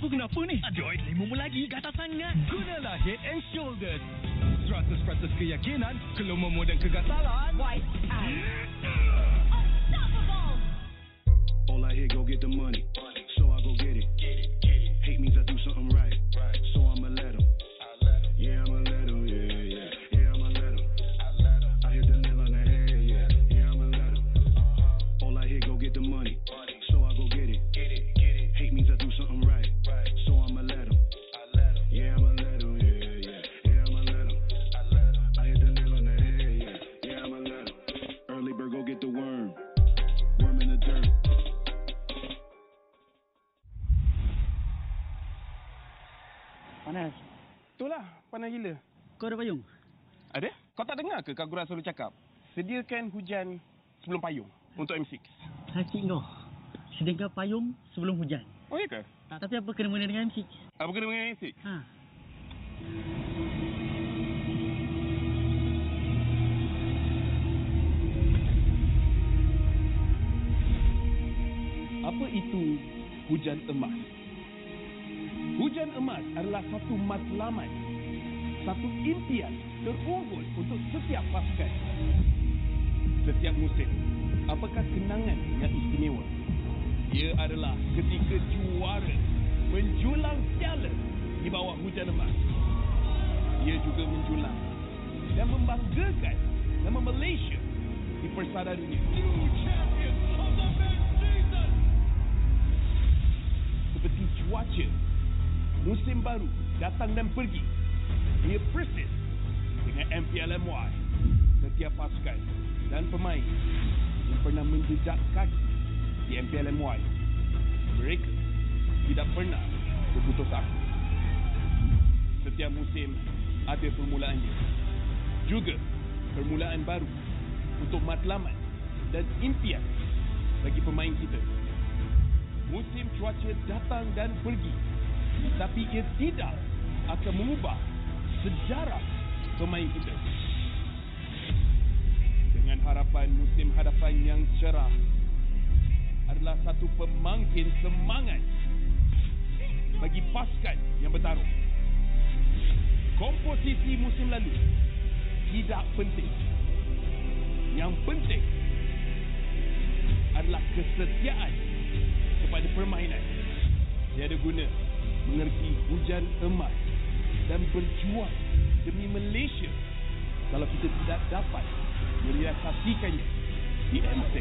Aku kenapa ni? Aduh, limu lagi gatal sangat. Gunalah Head and Shoulders. 100% keyakinan, keluarmu dan kegatalan. Wipe out. Unstoppable. All I hear, go get the money. So I go get it. Hate means I do something right. So I'ma let 'em. Yeah, I'ma let 'em. Yeah, I'ma let 'em. I hit the nail on the head. Yeah, I'ma let 'em. All I hear, go get the money. So I go get it. Hate means I do something right. So I'ma let 'em. Yeah, I'ma let 'em. Yeah, I'ma let 'em. I hit the nail on the head. Yeah, I'ma let 'em. Early bird, go get the worm. Worm in the dirt. Panas. Itulah, panas gila. Kau ada payung? Ada? Kau tak dengar ke Kak Gura selalu cakap? Sediakan hujan sebelum payung untuk M6. Sakit kau. Sediakan payung sebelum hujan. Oh, iya ke? Tapi apa kena-mena dengan M6? Apa kena dengan M6? Ha. Apa itu hujan emas? Hujan emas adalah satu matlamat, satu impian terunggul untuk setiap pasukan. Setiap musim, apakah kenangan yang istimewa? Ia adalah ketika juara menjulang piala di bawah hujan emas. Ia juga menjulang dan membanggakan nama Malaysia di persada dunia. Seperti cuaca, musim baru datang dan pergi. Ia persis dengan MPLMY. Setiap pasukan dan pemain yang pernah menjejak kaki di MPLMY, mereka tidak pernah berputus asa. Setiap musim ada permulaannya, juga permulaan baru untuk matlamat dan impian bagi pemain kita. Musim cuaca datang dan pergi, tapi ia tidak akan mengubah sejarah pemain kita. Dengan harapan musim hadapan yang cerah adalah satu pemangkin semangat bagi pasukan yang bertarung. Komposisi musim lalu tidak penting. Yang penting adalah kesetiaan kepada permainan. Tiada guna mengerti hujan emas dan berjuang demi Malaysia kalau kita tidak dapat merealisasikannya di M6.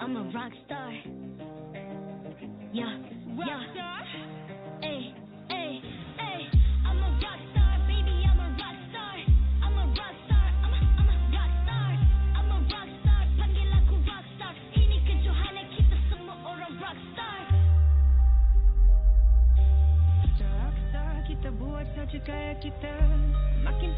I'm a rock star. Yeah, rock star. Ay, ay, ay. I'm a rock star, baby. I'm a rock star. I'm a rock star. I'm a rock star. I'm a rock star. Panggil aku rock star. Ini kejohanan kita semua orang rock star. Kita rock star, kita buat saja gaya kita. Makin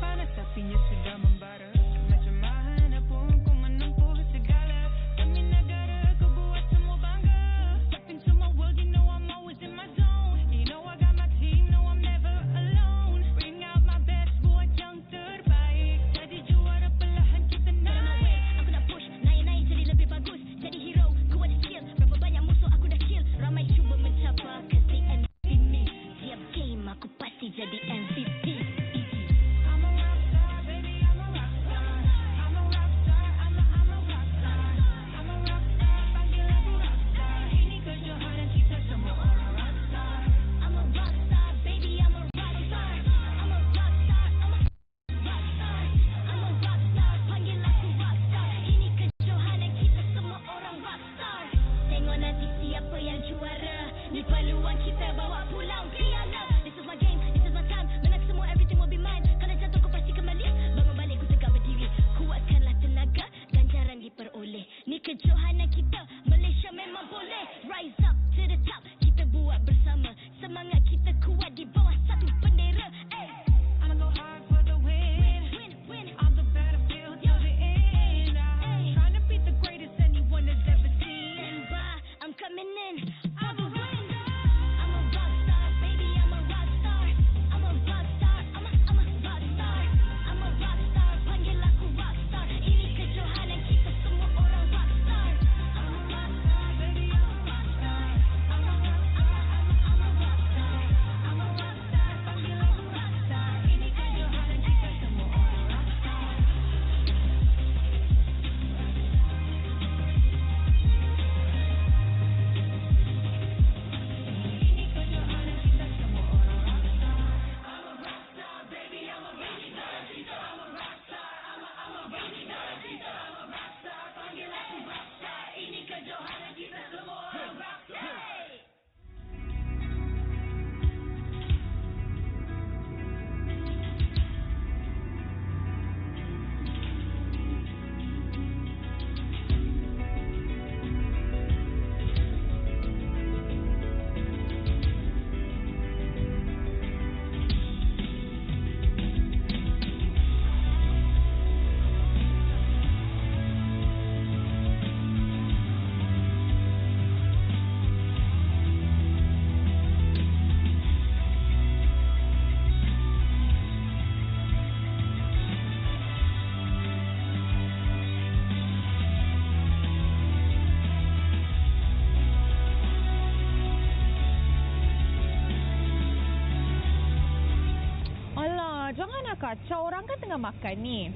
kacau, orang kan tengah makan ni.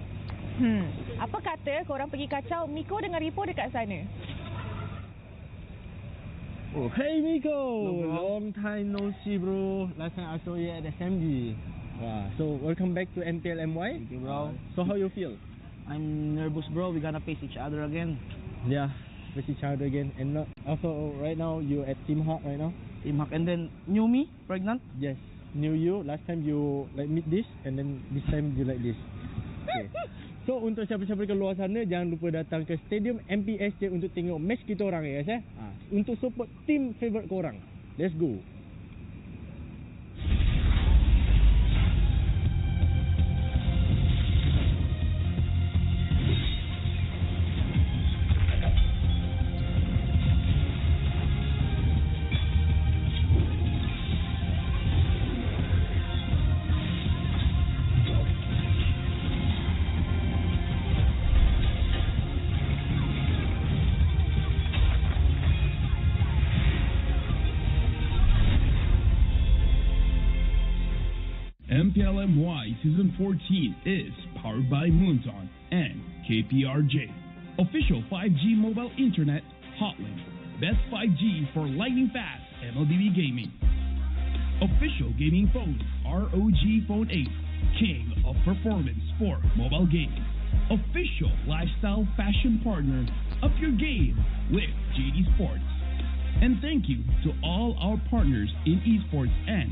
Apa kata korang pergi kacau Miko dengan Ripo dekat sana? Oh, hey Miko! Long time no see, bro. Last time I saw you at SMG. So welcome back to MPLMY. Thank you, bro. So how you feel? I'm nervous, bro. We're gonna face each other again. Yeah, face each other again. And also right now you at Team Roughh right now. Team Roughh, and then new me, pregnant. Yes, new you. Last time you like meet this, and then this time you like this. Okay. So untuk siapa-siapa di luar sana, jangan lupa datang ke Stadium MPSJ untuk tengok match kita orang ya, guys. Untuk support team favorite korang. Let's go. MPLMY Season 14 is powered by Moonton and KPRJ. Official 5G mobile internet hotlink. Best 5G for lightning fast MLBB gaming. Official gaming phone ROG Phone 8. King of performance for mobile gaming. Official lifestyle fashion partner. Up your game with JD Sports. And thank you to all our partners in esports and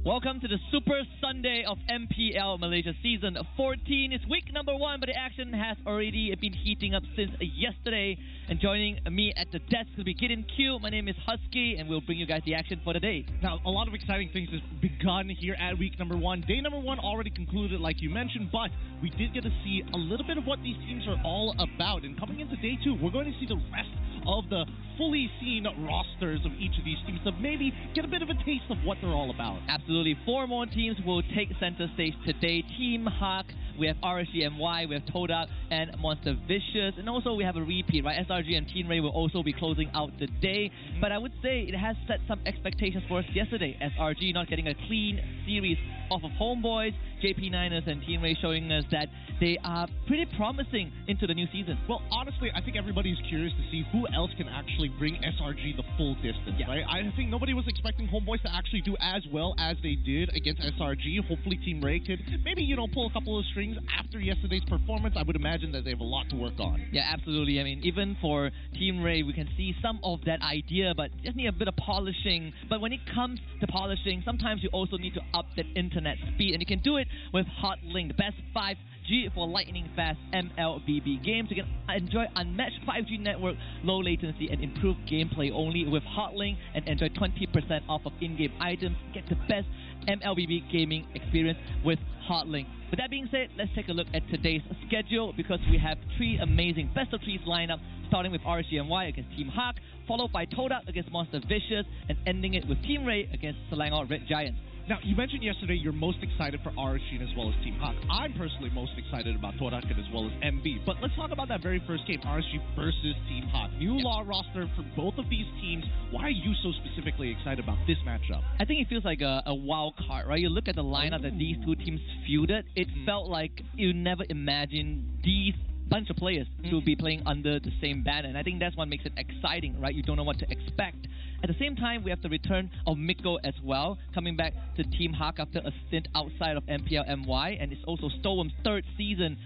Welcome to the Super Sunday of MPL Malaysia Season 14. It's week number 1, but the action has already been heating up since yesterday. And joining me at the desk will be Gideon Q. My name is Husky, and we'll bring you guys the action for the day. Now, a lot of exciting things has begun here at week number 1. Day number 1 already concluded, like you mentioned, but we did get to see a little bit of what these teams are all about. And coming into day 2, we're going to see the rest of the fully seen rosters of each of these teams to maybe get a bit of a taste of what they're all about. Absolutely. 4 more teams will take center stage today. Team Roughh, we have RSGMY, we have Todak, and Monster Vicious. And also we have a repeat, right? SRG and Team Rey will also be closing out the day. But I would say it has set some expectations for us yesterday. SRG not getting a clean series off of Homeboys, JP9ers and Team Rey showing us that they are pretty promising into the new season. Well, honestly, I think everybody's curious to see who else can actually bring SRG the full distance, right? I think nobody was expecting Homeboys to actually do as well as they did against SRG. Hopefully Team Rey could maybe, pull a couple of strings after yesterday's performance. I would imagine that they have a lot to work on. Yeah, absolutely. I mean, even for Team Rey, we can see some of that idea, but just need a bit of polishing. But when it comes to polishing, sometimes you also need to up that internet speed, and you can do it with Hotlink, the best 5G for lightning fast MLBB games. You can enjoy unmatched 5G network, low latency, and improved gameplay only with Hotlink, and enjoy 20% off of in-game items. Get the best MLBB gaming experience with Hotlink. With that being said, let's take a look at today's schedule, because we have 3 amazing best of 3s lineup, starting with RSGMY against Team Roughh, followed by Todak against Monster Vicious, and ending it with Team Rey against Selangor Red Giants. Now, you mentioned yesterday you're most excited for RSG as well as Team Roughh. I'm personally most excited about Todak as well as MB. But let's talk about that very first game, RSG versus Team Roughh. New law roster for both of these teams. Why are you so specifically excited about this matchup? I think it feels like a wild card, right? You look at the lineup that these two teams feuded, it felt like you never imagined these bunch of players to be playing under the same banner, and I think that's what makes it exciting, right? You don't know what to expect. At the same time, we have the return of Miko as well, coming back to Team Roughh after a stint outside of MPLMY, and it's also Storm's 3rd season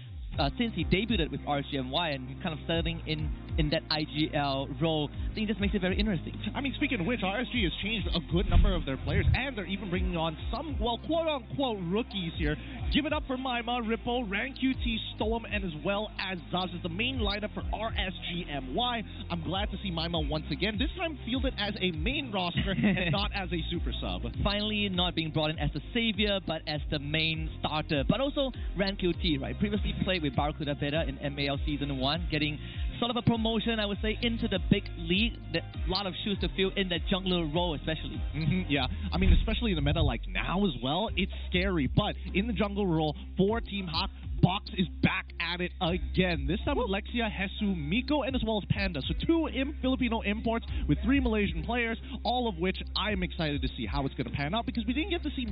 since he debuted with RSGMY and kind of settling in that IGL role. I think it just makes it very interesting. I mean, speaking of which, RSG has changed a good number of their players, and they're even bringing on some, well, quote-unquote rookies here. Give it up for Maima, Rippo, RanQT, Storm, and as well as Zaz is the main lineup for RSGMY. I'm glad to see Maima once again, this time fielded as a main roster and not as a super sub. Finally, not being brought in as the savior, but as the main starter. But also RanQT, right? Previously played with Barracuda Beta in MAL Season 1, getting sort of a promotion, I would say, into the big league. A lot of shoes to fill in that jungler role, especially. Yeah, I mean, especially in the meta like now as well, it's scary. But in the jungle role for Team Roughh, Box is back at it again. This time with Lexia, Hesu, Miko, and as well as Panda. So 2 Filipino imports with 3 Malaysian players, all of which I'm excited to see how it's going to pan out, because we didn't get to see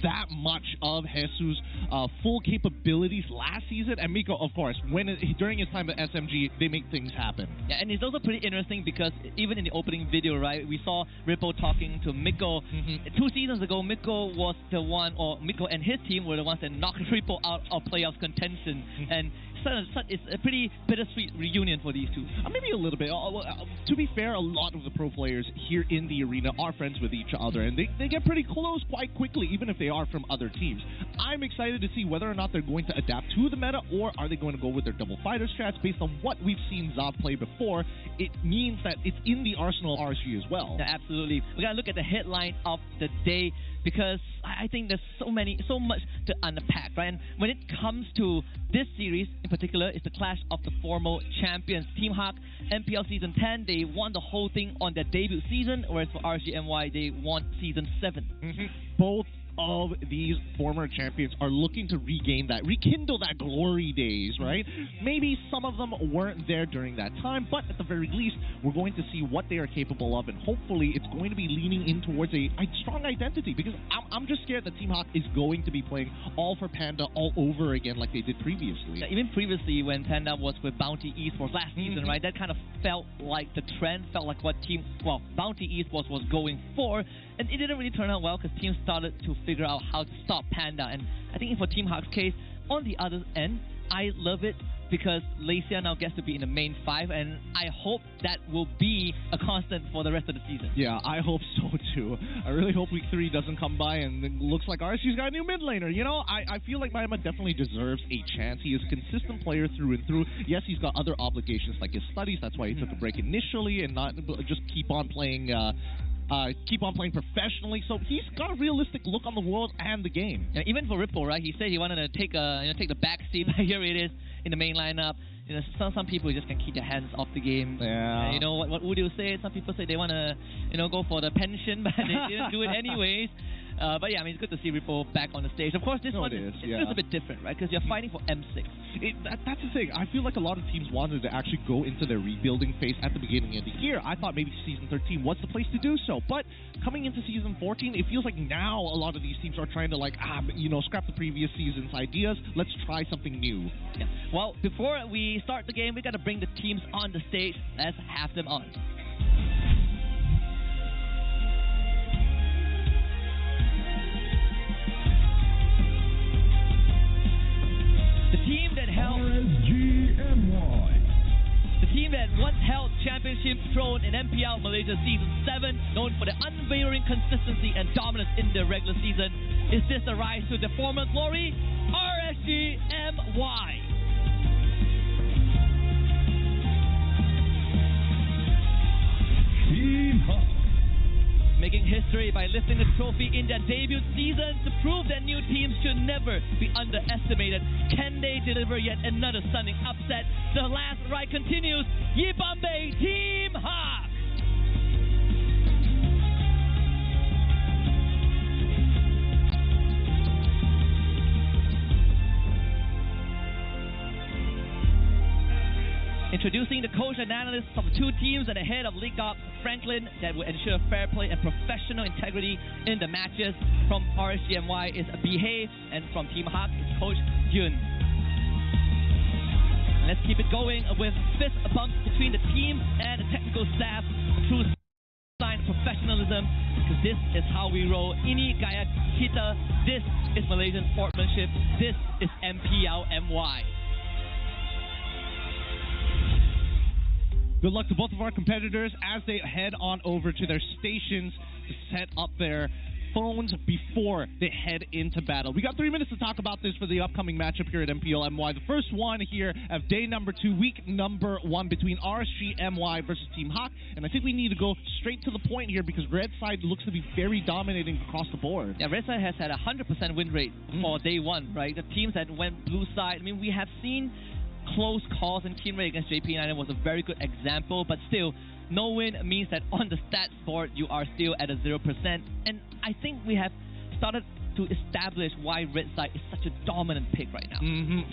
that much of Hesu's full capabilities last season. And Miko, of course, during his time at SMG, they make things happen. Yeah, and it's also pretty interesting because even in the opening video, right, we saw Ripple talking to Miko. 2 seasons ago, Miko and his team were the ones that knocked Ripple out of playoffs contention. And it's a pretty bittersweet reunion for these two. Maybe a little bit. To be fair, a lot of the pro players here in the arena are friends with each other, and they get pretty close quite quickly, even if they are from other teams. I'm excited to see whether or not they're going to adapt to the meta, or are they going to go with their double fighter strats based on what we've seen Zav play before. It means that it's in the arsenal of RSG as well. Yeah, absolutely. We gotta look at the headline of the day, because I think there's so much to unpack, right? And when it comes to this series in particular, it's the clash of the former champions. Team Hawk, MPL Season 10, they won the whole thing on their debut season, whereas for RGMY, they won Season 7. Both of these former champions are looking to rekindle that glory days, right? Maybe some of them weren't there during that time, but at the very least, we're going to see what they are capable of, and hopefully it's going to be leaning in towards a strong identity, because I'm just scared that Team Hawk is going to be playing all for Panda all over again like they did previously. Yeah, even previously when Panda was with Bounty Esports last season, right, that kind of felt like the trend, felt like what Bounty Esports was going for, and it didn't really turn out well because teams started to figure out how to stop Panda. And I think for Team Hawk's case, on the other end, I love it because Malaysia now gets to be in the main 5, and I hope that will be a constant for the rest of the season. Yeah, I hope so too. I really hope week 3 doesn't come by and it looks like RSG's got a new mid laner. You know, I feel like Miama definitely deserves a chance. He is a consistent player through and through. Yes, he's got other obligations like his studies. That's why he took a break initially and not just keep on playing professionally. So he's got a realistic look on the world and the game. Yeah, even for Ripple, right? He said he wanted to take the back seat. Here it is in the main lineup. You know, some people just can keep their hands off the game. Yeah. You know what Udio said? Some people say they want to, go for the pension, but they didn't do it anyways. But yeah, I mean, it's good to see Ripple back on the stage. Of course, this one is just a bit different, right? Because you're fighting for M6. That's the thing. I feel like a lot of teams wanted to actually go into their rebuilding phase at the beginning of the year. I thought maybe Season 13 was the place to do so. But coming into Season 14, it feels like now a lot of these teams are trying to, scrap the previous season's ideas. Let's try something new. Yeah. Well, before we start the game, we got to bring the teams on the stage. Let's have them on. The team that held RSGMY. The team that once held championship throne in MPL Malaysia Season 7, known for their unwavering consistency and dominance in the regular season. Is this a rise to the former glory? RSGMY. Team Hawk. Making history by lifting the trophy in their debut season to prove that new teams should never be underestimated. Can they deliver yet another stunning upset? The last ride continues. Yibambe Team Hawk. Introducing the coach and analysts of the two teams and the head of League Ops, Franklin, that will ensure fair play and professional integrity in the matches. From RSGMY is Behave, and from Team Hawk is Coach Yun. Let's keep it going with fist bumps between the team and the technical staff through sign professionalism, because this is how we roll. Ini Gaya Kita. This is Malaysian sportsmanship. This is MPLMY. Good luck to both of our competitors as they head on over to their stations to set up their phones before they head into battle. We got 3 minutes to talk about this for the upcoming matchup here at MPLMY. The first one here of day number 2, week number 1 between RSGMY versus Team Hawk. And I think we need to go straight to the point here because Red Side looks to be very dominating across the board. Yeah, Red Side has had a 100% win rate for day 1, right? The teams that went blue side, I mean, we have seen close calls, and Team Rey against JP9 was a very good example, but still, no win means that on the stats board you are still at a 0%, and I think we have started to establish why Red Side is such a dominant pick right now.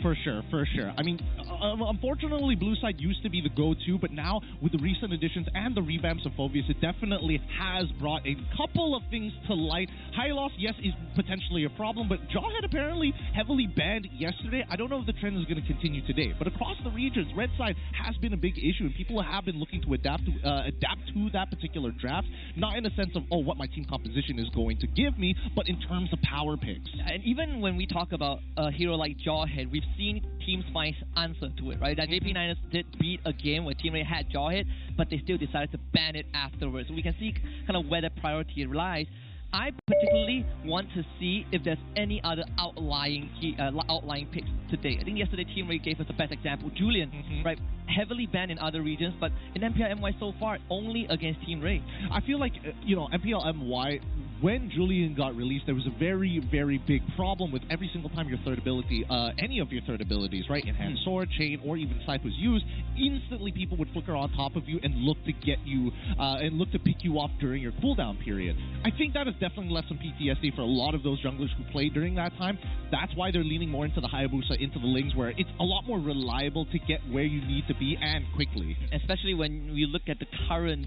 For sure. I mean, unfortunately, Blue Side used to be the go-to, but now with the recent additions and the revamps of Phobius, it definitely has brought a couple of things to light. High loss, yes, is potentially a problem, but Jawhead apparently heavily banned yesterday. I don't know if the trend is going to continue today, but across the regions, Red Side has been a big issue, and people have been looking to adapt to that particular draft, not in a sense of, oh, what my team composition is going to give me, but in terms of power picks. And even when we talk about a hero like Jawhead, we've seen Team Spice answer to it, right? That JP9ers did beat a game where Team Rey had Jawhead, but they still decided to ban it afterwards. So we can see kind of where the priority lies. I particularly want to see if there's any other outlying picks today. I think yesterday Team Rey gave us the best example. Julian, right? Heavily banned in other regions, but in MPLMY so far, only against Team Rey. I feel like, MPLMY, when Julian got released, there was a very, very big problem with every single time your third ability, any of your third abilities, right? Enhanced Sword, Chain, or even Scythe was used, instantly people would flicker on top of you and look to get you, and look to pick you off during your cooldown period. I think that has definitely left some PTSD for a lot of those junglers who played during that time. That's why they're leaning more into the Hayabusa, into the Lings, where it's a lot more reliable to get where you need to be and quickly. Especially when we look at the current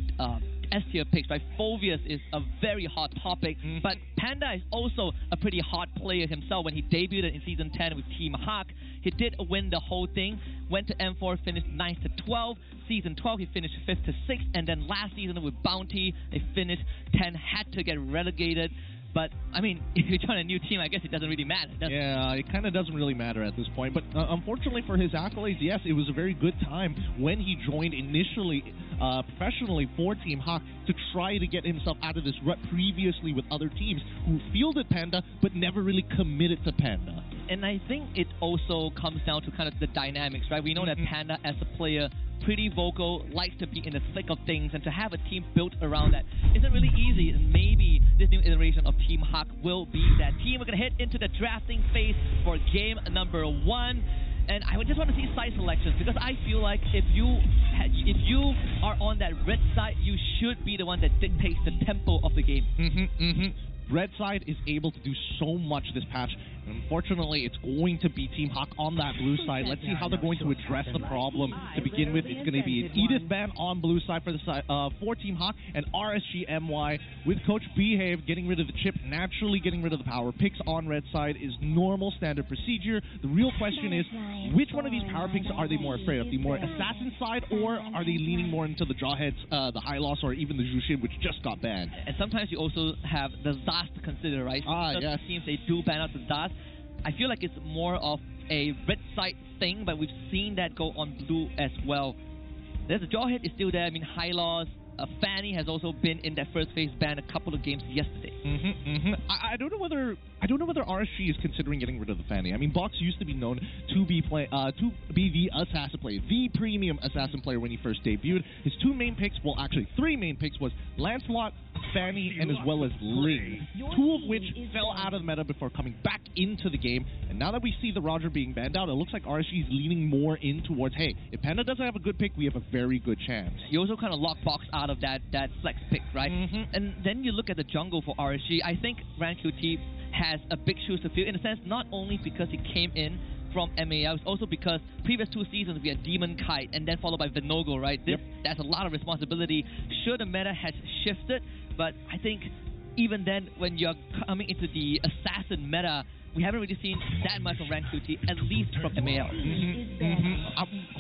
S-tier picks, right? Phobius is a very hot topic, but Panda is also a pretty hot player himself. When he debuted in Season 10 with Team Hawk, he did win the whole thing, went to M4, finished 9th to 12. Season 12, he finished 5th to 6th, and then last season with Bounty, they finished 10, had to get relegated. But, I mean, if you join a new team, I guess it doesn't really matter. Yeah, it kind of doesn't really matter at this point. But unfortunately for his accolades, yes, it was a very good time when he joined initially professionally for Team Hawk to try to get himself out of this rut previously with other teams who fielded Panda but never really committed to Panda. And I think it also comes down to kind of the dynamics, right? We know that Panda as a player, pretty vocal, likes to be in the thick of things, and to have a team built around that isn't really easy. And maybe this new iteration of Team Hawk will be that team. We're going to head into the drafting phase for game number 1. And I would just want to see side selections, because I feel like if you are on that red side, you should be the one that dictates the tempo of the game. Red side is able to do so much this patch. Unfortunately, it's going to be Team Hawk on that blue side. Let's see how they're going to address the problem. To begin with, it's going to be an Edith ban on blue side for the side for Team Hawk, and RSGMY with Coach Behave getting rid of the chip, naturally getting rid of the power picks on red side is normal standard procedure. The real question is, which one of these power picks are they more afraid of? The more assassin side, or are they leaning more into the Jawheads, the High Loss, or even the Jushin, which just got banned? And sometimes you also have the Zaz to consider, right? Yes. Teams, they do ban out the Zaz. I feel like it's more of a red side thing, but we've seen that go on blue as well. There's a Jawhead is still there. I mean, High Loss. Fanny has also been in that first phase ban a couple of games yesterday. I don't know whether RSG is considering getting rid of the Fanny. I mean, Box used to be known to be the assassin player, the premium assassin player when he first debuted. His two main picks, well, actually three main picks, was Lancelot, Fanny, and as well as Ling, two of which fell out of the meta before coming back into the game. And now that we see the Roger being banned out, it looks like RSG is leaning more in towards, hey, if Panda doesn't have a good pick, we have a very good chance. You also kind of lock Box out of that flex pick, right? And then you look at the jungle for RSG. I think RanQT has a big shoes to fill, in a sense, not only because he came in from MAL, it's also because previous 2 seasons we had Demon Kite and then followed by Vinogo, right? That's a lot of responsibility. Sure, the meta has shifted, but I think even then, when you're coming into the assassin meta, we haven't really seen that much from RanQT, at least from MAL.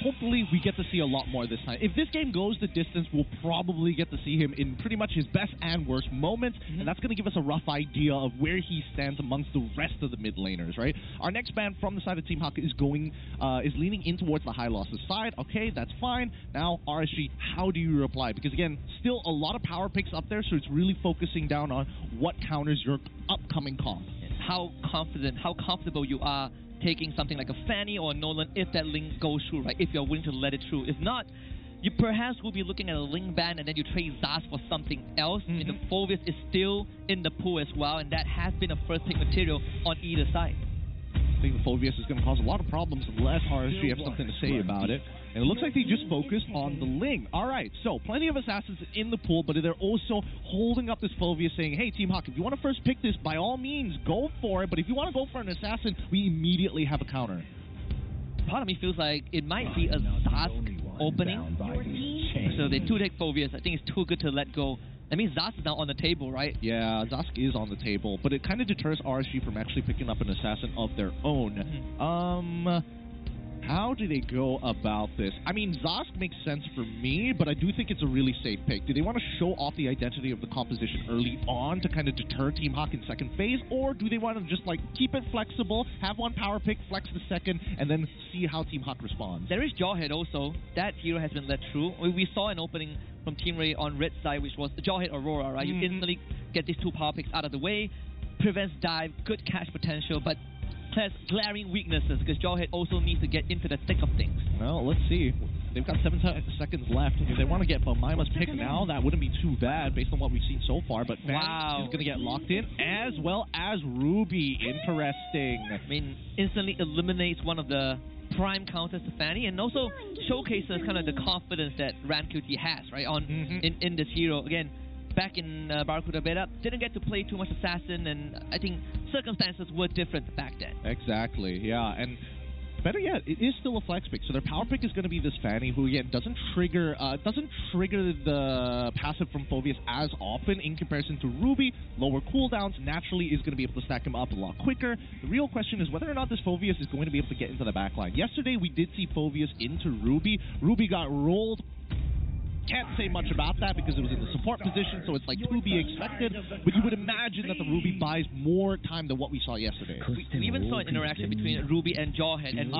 Hopefully we get to see a lot more this time. If this game goes the distance, we'll probably get to see him in pretty much his best and worst moments, and that's going to give us a rough idea of where he stands amongst the rest of the mid laners, right? Our next ban from the side of Team Hawk is leaning in towards the High Losses side. Okay, that's fine. Now, RSG, how do you reply? Because again, still a lot of power picks up there, so it's really focusing down on what counters your upcoming comp. How confident, how comfortable you are taking something like a Fanny or a Nolan if that link goes through, right? If you're willing to let it through. If not, you perhaps will be looking at a link ban and then you trade Zaz for something else. I mean, the Phobius is still in the pool as well, and that has been a first pick material on either side. think the Phoveus is going to cause a lot of problems unless RSG have something to say about it. And it looks like they just focused on the Ling. All right, so plenty of assassins in the pool, but they're also holding up this Phoveus saying, hey, Team Hawk, if you want to first pick this, by all means, go for it. But if you want to go for an assassin, we immediately have a counter. Part of me feels like it might be a Zask opening. So they two-take Phoveus. I think it's too good to let go. That means Zask is now on the table, right? Yeah, Zask is on the table, but it kind of deters RSG from actually picking up an assassin of their own. How do they go about this? I mean, Zask makes sense for me, but I do think it's a really safe pick. Do they want to show off the identity of the composition early on to kind of deter Team Hawk in second phase, or do they want to just like keep it flexible, have one power pick, flex the second, and then see how Team Hawk responds? There is Jawhead also. That hero has been let through. We saw an opening from Team Rey on red side, which was Jawhead Aurora, right? You instantly get these two power picks out of the way, prevents dive, good catch potential, but has glaring weaknesses because Jawhead also needs to get into the thick of things. Well, let's see. They've got 7 seconds left. If they want to get MPLMYS pick now, that wouldn't be too bad based on what we've seen so far. But Fanny is going to get locked in, as well as Ruby. Interesting. I mean, instantly eliminates one of the prime counters to Fanny, and also showcases kind of the confidence that RanQT has, right, on in this hero. Again, back in Barracuda Beta, didn't get to play too much Assassin, and I think circumstances were different back then. Exactly, yeah, and better yet, it is still a flex pick. So their power pick is going to be this Fanny, who again doesn't trigger the passive from Phoveus as often in comparison to Ruby. Lower cooldowns, naturally is going to be able to stack him up a lot quicker. The real question is whether or not this Phoveus is going to be able to get into the backline. Yesterday we did see Phoveus into Ruby. Ruby got rolled. Can't say much about that because it was in the support position, so it's like to be expected, but you would imagine that the Ruby buys more time than what we saw yesterday. We even saw an interaction between Ruby and Jawhead, and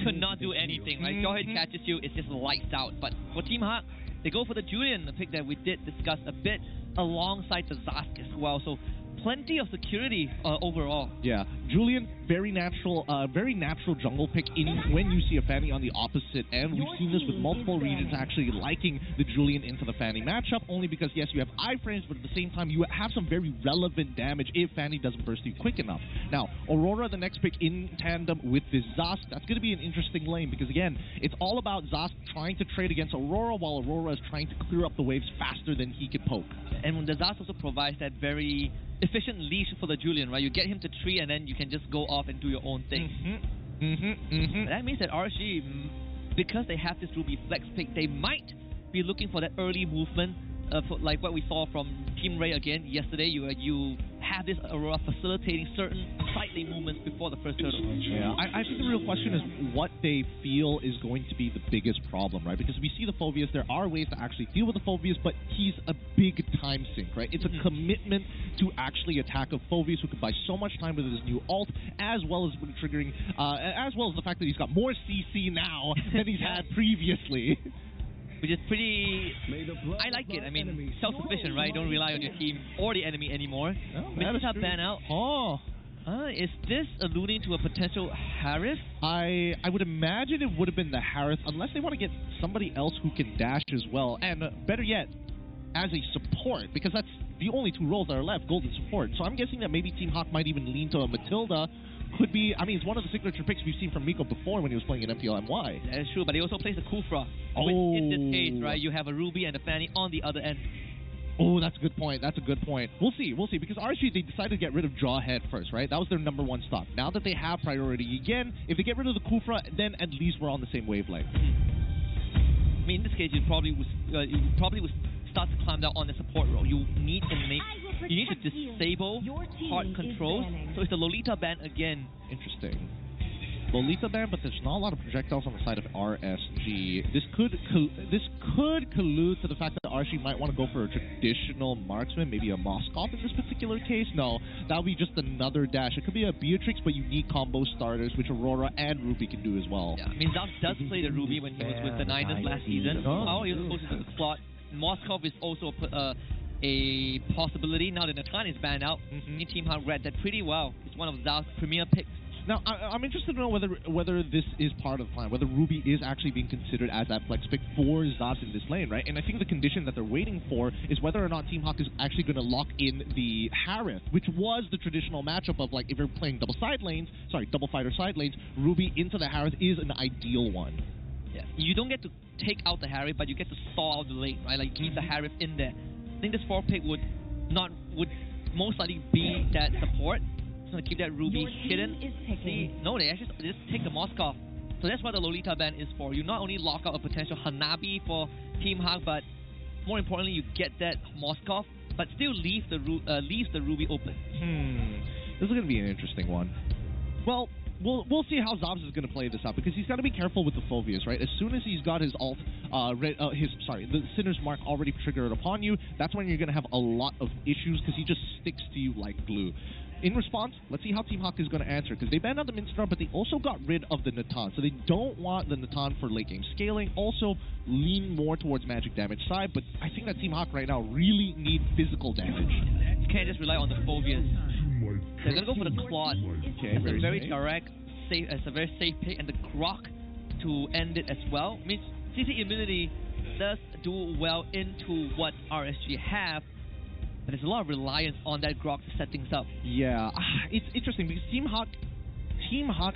could not do anything, right? Jawhead catches you, it's just lights out. But for Team Hawk, they go for the Julian, the pick that we did discuss a bit, alongside the Zask as well. So plenty of security overall. Yeah, Julian, very natural jungle pick when you see a Fanny on the opposite end. We've seen this with multiple regions actually liking the Julian into the Fanny matchup, only because, yes, you have iframes, but at the same time, you have some very relevant damage if Fanny doesn't burst you quick enough. Now, Aurora, the next pick in tandem with this Zask, that's going to be an interesting lane, because again, it's all about Zask trying to trade against Aurora, while Aurora is trying to clear up the waves faster than he can poke. And the Zask also provides that very efficient leash for the Julian, right? You get him to 3 and then you can just go off and do your own thing. That means that RSG, because they have this Ruby flex pick, they might be looking for that early movement, like what we saw from Team Rey again yesterday. You have this Aurora facilitating certain side lane movements before the first turtle. Yeah, I think the real question is what they feel is going to be the biggest problem, right? Because we see the Phoveus, there are ways to actually deal with the Phoveus, but he's a big time sink, right? It's a commitment to actually attack a Phoveus who can buy so much time with his new ult, as well as triggering, as well as the fact that he's got more CC now than he's had previously. Which is pretty... I like it. I mean, self-sufficient, right? Don't rely on your team or the enemy anymore. Mr. ban out. Is this alluding to a potential Harris? I would imagine it would have been the Harris, unless they want to get somebody else who can dash as well. And better yet, as a support, because that's the only 2 roles that are left, gold and support. So I'm guessing that maybe Team Hawk might even lean to a Matilda. Could be, I mean, it's one of the signature picks we've seen from Miko before when he was playing in MPLMY. That's true, but he also plays a Kufra. Which in this case, right, you have a Ruby and a Fanny on the other end. Oh, that's a good point. That's a good point. We'll see. We'll see. Because RSG, they decided to get rid of Jawhead first, right? That was their #1 stop. Now that they have priority again, if they get rid of the Kufra, then at least we're on the same wavelength. I mean, in this case, you probably would start to climb down on the support role. You need to disable hard controls. So it's the Lolita ban again. Interesting. Lolita ban, but there's not a lot of projectiles on the side of RSG. This could collude to the fact that RSG might want to go for a traditional marksman, maybe a Moskov in this particular case. No, that would be just another dash. It could be a Beatrix, but unique combo starters, which Aurora and Ruby can do as well. Yeah, I mean, Zask does play the Ruby when he was with the Niners last season. Oh, he was supposed to do the slot. Moskov is also a possibility now that Nathan is banned out. Team Hawk read that pretty well. It's one of Zask's premier picks Now, I'm interested to know whether this is part of the plan, whether Ruby is actually being considered as that flex pick for Zaz in this lane, right? And I think the condition that they're waiting for is whether or not Team Hawk is actually going to lock in the Harith, which was the traditional matchup of, like, if you're playing double fighter side lanes, Ruby into the Harith is an ideal one. Yeah. You don't get to take out the Harith, but you get to stall out the lane, right? Like, keep the Harith in there. I think this 4 pick would most likely be that support. Just going to keep that Ruby hidden. See, no, they actually just take the Moskov. So that's what the Lolita ban is for. You not only lock out a potential Hanabi for Team Hawk, but more importantly, you get that Moskov, but still leaves the Ruby open. This is going to be an interesting one. Well, we'll see how Zobs is going to play this out, because he's got to be careful with the Phobius, right? As soon as he's got his ult, the Sinner's Mark already triggered upon you, that's when you're going to have a lot of issues, because he just sticks to you like glue. In response, let's see how Team Hawk is going to answer, because they banned out the Minster, but they also got rid of the Natan, so they don't want the Natan for late game scaling. Also, lean more towards magic damage side, but I think that Team Hawk right now really need physical damage. You can't just rely on the Phobius. They're going to go for the Claude. Okay, it's a very direct, safe. It's a very safe pick, and the Grok to end it as well. Means CC immunity does do well into what RSG have, but there's a lot of reliance on that Grok to set things up. Yeah, it's interesting because Team Hawk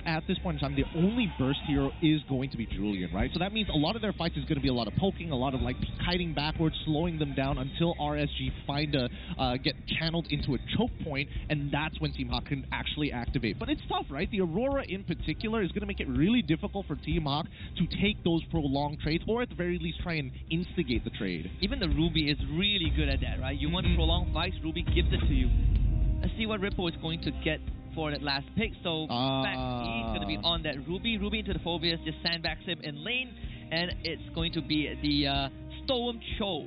at this point in time, the only burst hero is going to be Julian, right? So that means a lot of their fights is going to be a lot of poking, a lot of like kiting backwards, slowing them down until RSG get channeled into a choke point, and that's when Team Hawk can actually activate. But it's tough, right? The Aurora in particular is going to make it really difficult for Team Hawk to take those prolonged trades, or at the very least try and instigate the trade. Even the Ruby is really good at that, right? You want prolonged fights, Ruby gives it to you. Let's see what Ripple is going to get for that last pick. So, in fact, he's going to be on that Ruby. Ruby into the Phobius, just sandbags him in lane, and it's going to be the Storm Cho.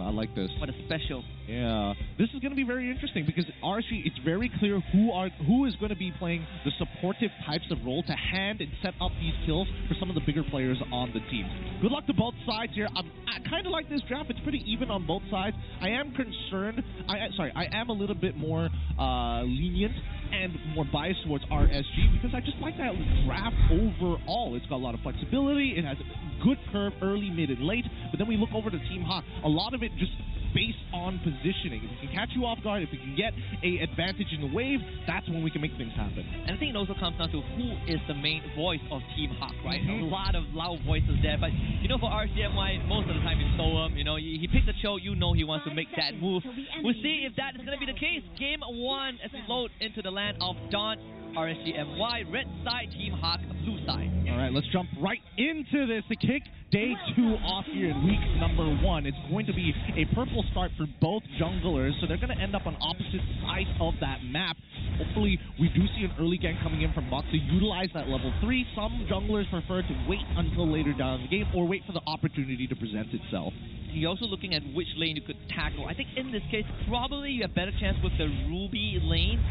I like this. What a special. Yeah. This is going to be very interesting because RSG, it's very clear who is going to be playing the supportive types of role to hand and set up these kills for some of the bigger players on the team. Good luck to both sides here. I kind of like this draft. It's pretty even on both sides. I am concerned. I am a little bit more lenient and more biased towards RSG because I just like that draft overall. It's got a lot of flexibility. It has a good curve early, mid, and late. But then we look over to Team Hawk. A lot of it just based on positioning. If we can catch you off guard, if we can get a advantage in the wave, that's when we can make things happen. And I think it also comes down to who is the main voice of Team Hawk, right? A lot of loud voices there, but you know, for RCMY, most of the time it's Storm. You know, he picks a show, you know he wants to make that move. We'll see if that is going to be the case. Game 1 as we load into the land of Dawn. RSGMY, red side, Team Hawk, blue side. All right, let's jump right into this. To kick day 2 off here in week number 1. It's going to be a purple start for both junglers, so they're going to end up on opposite sides of that map. Hopefully, we do see an early gank coming in from bot to utilize that level 3. Some junglers prefer to wait until later down in the game or wait for the opportunity to present itself. You're also looking at which lane you could tackle. I think in this case, probably you have better chance with the Ruby lane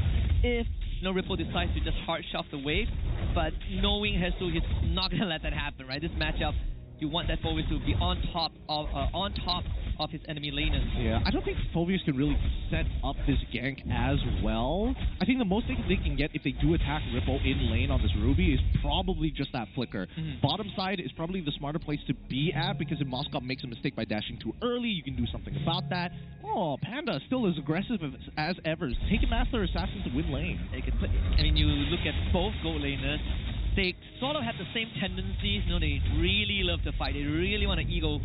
if Ripple decides to just hard shove the wave. But knowing Hesu, he's not going to let that happen, right? This matchup, you want that Phobius to be on top of his enemy laners. Yeah, I don't think Phobius can really set up this gank as well. I think the most they can get if they do attack Ripple in lane on this Ruby is probably just that flicker. Bottom side is probably the smarter place to be at because if Moskov makes a mistake by dashing too early, you can do something about that. Oh, Panda still as aggressive as ever. Taking Master Assassin to win lane. I mean, you look at both gold laners. They sort of have the same tendencies. They really love to fight. They really want to ego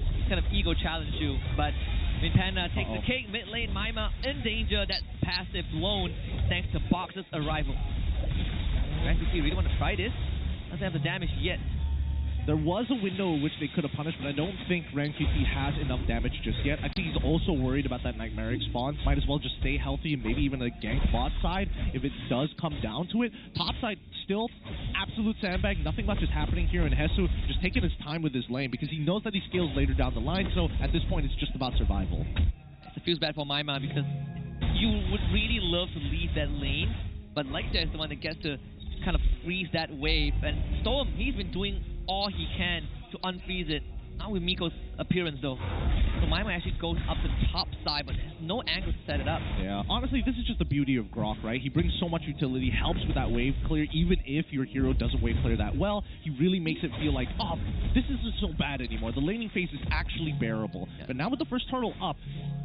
challenge you. But I mean, Panda takes the cake. Mid lane, Maima in danger. That passive blown thanks to Box's arrival. Rankuti really want to try this. Doesn't have the damage yet. There was a window in which they could have punished, but I don't think Rankuti has enough damage just yet. I think he's also worried about that Nightmaric spawn. Might as well just stay healthy and maybe even a gank bot side if it does come down to it. Top side, still absolute sandbag. Nothing much is happening here in Hesu. Just taking his time with his lane because he knows that he scales later down the line, so at this point it's just about survival. It feels bad for Maima because you would really love to leave that lane, but Leichter is the one that gets to kind of freeze that wave. And Storm, he's been doing all he can to unfreeze it. Now with Miko's appearance though, MPLMYS14 actually goes up to the top side, but there's no angle to set it up. Yeah, honestly, this is just the beauty of Grok, right? He brings so much utility, helps with that wave clear, even if your hero doesn't wave clear that well. He really makes it feel like, oh, this isn't so bad anymore. The laning phase is actually bearable. Yeah. But now with the first turtle up,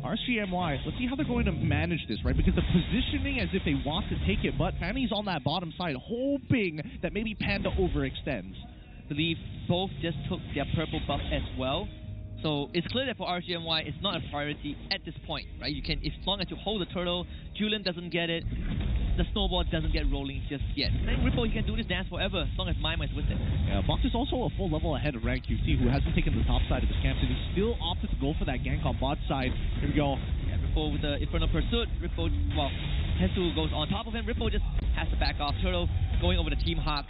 RSGMY, let's see how they're going to manage this, right? Because the positioning as if they want to take it, but Fanny's on that bottom side, hoping that maybe Panda overextends. I believe both just took their purple buff as well. So it's clear that for RGMY, it's not a priority at this point, right? You can, as long as you hold the turtle, Julian doesn't get it, the snowball doesn't get rolling just yet. And Ripple, he can do this dance forever as long as MPL is with it. Yeah, Box is also a full level ahead of Rank QT, who hasn't taken the top side of his camp, and he still opted to go for that gank on bot side. Here we go. Yeah, Ripple with the Infernal Pursuit. Ripple, well, Hesu goes on top of him. Ripple just has to back off. Turtle going over the Team Hawk.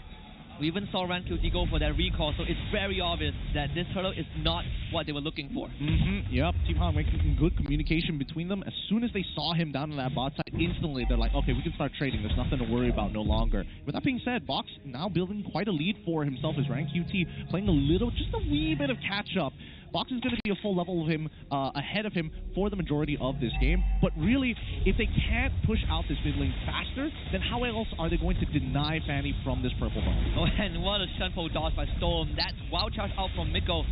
We even saw Rank QT go for that recall, so it's very obvious that this turtle is not what they were looking for. Yep, Team Hawk making good communication between them. As soon as they saw him down on that bot side, instantly they're like, okay, we can start trading. There's nothing to worry about no longer. With that being said, Box now building quite a lead for himself as Rank QT, playing a little, just a wee bit of catch-up. Box is going to be a full level of him, ahead of him for the majority of this game. But really, if they can't push out this mid lane faster, then how else are they going to deny Fanny from this purple buff? Oh, and what a Shunpo dodge by Storm. That's wild charge out from Miko.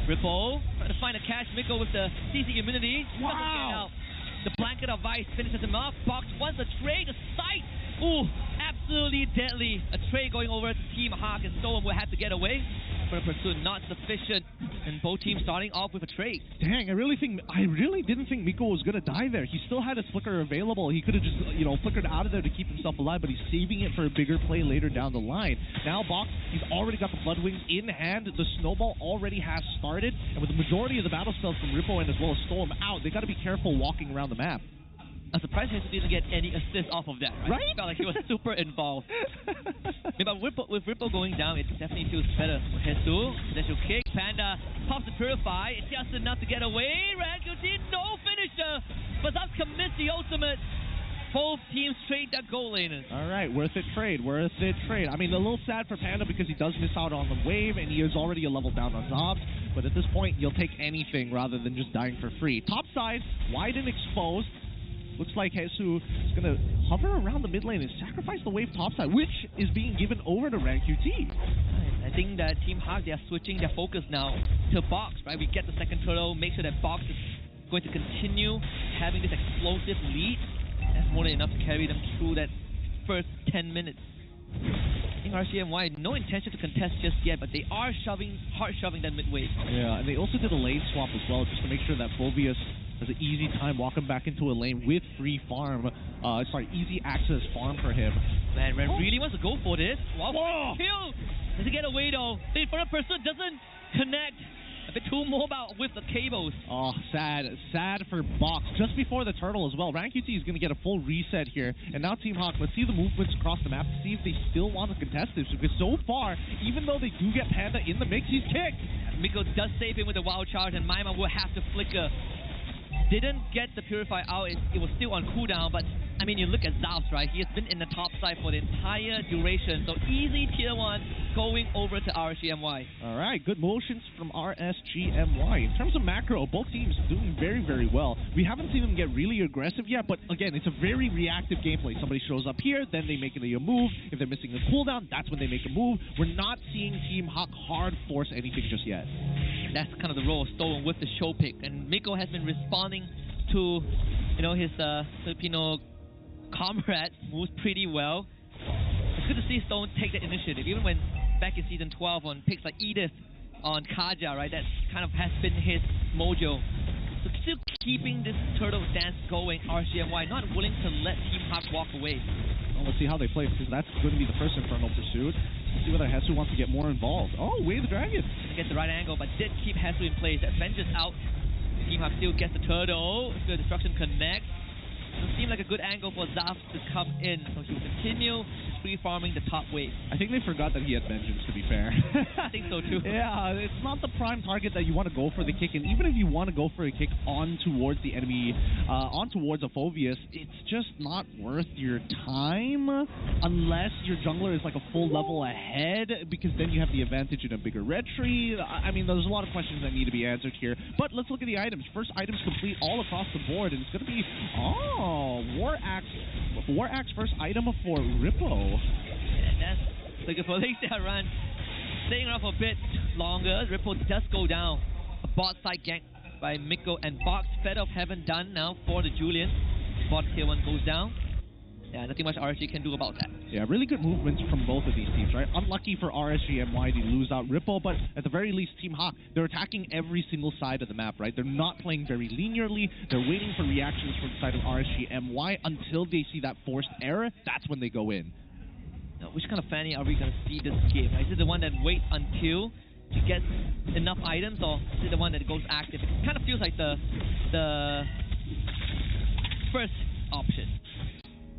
Ripple trying to find a catch. Miko with the CC immunity. Wow! The blanket of ice finishes him off. Box wants a trade. The sight. Ooh, absolutely deadly. A trade going over to Team Hawk, and Storm will have to get away. For the pursuit, not sufficient, and both teams starting off with a trade. Dang, I really didn't think Miko was gonna die there. He still had his flicker available. He could have just, flickered out of there to keep himself alive, but he's saving it for a bigger play later down the line. Now Box, he's already got the Bloodwings in hand. The snowball already has started, and with the majority of the battle spells from Rippo and as well as Storm out, they got to be careful walking around the map. I'm surprised he didn't get any assist off of that, right? It felt like he was super involved. But with Ripple going down, it definitely feels better for Hesu. Initial kick, Panda pops the Purify. It's just enough to get away. Rankuti, no finisher. But that's commits the ultimate. Both teams trade that goal laners. All right, worth it trade. I mean, a little sad for Panda because he does miss out on the wave, and he is already a level down on Zobs. But at this point, you'll take anything rather than just dying for free. Top side, wide and exposed. Looks like Hesu is going to hover around the mid lane and sacrifice the wave topside, which is being given over to Rank QT. I think that Team Hawk, they are switching their focus now to Box, right? We get the second turtle, make sure that Box is going to continue having this explosive lead. That's more than enough to carry them through that first 10 minutes. I think RCMY, no intention to contest just yet, but they are hard shoving that mid wave. Yeah, and they also did a lane swap as well, just to make sure that Phobius has an easy time walking back into a lane with free farm. Easy access farm for him. Man, Ren really wants to go for this. Wow, kill! Does he get away though? The Infernal Pursuit doesn't connect. A bit too mobile with the cables. Oh, sad for Box. Just before the turtle as well. Rank UT is going to get a full reset here. And now Team Hawk, let's see the movements across the map to see if they still want to contest this. Because so far, even though they do get Panda in the mix, he's kicked. Miko does save him with a wild charge, and MPL will have to flicker. Didn't get the Purify out. It was still on cooldown, but I mean, you look at Zalfs, right? He has been in the top side for the entire duration. So easy tier 1 going over to RSGMY. All right, good motions from RSGMY. In terms of macro, both teams doing very, very well. We haven't seen them get really aggressive yet, but again, it's a very reactive gameplay. Somebody shows up here, then they make a move. If they're missing a cooldown, that's when they make a move. We're not seeing Team Hawk hard force anything just yet. That's kind of the role of Stolen with the show pick, and Miko has been responding to, his Filipino comrades moves pretty well. It's good to see Stone take the initiative, even when back in season 12 on picks like Edith on Kaja, right? That kind of has been his mojo. So still keeping this turtle dance going, RCMY not willing to let Team Hawk walk away. Well, let's see how they play, because that's going to be the first Infernal Pursuit. Let's see whether Hesu wants to get more involved. Oh, Way of the Dragon. Gets the right angle, but did keep Hesu in place. Avengers out. Team Hawk still gets the turtle. The destruction connects. It seemed like a good angle for Zaf to come in, so he will continue free farming the top wave. I think they forgot that he had vengeance, to be fair. I think so too. Yeah, it's not the prime target that you want to go for the kick, and even if you want to go for a kick on towards the enemy, on towards a Phobius, it's just not worth your time unless your jungler is like a full level ahead, because then you have the advantage in a bigger red tree. I mean, there's a lot of questions that need to be answered here, but let's look at the items. First items complete all across the board, and it's going to be, War Axe first item for Rippo. And that's like a Malaysia run. Staying around for a bit longer, Ripple does go down. A bot side gank by Miko and Box. Fed of Heaven done now for the Julian. Bot tier 1 goes down. Yeah, nothing much RSG can do about that. Yeah, really good movements from both of these teams, right? Unlucky for RSGMY to lose out Ripple, but at the very least, Team Hawk, they're attacking every single side of the map, right? They're not playing very linearly. They're waiting for reactions from the side of RSGMY until they see that forced error. That's when they go in. Now, which kind of Fanny are we going to see this game? Is it the one that waits until he gets enough items, or is it the one that goes active? It kind of feels like the first option.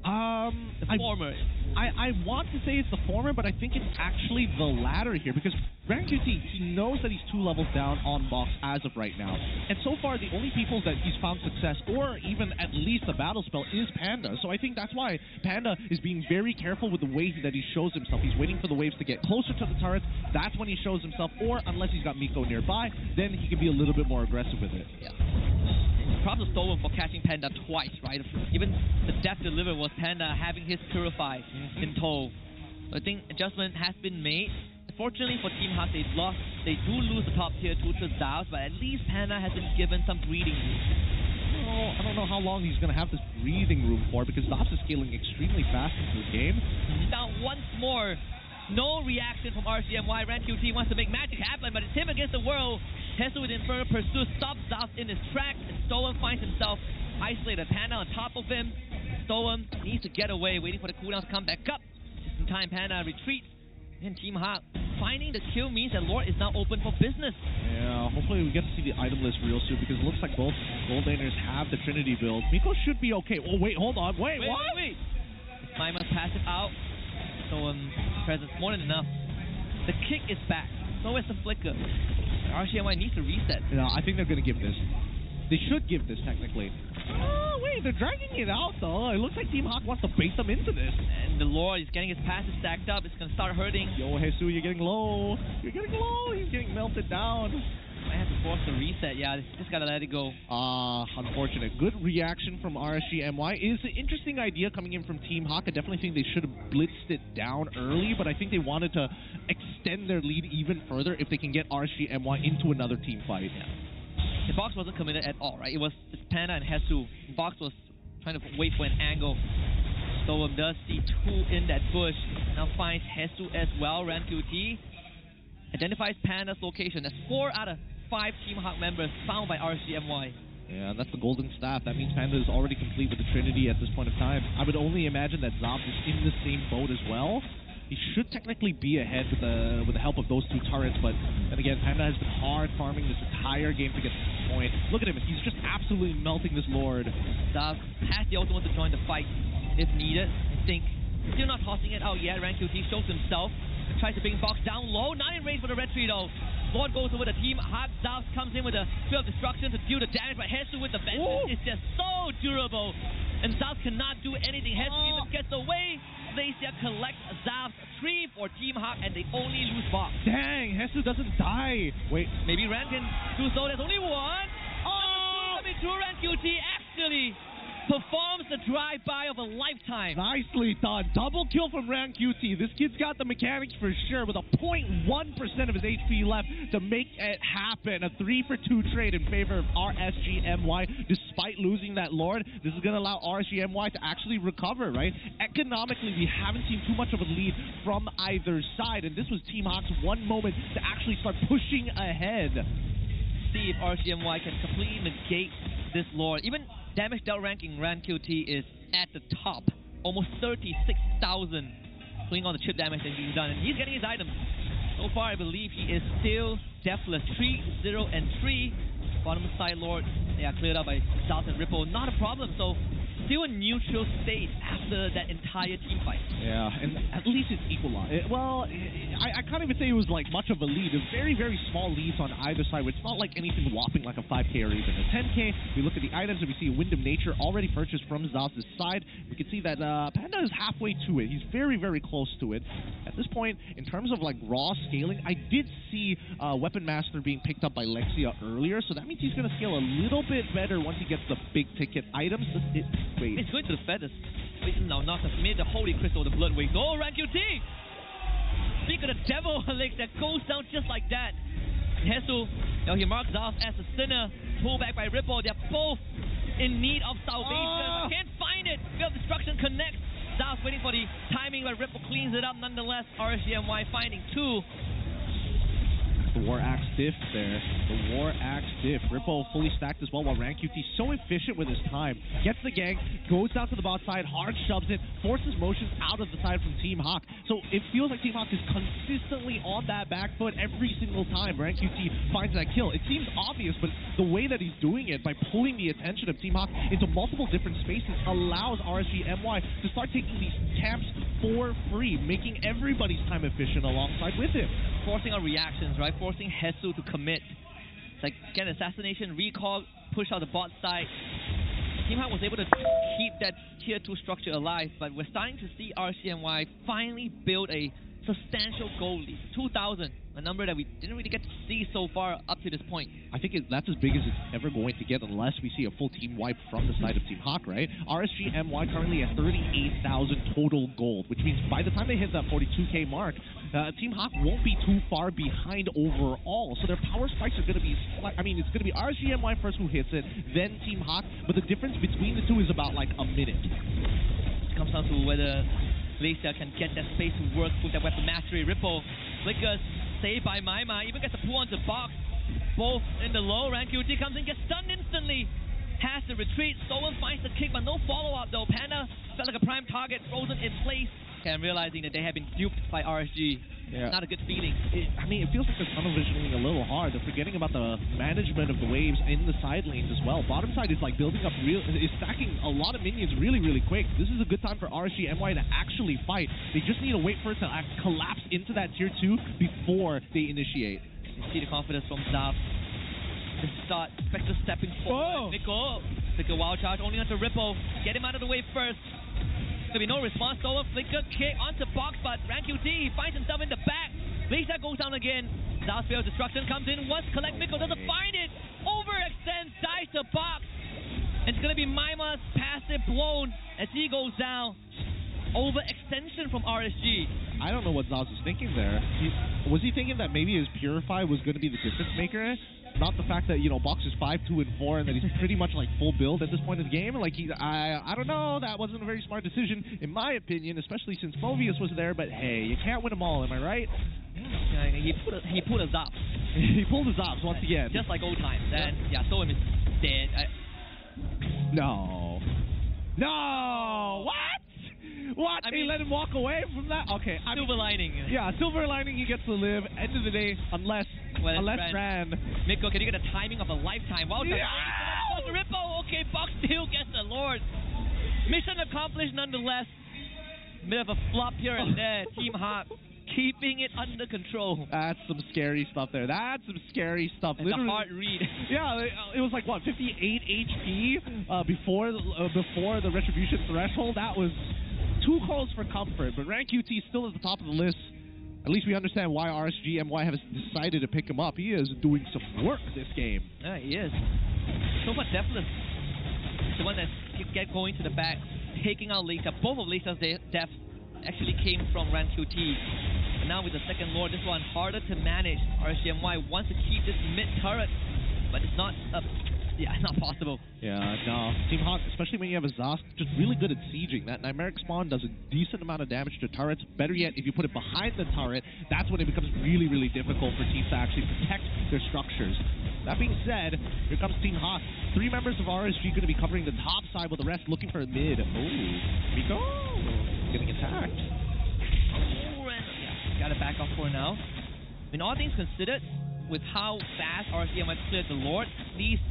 The former. I want to say it's the former, but I think it's actually the latter here, because Brand QT, he knows that he's 2 levels down on box as of right now. And so far, the only people that he's found success, or even at least a battle spell, is Panda. So I think that's why Panda is being very careful with the way that he shows himself. He's waiting for the waves to get closer to the turrets. That's when he shows himself, or unless he's got Miko nearby, then he can be a little bit more aggressive with it. Yeah. Props to Stolen for catching Panda twice, right? Even the death delivered was Panda having his Purify in tow. So I think adjustment has been made. Fortunately for Team Hawk, they do lose the top tier 2 to Zaos, but at least Panda has been given some breathing room. I don't know how long he's going to have this breathing room for, because Zaos is scaling extremely fast into the game. Now once more, no reaction from RCMY. Ran QT wants to make magic happen, but it's him against the world. Hesu with Inferno pursues, stops Zaos in his tracks, and Stolen finds himself isolated. Panda on top of him. Stolen needs to get away, waiting for the cooldown to come back up. Just in time, Panda retreats. And Team Hawk finding the kill means that Lord is now open for business. Yeah, hopefully we get to see the item list real soon, because it looks like both gold laners have the Trinity build. Miko should be okay. Oh, wait, hold on. Wait, what? Wait. Mima's passive out. So presence more than enough. The kick is back. So is the flicker. RCMY needs to reset. No, I think they're going to give this. They should give this, technically. Oh, wait, they're dragging it out, though. It looks like Team Hawk wants to bait them into this. And the Lord is getting his passive stacked up. It's going to start hurting. Yo, Hesu, you're getting low. You're getting low. He's getting melted down. I have to force the reset. Yeah, just got to let it go. Unfortunate. Good reaction from RSGMY. Is an interesting idea coming in from Team Hawk. I definitely think they should have blitzed it down early, but I think they wanted to extend their lead even further if they can get RSGMY into another team fight. Yeah. The box wasn't committed at all, right? It was just Panda and Hesu. The box was trying to wait for an angle. Stolen does see 2 in that bush. Now finds Hesu as well. Ran QT identifies Panda's location. That's 4 out of 5 Team Hawk members found by RCMY. Yeah, that's the golden staff. That means Panda is already complete with the Trinity at this point of time. I would only imagine that Zop is in the same boat as well. He should technically be ahead with the help of those 2 turrets, but then again, Panda has been hard farming this entire game to get to this point. Look at him, he's just absolutely melting this Lord. Zop has the ultimate to join the fight if needed. I think still not tossing it out yet. Rank QT shows himself. Tries to bring Box down low. Not in range for the red tree though. Lord goes over the team. Hawk Zaos comes in with a Field of Destruction to deal the damage, but Hesu with the vengeance is just so durable. And Zaos cannot do anything. Hesu even gets away. Malaysia collects Zaos 3 for Team Hawk, and they only lose Box. Dang, Hesu doesn't die. Wait. Maybe Ran can do so. There's only one. Coming through. Ran QT actually performs the drive-by of a lifetime. Nicely done. Double kill from Ran QT. This kid's got the mechanics for sure, with a 0.1% of his HP left to make it happen. A 3-for-2 trade in favor of RSGMY. Despite losing that Lord, this is going to allow RSGMY to actually recover, right? Economically, we haven't seen too much of a lead from either side, and this was Team Hawk's one moment to actually start pushing ahead. See if RCMY can completely negate this Lord. Even damage dealt ranking, Ran QT is at the top. Almost 36,000. Including all the chip damage that he's done. And he's getting his items. So far, I believe he is still deathless. 3, 0, and 3. Bottom side Lord, they are cleared up by South and Ripple. Not a problem. So still a neutral state after that entire team fight. Yeah, and at least it's equalized. Well, I can't even say it was like much of a lead. It's very, very small leads on either side. It's not like anything whopping like a 5K or even a 10K. We look at the items and we see a Wind of Nature already purchased from Zaz's side. We can see that Panda is halfway to it. He's very, very close to it. At this point, in terms of like raw scaling, I did see Weapon Master being picked up by Lexia earlier, so that means he's going to scale a little bit better once he gets the big ticket items. Wait. It's going to the feathers. No, not the mid, the Holy Crystal, the Blood Wings. Oh, rank UT! Speak of the devil, Alex, that goes down just like that. Hesu, he marks off as a sinner. Pulled back by Ripple. They're both in need of salvation. Can't find it. Field Destruction connects. Zaz waiting for the timing, but Ripple cleans it up nonetheless. RSGMY finding 2. The War Axe diff there. The War Axe diff. Ripple fully stacked as well, while RanQT so efficient with his time. Gets the gang, goes down to the bot side, hard shoves it, forces motions out of the side from Team Hawk. So it feels like Team Hawk is consistently on that back foot every single time RanQT finds that kill. It seems obvious, but the way that he's doing it, by pulling the attention of Team Hawk into multiple different spaces, allows RSGMY to start taking these camps for free, making everybody's time efficient alongside with him. Forcing our reactions, right? Forcing Hesu to commit. It's like, get assassination, recall, push out the bot side. Team Hawk was able to keep that tier 2 structure alive, but we're starting to see RCMY finally build a substantial goal lead. 2,000, a number that we didn't really get to see so far up to this point. I think that's as big as it's ever going to get unless we see a full team wipe from the side of Team Hawk, right? RSGMY currently at 38,000 total gold, which means by the time they hit that 42K mark, Team Hawk won't be too far behind overall. So their power spikes are going to be, it's going to be RSGMY first who hits it, then Team Hawk, but the difference between the two is about like a minute. It comes down to whether Malaysia can get that space to work with that weapon mastery. Ripple flickers, saved by Maima, even gets a pull onto box. Both in the low. RanQT comes in, gets stunned instantly. Has to retreat. Stolen finds the kick, but no follow-up though. Panda felt like a prime target, frozen in place. And realizing that they have been duped by RSG. Yeah. Not a good feeling. It feels like they're tunnel visioning a little hard. They're forgetting about the management of the waves in the side lanes as well. Bottom side is like building up is stacking a lot of minions really, really quick. This is a good time for RSGMY to actually fight. They just need to wait for it to collapse into that tier 2 before they initiate. You see the confidence from Zab. The start, Spectre stepping forward. Nico, Flicker wild charge only onto Ripple. Get him out of the way first. There'll be no response. Stolen flicker kick onto box, but RanQT finds himself in the back. Lisa goes down again. Zaz Field Destruction comes in once. Collect Miko doesn't find it. Overextends, dies to box. It's gonna be Maima's passive blown as he goes down. Overextension from RSG. I don't know what Zaz was thinking there. Was he thinking that maybe his Purify was going to be the difference maker? Not the fact that, Box is 5, 2, and 4, and that he's pretty much like full build at this point in the game. Like, I don't know. That wasn't a very smart decision, in my opinion, especially since Mobius was there. But hey, you can't win them all, am I right? Yeah, he pulled a Zops. He pulled his Zops once again. Just like old times. And Stolen is dead. No. What? What? They let him walk away from that? Okay. Silver lining. Yeah, silver lining, he gets to live. End of the day, unless Ran. Miko, can you get a timing of a lifetime? Wow, Ripple. Okay, Box still gets the Lord. Mission accomplished nonetheless. Bit of a flop here and there. Team Hawk keeping it under control. That's some scary stuff there. That's some scary stuff. It's a hard read. Yeah, it was like, what, 58 HP before the Retribution threshold? That was too close for comfort, but RanQT still at the top of the list. At least we understand why RSGMY has decided to pick him up. He is doing some work this game. Yeah, he is. So far, Deathless, the one that get going to the back, taking out Lisa. Both of Lisa's deaths actually came from RanQT. And now with the second Lord, this one harder to manage. RSGMY wants to keep this mid turret, but it's not it's not possible. Yeah, no. Team Hawk, especially when you have a Zosk, just really good at sieging. That Nightmaric Spawn does a decent amount of damage to turrets. Better yet, if you put it behind the turret, that's when it becomes really, really difficult for teams to actually protect their structures. That being said, here comes Team Hawk. 3 members of RSG going to be covering the top side, with the rest looking for a mid. Oh, Miko getting attacked. Gotta back off for now. I mean, all things considered, with how fast RSGMY cleared the Lord, at least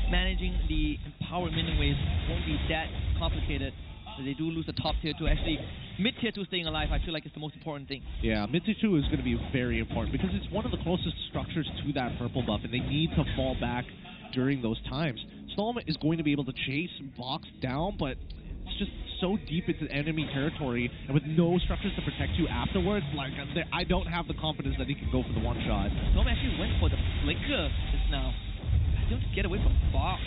managing the empowered minion waves won't be that complicated. So they do lose the top tier 2. Actually, mid tier 2 staying alive, I feel like it's the most important thing. Yeah, mid tier 2 is going to be very important because it's one of the closest structures to that purple buff, and they need to fall back during those times. Storm is going to be able to chase Box down, but it's just so deep into enemy territory, and with no structures to protect you afterwards, like, I don't have the confidence that he can go for the one shot. Storm actually went for the flicker just now. I don't get away from Box.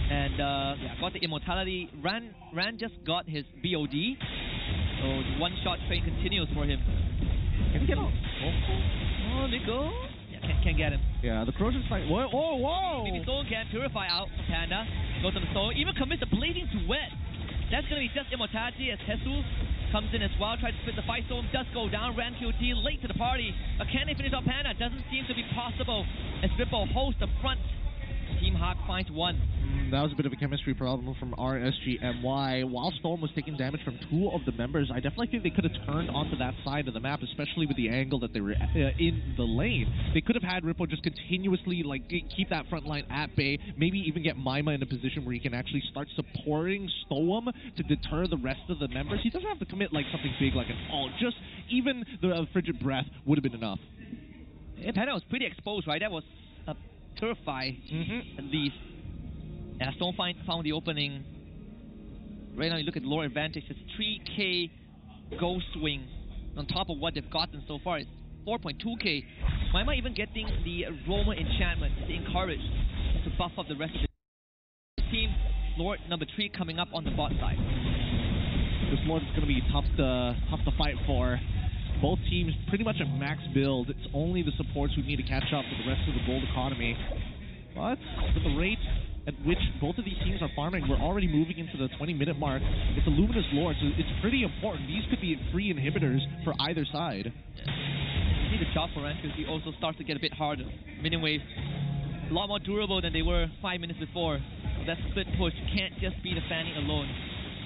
And yeah, got the immortality. Ran just got his BOD. So the one-shot train continues for him. Can he get out? Oh, Nico. Yeah, can't get him. Yeah, the Croziers fight. Whoa, whoa! Maybe Soul can purify out Panda. Goes on the Soul. Even commits the Bleeding Duet. That's going to be just immortality as Jesus comes in as well. Tries to split the fight. Storm does go down. Ran QT late to the party. But can they finish off Panda? Doesn't seem to be possible as Ripple holds the front. Team Hawk finds one. That was a bit of a chemistry problem from RSGMY. While Storm was taking damage from 2 of the members, I definitely think they could have turned onto that side of the map, especially with the angle that they were in the lane. They could have had Ripple just continuously keep that front line at bay, maybe even get Maima in a position where he can actually start supporting Storm to deter the rest of the members. He doesn't have to commit like something big like an ult. Just even the Frigid Breath would have been enough. Yeah, Panda was pretty exposed, right? That was a Purify, at least. Yeah, Storm found the opening. Right now, you look at lore advantage. It's 3k Ghost Wing on top of what they've gotten so far. It's 4.2k. Why am I even getting the Roma enchantment? It's encouraged to buff up the rest of the team. Lord number 3 coming up on the bot side. This Lord is going to be tough to fight for. Both teams pretty much a max build. It's only the supports who need to catch up to the rest of the gold economy. But with the rate at which both of these teams are farming, we're already moving into the 20-minute mark. It's a Luminous Lord, so it's pretty important. These could be free inhibitors for either side. You see the job for Rank because he also starts to get a bit harder. Minion Wave, a lot more durable than they were 5 minutes before. So that split push can't just be the fanning alone.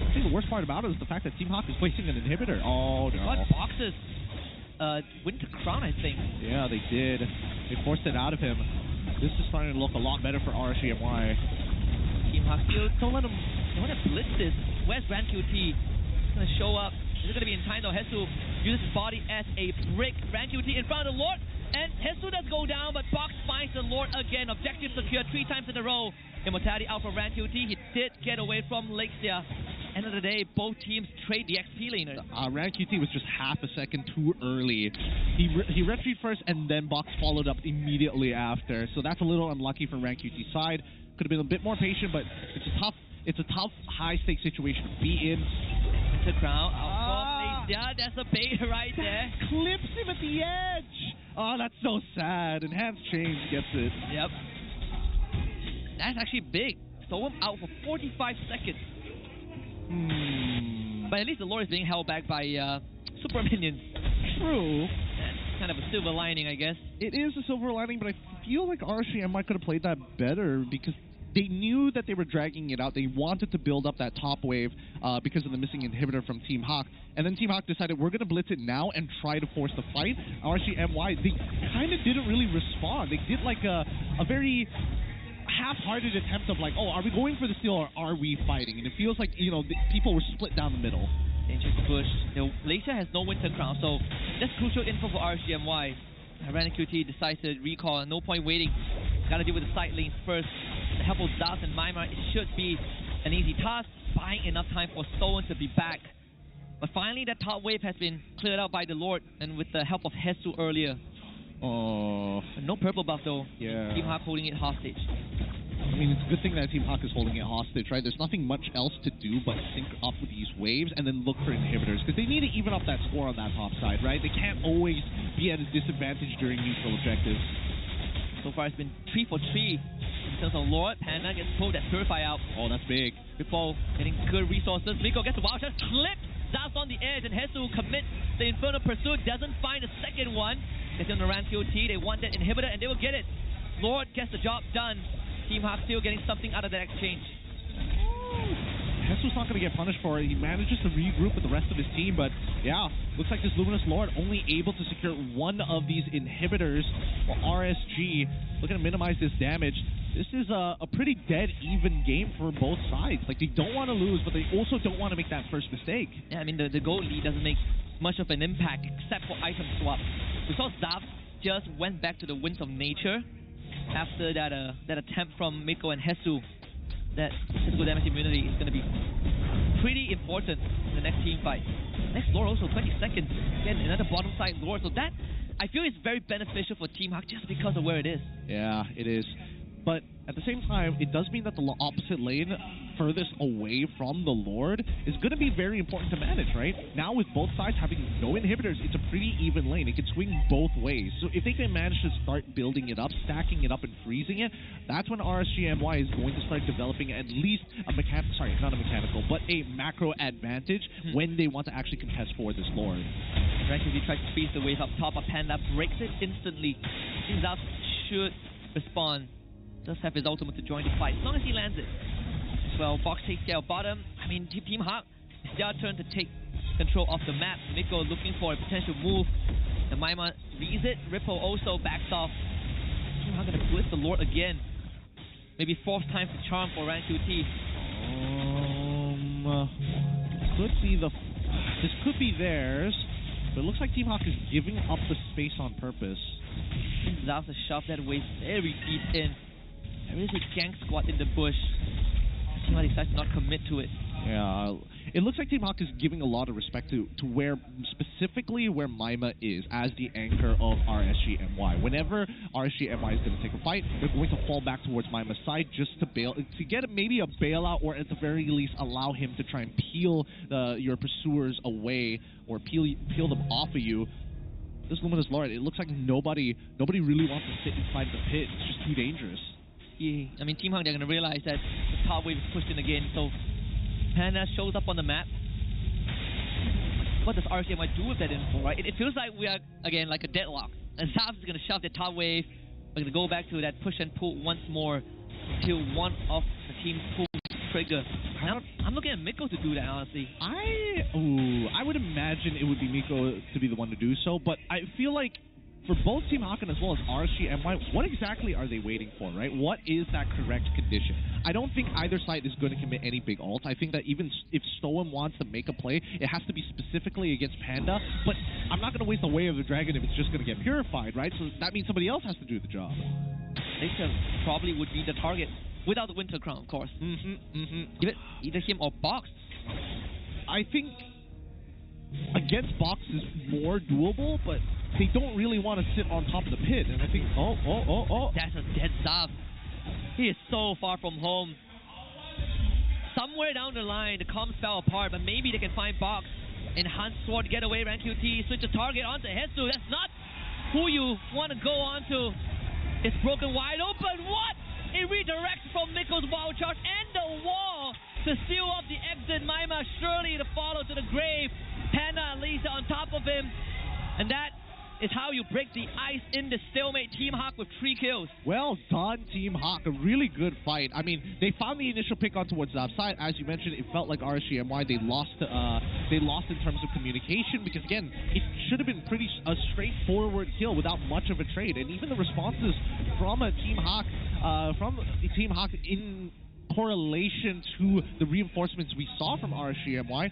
I think the worst part about it is the fact that Team Hawk is wasting an inhibitor. Oh, no. Got boxes. Winter Crown, I think. Yeah, they did. They forced it out of him. This is starting to look a lot better for RSGMY. Team Hawk still don't let him. They want to blitz this. Where's Ran QT? He's going to show up. Is it going to be in time though? Jesus uses his body as a brick. Ran QT in front of the Lord. And Jesus does go down, but Box finds the Lord again. Objective secured 3 times in a row. Immortality out for Ran QT. He did get away from Lexia. End of the day, both teams trade the XP laner. Ran QT was just half a second too early. He retreated first, and then Box followed up immediately after. So that's a little unlucky for Ran QT's side. Could have been a bit more patient, but it's a tough high-stakes situation to be in. Winter Crown out from Lexia. That's a bait right there. Clips him at the edge. Oh, that's so sad. Enhanced Change gets it. Yep. That's actually big. Storm out for 45 seconds. But at least the lore is being held back by super minions. True. That's kind of a silver lining, I guess. It is a silver lining, but I feel like RSGMY could have played that better because they knew that they were dragging it out. They wanted to build up that top wave because of the missing inhibitor from Team Hawk. And then Team Hawk decided, we're going to blitz it now and try to force the fight. RSGMY, they kind of didn't really respond. They did like a very half-hearted attempt of like, oh, are we going for the steal or are we fighting? And it feels like, you know, people were split down the middle. Dangerous push. Malaysia has no Winter Crown, so that's crucial info for RSGMY. Ran QT decides to recall, no point waiting. Gotta deal with the side lanes first. The help of Zaz and Maima, it should be an easy task, buying enough time for Stolen to be back. But finally, that top wave has been cleared out by the Lord, and with the help of Hesu earlier. Oh. No purple buff though. Yeah. Team Hawk holding it hostage. I mean, it's a good thing that Team Hawk is holding it hostage, right? There's nothing much else to do but sync up with these waves and then look for inhibitors, because they need to even up that score on that top side, right? They can't always be at a disadvantage during neutral objectives. So far, it's been 3 for 3 in terms of Lord. Panda gets pulled that Purify out. Oh, that's big. Ripple getting good resources. Miko gets a wild shot, clipped. Zaz on the edge, and Hesu commits the Infernal Pursuit, doesn't find a second one. Gets in the Ran QT, they want that inhibitor, and they will get it. Lord gets the job done. Team Hawk still getting something out of that exchange. Hesu's not going to get punished for it. He manages to regroup with the rest of his team, but yeah, looks like this Luminous Lord only able to secure one of these inhibitors for RSG. Looking to minimize this damage. This is a pretty dead even game for both sides. Like, they don't want to lose, but they also don't want to make that first mistake. Yeah, I mean, the gold lead doesn't make much of an impact except for item swap. We saw Zav just went back to the winds of nature after that attempt from Miko and Hesu. That physical damage immunity is going to be pretty important in the next team fight. Next lore also 20 seconds. Again, another bottom side lore. So that, I feel, is very beneficial for Team Hawk just because of where it is. Yeah, it is. But at the same time, it does mean that the opposite lane, furthest away from the Lord, is going to be very important to manage, right? Now with both sides having no inhibitors, it's a pretty even lane. It can swing both ways. So if they can manage to start building it up, stacking it up, and freezing it, that's when RSGMY is going to start developing at least a a macro advantage when they want to actually contest for this Lord. Ranky tries to freeze the wave up top, but Panda breaks it instantly. Zav should respond. Does have his ultimate to join the fight, as long as he lands it. Well, Box takes care of bottom. I mean, Team Hawk, it's their turn to take control of the map. Miko looking for a potential move. The Maima reads it. Ripple also backs off. Team Hawk gonna blitz the Lord again. Maybe fourth time's the charm for Rank QT. This could be theirs, but it looks like Team Hawk is giving up the space on purpose. Zav to shove that wave very deep in. There is a gang squad in the bush. Team Hawk decides to not commit to it. Yeah, it looks like Team Hawk is giving a lot of respect to where, specifically where Maima is as the anchor of RSGMY. Whenever RSGMY is going to take a fight, they're going to fall back towards Maima's side just to get maybe a bailout, or at the very least allow him to try and peel your pursuers away, or peel them off of you. This Luminous Lord, it looks like nobody really wants to sit inside the pit. It's just too dangerous. Yeah, I mean, Team Hawk, they're going to realize that the top wave is pushed in again, so Panda shows up on the map. What does RSGMY do with that info, right? It feels like we are, again, like a deadlock. And Zav is going to shove the top wave. We're going to go back to that push and pull once more until one of the teams pulls trigger. I'm looking at Miko to do that, honestly. I would imagine it would be Miko to be the one to do so, but I feel like for both Team Hawk as well as RSGMY, what exactly are they waiting for, right? What is that correct condition? I don't think either side is going to commit any big ult. I think that even if Stoem wants to make a play, it has to be specifically against Panda, but I'm not going to waste the way of the dragon if it's just going to get purified, right? So that means somebody else has to do the job. Later probably would be the target, without the Winter Crown, of course. Give it either him or Box. I think against Box is more doable, but they don't really want to sit on top of the pit, and I think, that's a dead Zav. He is so far from home. Somewhere down the line, the comms fell apart, but maybe they can find Box. Enhanced Sword, get away, Rank QT, switch the target onto Hesu. That's not who you want to go onto. It's broken wide open. What? It redirects from Miko's wild charge and the wall to seal up the exit. Maima surely to follow to the grave. Panda and Lisa on top of him. And that is how you break the ice in the stalemate. Team Hawk with 3 kills. Well done, Team Hawk. A really good fight. I mean, they found the initial pick on towards Zav's side. As you mentioned, it felt like RSGMY, they lost in terms of communication, because again, it should have been a straightforward kill without much of a trade. And even the responses from Team Hawk, in correlation to the reinforcements we saw from RSGMY.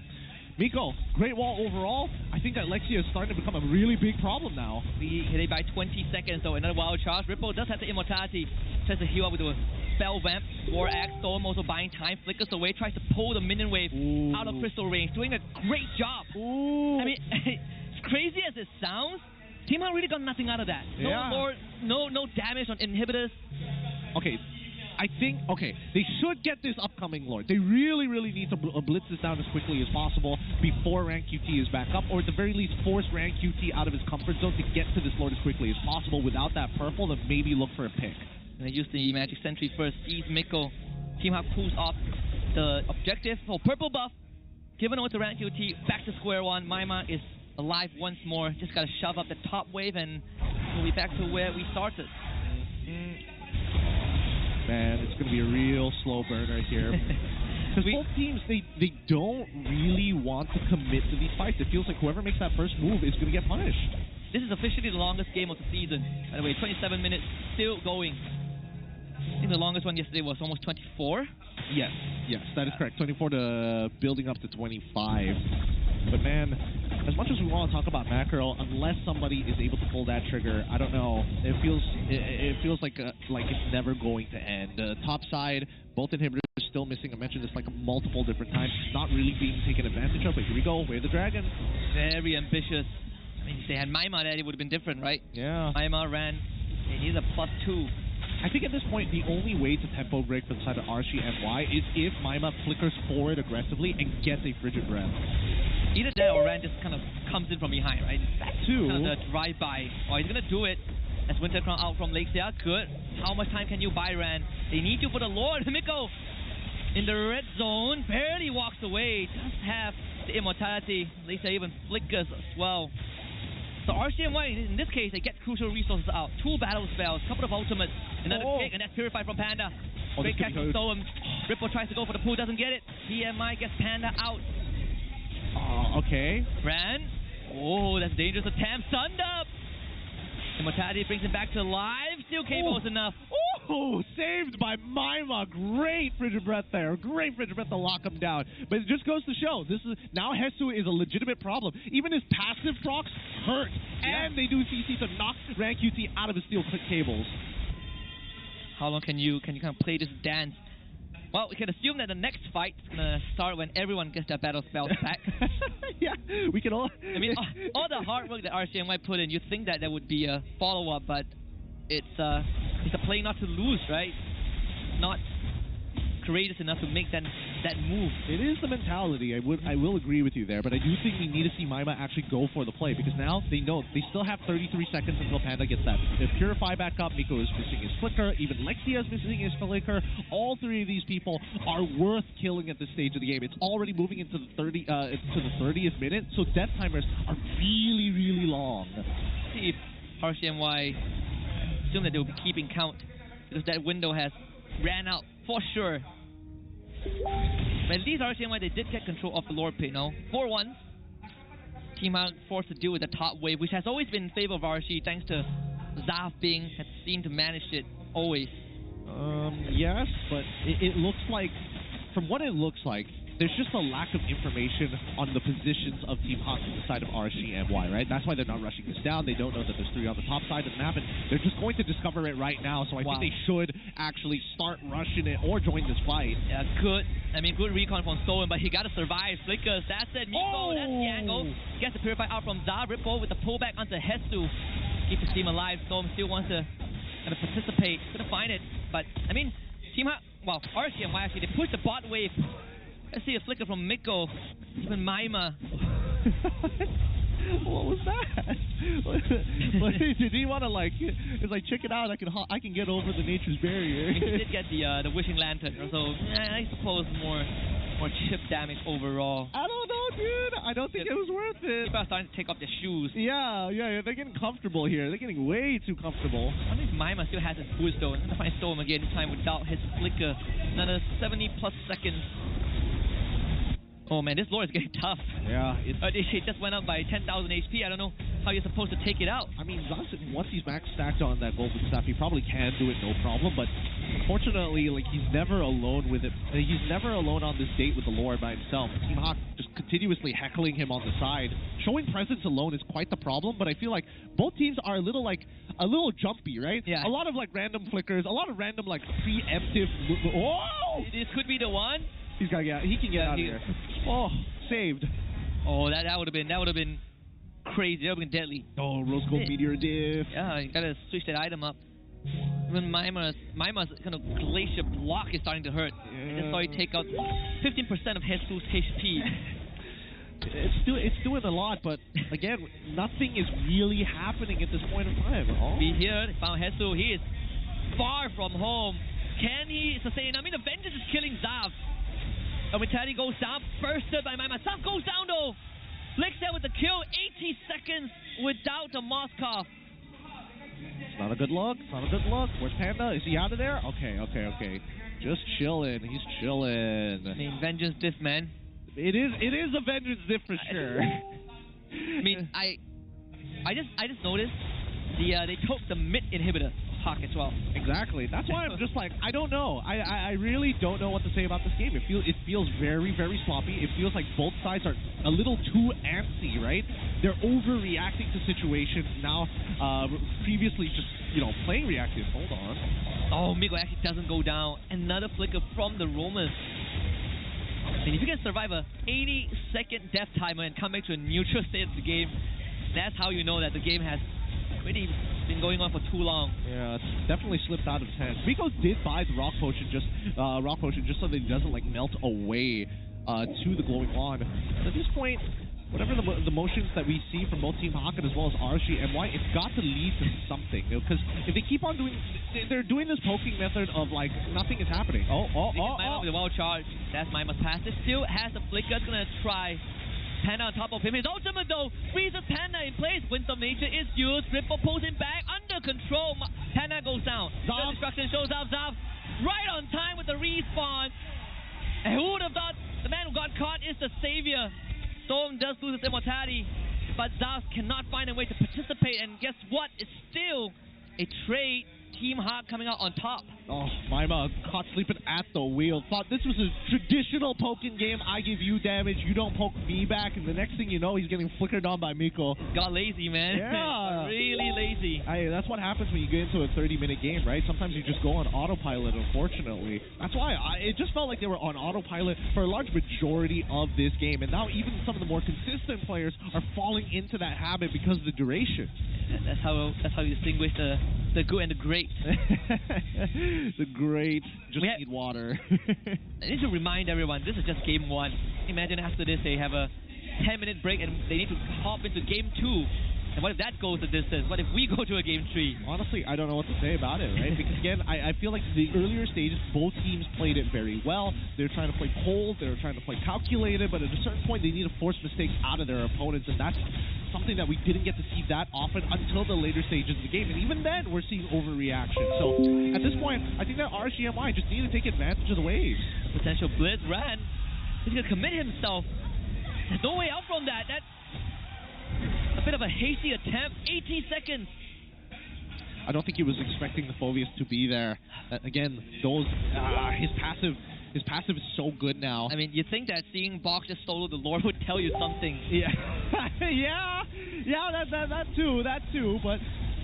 Miko, great wall overall. I think that Lexia is starting to become a really big problem now. We hit it by 20 seconds, though. Another wild charge. Ripple does have the immortality. Tries to heal up with a spell vamp. War Axe, Storm also buying time. Flickers away. Tries to pull the minion wave out of crystal range. Doing a great job. I mean, as crazy as it sounds, Team Hawk really got nothing out of that. No damage on inhibitors. Okay. I think, they should get this upcoming Lord. They really, really need to blitz this down as quickly as possible before Rank QT is back up, or at the very least force Rank QT out of his comfort zone to get to this Lord as quickly as possible. Without that purple, then maybe look for a pick. And they use the Magic Sentry first, sees Miko. Team Hawk pulls off the objective for purple buff. Given over to Rank QT, back to square one. Maima is alive once more. Just gotta shove up the top wave and we'll be back to where we started. Man, it's going to be a real slow burner here. Because both teams, they don't really want to commit to these fights. It feels like whoever makes that first move is going to get punished. This is officially the longest game of the season. By the way, 27 minutes, still going. I think the longest one yesterday was almost 24. Yes, that is correct. 24 to building up to 25. But man, as much as we want to talk about Mackerel, unless somebody is able to pull that trigger, I don't know. It feels like it's never going to end. Top side, both inhibitors still missing. I mentioned this like multiple different times. Not really being taken advantage of. But here we go. We're the dragon. Very ambitious. I mean, if they had Maima there, it would have been different, right? Yeah. Maima ran. They needed a +2. I think at this point, the only way to tempo break for the side of RCMY is if Maima flickers forward aggressively and gets a frigid breath. Either that or Ran just kind of comes in from behind, right? That too. Kind of the drive-by. Oh, he's going to do it. As Winter Crown out from Lakes, they are good. How much time can you buy, Ran? They need you for the Lord. Miko in the red zone, barely walks away. Just have the immortality. Lakes even flickers as well. So RCMY, in this case, they get crucial resources out. 2 battle spells, couple of ultimates, another pick, and that's Purified from Panda. Great catch from Stoem. Ripple tries to go for the pool, doesn't get it. PMI gets Panda out. Okay. Ran. Oh, that's dangerous. A Tam sunned up. Immortality brings him back to life. Steel cable is enough. Oh, saved by Maima. Great frigid breath there. Great frigid breath to lock him down. But it just goes to show, this is now Hesu is a legitimate problem. Even his passive procs hurt. Yeah. And they do CC to knock Ran QT out of his steel cables. How long can you kind of play this dance? Well, we can assume that the next fight is going to start when everyone gets their battle spells back. Yeah, we can all... I mean, all the hard work that RCMY put in, you'd think that there would be a follow-up, but it's a play not to lose, right? Not courageous enough to make that move. It is the mentality. I will agree with you there, but I do think we need to see Maima actually go for the play, because now they know they still have 33 seconds until Panda gets that. If Purify back up, Miko is missing his flicker, even Lexia is missing his flicker. All 3 of these people are worth killing at this stage of the game. It's already moving into the 30th minute, so death timers are really, really long. See if RCMY assume that they will be keeping count, because that window has ran out for sure. But at least RCMY, they did get control of the Lord Pit, no? 4-1. Team Out forced to deal with the top wave, which has always been in favor of RC, thanks to Zav being had seemed to manage it always. Yes, but it looks like, from what it looks like, there's just a lack of information on the positions of Team Hawk to the side of RCMY, right? That's why they're not rushing this down. They don't know that there's 3 on the top side of the map, and they're just going to discover it right now. So I think they should actually start rushing it or join this fight. Yeah, good. I mean, good recon from Stolen, but he got to survive. Flickers, that's it. Miko, that's the angle. Gets the Purify out from Za. Ripple with the pullback onto Hesu. Keep his team alive. Storm still wants to kind of participate. Couldn't find it. But, I mean, Team Hawk, well, RCMY actually, they pushed the bot wave. Let's see a flicker from Miko, even Maima. What was that? Did he want to like? It's like, check it out. I can get over the nature's barrier. He did get the wishing lantern, so I suppose more chip damage overall. I don't know, dude. I don't think it was worth it. People are starting to take off their shoes. Yeah, they're getting comfortable here. They're getting way too comfortable. I wonder if Maima still has his boost though. I'm gonna find Storm again this time without his flicker. Another 70+ seconds. Oh man, this Lord is getting tough. Yeah. It just went up by 10,000 HP. I don't know how you're supposed to take it out. I mean, Johnson, once he's max stacked on that golden staff, he probably can do it no problem, but unfortunately, like, he's never alone with it. He's never alone on this date with the Lord by himself. Team Hawk just continuously heckling him on the side. Showing presence alone is quite the problem, but I feel like both teams are a little jumpy, right? Yeah. A lot of like random flickers, a lot of random like preemptive. Whoa! This could be the one. He's got he can get out of here. Oh, saved. Oh, that would have been crazy. That would have been deadly. Oh, Rose Gold Meteor diff. Yeah, you gotta switch that item up. Even Maima's kind of glacier block is starting to hurt. Yeah. I just saw you take out 15% of Hesu's HP. It's doing a lot, but again, nothing is really happening at this point in time. Oh. We here found Hesu. He is far from home. Can he sustain? I mean, the Vengeance is killing Zav. Vitality goes down, bursted by Maima. Zav goes down though. Lexia with the kill, 80 seconds without a Moskov. It's not a good look. It's not a good look. Where's Panda? Is he out of there? Okay. Just chilling. He's chilling. I mean, Vengeance diff, man. It is a Vengeance diff for sure. I mean, I just noticed they took the mid inhibitor. Hawk as well. Exactly. That's why I'm just like, I don't know. I really don't know what to say about this game. It feels very, very sloppy. It feels like both sides are a little too antsy, right? They're overreacting to situations now. Previously, just playing reactive. Hold on. Oh, Miko actually doesn't go down. Another flicker from the Romans. And if you can survive a 80-second death timer and come back to a neutral state of the game, that's how you know that the game has really been going on for too long. Yeah, it's definitely slipped out of his hands. Miko did buy the rock potion just so that he doesn't melt away to the glowing wand. At this point, whatever the motions that we see from both Team Hawk as well as RSGMY, it's got to lead to something. Because if they keep on they're doing this poking method of nothing is happening. MyMa with a wild charge. That's MyMa's pass. It still has a flicker. It's gonna try. Panda on top of him. His ultimate though freezes Panda in place. Winds of Nature is used. Ripple pulls him back under control. Panda goes down. The destruction shows up. Zav right on time with the respawn. And who would have thought the man who got caught is the savior? Storm does lose his immortality, but Zav cannot find a way to participate. And guess what? It's still a trade. Team Hawk coming out on top. Oh, MyMa caught sleeping at the wheel. Thought this was a traditional poking game. I give you damage, you don't poke me back, and the next thing you know, he's getting flickered on by Miko. Got lazy, man. Yeah. Really lazy. That's what happens when you get into a 30-minute game, right? Sometimes you just go on autopilot, unfortunately. That's why it just felt like they were on autopilot for a large majority of this game, and now even some of the more consistent players are falling into that habit because of the duration. That's how you distinguish the good and the great. The great just need water. I need to remind everyone, this is just game 1. Imagine after this they have a 10-minute break and they need to hop into game 2. And what if that goes the distance? What if we go to a game 3? Honestly, I don't know what to say about it, right? Because again, I feel like the earlier stages, both teams played it very well. They're trying to play cold, they're trying to play calculated, but at a certain point they need to force mistakes out of their opponents, and that's something that we didn't get to see that often until the later stages of the game. And even then, we're seeing overreaction. So at this point, I think that RSGMY just need to take advantage of the waves. Potential blitz ran. He's going to commit himself. There's no way out from that. That's a bit of a hasty attempt. 18 seconds. I don't think he was expecting the Phobius to be there. Again, his passive is so good now. I mean, you think that seeing Box just solo the Lord would tell you something. Yeah, that too. But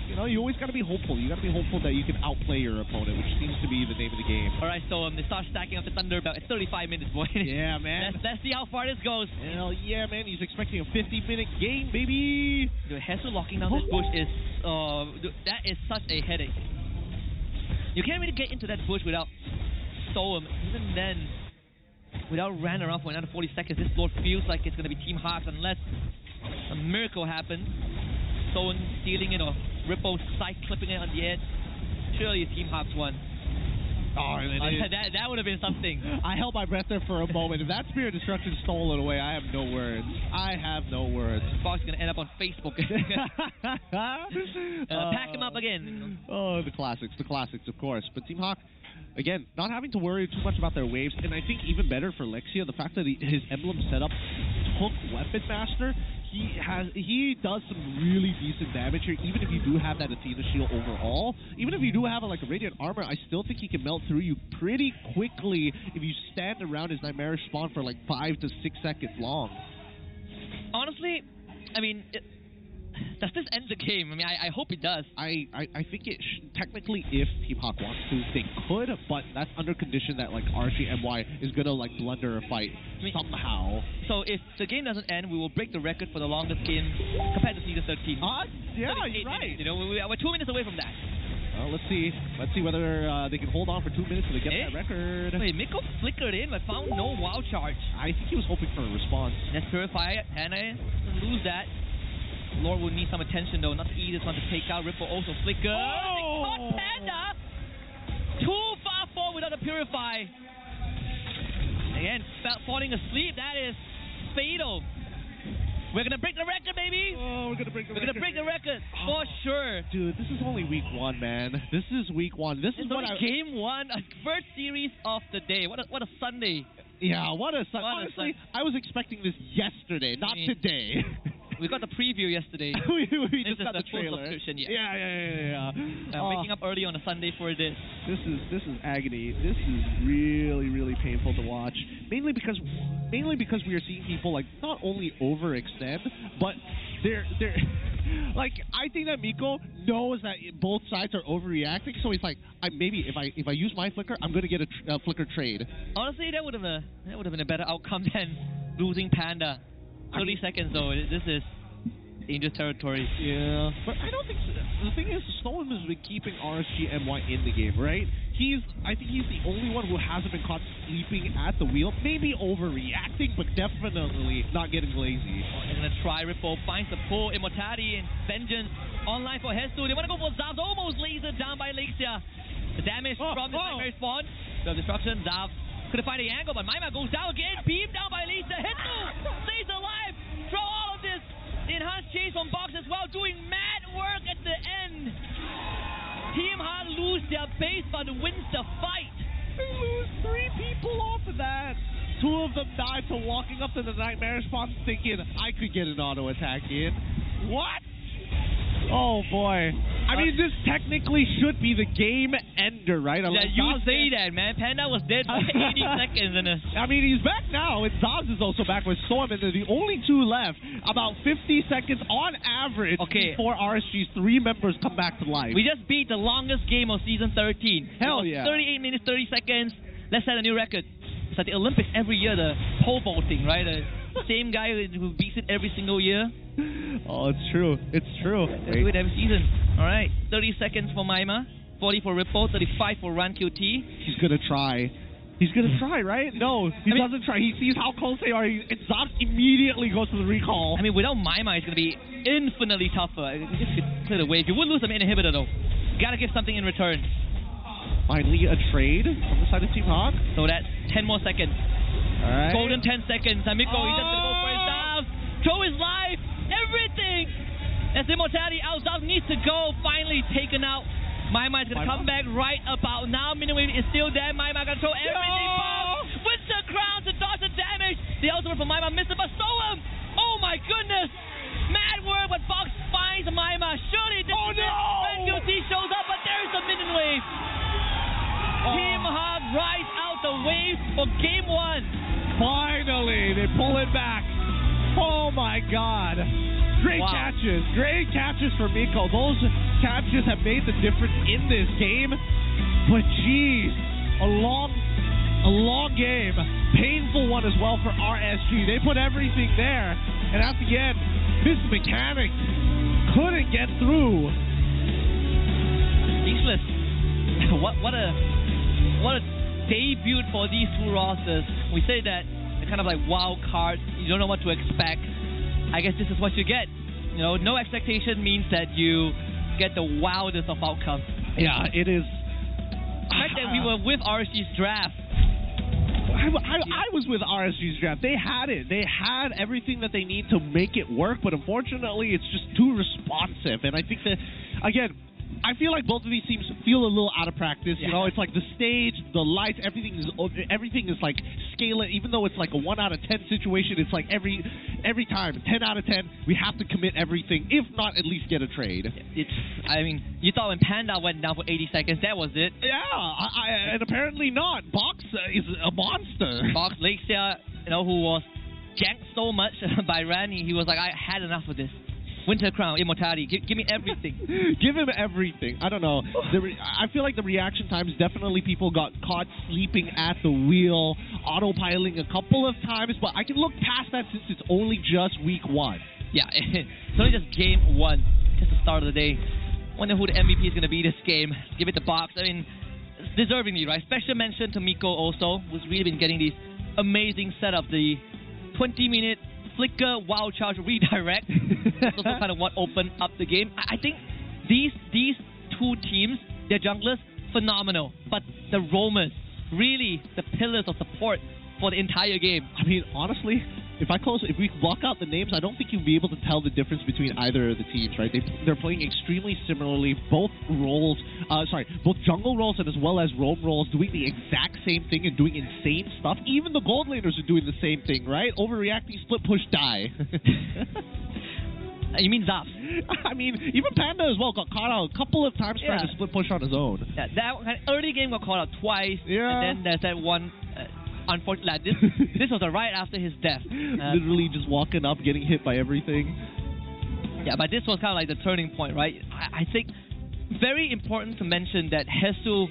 you always got to be hopeful. You got to be hopeful that you can outplay your opponent, which seems to be the name of the game. All right, so they start stacking up the Thunder Belt. It's 35 minutes, boy. Yeah, man. Let's see how far this goes. Hell yeah, man. He's expecting a 50-minute game, baby. Dude, Hesu locking down this bush is that is such a headache. You can't really get into that bush without Storm. Even then, without ran around for another 40 seconds, this Lord feels like it's going to be Team Hawk unless a miracle happens. Stone stealing it or Ripple side clipping it on the edge. Surely Team Hawk's won. Oh, that would have been something. I held my breath there for a moment. If that Spirit of Destruction stole it away, I have no words. Fox is going to end up on Facebook. Pack him up again. Oh, the classics, of course. But Team Hawk, again, not having to worry too much about their waves, and I think even better for Lexia, the fact that his emblem setup took Weapon Master. He does some really decent damage here, even if you do have that Athena shield overall. Even if you do have a Radiant Armor, I still think he can melt through you pretty quickly if you stand around his Nightmarish spawn for 5 to 6 seconds long. Honestly, I mean, does this end the game? I mean, I hope it does. I think it technically, if Team Hawk wants to, they could, but that's under condition that RSGMY is gonna blunder a fight somehow. So if the game doesn't end, we will break the record for the longest game compared to season 13. Yeah, you're right. Minutes, we're 2 minutes away from that. Well, let's see whether they can hold on for 2 minutes to get that record. Wait, Miko flickered in but found no wild charge. I think he was hoping for a response. Let's purify it. Hannah doesn't lose that. Lord will need some attention though, not the easiest one to take out. Ripple also flicker. Oh! They caught Panda! Too far forward without a purify. Again, falling asleep, that is fatal. We're gonna break the record, baby! Oh, we're gonna break the record. We're gonna break the record, for sure. Dude, this is only week 1, man. This is week 1. This is only game 1, first series of the day. What a Sunday. Yeah, what a Sunday. Honestly, I was expecting this yesterday, not today. We got the preview yesterday. we This just is got the full trailer. subscription, yeah. Yeah. Waking up early on a Sunday for this. This is agony. This is really painful to watch. Mainly because we are seeing people like not only overextend, but they're like, I think that Miko knows that both sides are overreacting, so he's like, maybe if I use my flicker, I'm gonna get a flicker trade. Honestly, that would have been a better outcome than losing Panda. 30 seconds though. This is dangerous territory. Yeah, but I don't think the thing is, Snowman has been keeping RSGMY in the game, right? I think he's the only one who hasn't been caught sleeping at the wheel. Maybe overreacting, but definitely not getting lazy. They're gonna try Ripple, finds the pull, Immortality and Vengeance online for Hestu. They wanna go for Zav's almost lasered down by Lexia. The damage from the primary spawn. The destruction, Zav couldn't find the angle, but Maima goes down again. Beam down by Lexia. Hestu stays alive. Throw all of this. Enhanced chase from Box as well, doing mad work at the end. Team Han lose their base but wins the fight. They lose 3 people off of that. 2 of them died to walking up to the Nightmare spot thinking, I could get an auto attack in. What? Oh boy. I mean, this technically should be the game ender, right? Yeah, you say that, man. Panda was dead for 80 seconds. I mean, he's back now, and Zaz is also back with Storm, and they're the only 2 left. About 50 seconds on average before RSG's 3 members come back to life. We just beat the longest game of Season 13. Hell yeah. 38 minutes, 30 seconds. Let's set a new record. It's like the Olympics every year, the pole vaulting, right? The same guy who beats it every single year. Oh, it's true. It's true. They do it every season. All right, 30 seconds for Maima, 40 for Ripple, 35 for Run QT. He's gonna try. He's gonna try, right? No, he doesn't try. He sees how close they are. And Zab immediately goes to the recall. I mean, without Maima, it's gonna be infinitely tougher. This could clear the way. You would lose the main inhibitor though. You gotta give something in return. Finally, a trade from the side of Team Hawk. So that's 10 more seconds. All right. Golden 10 seconds. Amiko, he's just gonna go for his Zav. Throw his life. Everything. As Immortality out, Zav needs to go. Finally taken out. Maima is gonna come back right about now. Minimum is still there. Maima gonna throw everything. Winter Crown to dodge the damage. The ultimate from Maima missed it, but Soem. Oh my goodness. Mad work, but Fox finds Maima. Surely this is it. When QT shows up, but there's the minion wave. Team Hawk rides out the wave for game 1. Finally, they pull it back. Oh my God. Great catches for Miko. Those catches have made the difference in this game. But geez, a long game. Painful one as well for RSG. They put everything there. And at the end, this mechanic couldn't get through. Speechless. What a debut for these 2 rosters. We say that they're kind of like wild cards. You don't know what to expect. I guess this is what you get. You know, no expectation means that you get the wildest of outcomes. Yeah, it is. The fact that we were with RSG's draft. I was with RSG's draft. They had it. They had everything that they need to make it work, but unfortunately, it's just too responsive. And I think that, again, I feel like both of these teams feel a little out of practice. You know, it's like the stage, the lights, everything is like scaling. Even though it's like a 1 out of 10 situation, it's like every time 10 out of 10, we have to commit everything, if not at least get a trade. I mean, you thought when Panda went down for 80 seconds, that was it. Yeah, and apparently not. Box is a monster. Box Lexia, you know, who was janked so much by Rani, he was like, I had enough of this. Winter Crown, Immortality, give me everything. Give him everything. I don't know. I feel like the reaction times, definitely people got caught sleeping at the wheel, autopiloting a couple of times, but I can look past that since it's only just week 1. Yeah, it's only just game 1, just the start of the day. Wonder who the MVP is going to be this game. Give it the Box. I mean, deservingly, right? Special mention to Miko also, who's really been getting these amazing setups. The 20-minute flicker, wild charge, redirect. That's also kind of what opened up the game. I think these 2 teams, their junglers, phenomenal. But the roamers, really the pillars of support for the entire game. I mean, honestly, if we block out the names, I don't think you'll be able to tell the difference between either of the teams, right? They're playing extremely similarly. Both jungle roles and as well as roam roles, doing the exact same thing and doing insane stuff. Even the gold laners are doing the same thing, right? Overreacting, split push, die. You mean Zap? I mean, even Panda as well got caught out a couple of times trying to split push on his own. Yeah, that early game got caught out twice. Yeah. And then there's that one. Unfortunately, this was right after his death. Literally just walking up, getting hit by everything. Yeah, but this was kind of like the turning point, right? I think very important to mention that Jesus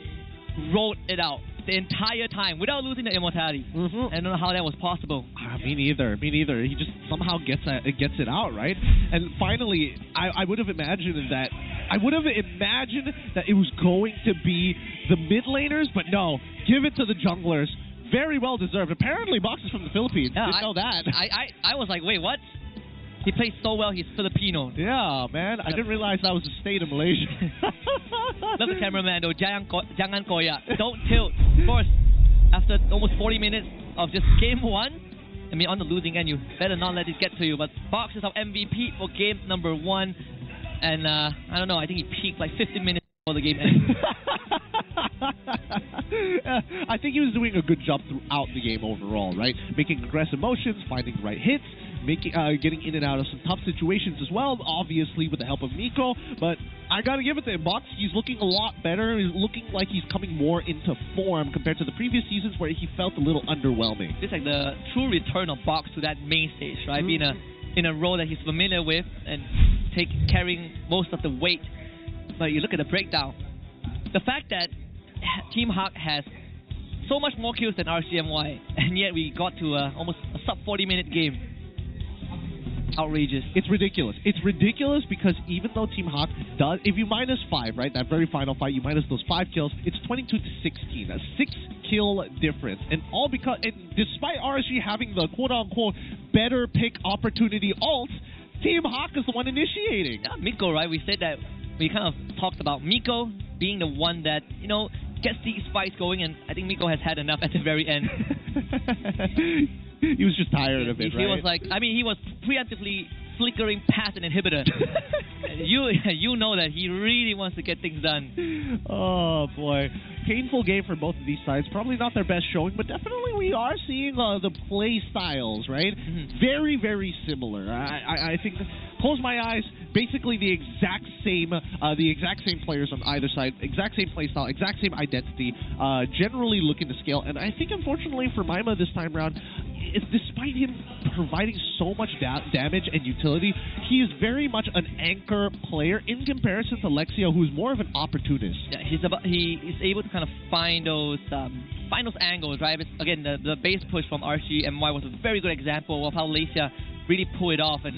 rode it out the entire time without losing the immortality. I don't know how that was possible. Me neither. He just somehow gets it out, right? And finally, I would have imagined that. I would have imagined that it was going to be the mid laners, but no, give it to the junglers. Very well deserved. Apparently, Box is from the Philippines. Yeah, Didn't know that. I was like, wait, what? He plays so well, he's Filipino. Yeah, man. I didn't realize that was the state of Malaysia. Love the cameraman though. Jangan koyak. Don't tilt. Of course, after almost 40 minutes of just game 1, I mean, on the losing end, you better not let it get to you. But Box is our MVP for game number 1. And I don't know, I think he peaked like 15 minutes before the game ended. I think he was doing a good job throughout the game overall, right? Making aggressive motions, finding the right hits, getting in and out of some tough situations as well, obviously with the help of Miko. But I gotta give it to him. Box, he's looking a lot better. He's looking like he's coming more into form compared to the previous seasons where he felt a little underwhelming. It's like the true return of Box to that main stage, right? Being in a role that he's familiar with and carrying most of the weight. But you look at the breakdown. The fact that Team Roughh has so much more kills than RCMY, and yet we got to almost a sub 40-minute game. Outrageous. It's ridiculous. It's ridiculous because even though Team Roughh does, if you minus 5, right, that very final fight, you minus those 5 kills, it's 22 to 16, a 6-kill difference, and all because, and despite RSG having the quote-unquote better pick opportunity ult, Team Roughh is the one initiating. Yeah, Miko, right? We said that we kind of talked about Miko being the one that, you know, gets these fights going, and I think Miko has had enough at the very end. He was just tired of it, right? He was like, I mean, he was preemptively flickering past an inhibitor. you know that he really wants to get things done. Oh, boy. Painful game for both of these sides. Probably not their best showing, but definitely we are seeing the play styles, right? Very, very similar. I think, close my eyes, basically the exact same players on either side, exact same play style, exact same identity, generally looking to scale. And I think, unfortunately, for Maima this time around, despite him providing so much damage and utility, he is very much an anchor player in comparison to Lexia, who's more of an opportunist. Yeah, he is able to kind of find those angles, right? Again, the base push from RCMY was a very good example of how Lexia really pulled it off. And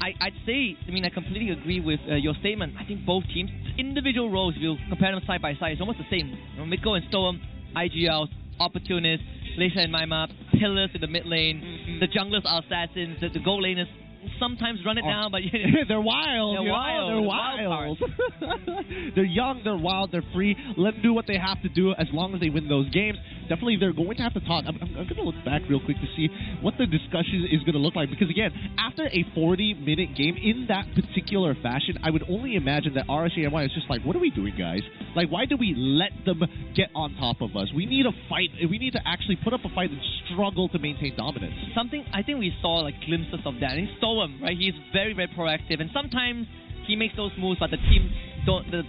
I'd say, I mean, I completely agree with your statement. I think both teams, individual roles, if you compare them side by side, it's almost the same. You know, Miko and Storm, IGLs, opportunists, Lexia and Maima, pillars in the mid lane. The junglers are assassins. The gold laners sometimes run it down, but they're wild. They're wild. They're young, they're wild, they're free. Let them do what they have to do as long as they win those games. Definitely, they're going to have to talk. I'm going to look back real quick to see what the discussion is going to look like. Because, again, after a 40-minute game in that particular fashion, I would only imagine that RSGMY is just like, what are we doing, guys? Like, why do we let them get on top of us? We need a fight. We need to actually put up a fight and struggle to maintain dominance. Something, I think we saw, like, glimpses of that. And Storm, right? He's very, very proactive. And sometimes he makes those moves, but the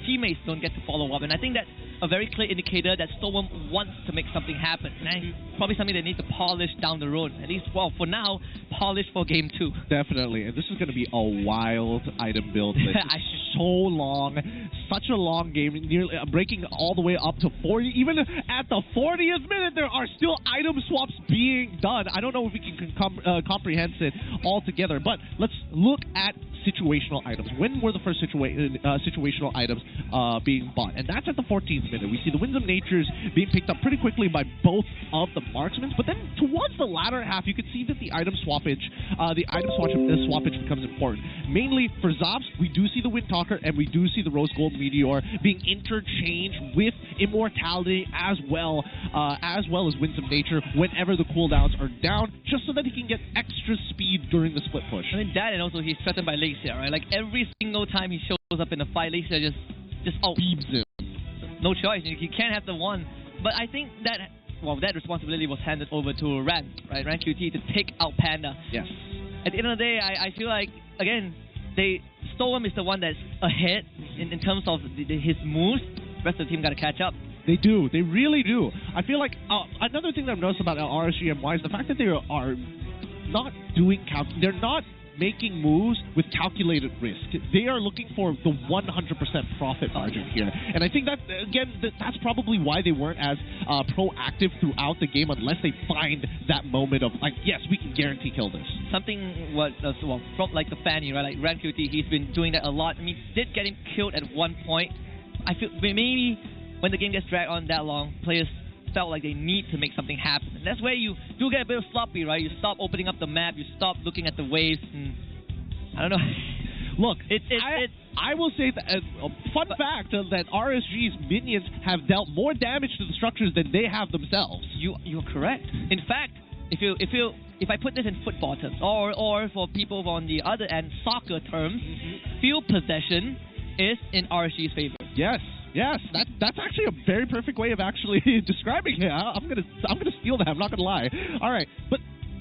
teammates don't get to follow up. And I think that's a very clear indicator that Storm wants to make something happen. And probably something they need to polish down the road. At least, well, for now, polish for game 2. Definitely. And this is going to be a wild item build. So long. Such a long game. Nearly breaking all the way up to 40. Even at the 40th minute, there are still item swaps being done. I don't know if we can comprehend it all together. But let's look at situational items. When were the first situational items being bought? And that's at the 14th minute. We see the Winds of Natures being picked up pretty quickly by both of the marksmen, but then towards the latter half, you can see that the item swappage becomes important. Mainly for Zobs, we do see the Windtalker and we do see the Rose Gold Meteor being interchanged with Immortality as well as Winds of Nature whenever the cooldowns are down, just so that he can get extra speed during the split push. I mean, that, and also he's threatened by Lexia, right? Like every single time he shows up in a fight, Lexia just beams him. No choice. You can't have the one. But I think that, well, that responsibility was handed over to Ran, right? Ran QT to take out Panda. Yes. At the end of the day, I feel like, again, Storm is the one that's ahead in terms of his moves. The rest of the team got to catch up. They do. They really do. I feel like another thing that I've noticed about RSGMY is the fact that they are not doing they're not making moves with calculated risk. They are looking for the 100% profit margin here. And I think that, again, that's probably why they weren't as proactive throughout the game unless they find that moment of, like, yes, we can guarantee kill this. Something from like the Fanny, right? Like RanQT, he's been doing that a lot. I mean, did get him killed at one point. I feel maybe when the game gets dragged on that long, players felt like they need to make something happen. And that's where you do get a bit of sloppy, right? You stop opening up the map, you stop looking at the waves, and I don't know. Look, I will say that a fun fact that RSG's minions have dealt more damage to the structures than they have themselves. You're correct. In fact, if I put this in football terms, or for people on the other end, soccer terms, field possession is in RSG's favor. Yes, that's actually a very perfect way of actually describing it. I'm gonna steal that. I'm not gonna lie. All right, but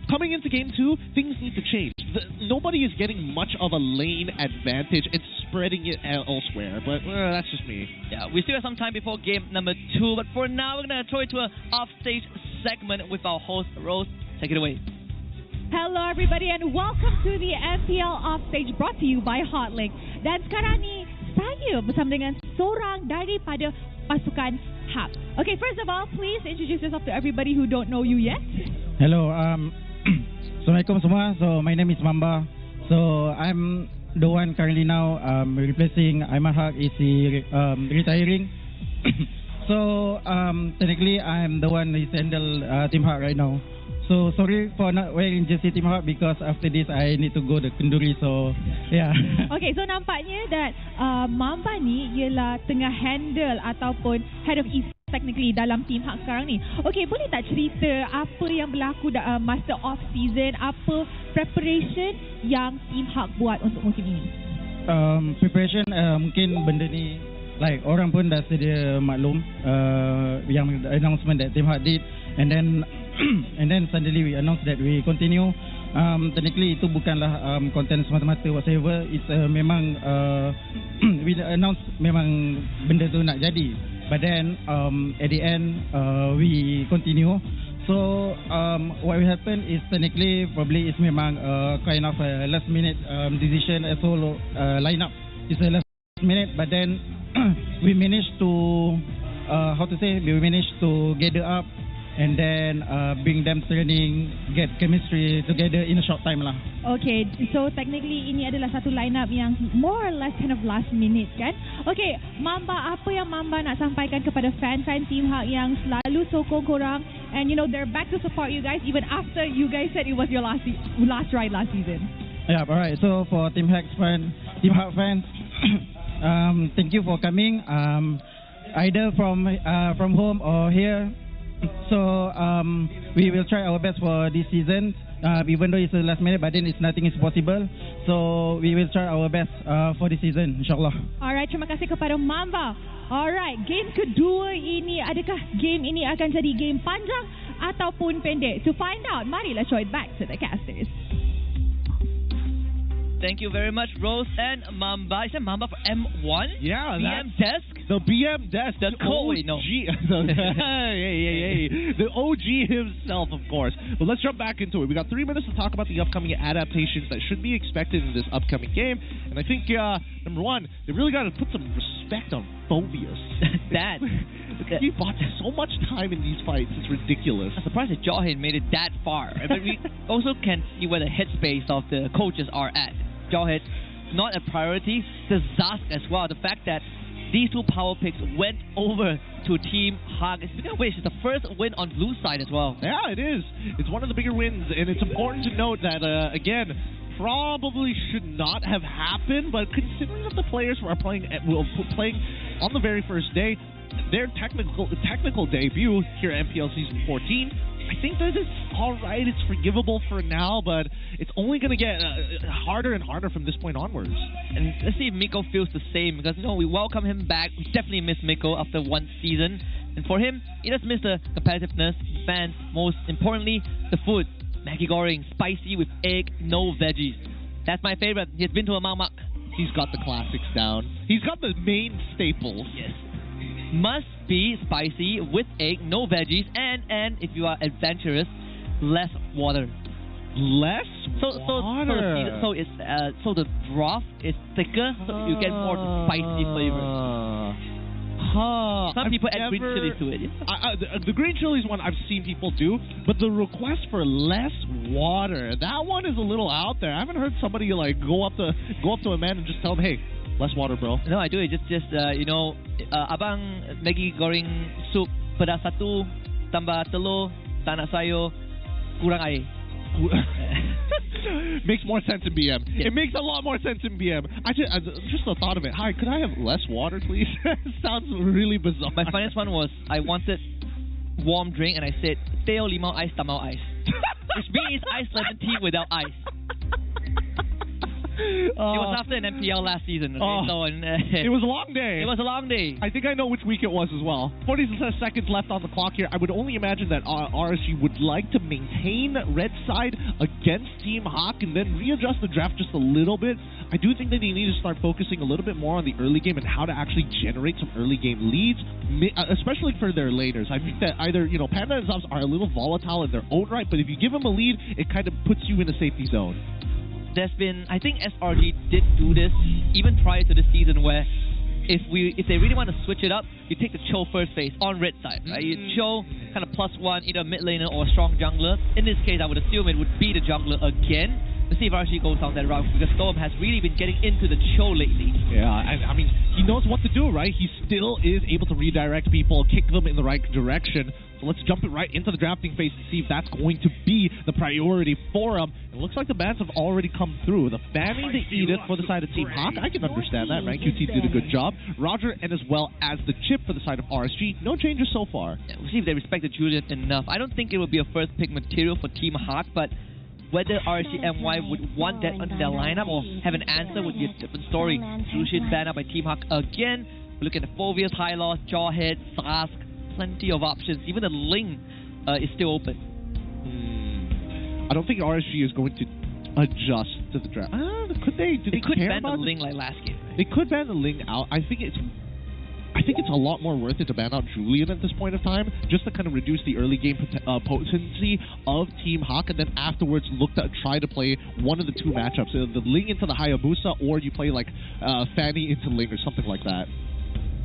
coming into game 2, things need to change. Nobody is getting much of a lane advantage and spreading it elsewhere. But that's just me. Yeah, we still have some time before game number 2. But for now, we're gonna throw it to an offstage segment with our host Rose. Take it away. Hello everybody and welcome to the MPL Offstage brought to you by Hotlink. Dan sekarang ni saya bersama dengan seorang daripada pasukan Hub. Okay, first of all, please introduce yourself to everybody who don't know you yet. Hello, Assalamualaikum semua. So my name is Mamba. So I'm the one currently now replacing Aiman Haq is retiring. So technically I'm the one who handle Team Haq right now. So sorry for not wearing jersey Team Haq because after this I need to go to Kenduri. So yeah. Okay, so nampaknya that Mamba ni ialah tengah handle ataupun head of East technically dalam Team Haq sekarang ni. Okay, boleh tak cerita apa yang berlaku masa off season, apa preparation yang Team Haq buat untuk musim ini? Preparation mungkin benda ni like orang pun dah sedia maklum yang announcement that Team Haq did, and then suddenly we announced that we continue. Technically itu bukanlah content semata-mata whatsoever. It's memang we announced memang benda tu nak jadi. But then at the end we continue. So what will happen is technically probably it's memang kind of a last minute decision as whole lineup. It's a last minute, but then we managed to we managed to gather up and then bring them training, get chemistry together in a short time lah. Okay, so technically ini adalah satu lineup yang more or less kind of last minute kan? Okay, Mamba, apa yang Mamba nak sampaikan kepada fan-fan Team Haq yang selalu sokong korang, and you know they're back to support you guys even after you guys said it was your last ride last season. Yeah, alright. So for Team Haq fans, thank you for coming. Either from home or here. So we will try our best for this season, even though it's the last minute, but then nothing is possible. So we will try our best for this season, insyaAllah. Alright, terima kasih kepada Mamba. Alright, game kedua ini, adakah game ini akan jadi game panjang ataupun pendek? To find out, marilah show it back to the casters. Thank you very much, Rose and Mamba. Is that Mamba for M1? Yeah, BM Desk? The BM Desk. The OG. no. Hey. The OG himself, of course. But let's jump back into it. We got 3 minutes to talk about the upcoming adaptations that should be expected in this upcoming game. And I think, number one, they really got to put some respect on Phobius. He bought so much time in these fights. It's ridiculous. I'm surprised that Roughhh made it that far. But we also can see where the headspace of the coaches are at. Roughhh, not a priority. The Zask as well. The fact that these two power picks went over to Team Haq. Speaking of which, it's the first win on blue side as well. Yeah, it is. It's one of the bigger wins, and it's important to note that, again, probably should not have happened, but considering that the players who are playing on the very first day, their technical debut here at MPL Season 14, I think that it's alright, it's forgivable for now, but it's only going to get harder and harder from this point onwards. And let's see if Miko feels the same, because, you know, we welcome him back. We definitely miss Miko after one season. And for him, he does miss the competitiveness, fans, most importantly, the food. Maggi goreng, spicy with egg, no veggies. That's my favorite. He's been to a Maumak. He's got the classics down. He's got the main staples. Yes. Must be spicy with egg, no veggies, and if you are adventurous, less water. Less water. So the broth is thicker, so you get more spicy flavors. Some people add green chilies to it. The green chilies one I've seen people do, but the request for less water, that one is a little out there. I haven't heard somebody like go up to a man and just tell him, hey, less water, bro. No, I do it. Just abang Maggi goreng soup pedas satu, tambah telur, tak nak sayur, kurang air. Makes more sense in BM. Yes. It makes a lot more sense in BM. Just the thought of it. Hi, could I have less water, please? Sounds really bizarre. My funniest one was I wanted warm drink and I said teh limau ice tamau ice, which means ice lemon tea without ice. It was after an MPL last season. Okay? It was a long day. It was a long day. I think I know which week it was as well. 40 seconds left on the clock here. I would only imagine that RSG would like to maintain red side against Team Hawk and then readjust the draft just a little bit. I do think that they need to start focusing a little bit more on the early game and how to actually generate some early game leads, especially for their laners. I think that either, Panda and Zobs are a little volatile in their own right, but if you give them a lead, it kind of puts you in a safety zone. I think SRG did do this even prior to this season, where if they really want to switch it up, you take the Cho first phase on red side, right? You Cho kind of +1, either mid laner or a strong jungler. In this case, I would assume it would be the jungler again. Let's see if RSG goes down that route, because Storm has really been getting into the Cho lately. Yeah, I mean, he knows what to do, right? He still is able to redirect people, kick them in the right direction. So let's jump it right into the drafting phase to see if that's going to be the priority for him. It looks like the bans have already come through. The Fanny, the Edith for the side of Team Hawk, I can understand that, right? QT did a good job. Roger, and as well as the Chip for the side of RSG. No changes so far. Yeah, we'll see if they respect the Julian enough. I don't think it would be a first pick material for Team Hawk, but whether RSG MY would want that under their lineup or have an answer would be a different story. Zushin banned out by Team Hawk again. We look at the Phobius, High Loss, Jawhead, Sask, plenty of options. Even the Ling is still open. I don't think RSG is going to adjust to the draft. Could they? Do they could care ban about the Ling like last game. They could ban the Ling out. I think it's a lot more worth it to ban out Julian at this point of time, just to kind of reduce the early game potency of Team Hawk, and then afterwards look to try to play one of the two matchups, either the Ling into the Hayabusa, or you play like Fanny into Ling or something like that.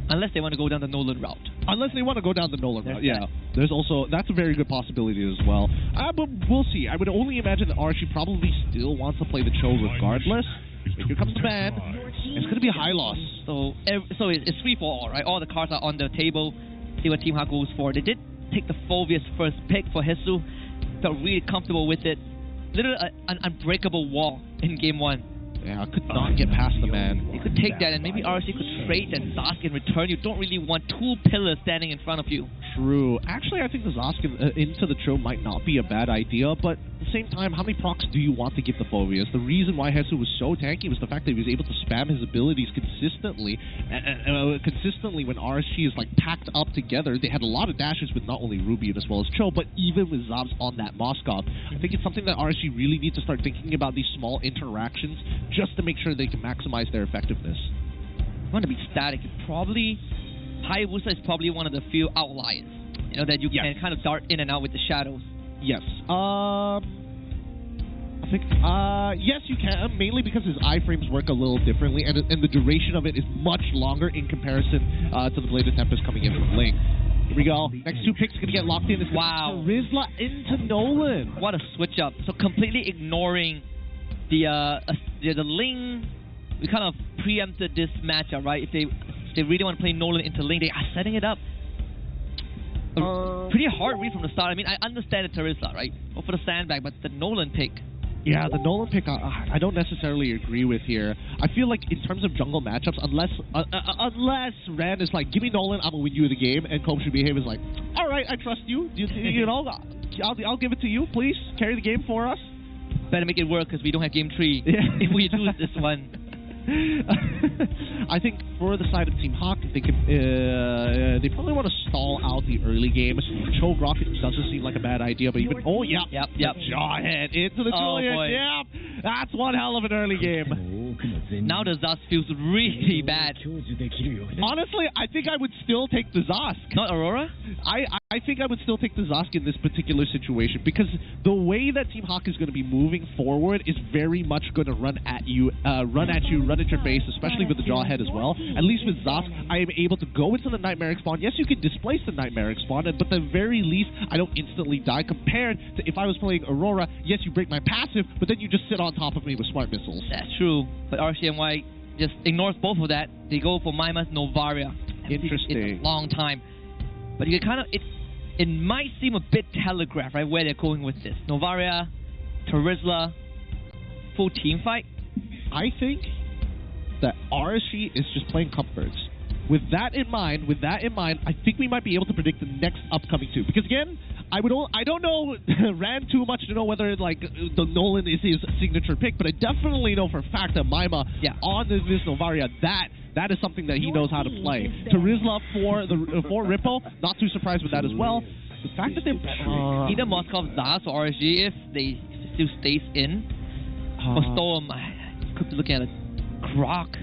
Unless they want to go down the Nolan route. Unless they want to go down the Nolan route, yeah. There's also, that's a very good possibility as well. But we'll see. I would only imagine that Archie probably still wants to play the Cho regardless. Here comes the ban. It's going to be a high loss. So it's free for all, right? All the cards are on the table. See what Team Hawk goes for. They did take the Phobius first pick for Hesu. Felt really comfortable with it. Literally an unbreakable wall in game 1. Yeah, I could not get past the man. You could take that, and maybe RSC could trade and Zask in return. You don't really want two pillars standing in front of you. True. Actually, I think the Zask into the Cho might not be a bad idea, but at the same time, how many procs do you want to give the Phobius? The reason why Hesu was so tanky was the fact that he was able to spam his abilities consistently. Consistently when RSG is like packed up together, they had a lot of dashes with not only Ruby as well as Cho, but even with Zabs on that Moskov. I think it's something that RSG really needs to start thinking about, these small interactions, just to make sure they can maximize their effectiveness. You want to be static. Hayabusa is probably one of the few outliers, that you can kind of dart in and out with the shadows. Yes. I think, yes, you can, mainly because his iframes work a little differently, and the duration of it is much longer in comparison to the Blade of Tempest coming in from Ling. Here we go. Next two picks going to get locked in. Wow. Rizla into Nolan. What a switch up. So completely ignoring the Ling. We kind of preempted this matchup, right? If they really want to play Nolan into Ling, they are setting it up. Pretty hard read from the start. I mean, I understand the Terizla, right? Or for the sandbag, but the Nolan pick. Yeah, the Nolan pick, I don't necessarily agree with here. I feel like in terms of jungle matchups, unless Rand is like, give me Nolan, I'm going to win you the game, and Coach should behave is like, all right, I trust you. I'll give it to you. Please, carry the game for us. Better make it work, because we don't have game 3 if we lose this one. I think for the side of Team Hawk, they probably want to stall out the early game. Cho Rocket doesn't seem like a bad idea, but even Jawhead into the Julian. That's one hell of an early game. Now the Zas feels really bad. Honestly, I think I would still take the Zosk. Not Aurora? I think I would still take the Zosk in this particular situation because the way that Team Hawk is going to be moving forward is very much going to run at you, run at your base, especially with the Jawhead as well. At least with Zosk, I am able to go into the Nightmaric spawn. Yes, you can displace the Nightmaric spawn, but at the very least, I don't instantly die compared to if I was playing Aurora. Yes, you break my passive, but then you just sit on top of me with smart missiles. That's true. But RCMY just ignores both of that. They go for MPLMYS Novaria. Interesting. It's a long time. But you can kind of... It might seem a bit telegraphed, right, where they're going with this. Novaria, Terizla, full team fight. I think that RSG is just playing comforts. With that in mind, I think we might be able to predict the next upcoming two. Because again, I don't know Rand too much to know whether like the Nolan is his signature pick, but I definitely know for a fact that MPLMYS on this Novaria, that is something that he knows how to play. Terizla for Ripple, not too surprised with that as well. The fact that they're either Moskov, Zas, or RSG, if they still stays in. For Storm, I could be looking at a Grok.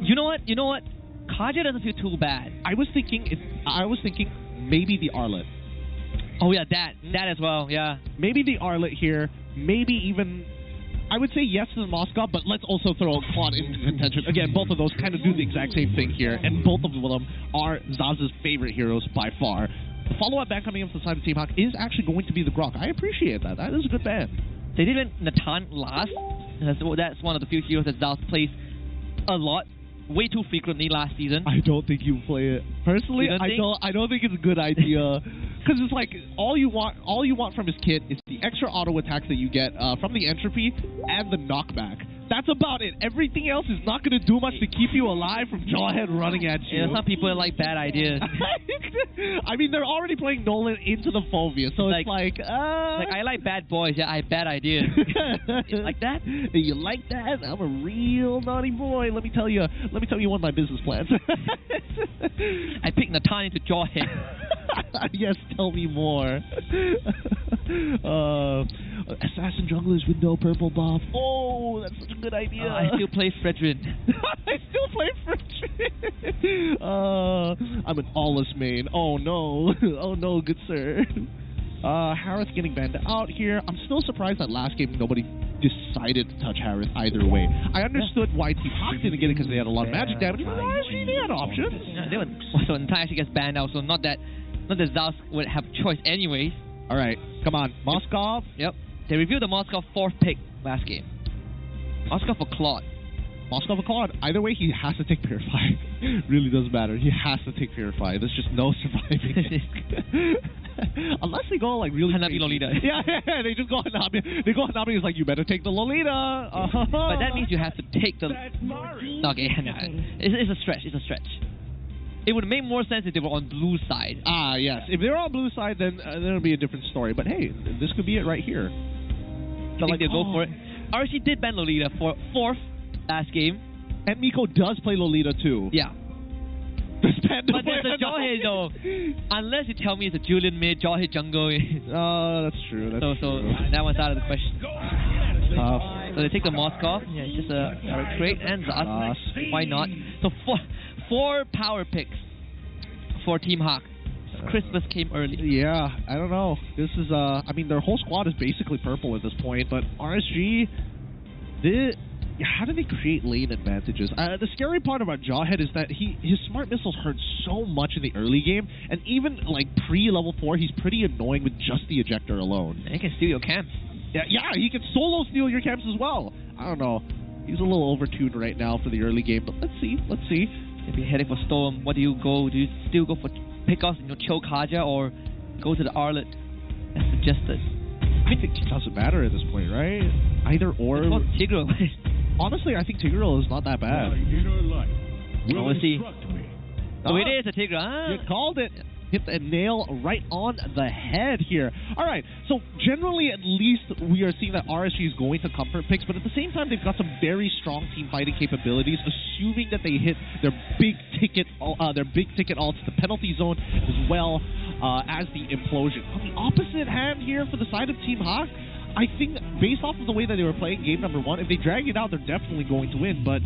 You know what? Kaja doesn't feel too bad. I was thinking maybe the Arlet. Oh yeah, that as well. Yeah, maybe the Arlet here. Maybe even I would say yes to the Moscow, but let's also throw Claude into contention. Again, both of those kind of do the exact same thing here, and both of them are Zaz's favorite heroes by far. The follow-up ban coming up from the side of Team Hawk is actually going to be the Grok. I appreciate that. That is a good ban. They did Natan last. That's one of the few heroes that Zaz plays a lot, way too frequently last season. I don't think you play it personally. I don't think it's a good idea because it's like all you want from his kit is the extra auto attacks that you get from the entropy and the knockback. That's about it. Everything else is not going to do much to keep you alive from Jawhead running at you. Yeah, some people like bad ideas. I mean, they're already playing Nolan into the Phobia, so it's like I like bad boys. Yeah, I have bad ideas. You like that? You like that? I'm a real naughty boy. Let me tell you one of my business plans. I picked Natan into Jawhead. Yes, tell me more. Assassin junglers with no purple buff. Oh, that's such a good idea. I still play Fredrin. I still play Fredrin. I'm an Allus main. Oh no. Oh no, good sir. Harith getting banned out here. I'm still surprised that last game nobody decided to touch Harith either way. I understood why Team Hawk didn't get it because they had a lot of magic damage, but RSG, they had options. Yeah, so Natan actually gets banned out, so not that Zaz would have choice anyways. Alright, come on. Moskov. Yep. They reviewed the Moskov 4th pick last game. Moskov for Claude. Moskov for Claude. Either way, he has to take Purify. Really doesn't matter. He has to take Purify. There's just no surviving. Unless they go like really Hanabi Lolita. Yeah, they just go Hanabi. They go Hanabi. It's like, you better take the Lolita. But that means you have to take the... Okay, it's a stretch. It's a stretch. It would make more sense if they were on blue side. Ah, yes. If they're on blue side, then it'll be a different story. But hey, this could be it right here. So like they'll go for it. RSG did ban Lolita for 4th last game. And Miko does play Lolita too. Yeah. But there's a Jawhead though. Unless you tell me it's a Julian mid, Jawhead jungle. Oh, that's true. So that one's out of the question. So they take the Moskov. Yeah, it's just a crate and Zaz. Why not? So four power picks for Team Hawk. Christmas came early. Yeah, I don't know. This is I mean, their whole squad is basically purple at this point, but RSG, how do they create lane advantages? The scary part about Jawhead is that his smart missiles hurt so much in the early game, and even like pre-level 4, he's pretty annoying with just the ejector alone. And he can steal your camps. Yeah, he can solo steal your camps as well. I don't know. He's a little overtuned right now for the early game, but let's see. If you're heading for Storm, what do you go? Do you still go for pickoffs and choke Haja, or go to the Arlet as suggested? I think it doesn't matter at this point, right? Either or. It's called Tigreal. Honestly, I think Tigreal is not that bad. We'll see. Oh, it is a Tigreal. You called it. Hit the nail right on the head here. All right, so generally at least we are seeing that RSG is going to comfort picks, but at the same time they've got some very strong team fighting capabilities, assuming that they hit their big ticket ults, the penalty zone, as well as the implosion. On the opposite hand here for the side of Team Hawk, I think based off of the way that they were playing game number 1, if they drag it out, they're definitely going to win. But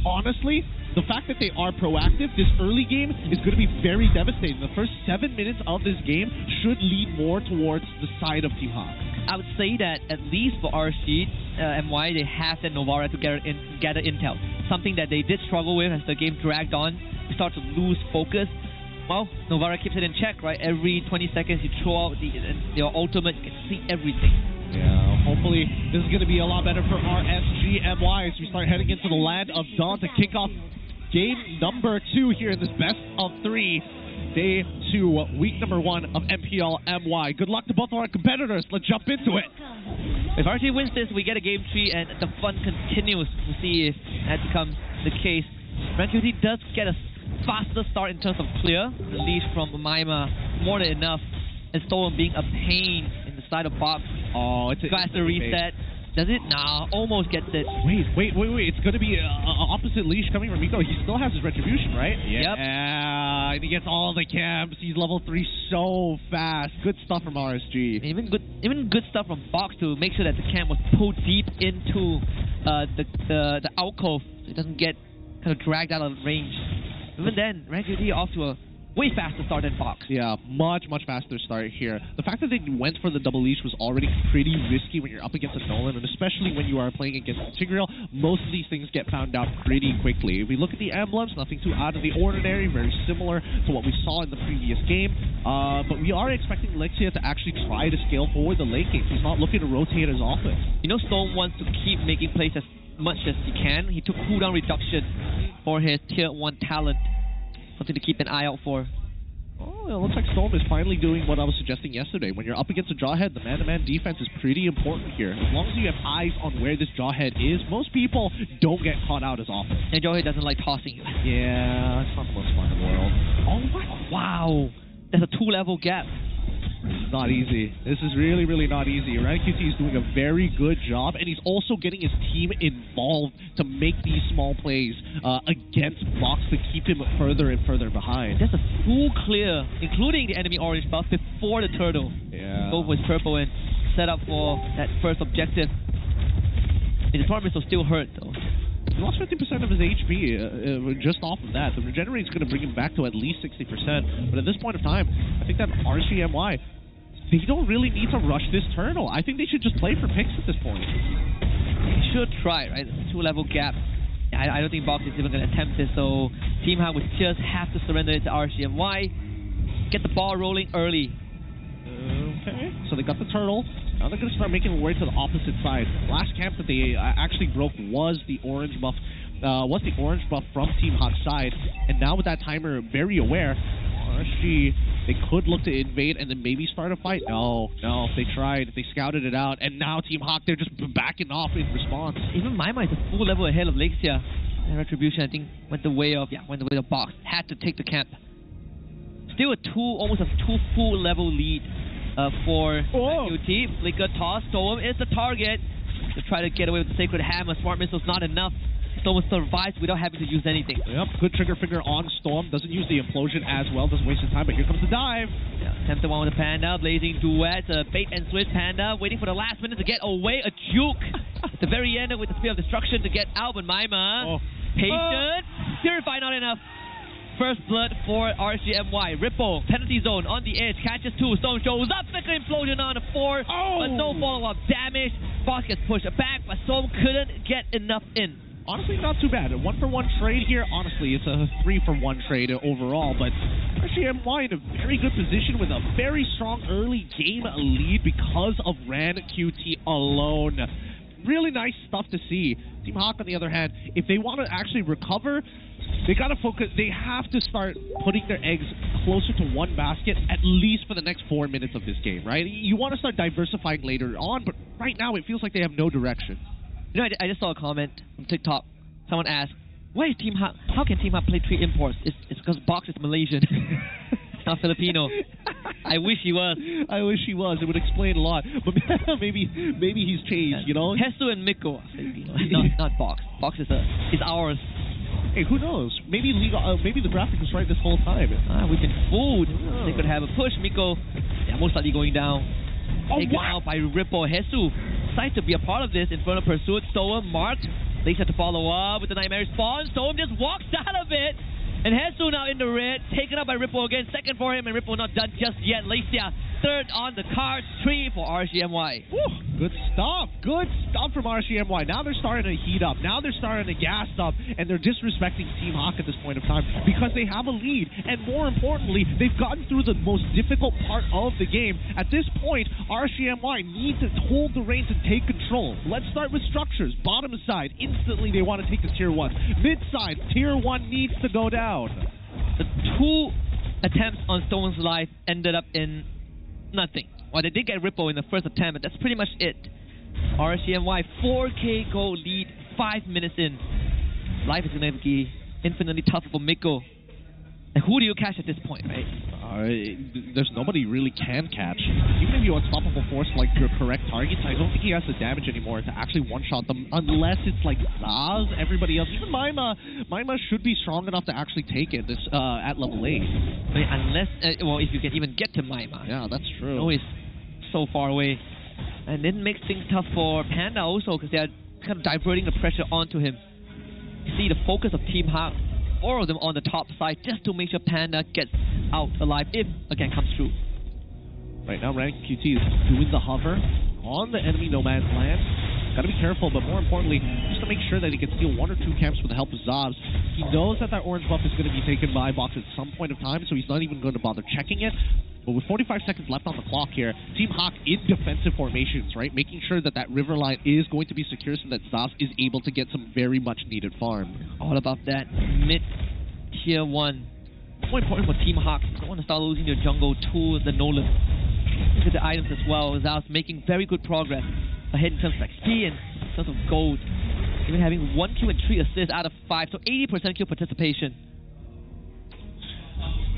honestly, the fact that they are proactive, this early game is going to be very devastating. The first 7 minutes of this game should lead more towards the side of Team Hawk. I would say that at least for RC, MY, they have that Novara to gather intel. Something that they did struggle with as the game dragged on. They start to lose focus. Well, Novara keeps it in check, right? Every 20 seconds you throw out your ultimate, you can see everything. Yeah, hopefully this is going to be a lot better for RSGMY as we start heading into the land of Dawn to kick off game number 2 here in this best of 3. Day 2, week number 1 of MPLMY. Good luck to both of our competitors. Let's jump into it. If RC wins this, we get a game 3 and the fun continues. We'll see if that becomes the case. RanQT does get a faster start in terms of clear. The lead from Maima, more than enough. And Storm being a pain in the side of box. Oh, it's faster reset. Does it? Nah, almost gets it. Wait. It's going to be an opposite leash coming from Miko. He still has his retribution, right? Yep. And he gets all the camps. He's level 3 so fast. Good stuff from RSG. Even good stuff from Box to make sure that the camp was pulled deep into the alcove so it doesn't get kind of dragged out of range. Even then, RanQT off to a way faster start than Box. Yeah, much faster start here. The fact that they went for the double leash was already pretty risky when you're up against a Nolan, and especially when you are playing against Tigreal, most of these things get found out pretty quickly. If we look at the emblems, nothing too out of the ordinary, very similar to what we saw in the previous game. But we are expecting Lexia to actually try to scale forward the late game. He's not looking to rotate his offense. You know, Storm wants to keep making plays as much as he can. He took cooldown reduction for his tier 1 talent. Something to keep an eye out for. Oh, it looks like Storm is finally doing what I was suggesting yesterday. When you're up against a Jawhead, the man-to-man defense is pretty important here. As long as you have eyes on where this Jawhead is, most people don't get caught out as often. And Jawhead doesn't like tossing you. Yeah, it's not the most fun in the world. Oh, what? Wow. There's a 2-level gap. This is not easy. This is really not easy. RanQT is doing a very good job, and he's also getting his team involved to make these small plays against Box to keep him further and further behind. There's a full clear, including the enemy orange buff, before the turtle. Yeah. Both with purple and set up for that first objective. And the Torment will still hurt, though. He lost 50% of his HP just off of that. The regenerate is going to bring him back to at least 60%. But at this point of time, I think that RCMY, they don't really need to rush this turtle. I think they should just play for picks at this point. They should try, right? It's a 2-level gap. I don't think Box is even going to attempt this, so Team Hawk would just have to surrender it to RCMY. Get the ball rolling early. Okay, so they got the turtle. Now they're going to start making their way to the opposite side. Last camp that they actually broke was the orange buff. From Team Hawk's side, and now with that timer very aware, RSG, they could look to invade and then maybe start a fight. No, they tried, they scouted it out, and now Team Hawk, they're just backing off in response. Even Maima is a full level ahead of Lexia. And Retribution, I think, went the way of Box. Had to take the camp. Still almost a 2 full level lead for QT. Flicker toss, Storm is the target. To try to get away with the Sacred Hammer. Smart Missile's not enough. Storm survives without having to use anything. Yep, good trigger finger on Storm. Doesn't use the implosion as well. Doesn't waste his time, but here comes the dive. Yeah, attempted one with the Panda. Blazing duet. Bait and switch Panda. Waiting for the last minute to get away. A juke. At the very end with the Spear of Destruction to get out. But Maima. Patient. Purify not enough. First blood for RCMY. Ripple. Penalty zone on the edge. Catches 2. Storm shows up. Flicker implosion on the 4. But no follow-up damage. Boss gets pushed back, but Storm couldn't get enough in. Honestly, not too bad. A 1-for-1 trade here. Honestly, it's a 3-for-1 trade overall, but RCMY in a very good position with a very strong early game lead because of RanQT alone. Really nice stuff to see. Team Hawk, on the other hand, if they want to actually recover, they got to focus. They have to start putting their eggs closer to one basket at least for the next 4 minutes of this game, right? You want to start diversifying later on, but right now it feels like they have no direction. You know, I just saw a comment on TikTok. Someone asked, "Why is Team Hawk? How can Team Hawk play 3 imports? It's because Box is Malaysian, it's not Filipino." I wish he was. I wish he was. It would explain a lot. But maybe he's changed. You know, Hesu and Miko are Filipino, not Box. Box is ours. Hey, who knows? Maybe the graphic was right this whole time. We've been fooled. They could have a push. Miko, most likely going down. taken out by Ripple. Hesu decides to be a part of this Infernal Pursuit. Stoem marked. Lisa to follow up with the Nightmare Spawn. Stoem just walks out of it. And Hesu now in the red, taken up by Ripple again. Second for him, and Ripple not done just yet. Lecia, third on the card. 3 for RCMY. Woo, good stuff. Good stuff from RCMY. Now they're starting to heat up. Now they're starting to gas up. And they're disrespecting Team Hawk at this point of time because they have a lead. And more importantly, they've gotten through the most difficult part of the game. At this point, RCMY need to hold the reins and take control. Let's start with structures. Bottom side, instantly they want to take the tier 1. Mid side, tier 1 needs to go down. The 2 attempts on Stone's life ended up in nothing. Well, they did get Ripple in the first attempt, but that's pretty much it. RCMY 4K gold lead 5 minutes in. Life is going to be infinitely tough for Miko. And who do you catch at this point, right? There's nobody you really can catch. Even if you Unstoppable Force like your correct targets, I don't think he has the damage anymore to actually one-shot them unless it's like Zaz, everybody else. Even Maima should be strong enough to actually take it at level 8. I mean, unless, well, if you can even get to Maima. Yeah, that's true. No, he's so far away. And it makes things tough for Panda also because they're kind of diverting the pressure onto him. You see the focus of Team Hawk, 4 of them on the top side just to make sure Panda gets out alive if again comes through. Right now, Rank QT is doing the hover on the enemy no man's land. Gotta be careful, but more importantly, just to make sure that he can steal 1 or 2 camps with the help of Zabs. He knows that orange buff is going to be taken by Box at some point of time, so he's not even going to bother checking it. But with 45 seconds left on the clock here, Team Hawk in defensive formations, right? Making sure that that river line is going to be secure so that Zabs is able to get some very much needed farm. All about that mid tier 1. More important for Team Hawk, you don't want to start losing your jungle to the Nolan. Look at the items as well. Zabs making very good progress ahead in terms of XP and in terms of gold. Even having 1 kill and 3 assists out of 5, so 80% kill participation.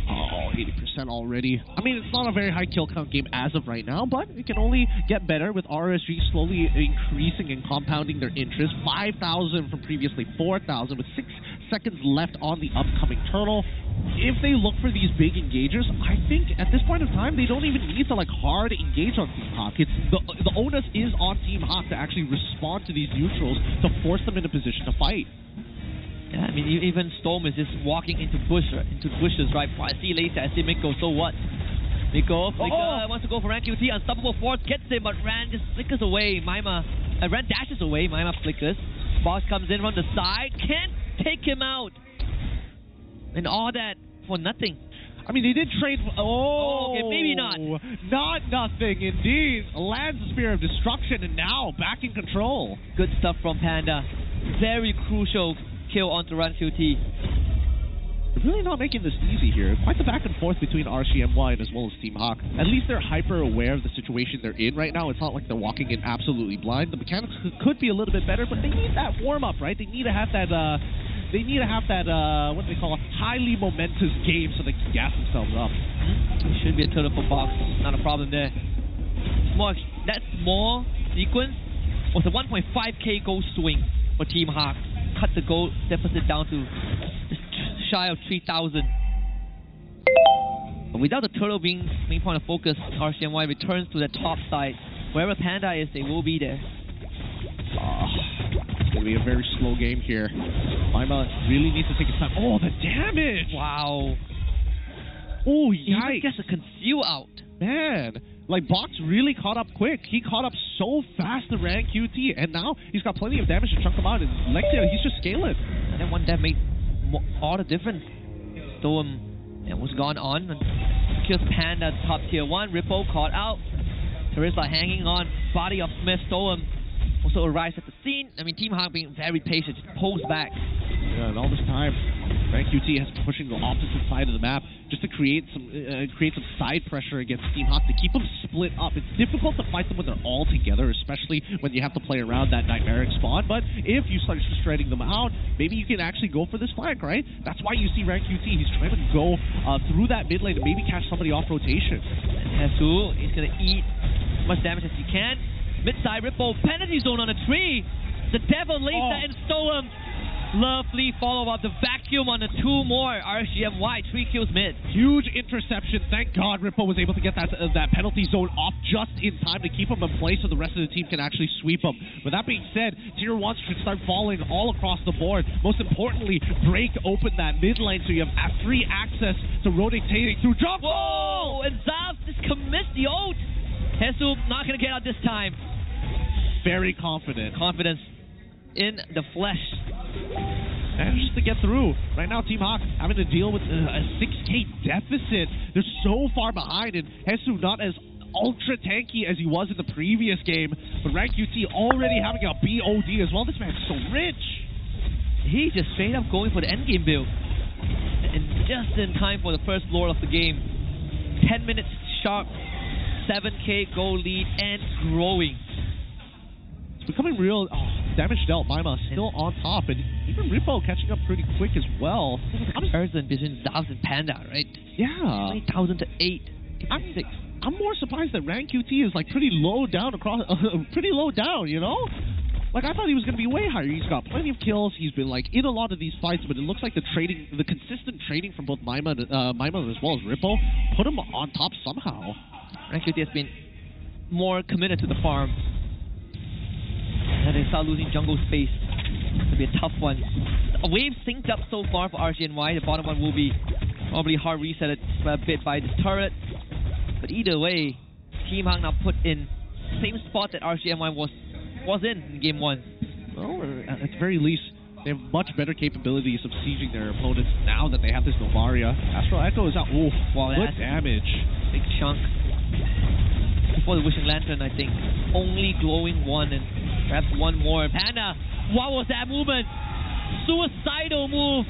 Oh, 80% already. I mean, it's not a very high kill count game as of right now, but it can only get better with RSG slowly increasing and compounding their interest. 5,000 from previously 4,000 with 6 seconds left on the upcoming turtle. If they look for these big engagers, I think at this point of time, they don't even need to like hard engage on Team Hawk. It's the onus is on Team Hawk to actually respond to these neutrals to force them into position to fight. Yeah, I mean, even Storm is just walking into bushes, right? I see Lacer, I see Miko, so what? Miko, Flicker wants to go for Ran QT, Unstoppable Force gets him, but Ran just flickers away. Ran dashes away, Maima flickers. Boss comes in from the side, can't take him out. And all that for nothing. I mean, they did trade. Okay, maybe not. Not nothing, indeed. Lands the Spear of Destruction, and now back in control. Good stuff from Panda. Very crucial kill onto Run QT. They're really not making this easy here. Quite the back and forth between RCMY and as well as Team Hawk. At least they're hyper aware of the situation they're in right now. It's not like they're walking in absolutely blind. The mechanics could be a little bit better, but they need that warm up, right? They need to have that. What do they call it? Highly momentous game so they can gas themselves up. It should be a turtle for Box. Not a problem there. That small sequence was a 1.5k goal swing for Team Hawk. Cut the goal deficit down to just shy of 3,000. But without the turtle being main point of focus, RCMY returns to the top side. Wherever Panda is, they will be there. It's going to be a very slow game here. Maima really needs to take his time. Oh, the damage! Wow. Oh, He yikes. gets a conceal out. Man, like Box really caught up quick. He caught up so fast to Ran QT, and now he's got plenty of damage to chunk him out. And Lexia, he's just scaling. And then one that made all the difference. Stoem was gone on. And kills Panda top tier 1. Ripple caught out. Teresa hanging on. Body of Smith. Stoem also arrives at the scene. I mean, Team Hawk being very patient. Just pulls back. Yeah, and all this time, Rank QT has been pushing the opposite side of the map just to create some side pressure against Team Hawk to keep them split up. It's difficult to fight them when they're all together, especially when you have to play around that Nightmaric spawn. But if you start shredding them out, maybe you can actually go for this flank, right? That's why you see Rank QT. He's trying to go through that mid lane and maybe catch somebody off rotation. And Hesu is going to eat as much damage as he can. Mid-side Ripple, penalty zone on a tree. The Devil Laser and Stoem. Lovely follow-up. The vacuum on the 2 more. RSGMY, 3 kills mid. Huge interception. Thank God Rippo was able to get that penalty zone off just in time to keep him in place so the rest of the team can actually sweep him. With that being said, Tier 1s should start falling all across the board. Most importantly, break open that mid lane so you have free access to rotating through jump. Whoa! And Zav just commits the ult. Hesu not going to get out this time. Very confident. Confidence in the flesh. Manages to get through. Right now, Team Hawk having to deal with a 6k deficit. They're so far behind, and Hesu not as ultra tanky as he was in the previous game, but Rank UT already having a BOD as well. This man's so rich. He's just straight up going for the endgame build. And just in time for the first lord of the game. 10 minutes sharp, 7k goal lead, and growing. It's becoming real. Damage dealt. MPLMYS still on top, and even Rippo catching up pretty quick as well. Comparison between Zavs and Panda, right? Yeah. 20,000 to 8. I'm more surprised that Rank QT is like pretty low down pretty low down, you know? Like, I thought he was going to be way higher. He's got plenty of kills. He's been like in a lot of these fights, but it looks like the consistent trading from both MPLMYS as well as Rippo put him on top somehow. Rank QT has been more committed to the farm. And they start losing jungle space. It'll be a tough one. A wave synced up so far for RGNY. The bottom one will be probably hard reset a bit by this turret. But either way, Team Hawk now put in same spot that RGNY was in game 1. Well, at the very least, they have much better capabilities of sieging their opponents now that they have this Novaria. Astral Echo is out. Ooh, wow, good damage. Big chunk. Before the Wishing Lantern, I think. Only glowing 1 and perhaps 1 more. Panda, what was that movement? Suicidal move.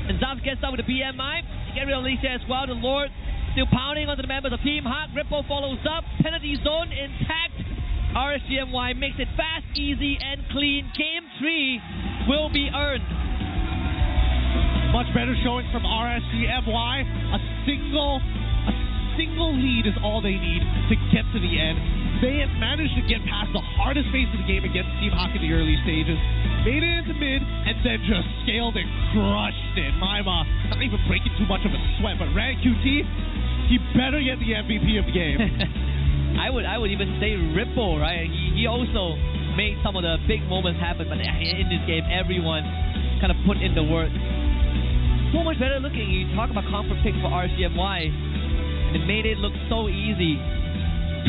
And Zav gets out with the BMI. Get rid of Alicia as well. The Lord still pounding onto the members of Team Hawk. Rippo follows up. Penalty zone intact. RSGMY makes it fast, easy, and clean. Game 3 will be earned. Much better showing from RSGMY. A single lead is all they need to get to the end. They have managed to get past the hardest phase of the game against Team Hawk in the early stages. Made it into mid, and then just scaled and crushed it. MPLMYS not even breaking too much of a sweat, but Rank QT, he better get the MVP of the game. I would even say Rippo, right? He also made some of the big moments happen, but in this game, everyone kind of put in the work. So much better looking. You talk about comfort pick for RGMY. It made it look so easy.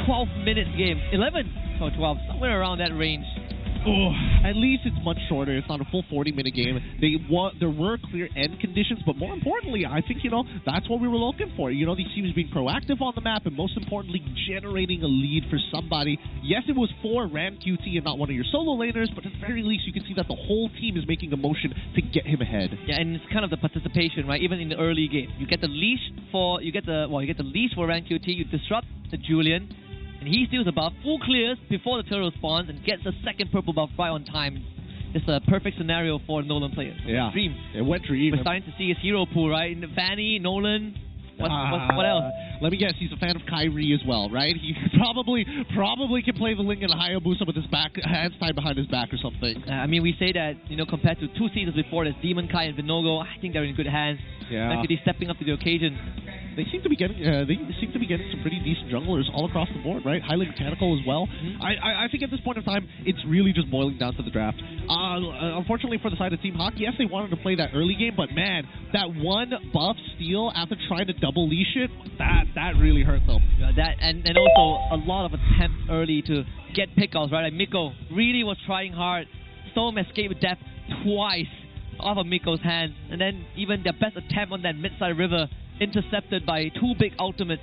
12-minute game. 11 or 12, somewhere around that range. Oh, at least it's much shorter. It's not a full 40-minute game. There were clear end conditions, but more importantly, I think, that's what we were looking for. These teams being proactive on the map, and most importantly, generating a lead for somebody. Yes, it was for Rank QT and not one of your solo laners, but at the very least, you can see that the whole team is making a motion to get him ahead. Yeah, and it's kind of the participation, right? Even in the early game, you get the leash for Rank QT. You disrupt the Julian. And he steals a buff, full clears before the turtle spawns, and gets the second purple buff right on time. It's a perfect scenario for Nolan players. Yeah. Dream. It went Dream. We're starting to see his hero pool, right? Vanny, Nolan. What else? Let me guess, he's a fan of Kyrie as well, right? He probably can play the Ling and Hayabusa with his hands tied behind his back or something. I mean, we say that, compared to 2 seasons before, there's Demon Kai and Vinogo. I think they're in good hands. Yeah. Actually stepping up to the occasion. They seem to be getting some pretty decent junglers all across the board, right? Highly mechanical as well. Mm-hmm. I think at this point in time, it's really just boiling down to the draft. Unfortunately for the side of Team Hawk, yes, they wanted to play that early game, but man, that one buff steal after trying to double leash it, that really hurt them. Yeah, that and also a lot of attempts early to get pickouts, right? Like Miko really was trying hard. Storm escaped with death twice off of Miko's hands, and then even their best attempt on that mid-side river intercepted by 2 big ultimates.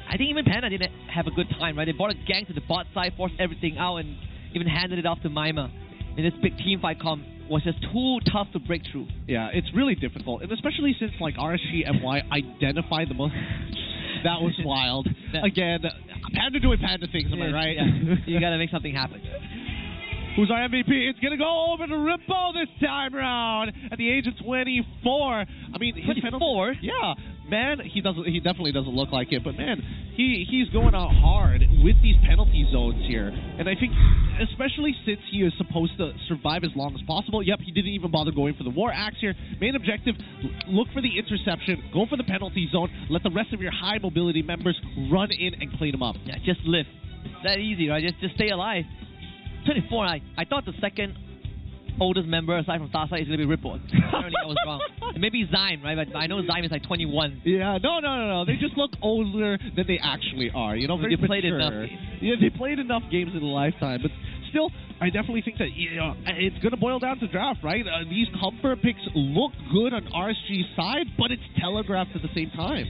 I think even Panda didn't have a good time, right? They brought a gang to the bot side, forced everything out, and even handed it off to MPLMYS. In this big team fight comp was just too tough to break through. Yeah, it's really difficult, and especially since RSGMY identified the most. That was wild. Again, Panda doing Panda things, am I right? Yeah. You gotta make something happen. Who's our MVP? It's going to go over to Rippo this time around at the age of 24. I mean, his 24? Yeah. man, he definitely doesn't look like it, but man, he's going out hard with these penalty zones here. And I think, especially since he is supposed to survive as long as possible, yep, he didn't even bother going for the War Axe here. Main objective, look for the interception, go for the penalty zone, let the rest of your high mobility members run in and clean them up. Yeah, just live. It's that easy, right? Just stay alive. 24, I thought the second oldest member aside from Sasa is going to be Ripple. Apparently I was wrong. And maybe Zyme, right? But I know Zyme is like 21. Yeah, no. They just look older than they actually are. You know, very they played enough. Yeah, they played enough games in a lifetime. But still, I definitely think that it's going to boil down to draft, right? These comfort picks look good on RSG's side, but it's telegraphed at the same time.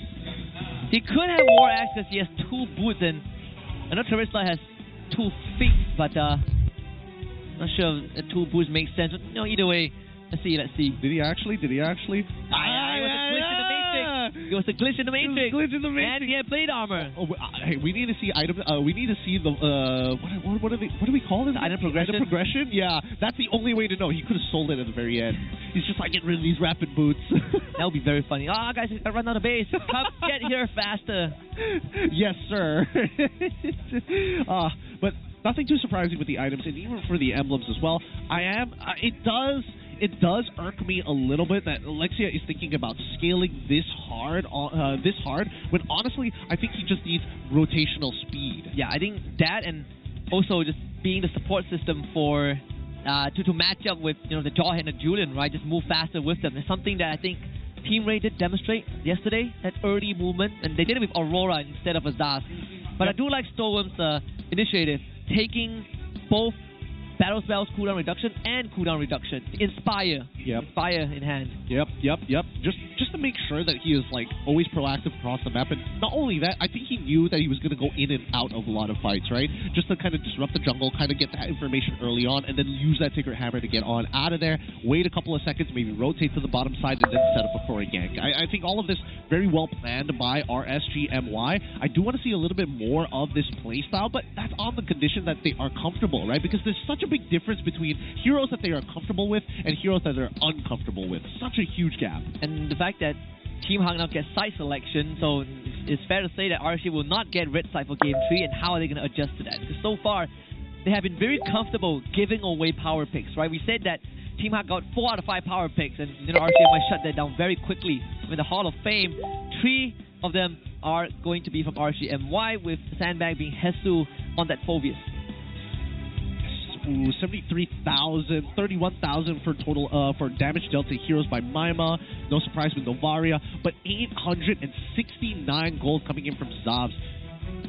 He could have War Axe because he has 2 boots, and I know Teresa has 2 feet, but not sure if 2 boots make sense. But, either way, let's see. Did he actually? It was a glitch in the Matrix. And he had blade armor. Oh, hey, we need to see items. We need to see the what do we call this? Item progression. Item progression. Yeah, that's the only way to know. He could have sold it at the very end. He's just like, get rid of these rapid boots. That would be very funny. Guys, I run out of base. Come get here faster. Yes, sir. But nothing too surprising with the items, and even for the emblems as well. It does irk me a little bit that Alexia is thinking about scaling this hard, when honestly, I think he just needs rotational speed. Yeah, I think that, and also just being the support system for to match up with the Jawhead and Julian, right? Just move faster with them. It's something that I think Team Rey did demonstrate yesterday, that early movement, and they did it with Aurora instead of Azaz. But I do like Storm's initiative, taking both battle spells cooldown reduction and cooldown reduction. Inspire. Yep. Inspire in hand. Yep. Just to make sure that he is like always proactive across the map. And not only that, I think he knew that he was going to go in and out of a lot of fights, right? Just to kind of disrupt the jungle, kind of get that information early on, and then use that Secret Hammer to get on out of there, wait a couple of seconds, maybe rotate to the bottom side, and then set up a gank. I think all of this very well planned by RSGMY. I do want to see a little bit more of this playstyle, but that's on the condition that they are comfortable, right? Because there's such a big difference between heroes that they are comfortable with and heroes that they're uncomfortable with. Such a huge gap. And the fact that Team Hawk now gets side selection, so it's fair to say that RSG will not get red side for Game 3, and how are they going to adjust to that? Because so far, they have been very comfortable giving away power picks, right? We said that Team Hawk got 4 out of 5 power picks, and RSG might shut that down very quickly. With the Hall of Fame, 3 of them are going to be from RSGMY, with Sandbag being Hesu on that Phobius. 73,000, 31,000 for total for damage dealt to heroes by Maima. No surprise with Novaria, but 869 gold coming in from Zavs.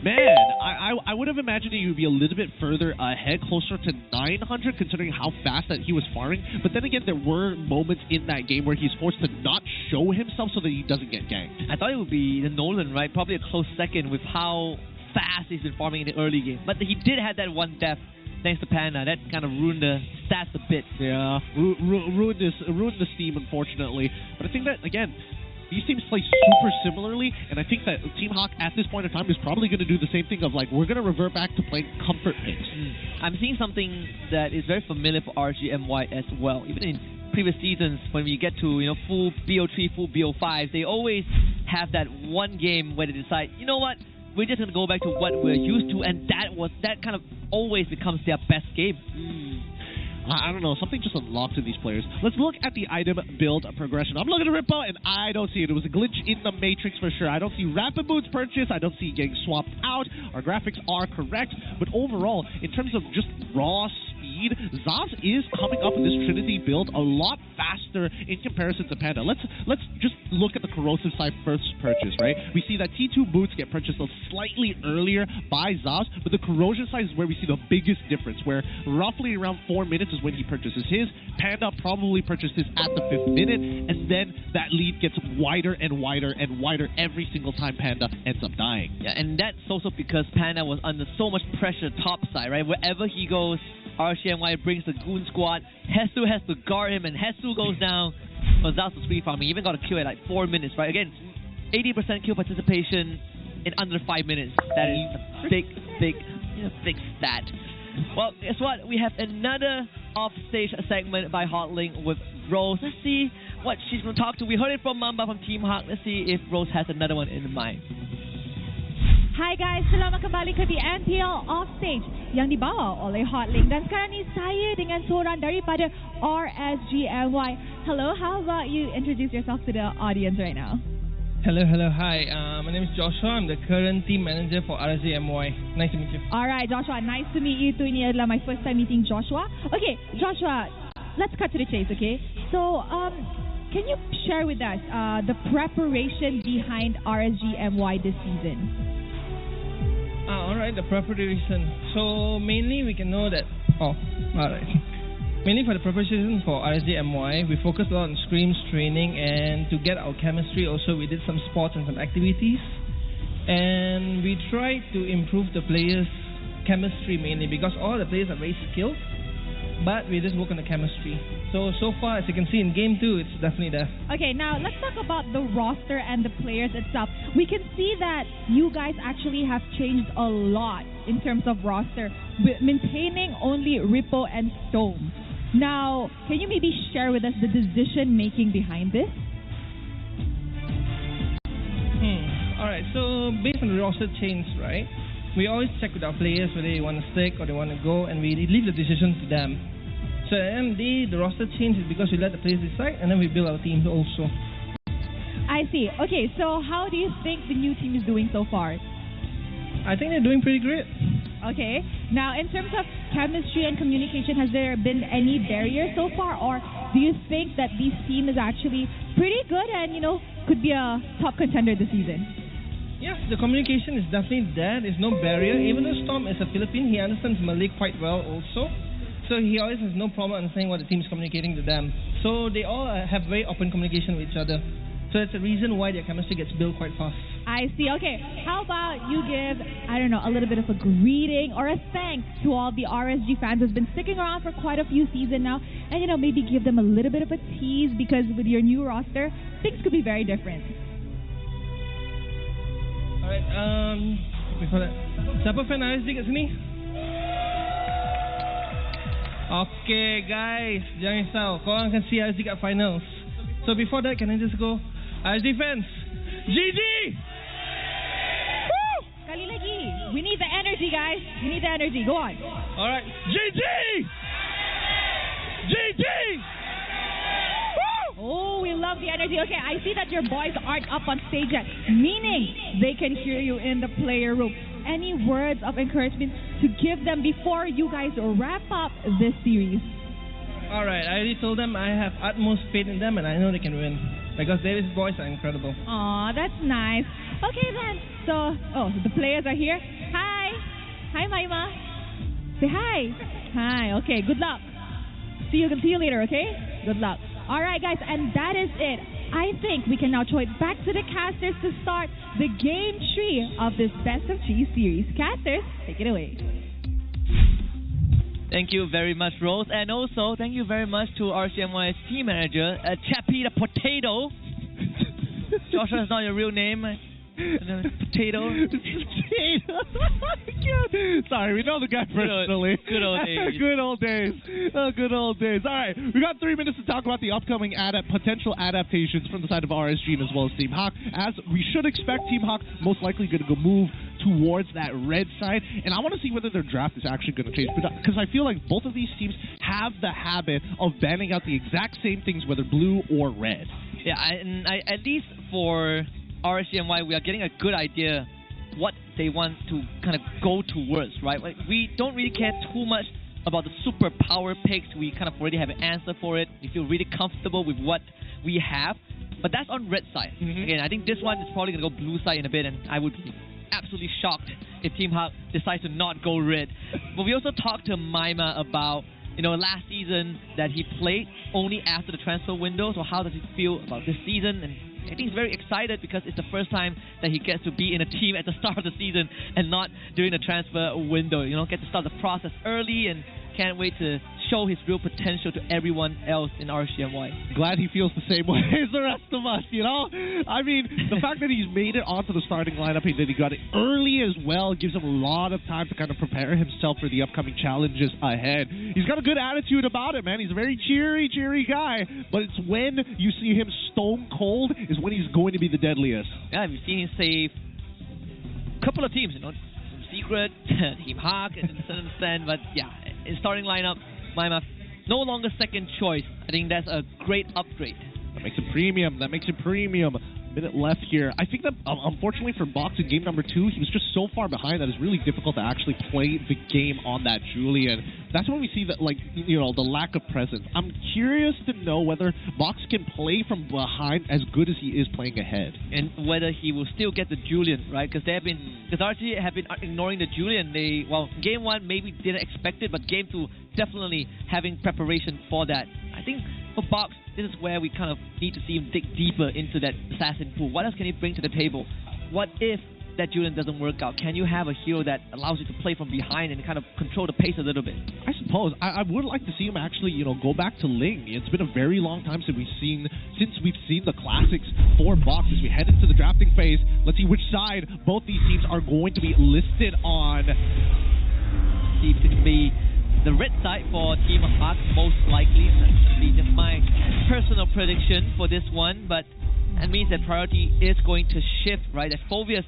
Man, I would have imagined he would be a little bit further ahead, closer to 900, considering how fast that he was farming. But then again, there were moments in that game where he's forced to not show himself so that he doesn't get ganked. I thought it would be the Nolan, right? Probably a close second with how fast he's been farming in the early game. But he did have that one death thanks to Panda. That kind of ruined the stats a bit. Yeah, ruined the steam, unfortunately. But I think that, again, these teams play super similarly, and I think that Team Hawk at this point in time is probably going to do the same thing of, like, we're going to revert back to playing comfort picks. I'm seeing something that is very familiar for RGMY as well. Even in previous seasons, when we get to, full BO3, full BO5, they always have that one game where they decide, you know what, we're just going to go back to what we're used to, and that kind of always becomes their best game. I don't know, something just unlocked in these players. Let's look at the item build progression. I'm looking at Ripple, and I don't see it. It was a glitch in the Matrix for sure. I don't see rapid boots purchased. I don't see it getting swapped out. Our graphics are correct, but overall, in terms of just raw speed, Zaz is coming up in this Trinity build a lot faster in comparison to Panda. Let's just look at the corrosive side first purchase, right? We see that T2 boots get purchased slightly earlier by Zaz, but the corrosion side is where we see the biggest difference, where roughly around 4 minutes is when he purchases his. Panda probably purchased his at the 5th minute, and then that lead gets wider and wider and wider every single time Panda ends up dying. Yeah, and that's also because Panda was under so much pressure topside, right? Wherever he goes, RCMY brings the Goon Squad. Hesu has to guard him, and Hesu goes down. But Zaz was free farming. He even got a kill at like 4 minutes, right? Again, 80% kill participation in under 5 minutes. That is a big stat. Well, guess what? We have another off-stage segment by Hotlink with Rose. Let's see what she's going to talk to. We heard it from Mamba from Team Roughh. Let's see if Rose has another one in mind. Hi guys, selamat kembali ke The MPL Offstage yang dibawa oleh Hotlink. Dan sekarang ni saya dengan seorang daripada RSGMY. Hello, how about you introduce yourself to the audience right now? Hello, hi. My name is Joshua. I'm the current team manager for RSGMY. Nice to meet you. Alright, Joshua, nice to meet you too. Ini adalah my first time meeting Joshua. Okay, Joshua, let's cut to the chase, okay? So, can you share with us the preparation behind RSGMY this season? Alright, the preparation. So mainly we can know that. Alright. Mainly for the preparation for RSGMY, we focused a lot on scrims training, and to get our chemistry also we did some sports and some activities. And we tried to improve the players' chemistry mainly because all the players are very skilled, but we just work on the chemistry. So far, as you can see in game 2, it's definitely there. Okay, now let's talk about the roster and the players itself. We can see that you guys actually have changed a lot in terms of roster, maintaining only Ripple and Stone. Now, can you maybe share with us the decision making behind this? Alright, so based on the roster change, right? We always check with our players whether they want to stick or they want to go, and we leave the decision to them. So at the end of the day, the roster changes because we let the players decide, and then we build our teams also. I see. Okay, so how do you think the new team is doing so far? I think they're doing pretty great. Okay. Now, in terms of chemistry and communication, has there been any barrier so far, or do you think that this team is actually pretty good and, could be a top contender this season? Yes, the communication is definitely there. There's no barrier. Even though Storm is a Philippine, he understands Malay quite well also. So he always has no problem understanding what the team is communicating to them. So they all have very open communication with each other. So that's the reason why their chemistry gets built quite fast. I see. Okay, how about you give, a little bit of a greeting or a thanks to all the RSG fans who've been sticking around for quite a few seasons now, and maybe give them a little bit of a tease, because with your new roster, things could be very different. Alright, before that, siapa fan RSG kat sini? Okay guys, jangan risau, korang akan see RSG kat finals. So before that, can I just go, RSG fans, GG! Woo! Kali lagi, we need the energy guys, we need the energy, go on. Alright, GG! GG! Oh, we love the energy. Okay, I see that your boys aren't up on stage yet, meaning they can hear you in the player room. Any words of encouragement to give them before you guys wrap up this series? Alright, I already told them I have utmost faith in them and I know they can win. Because David's boys are incredible. Aw, that's nice. Okay then, so, the players are here. Hi! Hi, Maima. Say hi. Hi, okay, good luck. See you later, okay? Good luck. Alright guys, and that is it. I think we can now throw it back to the casters to start the game 3 of this best of 3 series. Casters, take it away. Thank you very much, Rose. And also, thank you very much to RCMY's team manager, Chappie the Potato. Joshua is not your real name. Potato. Sorry, we know the guy personally. Good old days. Good old days. Good old days. All right, we got 3 minutes to talk about the upcoming potential adaptations from the side of RSG as well as Team Roughh. As we should expect, Team Roughh most likely going to go move towards that red side, and I want to see whether their draft is actually going to change, because I feel like both of these teams have the habit of banning out the exact same things, whether blue or red. Yeah, and at least for RSGMY, we are getting a good idea what they want to kind of go towards, right? Like, we don't really care too much about the super power picks. We kind of already have an answer for it. We feel really comfortable with what we have, but that's on red side. Again, I think this one is probably going to go blue side in a bit, and I would be absolutely shocked if Team Roughh decides to not go red. But we also talked to Maima about, last season that he played only after the transfer window. So how does he feel about this season? And I think he's very excited because it's the first time that he gets to be in a team at the start of the season and not during the transfer window. Get to start the process early and can't wait to show his real potential to everyone else in RCMY. Glad he feels the same way as the rest of us, you know? I mean, the fact that he's made it onto the starting lineup and that he got it early as well gives him a lot of time to kind of prepare himself for the upcoming challenges ahead. He's got a good attitude about it, man. He's a very cheery guy, but it's when you see him stone cold is when he's going to be the deadliest. Yeah, we've seen him save a couple of teams, you know, Secret, Team Hawk, and to a certain extent, but yeah, in starting lineup, MPLMYS no longer second choice. I think that's a great upgrade. That makes it premium. Minute left here. I think that, unfortunately for Box in game number 2, he was just so far behind that it's really difficult to actually play the game on that Julian. That's when we see that, like, you know, the lack of presence. I'm curious to know whether Box can play from behind as good as he is playing ahead. And whether he will still get the Julian, right? Because RC have been ignoring the Julian. Game 1 maybe didn't expect it, but game 2 definitely having preparation for that. I think for Box, this is where we kind of need to see him dig deeper into that assassin pool. What else can he bring to the table? What if that Julian doesn't work out? Can you have a hero that allows you to play from behind and kind of control the pace a little bit? I suppose. I would like to see him actually, you know, go back to Ling. It's been a very long time since we've seen the classics for Box as we head into the drafting phase. Let's see which side both these teams are going to be listed on. Seems to be the red side for Team Hawk, most likely. That's going to be just my personal prediction for this one, but that means that priority is going to shift, right? As Phoveus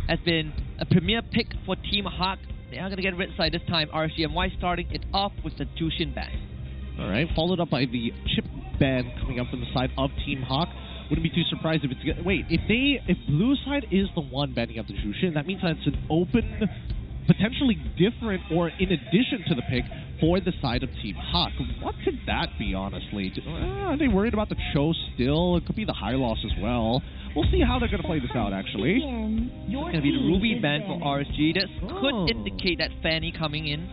has been a premier pick for Team Hawk. They are going to get red side this time. RCMY starting it off with the Jushin ban. Alright, followed up by the chip ban coming up from the side of Team Hawk. Wouldn't be too surprised if it's... Wait, if blue side is the one banning up the Jushin, that means that it's an open, potentially different, or in addition to the pick for the side of Team Hawk. What could that be, honestly? Are they worried about the Cho still? It could be the high loss as well. We'll see how they're going to play this out, actually. It's going to be the Ruby ban for RSG. That could indicate that Fanny coming in.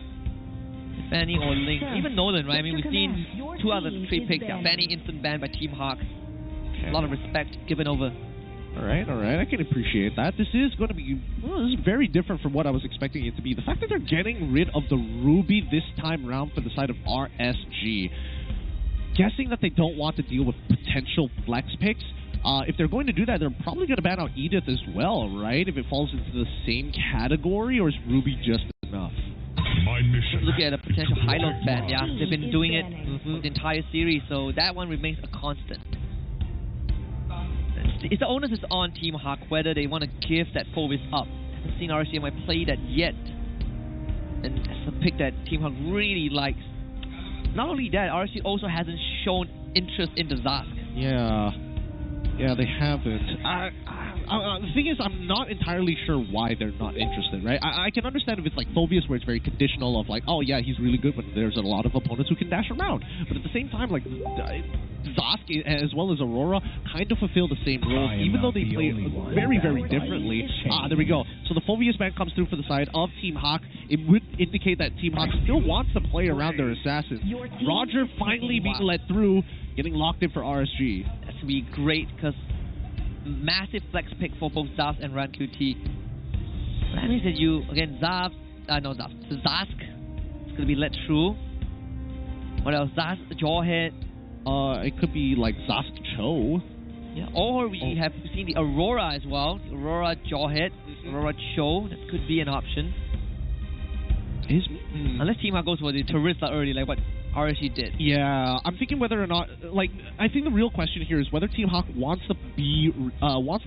Fanny or Link. Even Nolan, right? I mean, we've seen 2 out of the 3 picks. Yeah, Fanny instant ban by Team Hawk. A lot of respect given over. Alright, I can appreciate that. This is going to be... Well, this is very different from what I was expecting it to be. The fact that they're getting rid of the Ruby this time around for the side of RSG. Guessing that they don't want to deal with potential flex picks. If they're going to do that, they're probably going to ban out Edith as well, right? If it falls into the same category, or is Ruby just enough? Look at a potential Highland ban, yeah. They've been doing it the entire series, so that one remains a constant. It's the onus is on Team Hawk whether they want to give that Phoveus up. I haven't seen RCMY play that yet. And it's a pick that Team Hawk really likes. Not only that, RC also hasn't shown interest in the Zask. Yeah, they haven't. The thing is, I'm not entirely sure why they're not interested, right? I can understand if it's like Phoveus, where it's very conditional of like, oh yeah, he's really good, but there's a lot of opponents who can dash around. But at the same time, like, Zask as well as Aurora kind of fulfill the same roles, even though they play very, very differently. There we go. So the Phoveus ban comes through for the side of Team Hawk. It would indicate that Team Hawk still wants to play around their assassins. Roger finally being let through, getting locked in for RSG. That's going to be great, because massive flex pick for both Zask and RanQT. That means that you, again, Zask is going to be let through. What else? Zask, Jawhead. It could be like Zask Cho. Yeah, or we have seen the Aurora as well. Aurora Jawhead, Aurora Cho. That could be an option. Unless Team Hawk goes for the Teresa early, like what RSG did. Yeah, I'm thinking whether or not, like, I think the real question here is whether Team Hawk wants to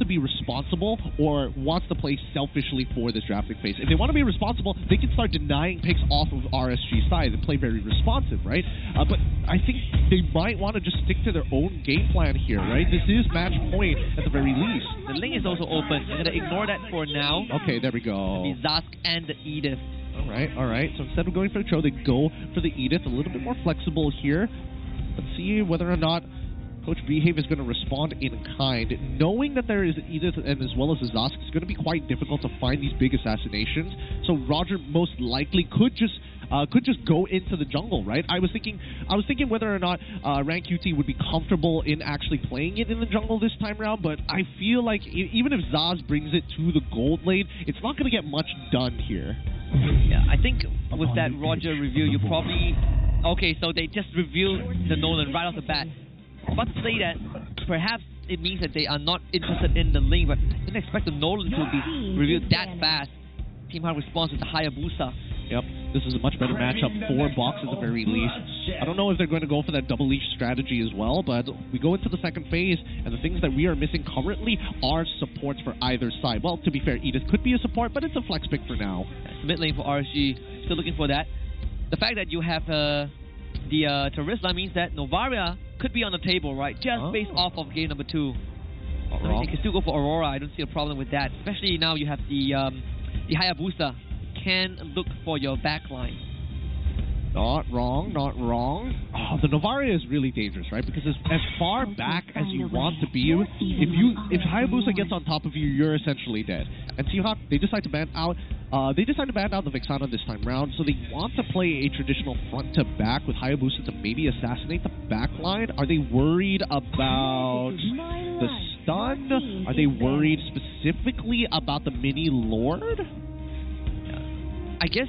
be responsible or wants to play selfishly for this drafting phase. If they want to be responsible, they can start denying picks off of RSG's side and play very responsive, right? But I think they might want to just stick to their own game plan here, right? This is match point at the very least. The link is also open. I'm going to ignore that for now. Okay, there we go. It's Zask and the Edith. Alright. So instead of going for the Cho, they go for the Edith. A little bit more flexible here. Let's see whether or not Coach Behave is going to respond in kind. Knowing that there is Edith and as well as a Zask, it's going to be quite difficult to find these big assassinations. So Roger most likely could just go into the jungle, right? I was thinking whether or not RanQT would be comfortable in actually playing it in the jungle this time around, but I feel like even if Zaz brings it to the gold lane, it's not going to get much done here. Yeah, I think with that Roger review, you probably... Okay, so they just revealed the Nolan right off the bat. But to say that, perhaps it means that they are not interested in the link, but I didn't expect the Nolan to be revealed that fast. Team Hawk responds with the Hayabusa. Yep, this is a much better matchup for Box at the very least. I don't know if they're going to go for that double leash strategy as well, but we go into the second phase, and the things that we are missing currently are supports for either side. Well, to be fair, Edith could be a support, but it's a flex pick for now. Mid lane for RSG, still looking for that. The fact that you have the Terizla means that Novaria could be on the table, right? Just based off of game number 2. I mean, you can still go for Aurora. I don't see a problem with that. Especially now you have the Hayabusa. Can look for your backline. Not wrong, not wrong. Oh, the Novaria is really dangerous, right? Because as far back as you want to be, if Hayabusa gets on top of you, you're essentially dead. And Seahawk, they decide to ban out. They decide to ban out the Vexana this time round, so they want to play a traditional front to back with Hayabusa to maybe assassinate the backline. Are they worried about the stun? Are they worried specifically about the mini Lord? I guess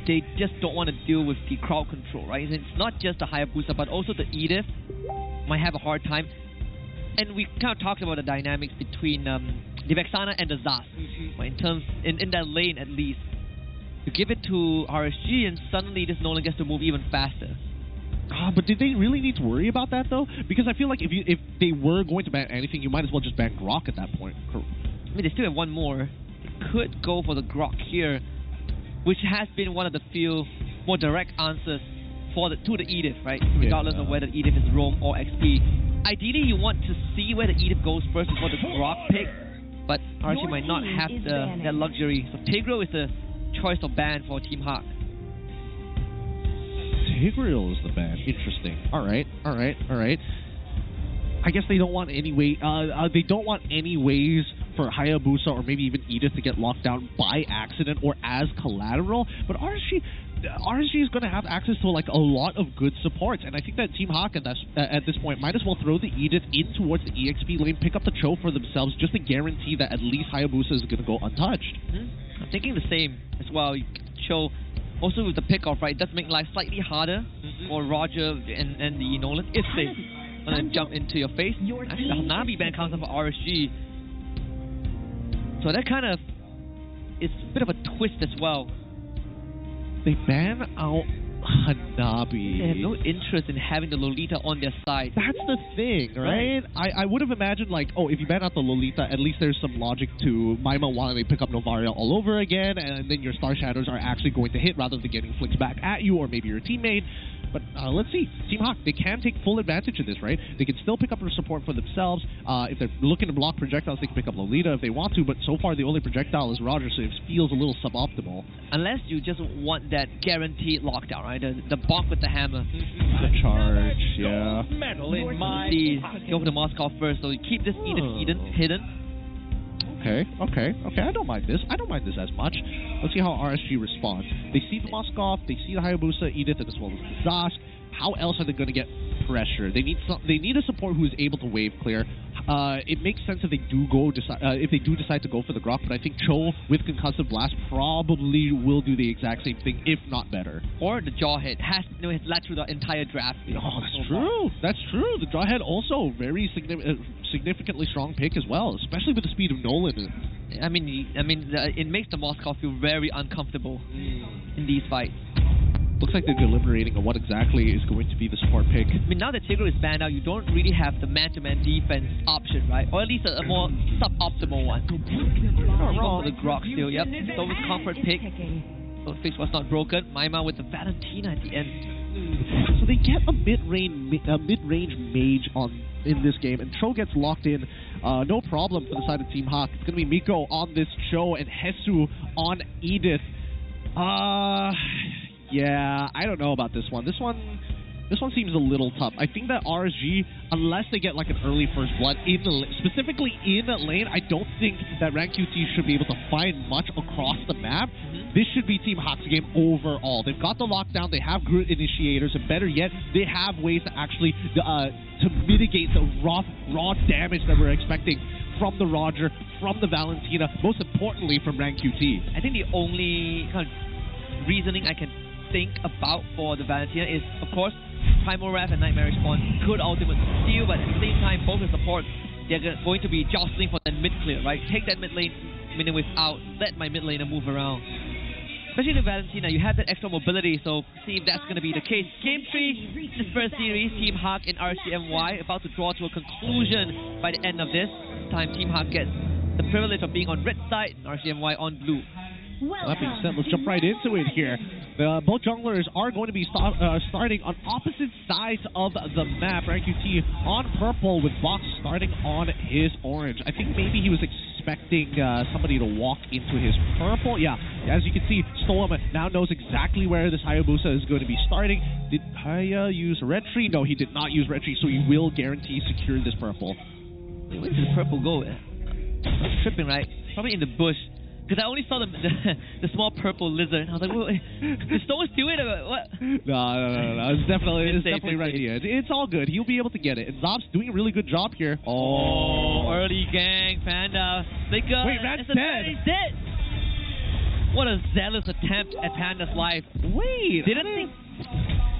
they just don't want to deal with the crowd control, right? It's not just the Hayabusa, but also the Edith might have a hard time. And we kind of talked about the dynamics between the Vexana and the Zas, right? In that lane at least. You give it to RSG and suddenly this Nolan gets to move even faster. But did they really need to worry about that though? Because I feel like if they were going to ban anything, you might as well just ban Grok at that point. I mean, they still have one more. They could go for the Grok here, which has been one of the few more direct answers to the Edith, right? Regardless of whether Edith is roam or XP. Ideally, you want to see where the Edith goes first before the Grok pick, but RSG might not have that luxury. So Tigreal is the choice of ban for Team Hawk. Tigreal is the ban. Interesting. All right. I guess they don't want any way. They don't want any ways for Hayabusa or maybe even Edith to get locked down by accident or as collateral. But RSG is going to have access to like a lot of good supports, and I think that Team Hawk at this point might as well throw the Edith in towards the EXP lane, pick up the Cho for themselves, just to guarantee that at least Hayabusa is going to go untouched. I'm thinking the same as well. Cho also with the pickoff, right? It does make life slightly harder for Roger and the Nolan if they want to jump into your face. Actually, the Hanabi ban counts for RSG. So that kind of is a bit of a twist as well. They ban out Hanabi. They have no interest in having the Lolita on their side. That's the thing, right? I would have imagined, like, oh, if you ban out the Lolita, at least there's some logic to Maima wanting to pick up Novaria all over again, and then your Star Shadows are actually going to hit rather than getting flicks back at you or maybe your teammate. But let's see. Team Hawk, they can take full advantage of this, right? They can still pick up support for themselves. If they're looking to block projectiles, they can pick up Lolita if they want to, but so far the only projectile is Roger, so it feels a little suboptimal. Unless you just want that guaranteed lockdown, right? The bonk with the hammer. The charge, yeah. See, go for the Moskov first, so you keep this Edith hidden. Okay. I don't mind this. As much. Let's see how RSG responds. They see the Moskov, they see the Hayabusa, Edith, and as well as the Zask. How else are they going to get pressure? They need a support who is able to wave clear. It makes sense if they do decide to go for the Grok, but I think Cho with Concussive Blast probably will do the exact same thing, if not better. Or the Jawhead has led through the entire draft. Oh, that's true. That's true. The Jawhead also very significantly strong pick as well, especially with the speed of Nolan. I mean, it makes the Moskov feel very uncomfortable in these fights. Looks like they're deliberating on what exactly is going to be the support pick. I mean, now that Tigreal is banned out, you don't really have the man-to-man defense option, right? Or at least a more suboptimal one. Not wrong. For the Grok still, yep. So with comfort pick. So fix was not broken. Maima with the Valentina at the end. So they get a mid-range mage in this game, and Cho gets locked in. No problem for the side of Team Hawk. It's going to be Miko on this Cho and Hesu on Edith. Yeah, I don't know about this one. This one seems a little tough. I think that RSG, unless they get like an early first blood specifically in the lane, I don't think that Rank QT should be able to find much across the map. This should be Team Hawk's game overall. They've got the lockdown, they have grid initiators, and better yet, they have ways to actually to mitigate the raw damage that we're expecting from the Roger, from the Valentina, most importantly from Rank QT. I think the only kind of reasoning I can think about for the Valentina is, of course, Primal Wrath and Nightmare Spawn could ultimate steal, but at the same time, both the supports, they're going to be jostling for that mid clear, right? Take that mid lane, minion wave out, let my mid laner move around. Especially the Valentina, you have that extra mobility, so see if that's going to be the case. Game 3, the first series, Team Roughh and RCMY about to draw to a conclusion by the end of this. Time Team Roughh gets the privilege of being on red side, and RCMY on blue. Well, that being said, let's jump right into it here. Both junglers are going to be starting on opposite sides of the map. Rank QT on purple with Box starting on his orange. I think maybe he was expecting somebody to walk into his purple. Yeah, as you can see, Storm now knows exactly where this Hayabusa is going to be starting. Did Haya use Red Tree? No, he did not use Red Tree, so he will guarantee secure this purple. Wait, where did the purple go? I was tripping, right? Probably in the bush. Because I only saw the small purple lizard. I was like, wait, did Stone steal it? Or what? No. It's definitely right here. It's all good. He'll be able to get it. And Zob's doing a really good job here. Oh, early gang, Panda. Flicker. Wait, Rat's dead. He's dead. What a zealous attempt at Panda's life. Wait. Didn't think...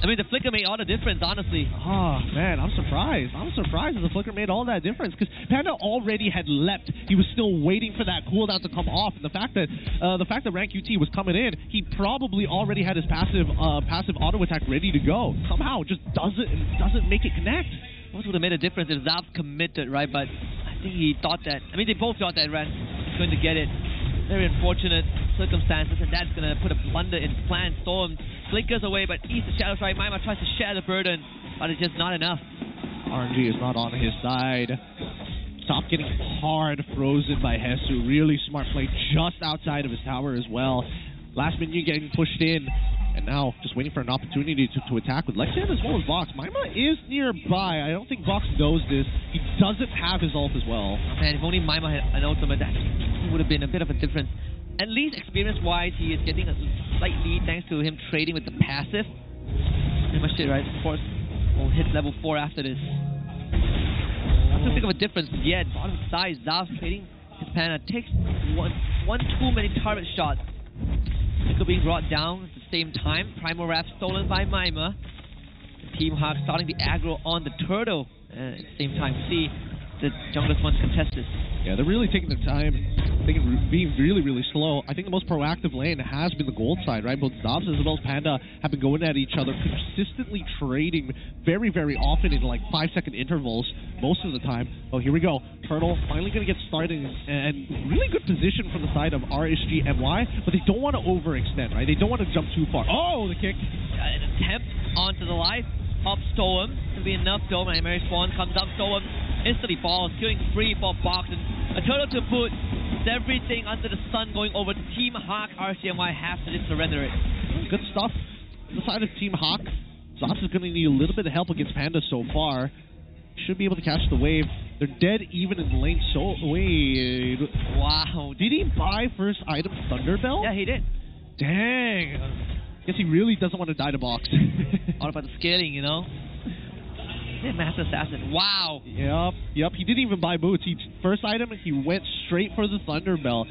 I mean, the flicker made all the difference, honestly. Oh, man, I'm surprised. I'm surprised that the flicker made all that difference, because Panda already had leapt. He was still waiting for that cooldown to come off, and the fact that Rank QT was coming in, he probably already had his passive auto attack ready to go. Somehow, just doesn't make it connect. What would have made a difference if Zab committed, right? But I think he thought that. I mean, they both thought that Ran was going to get it. Very unfortunate circumstances, and that's going to put a blunder in plan. Storm flickers away, but eats the shadow strike. Maima tries to share the burden, but it's just not enough. RNG is not on his side. Stop getting hard frozen by Hesu. Really smart play just outside of his tower as well. Last minion getting pushed in, and now just waiting for an opportunity to attack with Lexian as well as Vox. Maima is nearby. I don't think Vox knows this. He doesn't have his ult as well. Oh, man, if only Maima had an ultimate, that would have been a bit of a difference. At least experience-wise, he is getting a slight lead thanks to him trading with the passive. Pretty much it, right? Of course, we'll hit level 4 after this. Not too big of a difference yet. Bottom side, Zav's trading his Panda. Takes one too many turret shots. Ciku being brought down at the same time. Primal Wrath stolen by Maima. Team Roughh starting the aggro on the turtle. At the same time, see the junglers want to contest this. Yeah, they're really taking their time, being really slow. I think the most proactive lane has been the gold side, right? Both Dobbs as well as Panda have been going at each other, consistently trading very often in like 5-second intervals most of the time. Oh, here we go. Turtle finally going to get started, and really good position from the side of RSGMY, but they don't want to overextend, right? They don't want to jump too far. Oh, the kick. An attempt onto the life of Storm. To be enough, Storm, and Mary Spawn comes up. Storm instantly falls, killing free for Box, and a turtle to boot. It's everything under the sun going over to Team Roughh. RCMY has to just surrender it. Good stuff on the side of Team Roughh. Zops is going to need a little bit of help against Panda so far. Should be able to catch the wave. They're dead even in the lane. So, wait. Wow. Did he buy first item Thunderbell? Yeah, he did. Dang. Guess he really doesn't want to die to Box. All about the scaling, you know? Master Assassin. Wow. Yep. He didn't even buy boots. First item, he went straight for the Thunderbell.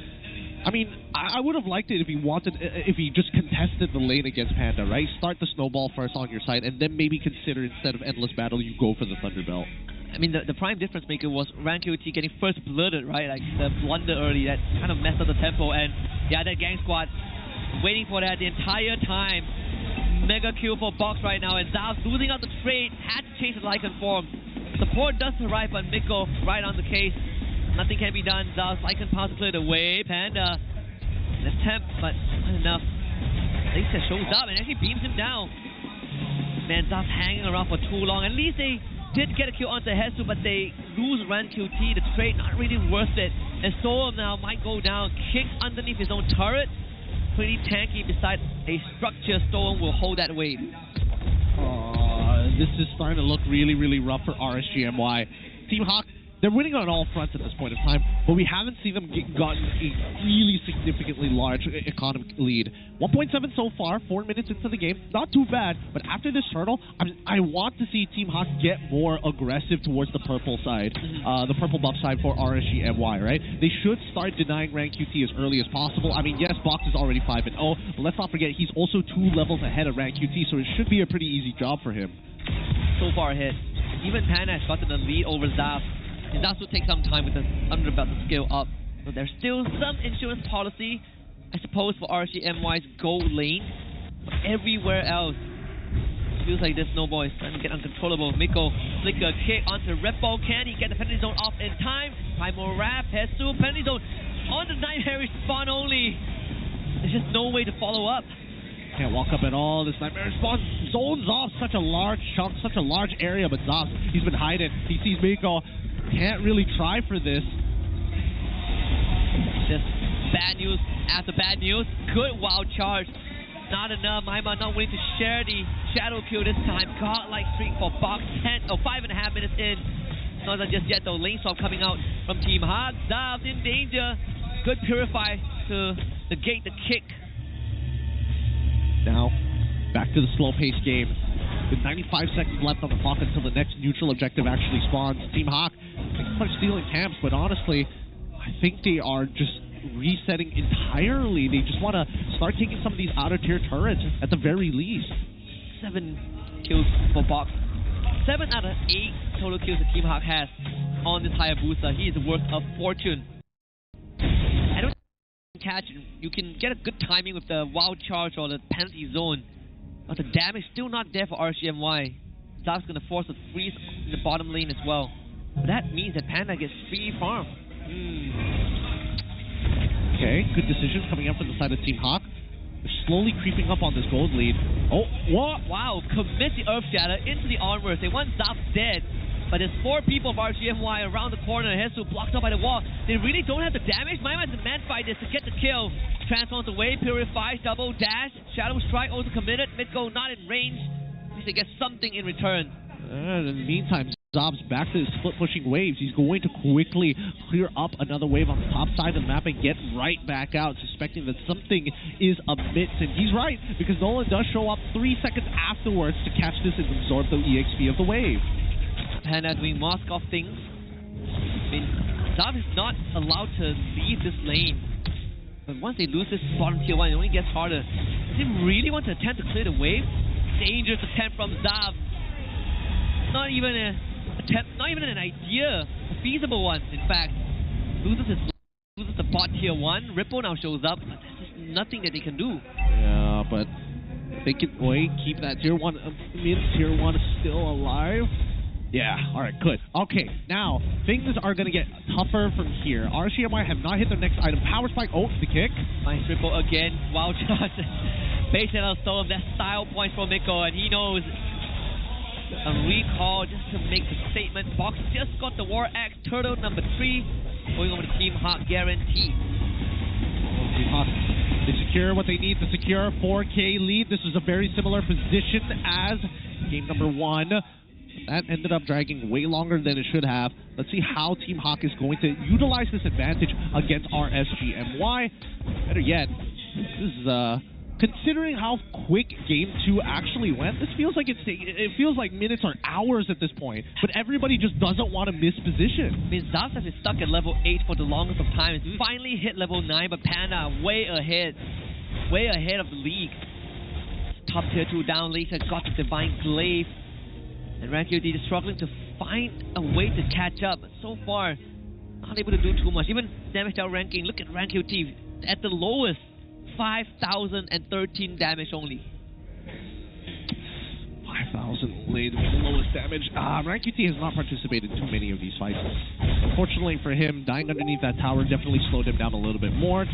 I mean, I would have liked it if he just contested the lane against Panda, right? Start the snowball first on your side, and then maybe consider, instead of endless battle, you go for the Thunderbell. I mean, the prime difference maker was Rank QT getting first blooded, right? Like the blunder early that kind of messed up the tempo, and yeah, that gang squad waiting for that the entire time. Mega kill for Box right now, and Zav's losing out the trade, had to change the Lycan form. Support does arrive, but Miko right on the case. Nothing can be done. Zav's Lycan pass cleared away. Panda, an attempt, but not enough. Lisa shows up and actually beams him down. Man, Zav's hanging around for too long. At least they did get a kill onto Hesu, but they lose Rank QT. The trade not really worth it. And Storm now might go down, kick underneath his own turret. Pretty tanky beside a structure. Storm will hold that wave. This is starting to look really rough for RSGMY. Team Roughh they're winning on all fronts at this point in time, but we haven't seen them gotten a really significantly large economic lead. 1.7 so far, 4 minutes into the game, not too bad, but after this hurdle, I want to see Team Hawk get more aggressive towards the purple side, the purple buff side for RSGMY, right? They should start denying rank QT as early as possible. I mean, yes, Box is already 5-0, but let's not forget he's also 2 levels ahead of rank QT, so it should be a pretty easy job for him. So far ahead. Even Panda has gotten the lead over Zav. And that will take some time with the under belt to scale up. So there's still some insurance policy, I suppose, for RSGMY's gold lane. But everywhere else, it feels like this snowball is starting to get uncontrollable. Miko flick a kick onto Repo. Can he get the penalty zone off in time? Primal Wrap, Hesu, penalty zone on the Nightmare spawn only. There's just no way to follow up. Can't walk up at all. This Nightmare spawn zones off such a large chunk, such a large area, but Zos, he's been hiding. He sees Miko. Can't really try for this. Just bad news after bad news. Good wild charge. Not enough. Maima not willing to share the shadow kill this time. Godlike streak for Box 5.5 minutes in. Not just yet though. Lane swap coming out from Team Hawk. Zav's in danger. Good Purify to negate the kick. Now, back to the slow-paced game. With 95 seconds left on the clock until the next neutral objective actually spawns. Team Hawk, they start stealing camps, but honestly, I think they are just resetting entirely. They just want to start taking some of these outer-tier turrets at the very least. 7 kills for Box. 7 out of 8 total kills that Team Hawk has on this Hayabusa. He is worth a fortune. I don't catch it. You can get a good timing with the wild charge or the penalty zone. But the damage still not there for RSGMY. Zav's going to force a freeze in the bottom lane as well. But that means that Panda gets free farm. Okay, good decisions coming up from the side of Team Hawk. They're slowly creeping up on this gold lead. Oh, what? Wow, commit the Earth Shatter into the armor. They want Zav dead. But there's 4 people of RSGMY around the corner. Hesu blocked up by the wall. They really don't have the damage. Maima has to man-fight this to get the kill. Transforms away, purifies, double dash. Shadow Strike also committed. Mid-go not in range. At least they get something in return. In the meantime, Zab's back to his split-pushing waves. He's going to quickly clear up another wave on the top side of the map and get right back out, suspecting that something is amiss. And he's right, because Nolan does show up 3 seconds afterwards to catch this and absorb the EXP of the wave. Panda doing Moskov things. I mean, Zav is not allowed to leave this lane. But once they lose this bottom tier 1, it only gets harder. Does he really want to attempt to clear the wave? Dangerous attempt from Zav. Not even an attempt, not even an idea. A feasible one, in fact. Loses the bot tier 1. Ripple now shows up, but there's just nothing that they can do. Yeah, but they can keep that tier 1, mid-tier 1 still alive. Yeah, alright, good. Okay, now, things are going to get tougher from here. RSGMY have not hit their next item. Power Spike, the kick. Nice Ripple again. Wild charge. Base channel stole him. That style point for Miko, and he knows a recall just to make the statement. Box just got the War Axe. Turtle number 3. Going over to Team Hawk, guaranteed. Team Hawk, they secure what they need to secure. 4K lead. This was a very similar position as game number 1. That ended up dragging way longer than it should have. Let's see how Team Hawk is going to utilize this advantage against RSGMY. Better yet, this is considering how quick Game 2 actually went. This feels like it feels like minutes or hours at this point. But everybody just doesn't want to miss position. I mean, Zav has been stuck at level 8 for the longest of time. It's finally hit level 9, but Panda way ahead of the league. Top tier 2 down later got the Divine Glaive. And Rank QT is struggling to find a way to catch up. But so far, not able to do too much. Even damage out ranking, look at Rank QT at the lowest, 5,013 damage only. 5,000 laid with the lowest damage. Rank QT has not participated in too many of these fights. Unfortunately for him, dying underneath that tower definitely slowed him down a little bit more.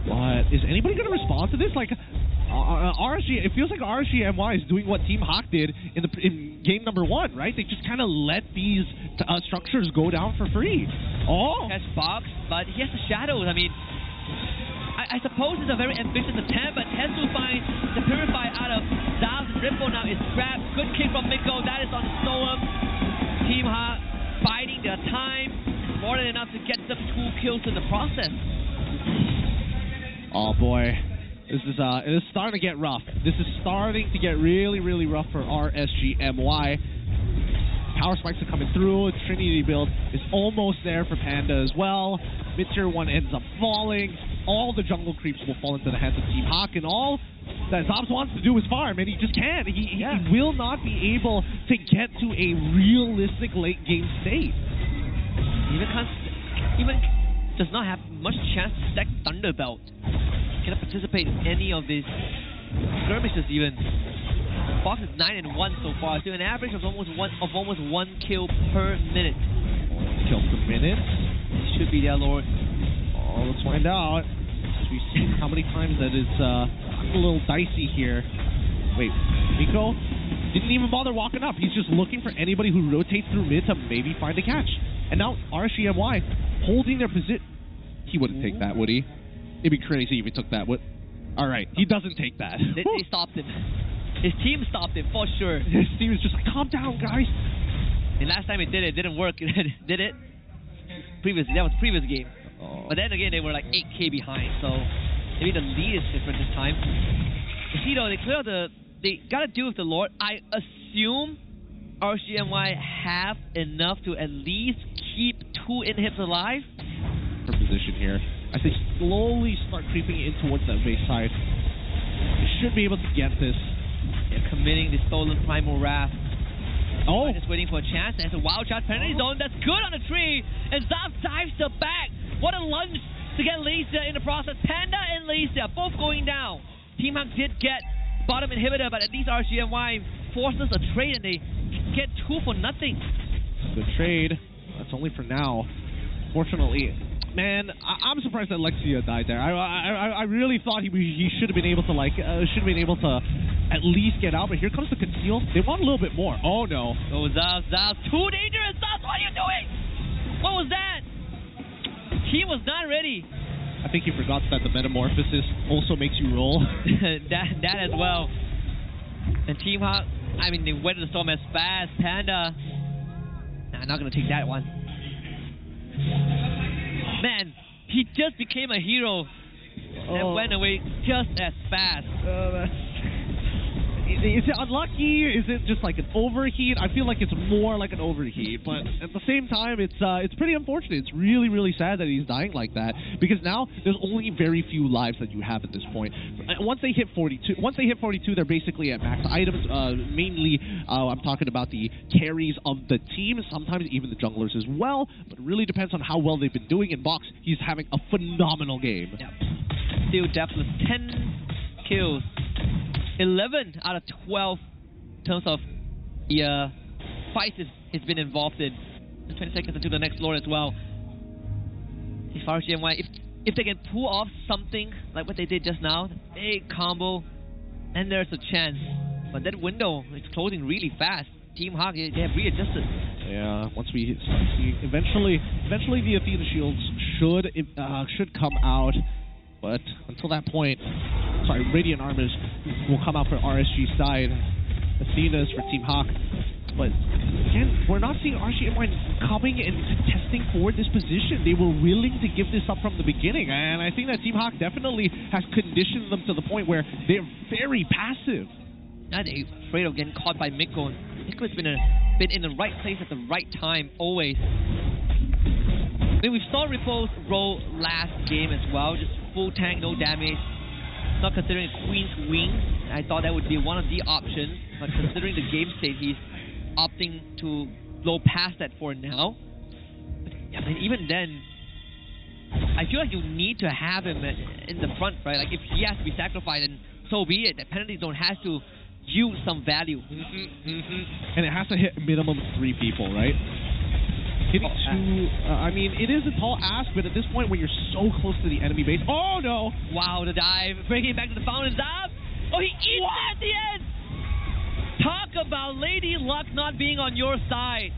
But is anybody going to respond to this? Like, it feels like RSGMY is doing what Team Hawk did in game number 1, right? They just kind of let these structures go down for free. Has Box, but he has the shadows. I mean, I suppose it's a very ambitious attempt, but Hesu finds the Purify out of Zav. Ripple now is grabbed. Good kick from Miko. That is on the Storm. Team Hawk 5 that time. More than enough to get the 2 kills in the process. Oh boy. It is starting to get rough. This is starting to get really, really rough for RSGMY. Power spikes are coming through. Trinity build is almost there for Panda as well. Mid-tier 1 ends up falling. All the jungle creeps will fall into the hands of Team Roughh, and all that Zobs wants to do is farm, and he just can't. He will not be able to get to a realistic late-game state. Even does not have much chance to stack Thunderbelt. Cannot participate in any of these skirmishes even. Fox is 9-1 so far, so an average of almost one kill per minute. Kill per minute? Should be there, Lord. Oh, let's find out. We've seen how many times that it's a little dicey here. Wait, Miko didn't even bother walking up. He's just looking for anybody who rotates through mid to maybe find a catch. And now RSGMY holding their position. He wouldn't take that, would he? It'd be crazy if he took that. All right, he doesn't take that. They stopped him. His team stopped him for sure. His team is just like, calm down, guys. And last time it didn't work. Did it? That was previous game. Oh. But then again, they were like 8k behind, so maybe the lead is different this time. You see though, they gotta deal with the Lord. I assume RSGMY have enough to at least keep 2 inhibs alive. For position here, as they slowly start creeping in towards that base side, they should be able to get this. They're committing the stolen Primal Wrath. Oh, just waiting for a chance. There's a wild shot penalty zone. That's good on the tree. And Zaf dives the back. What a lunge to get Leisha in the process. Panda and Leisha both going down. Team Roughh did get bottom inhibitor, but at least RSGMY forces a trade and they get 2 for nothing. Good trade. That's only for now. Fortunately, man, I'm surprised that Lexia died there. I really thought he should have been able to at least get out, but here comes the conceal. They want a little bit more. Oh no. Oh, Zaz, too dangerous. Zaz, what are you doing? What was that? He was not ready. I think he forgot that the metamorphosis also makes you roll. that as well. And Team Roughh, I mean, they weathered the storm as fast. Panda, nah, not gonna take that one. Man, he just became a hero and went away just as fast. Is it unlucky? Is it just like an overheat? I feel like it's more like an overheat, but at the same time, it's pretty unfortunate. It's really, really sad that he's dying like that, because now there's only very few lives that you have at this point. Once they hit 42, they're basically at max items. Mainly, I'm talking about the carries of the team, sometimes even the junglers as well, but it really depends on how well they've been doing. In Box, he's having a phenomenal game. Yep. Still deathless, 10 kills. 11 out of 12 in terms of the fights he's been involved in. 20 seconds until the next lord as well. If RSGMY, if they can pull off something like what they did just now, big combo, then there's a chance. But that window is closing really fast. Team Roughh, they have readjusted. Yeah, once we start seeing, eventually the Athena shields should come out. But until that point, Radiant Armors will come out for RSG side, Athena's for Team Roughh. But again, we're not seeing RSGMY coming and contesting for this position. They were willing to give this up from the beginning, and I think that Team Roughh definitely has conditioned them to the point where they're very passive. Yeah, they're afraid of getting caught by Miko. Miko's been in the right place at the right time, always. I mean, we saw Ripple's role last game as well, just full tank, no damage. Not considering a Queen's Wing, I thought that would be one of the options, but considering the game state, he's opting to blow past that for now. But, I mean, even then, I feel like you need to have him in the front, right? Like, if he has to be sacrificed, then so be it. The penalty zone has to yield some value. And it has to hit a minimum of 3 people, right? Hitting 2, I mean, it is a tall ask, but at this point when you're so close to the enemy base, oh no! Wow, the dive, bringing it back to the fountains up. Oh, he eats it at the end! Talk about Lady Luck not being on your side.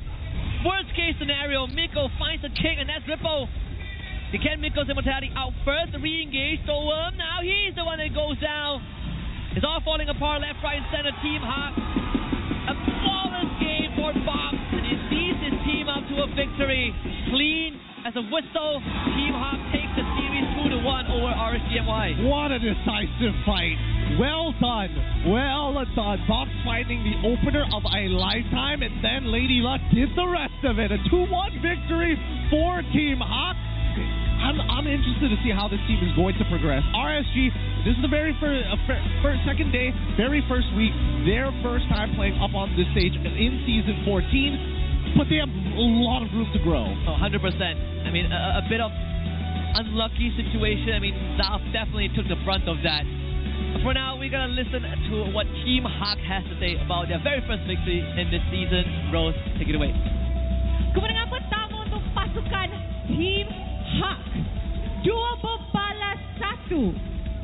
Worst case scenario, Miko finds a kick, and that's Ripple. They get Miko's immortality out first, the re-engage, Storm, now he's the one that goes down. It's all falling apart, left, right, and center, Team Roughh. A flawless game for Box, and it leads his team up to a victory. Clean as a whistle, Team Hawk takes the series 2-1 over RSGMY. What a decisive fight. Well done. Well done. Box finding the opener of a lifetime, and then Lady Luck did the rest of it. A 2-1 victory for Team Hawk. I'm interested to see how this team is going to progress. RSG, this is the very first second day, very first week, their first time playing up on this stage in Season 14, but they have a lot of room to grow. 100%. I mean, a bit of unlucky situation. I mean, Zaf definitely took the brunt of that. For now, we're going to listen to what Team Hawk has to say about their very first victory in this season. Rose, take it away. Kemenangan pertama untuk pasukan Team Hawk. 2-1.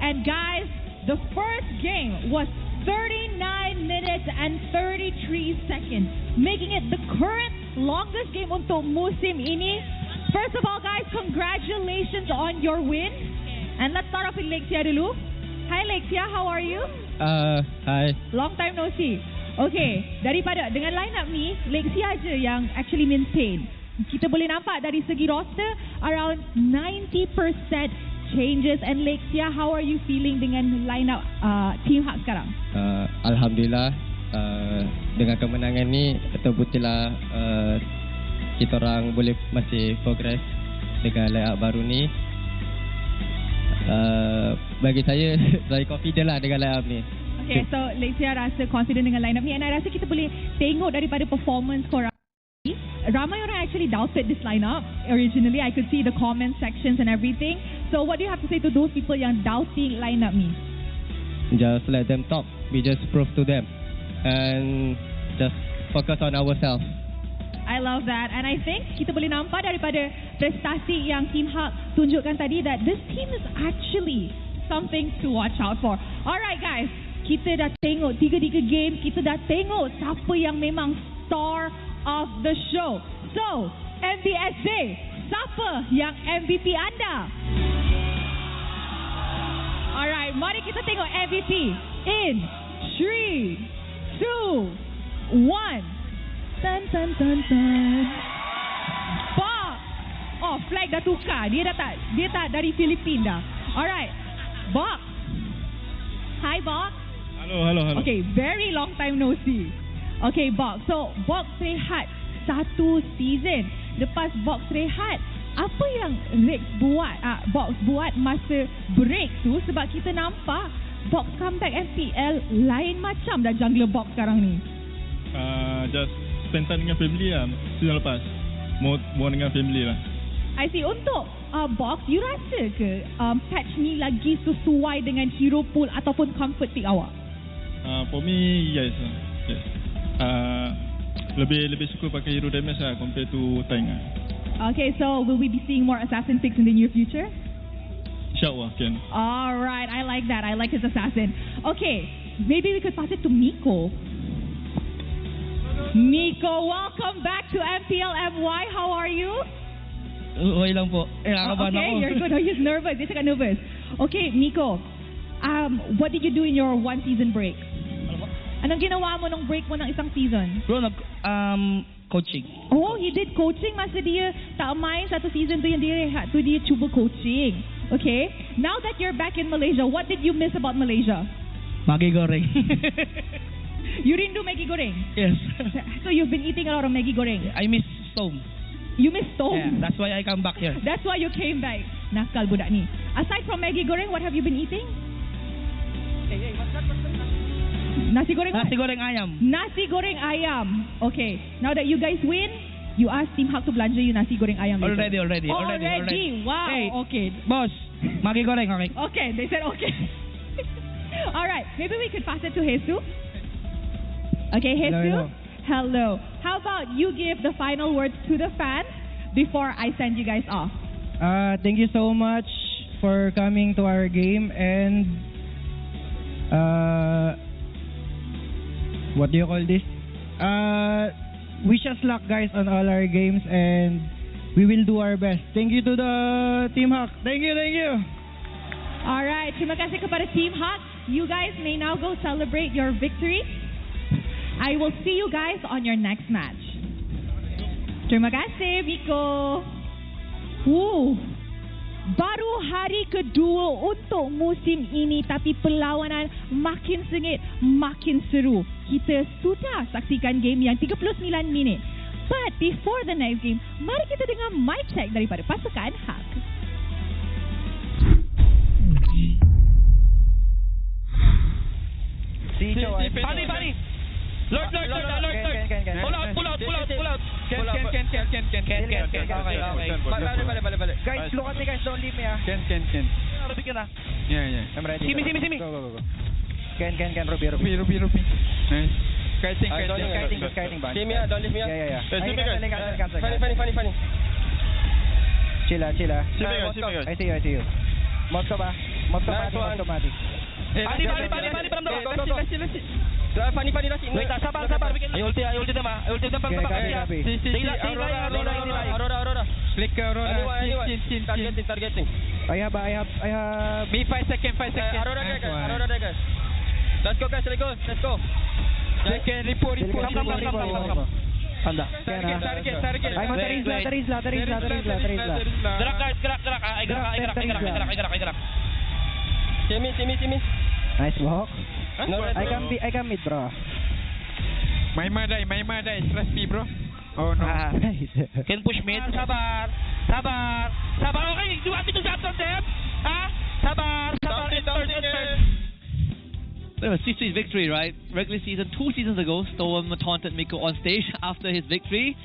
And guys, the first game was 39 minutes and 33 seconds, making it the current longest game untuk musim ini. First of all, guys, congratulations on your win. And let's start off with Lexia dulu. Hi Lexia, how are you? Hi. Long time no see. Okay, dengan line up ni, Lexia aja yang actually maintain. Kita boleh nampak dari segi roster around 90% changes. And Lexia, how are you feeling dengan line up Team Hawk sekarang? Alhamdulillah, dengan kemenangan ni betul-betullah kita orang boleh masih progress dengan line up baru ni. Bagi saya confident lah dengan line up ni. Okay, so Lexia rasa confident dengan line up ni, and I rasa kita boleh tengok daripada performance korang. Ramai orang actually doubted this lineup originally. I could see the comment sections and everything. So what do you have to say to those people yang doubting lineup ni? Just let them talk. We just prove to them and just focus on ourselves. I love that, and I think kita boleh nampak daripada prestasi yang Team Hawk tunjukkan tadi that this team is actually something to watch out for. Alright guys, kita dah tengok 3 game, kita dah tengok siapa yang memang star of the show. So, MBSJ, siapa yang MVP anda? Alright, mari kita tengok MVP in 3, 2, 1. Tan tan tan tan. Box. Oh, flag dah tukar. Dia tak dari Filipina dah. Alright. Box. Hi Box. Hello. Okay, very long time no see. Okay, Box. So, Box rehat 1 season. Lepas Box rehat, apa yang Box buat masa break tu? Sebab kita nampak Box comeback MPL lain macam dah jungler Box sekarang ni. Just spend time dengan family lah season lepas. Mau dengan family lah. I see. Untuk Box, you rasa ke patch ni lagi sesuai dengan hero pool ataupun comfort pick awak? For me, yes. Lebih suka pakai hero damage lah compared to tank lah. Okay, so will we be seeing more assassin picks in the near future? InsyaAllah, can. Alright, I like that. I like his assassin. Okay, maybe we could pass it to Miko. Miko, welcome back to MPLMY. How are you? Okay lang po. Nakabahan okay, ako. you're good. Oh, he's nervous. Dia cakap nervous. Okay, Miko. What did you do in your 1 season break? Anong ginawa mo nung break mo ng isang season? Bro, coaching. Oh, he did coaching masa dia tak main 1 season tu yang dia rehat tu, dia cuba coaching. Okay. Now that you're back in Malaysia, what did you miss about Malaysia? Maggi goreng. You didn't do Maggi goreng? Yes. So you've been eating a lot of Maggi goreng? I miss Stone. You miss Stone? Yeah, that's why I come back here. That's why you came back. Nakal budak ni. Aside from Maggi goreng, what have you been eating? Nasi goreng what? Nasi goreng ayam. Nasi goreng ayam. Okay. Now that you guys win, you ask Team Hawk to belanja you nasi goreng ayam later. Already. Wow. Hey, okay. Boss, Maggi goreng, okay? Okay, they said okay. Alright, maybe we could pass it to Jesus. Okay, Jesus. Hello. How about you give the final words to the fans before I send you guys off? Thank you so much for coming to our game, and what do you call this? Wish us luck, guys, on all our games, and we will do our best. Thank you to the Team Hawk. Thank you. Alright, terima kasih kepada Team Hawk. You guys may now go celebrate your victory. I will see you guys on your next match. Terima kasih, Miko. Baru hari kedua untuk musim ini, tapi perlawanan makin sengit, makin seru. Kita sudah saksikan game yang 39 minit. But before the next game, mari kita dengar mic check daripada pasukan Hak. Pani. Lord. Pull out. Can. Balik. Guys, look at me, guys. Don't leave me, Can. Udah bikin lah. Yeah. I'm ready. Simi. Go. Can. Ruby. Nice. Kiting, bang. Simi, don't leave me. Yeah. Simi, guys. Funny. Chill. I see you. Moto mati. Pani, let's see. Funny, let's see. Wait, sabar. Ayo ulti tema. Aurora. Click Aurora. Targeting. I have. Me 5 seconds. Aurora, guys. Let's go, guys. Let's go. Second report. Come. Anda. Target. I'm on Terizla. Gerak. Simi. Nice walk. I can mid, bro. Maima die. Stress me, bro. Oh no. Can push mid. Sabar. Okay, do you want me to jump on them? Sabar. It was Cicu's victory, right? Regular season, 2 seasons ago, Storm taunted Miko on stage after his victory.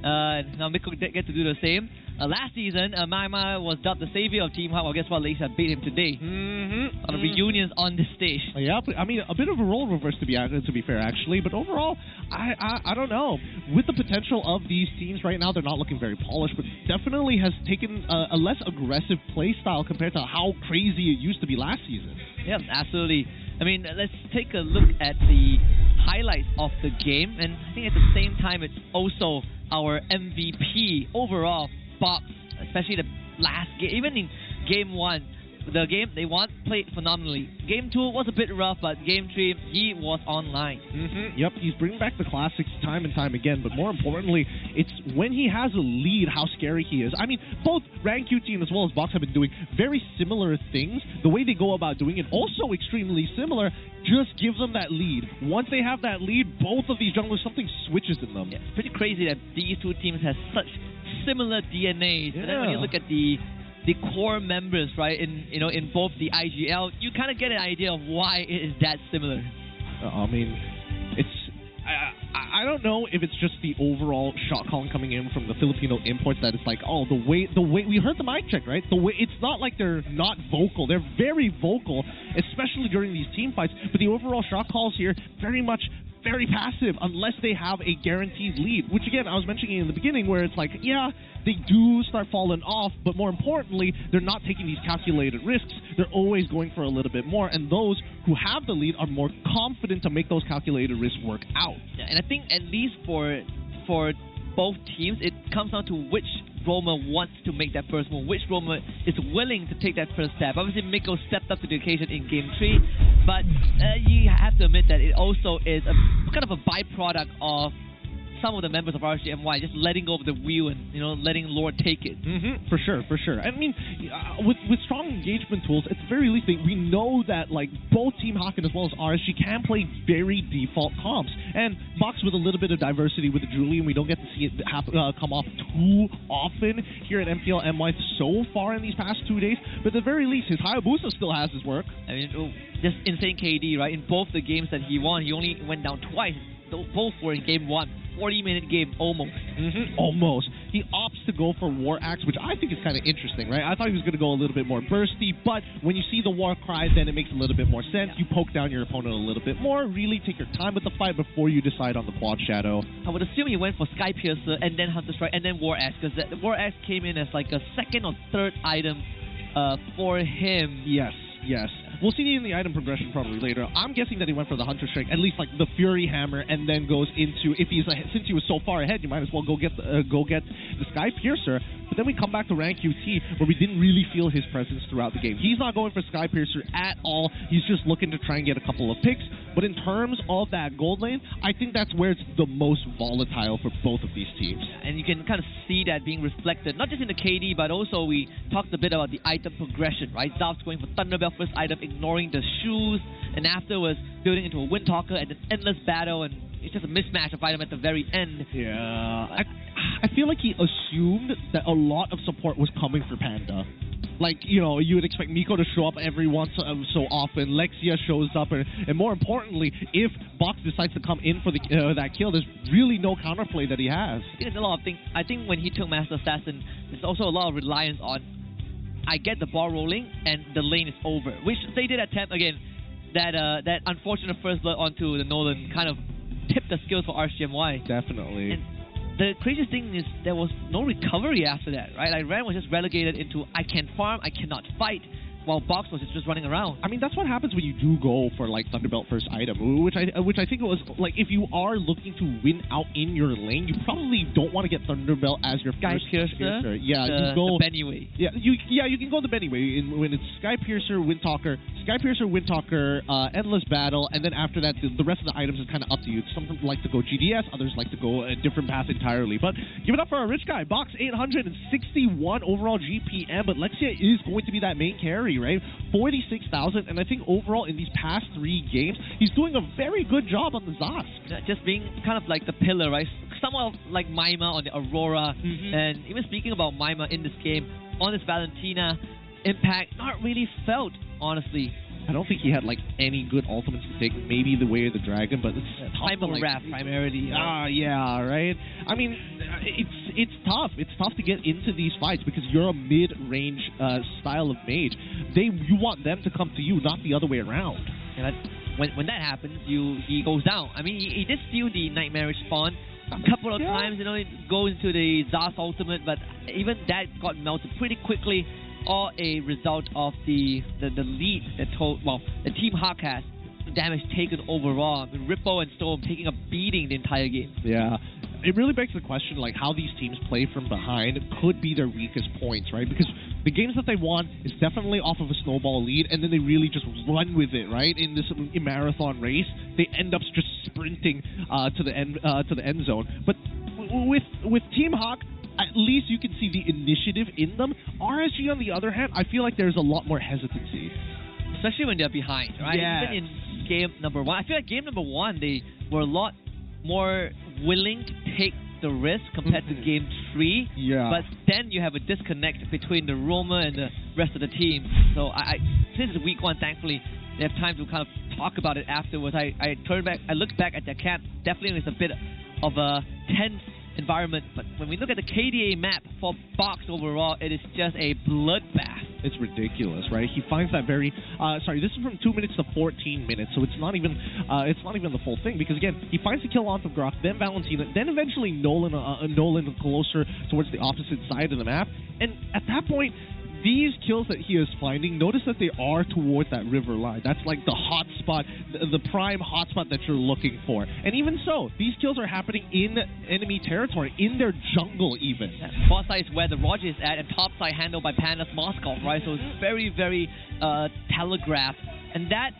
Now Miko get to do the same. Last season, Maima was dubbed the savior of Team Hak. Well, guess what? Lisa beat him today. On the reunions on this stage. Yeah, I mean, a bit of a role reverse to be fair, actually. But overall, I don't know. With the potential of these teams right now, they're not looking very polished, but definitely has taken a less aggressive play style compared to how crazy it used to be last season. Yeah, absolutely. I mean, let's take a look at the highlights of the game, and I think at the same time, it's also our MVP overall, Box, especially the last game. Even in Game 1, the game they won, played phenomenally. Game 2 was a bit rough, but Game 3, he was online. Yep, he's bringing back the classics time and time again, but more importantly, it's when he has a lead, how scary he is. I mean, both Rank QT as well as Box have been doing very similar things. The way they go about doing it, also extremely similar, just gives them that lead. Once they have that lead, both of these junglers, something switches in them. Yeah, it's pretty crazy that these two teams have such similar DNAs. Yeah. And then when you look at the core members, right, in both the IGL, you kind of get an idea of why it is that similar. I mean, it's I don't know if it's just the overall shot calling coming in from the Filipino imports that it's like, oh, the way we heard the mic check, right? The way it's not like they're not vocal. They're very vocal, especially during these team fights. But the overall shot calls here very passive unless they have a guaranteed lead, which again I was mentioning in the beginning, where it's like, yeah, they do start falling off, but more importantly, they're not taking these calculated risks. They're always going for a little bit more, and those who have the lead are more confident to make those calculated risks work out. Yeah, and I think at least for both teams, it comes down to which roamer wants to make that first move, which roamer is willing to take that first step. Obviously, Miko stepped up to the occasion in Game 3, but you have to admit that it also is a kind of a byproduct of some of the members of RSGMY just letting go of the wheel and letting Lord take it. For sure. I mean, with strong engagement tools, at the very least, we know that like both Team Hak as well as RSG can play very default comps, and Box with a little bit of diversity with the Julian, we don't get to see it come off too often here at MPLMYS so far in these past 2 days. But at the very least, his Hayabusa still has his work. I mean, just insane KD, right? In both the games that he won, he only went down twice. Both were in Game 1. 40-minute game, almost. Almost. He opts to go for War Axe, which I think is kind of interesting, right? I thought he was going to go a little bit more bursty, but when you see the War Cry, then it makes a little bit more sense. You poke down your opponent a little bit more, really take your time with the fight before you decide on the Quad Shadow. I would assume he went for Sky Piercer, and then Hunter Strike, and then War Axe, because the War Axe came in as like a second or third item for him. Yes. We'll see in the item progression probably later. I'm guessing that he went for the Hunter Strike, at least like the Fury Hammer, and then goes into, if he's since he was so far ahead, you might as well go get the Sky Piercer. But then we come back to Rank QT, where we didn't really feel his presence throughout the game. He's not going for Sky Piercer at all. He's just looking to try and get a couple of picks. But in terms of that gold lane, I think that's where it's the most volatile for both of these teams. And you can kind of see that being reflected, not just in the KD, but also we talked a bit about the item progression, right? Zalf's going for Thunderbell first item, ignoring the shoes, and afterwards building into a Windtalker and an endless battle, and it's just a mismatch of item at the very end. Yeah, I feel like he assumed that a lot of support was coming for Panda. Like, you know, you would expect Miko to show up every once so often. Lexia shows up, and more importantly, if Box decides to come in for the that kill, there's really no counterplay that he has. There's a lot of things. I think when he took Master Assassin, there's also a lot of reliance on, I get the ball rolling, and the lane is over. Which they did at Temp again. That unfortunate first blood onto the Nolan kind of tipped the skills for RCMY. Definitely. And the craziest thing is there was no recovery after that, right? Like Ren was just relegated into I can farm, I cannot fight, while Box was just running around. I mean, that's what happens when you do go for like Thunderbelt first item, which I think it was like if you are looking to win out in your lane, you probably don't want to get Thunderbelt as your Sky first Piercer. Yeah, you go the Benny way. Yeah, you can go the Benny way when it's Sky Piercer, Windtalker, Endless Battle, and then after that, the rest of the items is kind of up to you. Some like to go GDS, others like to go a different path entirely. But give it up for our rich guy, Box 861 overall GPM, but Lexia is going to be that main carry, right? 46,000, and I think overall in these past 3 games, he's doing a very good job on the Zas. Yeah, just being kind of like the pillar, right? Somewhat like Maima on the Aurora, and even speaking about Maima in this game, on this Valentina, impact not really felt, honestly. I don't think he had like any good ultimates to take. Maybe the Way of the Dragon, but it's time of wrath primarily. Yeah, right. I mean, it's tough. It's tough to get into these fights because you're a mid-range style of mage. You want them to come to you, not the other way around. And when that happens, he goes down. I mean, he did steal the Nightmarish spawn a couple of times. You know, it goes into the Zas ultimate, but even that got melted pretty quickly. All a result of the lead that the Team Hawk has, the damage taken overall. I mean, Rippo and Storm taking a beating the entire game. Yeah. It really begs the question, like, how these teams play from behind could be their weakest points, right? Because the games that they won is definitely off of a snowball lead, and then they really just run with it, right? In this marathon race, they end up just sprinting to the end zone. But with Team Hawk, at least you can see the initiative in them. RSG, on the other hand, I feel like there's a lot more hesitancy. Especially when they're behind, right? Yes. Even in game number 1. I feel like game number 1, they were a lot more willing to take the risk compared to game 3. Yeah. But then you have a disconnect between the roamer and the rest of the team. So since it's week 1, thankfully, they have time to kind of talk about it afterwards. I looked back at their camp. Definitely it's a bit of a tense environment, but when we look at the KDA map for Box overall, it is just a bloodbath. It's ridiculous, right? He finds that very this is from 2 minutes to 14 minutes, so it's not even the full thing, because again, he finds the kill onto Grok, then Valentina, then eventually Nolan closer towards the opposite side of the map, and at that point, these kills that he is finding, notice that they are towards that river line. That's like the hot spot, the prime hot spot that you're looking for. And even so, these kills are happening in enemy territory, in their jungle even. Bot side is where the Roger is at, and top side handled by Panda's Moskov, right? So it's very, very telegraphed. And that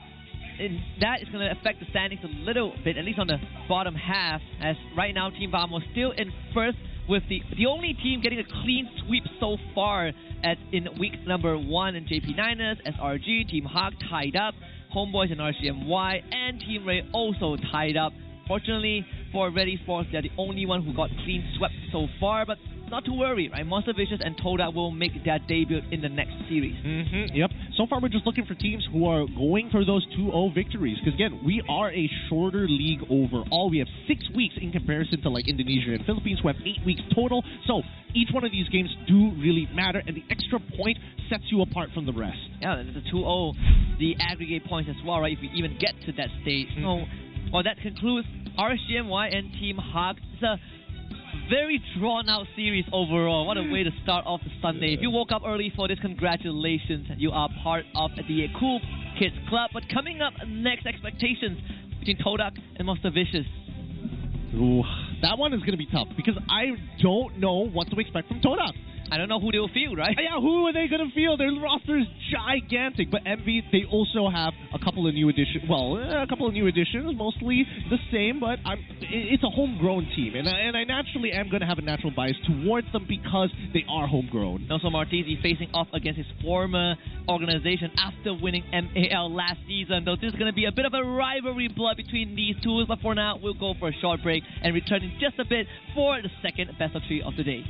is going to affect the standings a little bit, at least on the bottom half, as right now Team Vamo still in first, with the only team getting a clean sweep so far in week number 1 in JP9ers, SRG, Team Hawk tied up, Homeboys and RCMY, and Team Rey also tied up. Fortunately for Ready Sports, they're the only one who got clean swept so far, but not to worry, right? Monster Vicious and Toda will make their debut in the next series. Yep. So far, we're just looking for teams who are going for those 2-0 victories. Because again, we are a shorter league overall. We have 6 weeks in comparison to like Indonesia and Philippines, who have 8 weeks total. So each one of these games do really matter, and the extra point sets you apart from the rest. Yeah, the 2-0, the aggregate points as well, right? If you even get to that stage. So, well, that concludes RSGMY and Team Hawk. It's a very drawn-out series overall. What a way to start off the Sunday. If you woke up early for this, congratulations. You are part of the Cool Kids Club. But coming up next, expectations between Todak and Monster Vicious. Ooh, that one is going to be tough because I don't know what to expect from Todak. I don't know who they'll field, right? Yeah, who are they going to field? Their roster is gigantic. But Envy, they also have a couple of new additions. Well, a couple of new additions, mostly the same, but it's a homegrown team. And I naturally am going to have a natural bias towards them because they are homegrown. And also Martisi facing off against his former organization after winning MAL last season. Though this is going to be a bit of a rivalry blood between these two. But for now, we'll go for a short break and return in just a bit for the second best of 3 of the day.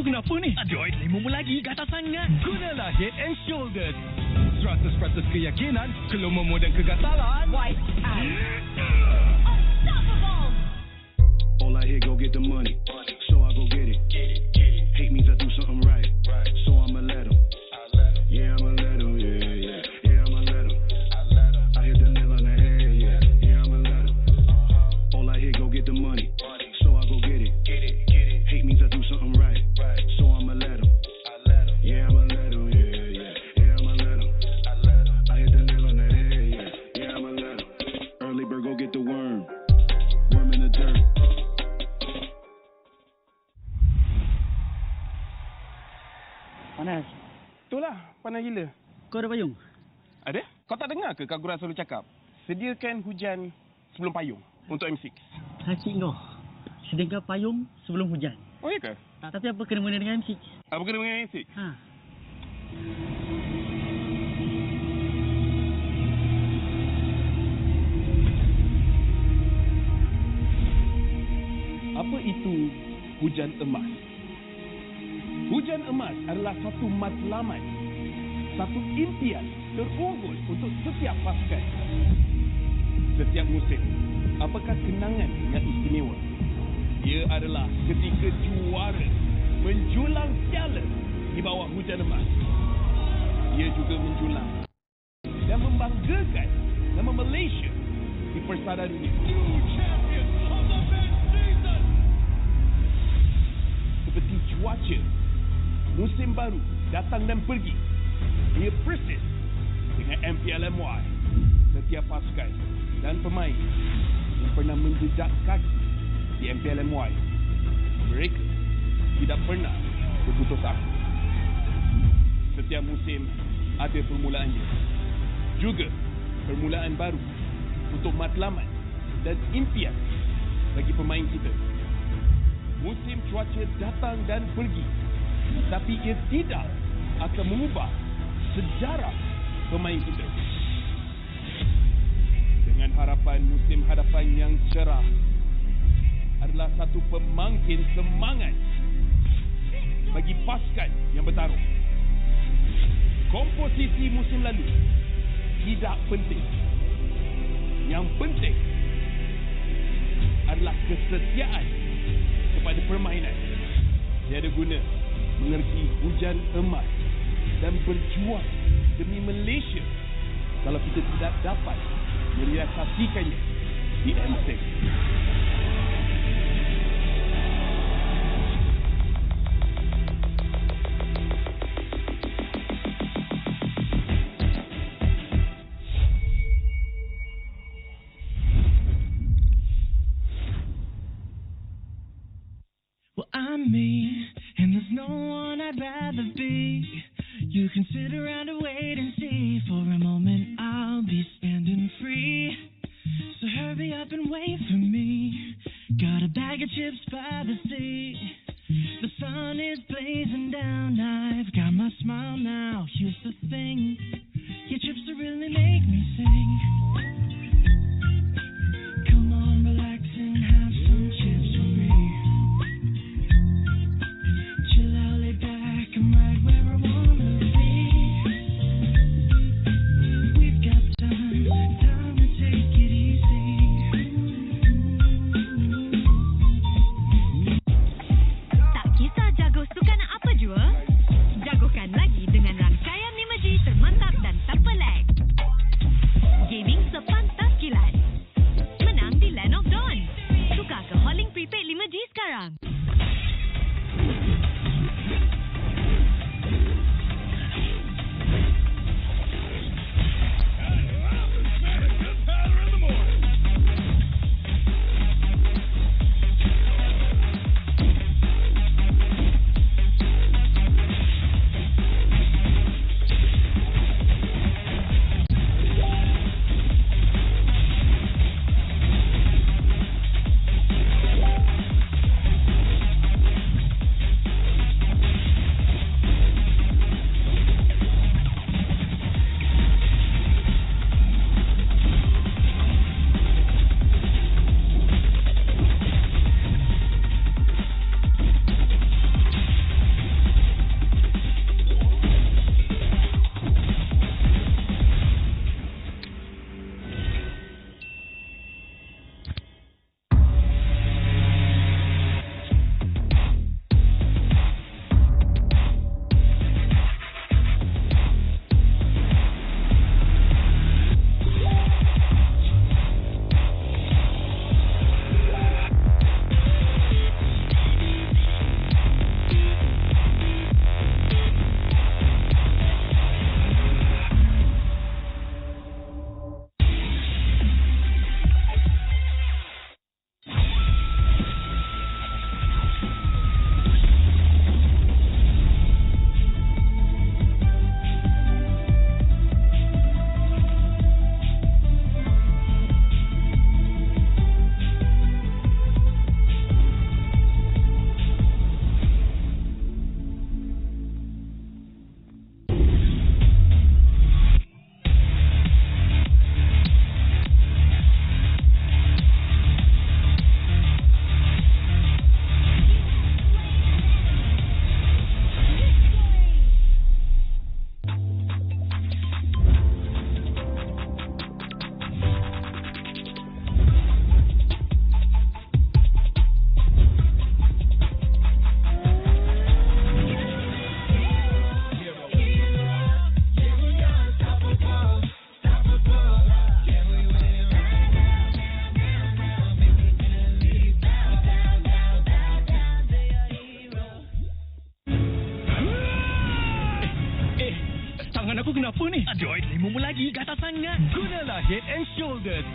kenapa ni? Aduh, limu lagi, gatal sangat. Gunalah Head and Shoulders. 100% keyakinan, kelomomo dan kegatalan. White out. All I hear, go get the money. So I go get it. Hate means I do something right. So I'ma let 'em. Yeah, I'ma let 'em. Yeah. Yeah, I'ma let 'em. I hit the nail on the head. Yeah, I'ma let 'em. All I hear, go get the money. So I go get it. Hate means I do something right. So I'ma let 'em. Yeah, I'ma let 'em. Yeah, I'ma let 'em. I hit the nail on the head. Panas. Itulah, panas gila. Kau ada payung? Ada? Kau tak dengar ke Kak Gura selalu cakap? Sediakan hujan sebelum payung untuk M6. Hati kau. Sediakan payung sebelum hujan. Oh, iya ke? Tapi apa kena-mena dengan M6? Apa kena dengan M6? Ha. Apa itu hujan emas? Hujan emas adalah satu matlamat, satu impian terunggul untuk setiap pasukan. Setiap musim, apakah kenangan yang istimewa? Ia adalah ketika juara menjulang piala di bawah hujan emas. Ia juga menjulang dan membanggakan nama Malaysia di persada dunia. Seperti cuaca, musim baru datang dan pergi. Ia persis dengan MPLMY. Setiap pasukan dan pemain yang pernah menjejak kaki di MPLMY, mereka tidak pernah berputus asa. Setiap musim ada permulaannya, juga permulaan baru untuk matlamat dan impian bagi pemain kita. Musim cuaca datang dan pergi, tapi ia tidak akan mengubah sejarah pemain kita. Dengan harapan musim hadapan yang cerah adalah satu pemangkin semangat bagi pasukan yang bertarung. Komposisi musim lalu tidak penting. Yang penting adalah kesetiaan kepada permainan. Tiada guna mengerti hujan emas dan berjuang demi Malaysia kalau kita tidak dapat merealisasikannya di M6. Well, I'm me, and there's no one I'd rather be. You can sit around and wait and see. For a moment I'll be standing free. So hurry up and wait for me. Got a bag of chips by the sea. The sun is blazing down. I've got my smile now. Here's the thing, your chips will really make me sing. Come on, relax and have some chips with me. Chill out, lay back, I'm right where I wanna be. We've got time to take it easy. Tak kisah jago sukan apa jua, jagokan lagi dengan rangkaian 5G termantap aku kenapa ni? Aduh, limumu lagi, gatal sangat. Gunalah Head and Shoulders.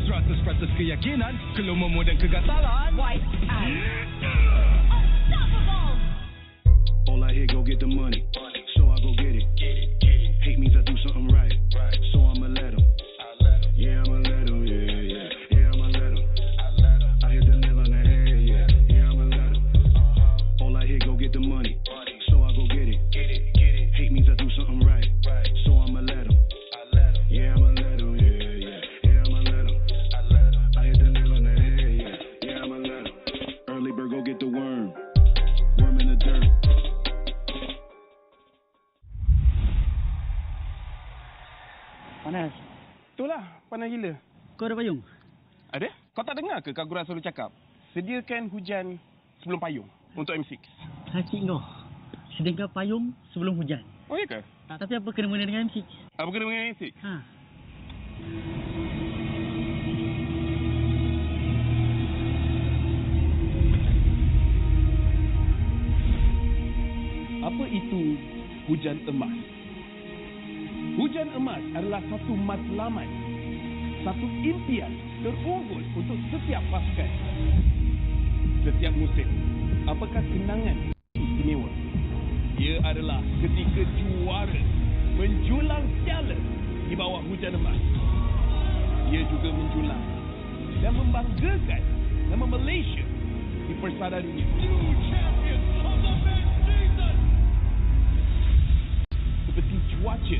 100% keyakinan, kelumamu dan kegatalan. White out. All I hear, go get the money. So I go get it. Hate means I do something right. So I'ma let 'em. Yeah, I'ma let 'em. Yeah. Yeah, I'ma let 'em. I hit the nail on the head. Yeah, I'ma let 'em. All I hear, go get the money. So I go get it. Hate means I do something right. So I'ma let 'em. Yeah, I'ma let 'em. Yeah, I'ma let 'em. I hit the nail on the head. Yeah, I'ma let 'em. Early bird, go get the worm. Worm in the dirt. Panas. Itulah, panas gila. Kau ada payung? Ada? Kau tak dengar ke Kak Gura selalu cakap? Sediakan hujan sebelum payung untuk M6. Hakik kau. Sediakan payung sebelum hujan. Oh, iya ke? Tapi apa kena-mena dengan M6? Apa kena dengan M6? Ha. Apa itu hujan emas? Hujan emas adalah satu matlamat, satu impian terunggul untuk setiap pasukan. Setiap musim, apakah kenangan istimewa? Ia adalah ketika juara menjulang piala di bawah hujan emas. Ia juga menjulang dan membanggakan nama Malaysia di persada dunia. Seperti cuaca,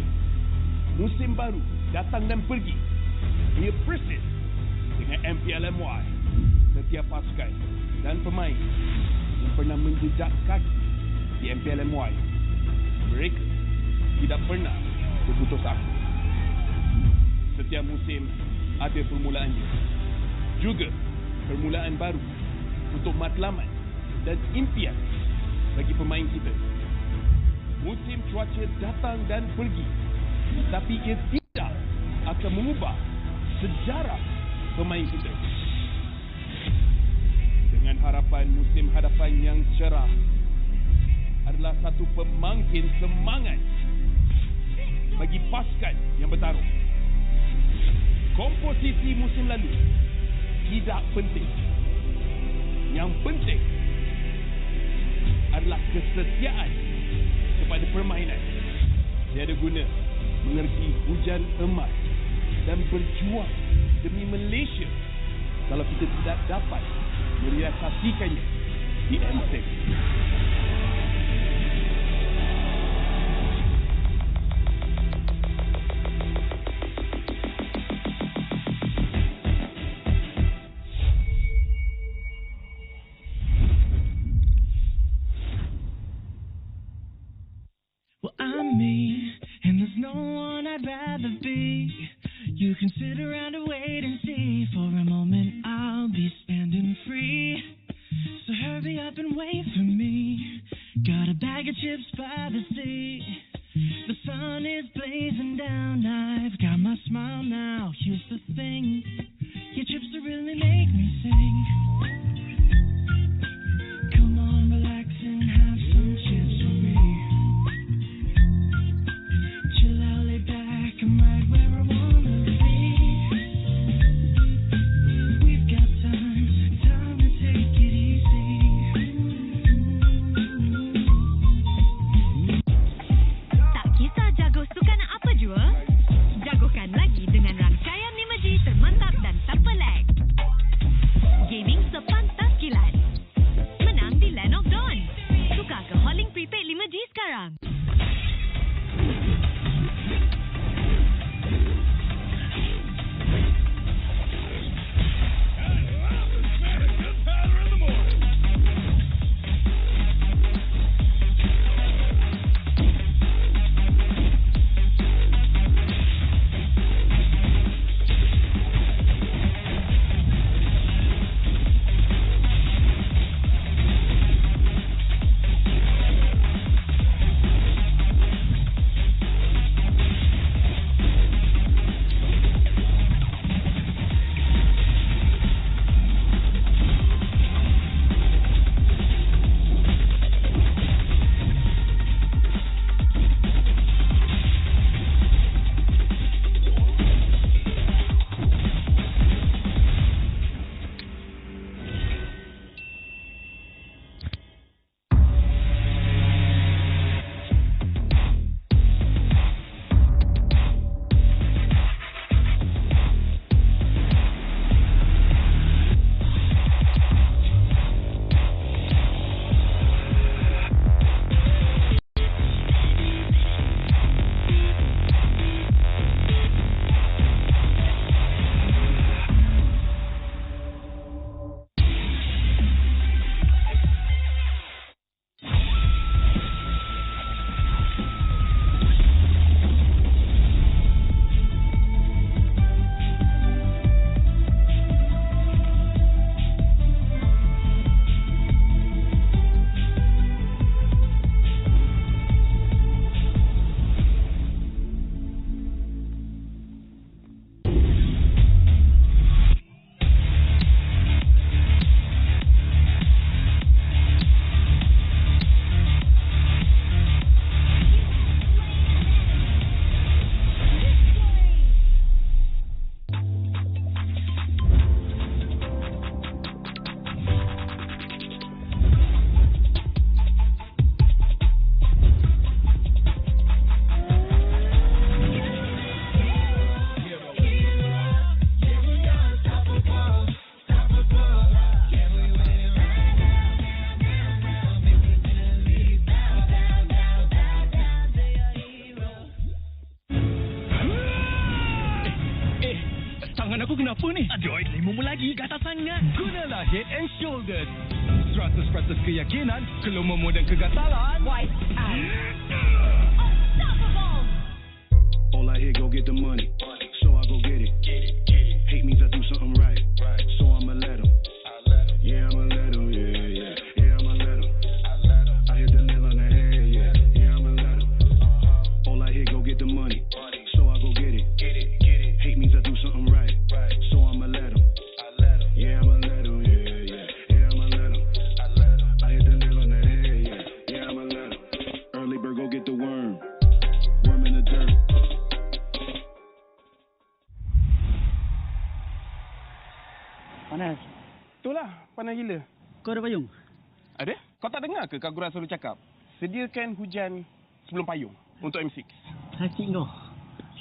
musim baru datang dan pergi. Ia persis dengan MPLMY. Setiap pasukan dan pemain yang pernah menjejak kaki di MPLMY, mereka tidak pernah berputus asa. Setiap musim ada permulaannya, juga permulaan baru untuk matlamat dan impian bagi pemain kita. Musim cuaca datang dan pergi, tapi ia tidak akan mengubah sejarah pemain kita. Dengan harapan musim hadapan yang cerah adalah satu pemangkin semangat bagi pasukan yang bertarung. Komposisi musim lalu tidak penting. Yang penting adalah kesetiaan kepada permainan. Tiada guna mengerti hujan emas dan berjuang demi Malaysia kalau kita tidak dapat merealisasikannya di M6. Well, I'm me, and there's no one I'd rather be. You can sit around and wait and see. For a moment, I'll be standing free. So hurry up and wait for me. Got a bag of chips by the sea. The sun is blazing down. I've got my smile now. Here's the thing, your chips will really make me sing. Come on, relax and have some chips with me. Chill out, lay back, I'm right where I wanna be. We've got time to take it easy. Tak kisah jago suka nak apa jua, jagokan lagi dengan rangkaian 5G termantap dan tanpa lag. Gaming sepantas kilat. Menang di Land of Dawn. Tukar ke Holling Prepaid 5G sekarang. Aku kenapa ni? Aduh, limu lagi, gatal sangat. Gunalah Head and Shoulders. 100% keyakinan, kelomomu dan kegatalan. Wipe out. All I hear, go get the money. So I go get it. Hate means I do something right. So I'ma let 'em. Yeah, I'ma let 'em. Yeah. Yeah, I'ma let 'em. I hit the nail on the head. Yeah, I'ma let 'em. All I hear, go get the money. So I go get it. Hate means I do something right. So I'ma let 'em. Yeah, I'ma let 'em. Yeah, I'ma let 'em. I hit the nail on the head. Yeah, I'ma let 'em. Early bird, go get the worm. Worm in the dirt. Panas. Itulah, panas gila. Kau ada payung? Ada? Kau tak dengar ke Kak Gura selalu cakap? Sediakan hujan sebelum payung untuk M6. Sakit kau.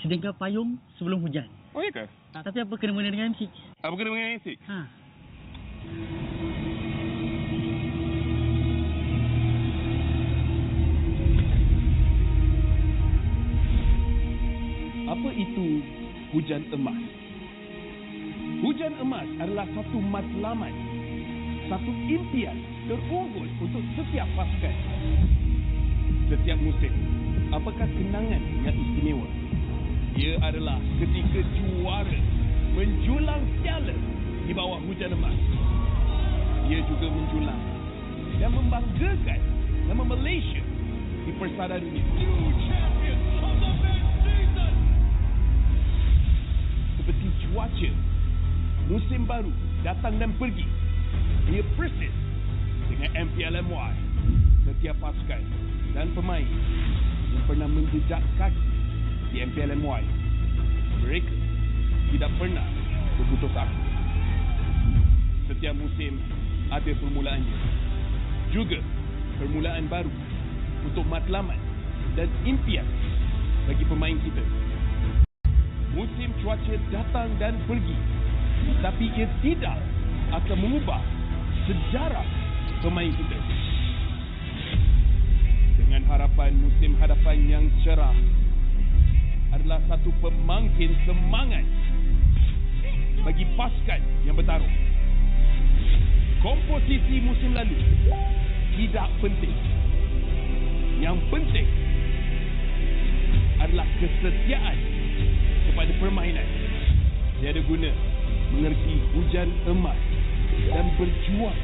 Sediakan payung sebelum hujan. Oh, iya ke? Tapi apa kena-mena dengan M6? Apa kena dengan M6? Ha. Apa itu hujan emas? Hujan emas adalah satu matlamat, satu impian terunggul untuk setiap pasukan. Setiap musim, apakah kenangan yang istimewa? Ia adalah ketika juara menjulang piala di bawah hujan emas. Ia juga menjulang dan membanggakan nama Malaysia di persada dunia. Seperti cuaca, musim baru datang dan pergi. Ia persis dengan MPLMY. Setiap pasukan dan pemain yang pernah menjejak kaki di MPLMY, mereka tidak pernah berputus asa. Setiap musim ada permulaannya, juga permulaan baru untuk matlamat dan impian bagi pemain kita. Musim cuaca datang dan pergi, tapi ia tidak akan mengubah sejarah pemain kita. Dengan harapan musim hadapan yang cerah adalah satu pemangkin semangat bagi pasukan yang bertarung. Komposisi musim lalu tidak penting. Yang penting adalah kesetiaan kepada permainan. Tiada guna mengerti hujan emas dan berjuang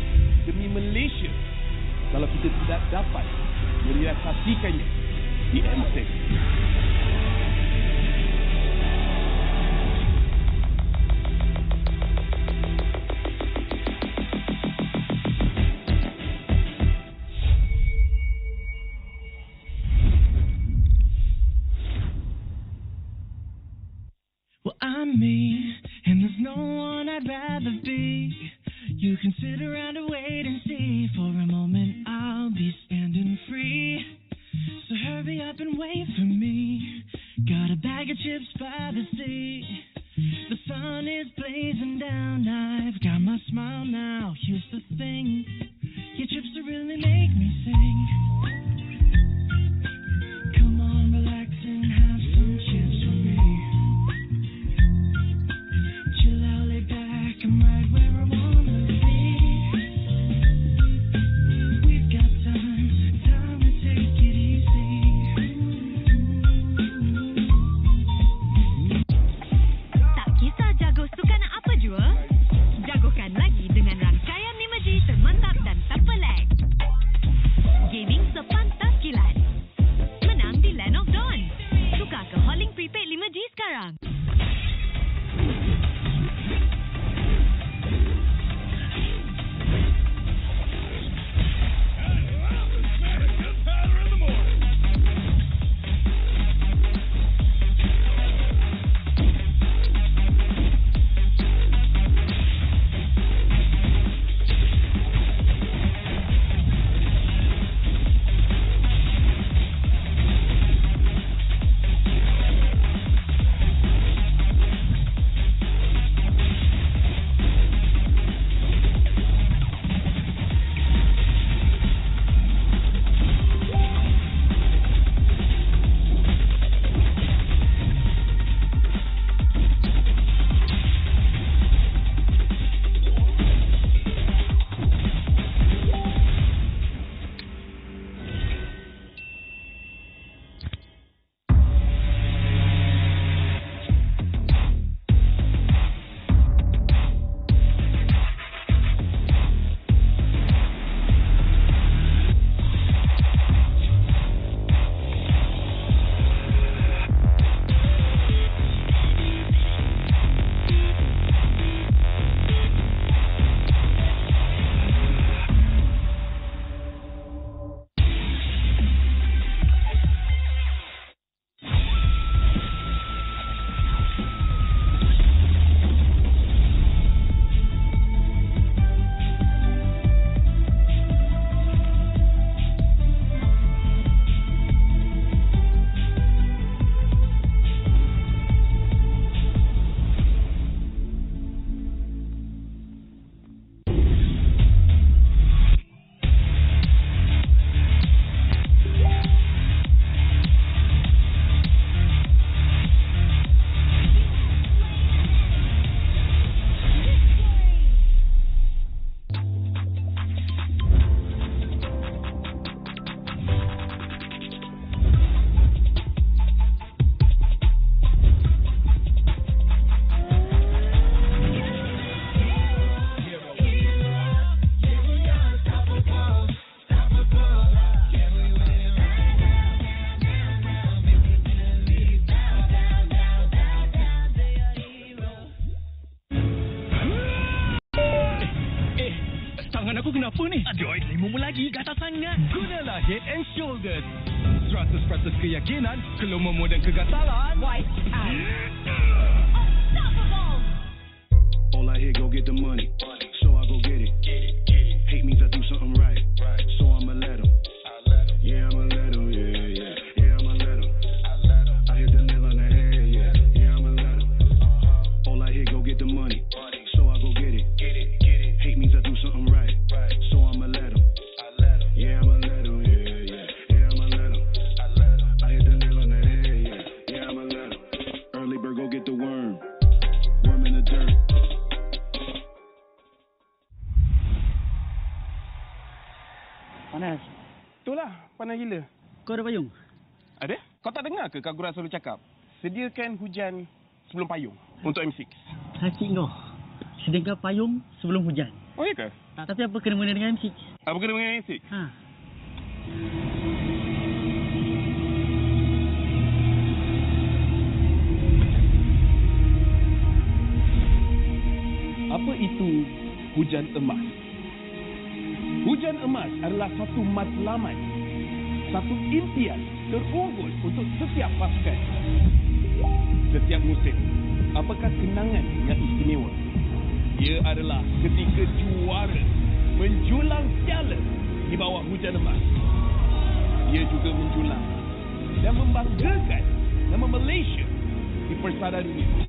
demi Malaysia kalau kita tidak dapat merealisasikannya di M6. Well, I'm me, and there's no one I'd rather be. You can sit around and wait and see. For a moment, I'll be standing free. So hurry up and wait for me. Got a bag of chips by the sea. The sun is blazing down. I've got my smile now. Here's the thing, your chips will really make me sing. Come on, relax and have some chips with me. Chill out, lay back, I'm right where I wanna be. We've got time to take it easy. Tak kisah jago sukan apa jua, jagokan lagi dengan rangkaian 5G termantap Rey gata sangat. Gunalah Head and Shoulders. 100% keyakinan, kelumamu dan kegatalan. White out. All I hear, go get the money. So I go get it. Hate means I do something right. So I'ma let him. Yeah, I'ma let him. Yeah, I'ma let him. I hit the nail on the head. Yeah, I'ma let him. All I hear, go get the money. So I go get it. Hate means I do something right. So I'ma let him. Yeah, I'ma let him. Yeah, I'ma let him. I hit the nail on the head. Yeah, I'ma let him. Early bird, go get the worm. Worm in the dirt. Panas. Itulah, panas gila. Kau ada payung? Ada? Kau tak dengar ke Kak Gura selalu cakap? Sediakan hujan sebelum payung untuk M6. Sakit kau. Sediakan payung sebelum hujan. Oh, iya ke? Tapi apa kena-mena dengan M6? Apa kena dengan M6? Ha. Apa itu hujan emas? Hujan emas adalah satu matlamat, satu impian terunggul untuk setiap pasukan. Setiap musim, apakah kenangan yang istimewa? Ia adalah ketika juara menjulang piala di bawah hujan emas. Ia juga menjulang dan membanggakan nama Malaysia di persada dunia.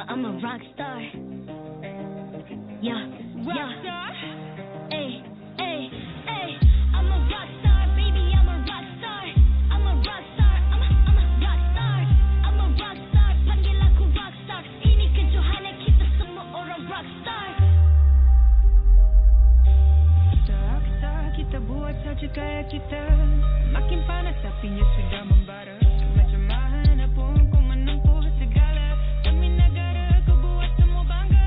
I'm a rock star. Yeah, rock star. Ay, ay, ay. I'm a rock star, baby. I'm a rock star. I'm a rock star. I'm a rock star. I'm a rock star. Panggil aku rock star. Ini kejohanan kita semua orang rock star. Kita rock star. Kita buat saja gaya kita. Makin panas apinya sudah membara. Macam mana pun kau menempuh segala. Demi negara kau buat semua bangga.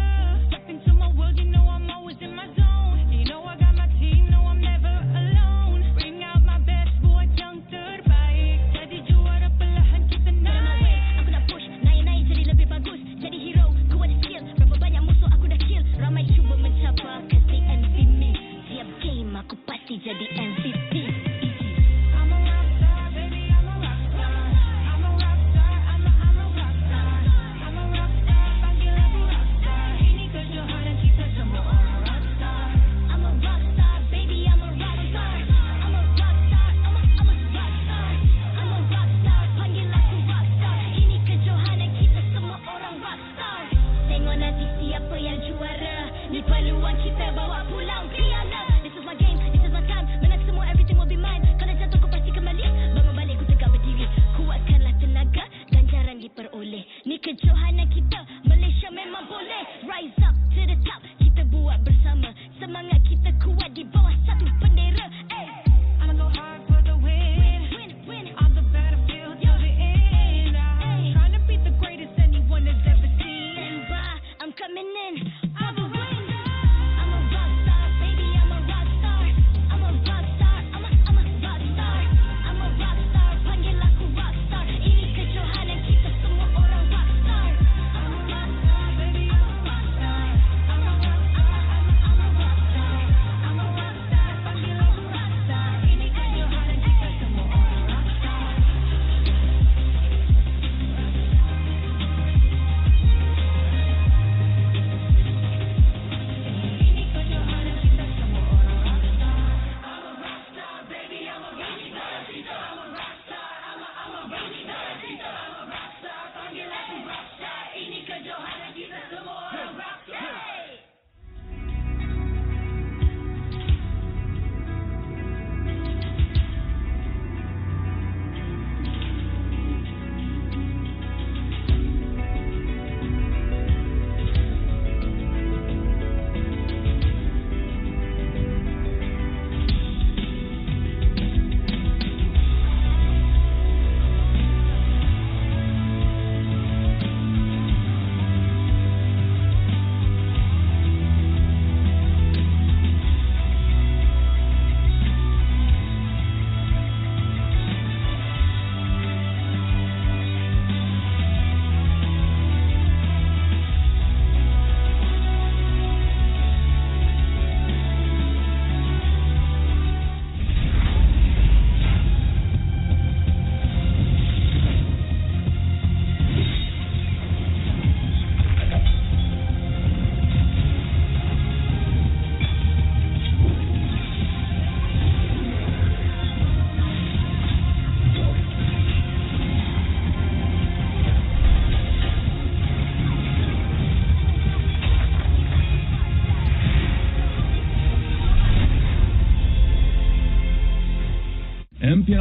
Step into my world, you know I'm always in my zone. You know I got my team, no I'm never alone. Bring out my best, buat yang terbaik. Jadi juara perlahan kita naik. Aku nak push, naik-naik jadi lebih bagus. Jadi hero, ku ada skill. Berapa banyak musuh aku dah kill. Ramai cuba mencapai, cause they envy me. Tiap game aku pasti jadi MVP. Peluang kita bawa pulang piala. This is my game, this is my time. Menang semua, everything will be mine. Kalau jatuh ku pasti kembali. Bangun balik ku tegak berdiri. Kuatkanlah tenaga, ganjaran diperoleh. Ni kejohanan kita, Malaysia memang boleh. Rise up to the top, kita buat bersama. Semangat kita kuat di bawah satu bendera. Ay. I'ma go hard for the win. On the battlefield till the end. I'm trying to beat the greatest, anyone is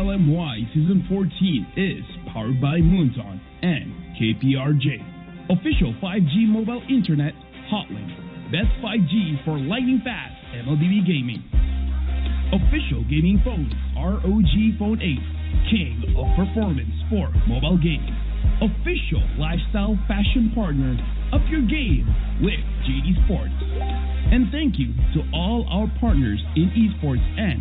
MPLMY Season 14 is powered by Moonton and KPRJ. Official 5G mobile internet hotlink. Best 5G for lightning-fast MLBB gaming. Official gaming phone ROG Phone 8. King of performance for mobile gaming. Official lifestyle fashion partner. Up your game with JD Sports. And thank you to all our partners in esports and...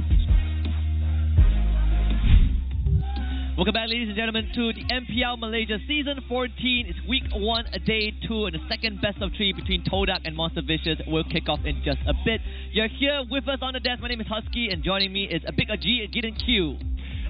Welcome back, ladies and gentlemen, to the MPL Malaysia Season 14. It's Week 1, Day 2, and the second best of 3 between Todak and Monster Vicious will kick off in just a bit. You're here with us on the desk. My name is Husky, and joining me is a big G, Gideon Q.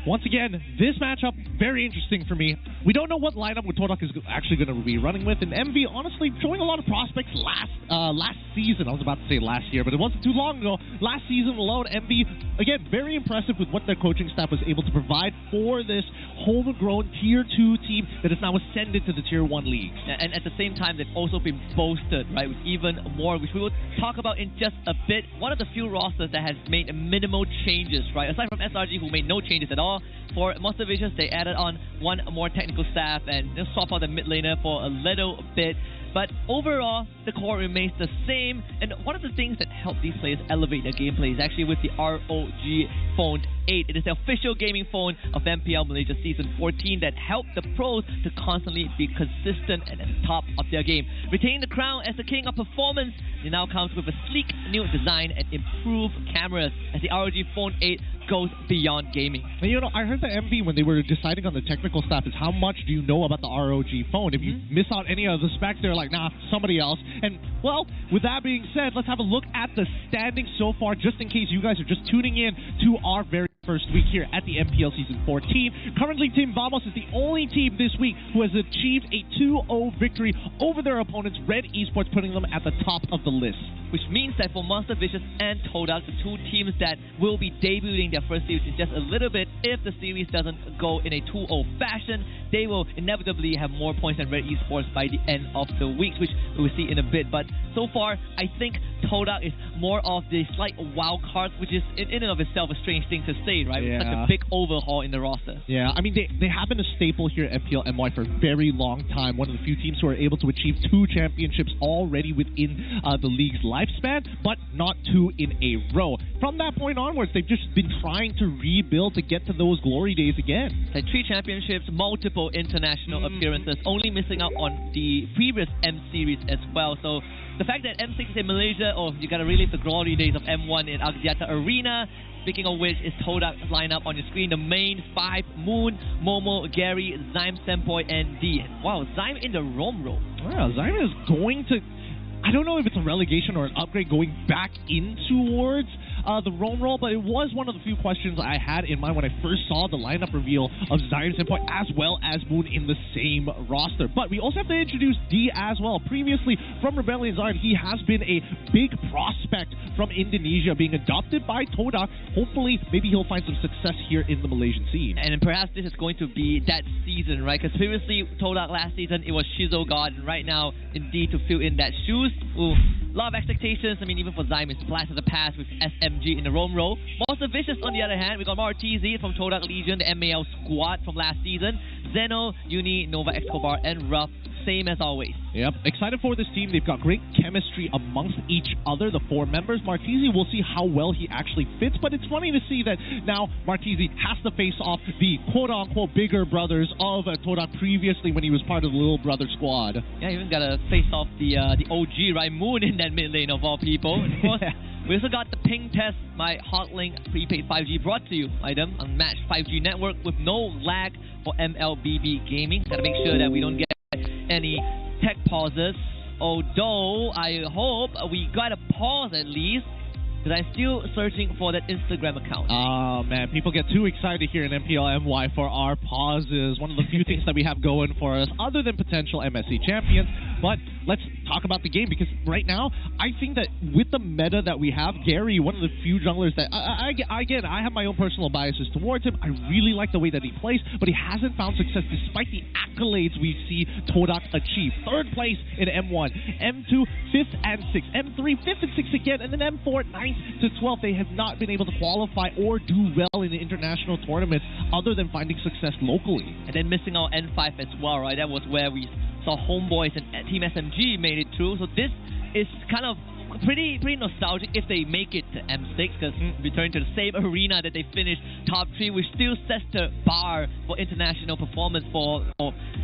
Once again, this matchup, very interesting for me. We don't know what lineup Todak is actually going to be running with, and MV, honestly, showing a lot of prospects last season. I was about to say last year, but it wasn't too long ago. Last season alone, MV, again, very impressive with what their coaching staff was able to provide for this homegrown Tier 2 team that has now ascended to the Tier 1 league. And at the same time, they've also been boosted, right, with even more, which we will talk about in just a bit. One of the few rosters that has made minimal changes, right, aside from SRG, who made no changes at all. For Monster Vicious, they added on one more technical staff and just swap out the mid laner for a little bit. But overall, the core remains the same. And one of the things that help these players elevate their gameplay is actually with the ROG Phone 8. It is the official gaming phone of MPL Malaysia Season 14 that helped the pros to constantly be consistent and at the top of their game. Retaining the crown as the king of performance, it now comes with a sleek new design and improved cameras as the ROG Phone 8 goes beyond gaming. And you know, I heard the MV when they were deciding on the technical staff is how much do you know about the ROG phone? If you miss out any of the specs, they're like, nah, somebody else. And, well, with that being said, let's have a look at the standings so far, just in case you guys are just tuning in to our very first week here at the MPL Season 14. Currently, Team Vamos is the only team this week who has achieved a 2-0 victory over their opponents, Red Esports, putting them at the top of the list. Which means that for Monster Vicious and Todak, the two teams that will be debuting their first series in just a little bit, if the series doesn't go in a 2-0 fashion, they will inevitably have more points than Red Esports by the end of the week, which we will see in a bit. But so far, I think Todak is more of the slight wild card, which is in and of itself a strange thing to say, right? Yeah. With such a big overhaul in the roster. Yeah, I mean, they have been a staple here at MPLMY for a very long time. One of the few teams who are able to achieve 2 championships already within the league's lifespan, but not 2 in a row. From that point onwards, they've just been trying to rebuild to get to those glory days again. Like 3 championships, multiple international appearances, only missing out on the previous M series as well. So the fact that M6 is in Malaysia, you gotta relive the glory days of M1 in Axiata Arena. Speaking of which, is Todak's lineup on your screen. The main 5, Moon, Momo, Gary, Zyme, Senpoi, and D. Wow, Zyme in the Rome role. Wow, Zyme is going to... I don't know if it's a relegation or an upgrade going back in towards the Rome role, but it was one of the few questions I had in mind when I first saw the lineup reveal of Zion Senpai as well as Moon in the same roster. But we also have to introduce D as well. Previously, from Rebellion Zion, he has been a big prospect from Indonesia, being adopted by Todak. Hopefully, maybe he'll find some success here in the Malaysian scene. And perhaps this is going to be that season, right? Because previously, Todak last season, it was Shizo God, and right now, indeed, to fill in that shoes. Ooh, a lot of expectations. I mean, even for Zyme, it's blast of the past with SMG in the Rome role. Monster Vicious, on the other hand, we got Martizi from Todak Legion, the MAL squad from last season. Zeno, Uni, Nova Escobar, and Roughh, same as always. Yep, excited for this team. They've got great chemistry amongst each other, the 4 members. Martizi, we'll see how well he actually fits, but it's funny to see that now Martizi has to face off the quote-unquote bigger brothers of Todak previously when he was part of the little brother squad. Yeah, he even got to face off the OG, right? Moon in that mid lane of all people. And of course, we also got the ping test, my Hotlink prepaid 5G brought to you by them, unmatched 5G network with no lag for MLBB gaming. Gotta make sure that we don't get any tech pauses, although I hope we got a pause at least, because I'm still searching for that Instagram account. Oh man, people get too excited here in MPLMY for our pauses. One of the few things that we have going for us, other than potential MSC champions, But let's talk about the game, because right now, I think that with the meta that we have, Gary, one of the few junglers that, I have my own personal biases towards him. I really like the way that he plays, but he hasn't found success despite the accolades we see Todak achieve. 3rd place in M1, M2, 5th and 6th, M3, 5th and 6th again, and then M4, 9th to 12th. They have not been able to qualify or do well in the international tournaments other than finding success locally. And then missing out N5 as well, right? That was where we saw Homeboys and Team SMG made it through. So this is kind of pretty nostalgic if they make it to M6, because returning to the same arena that they finished top 3, which still sets the bar for international performance for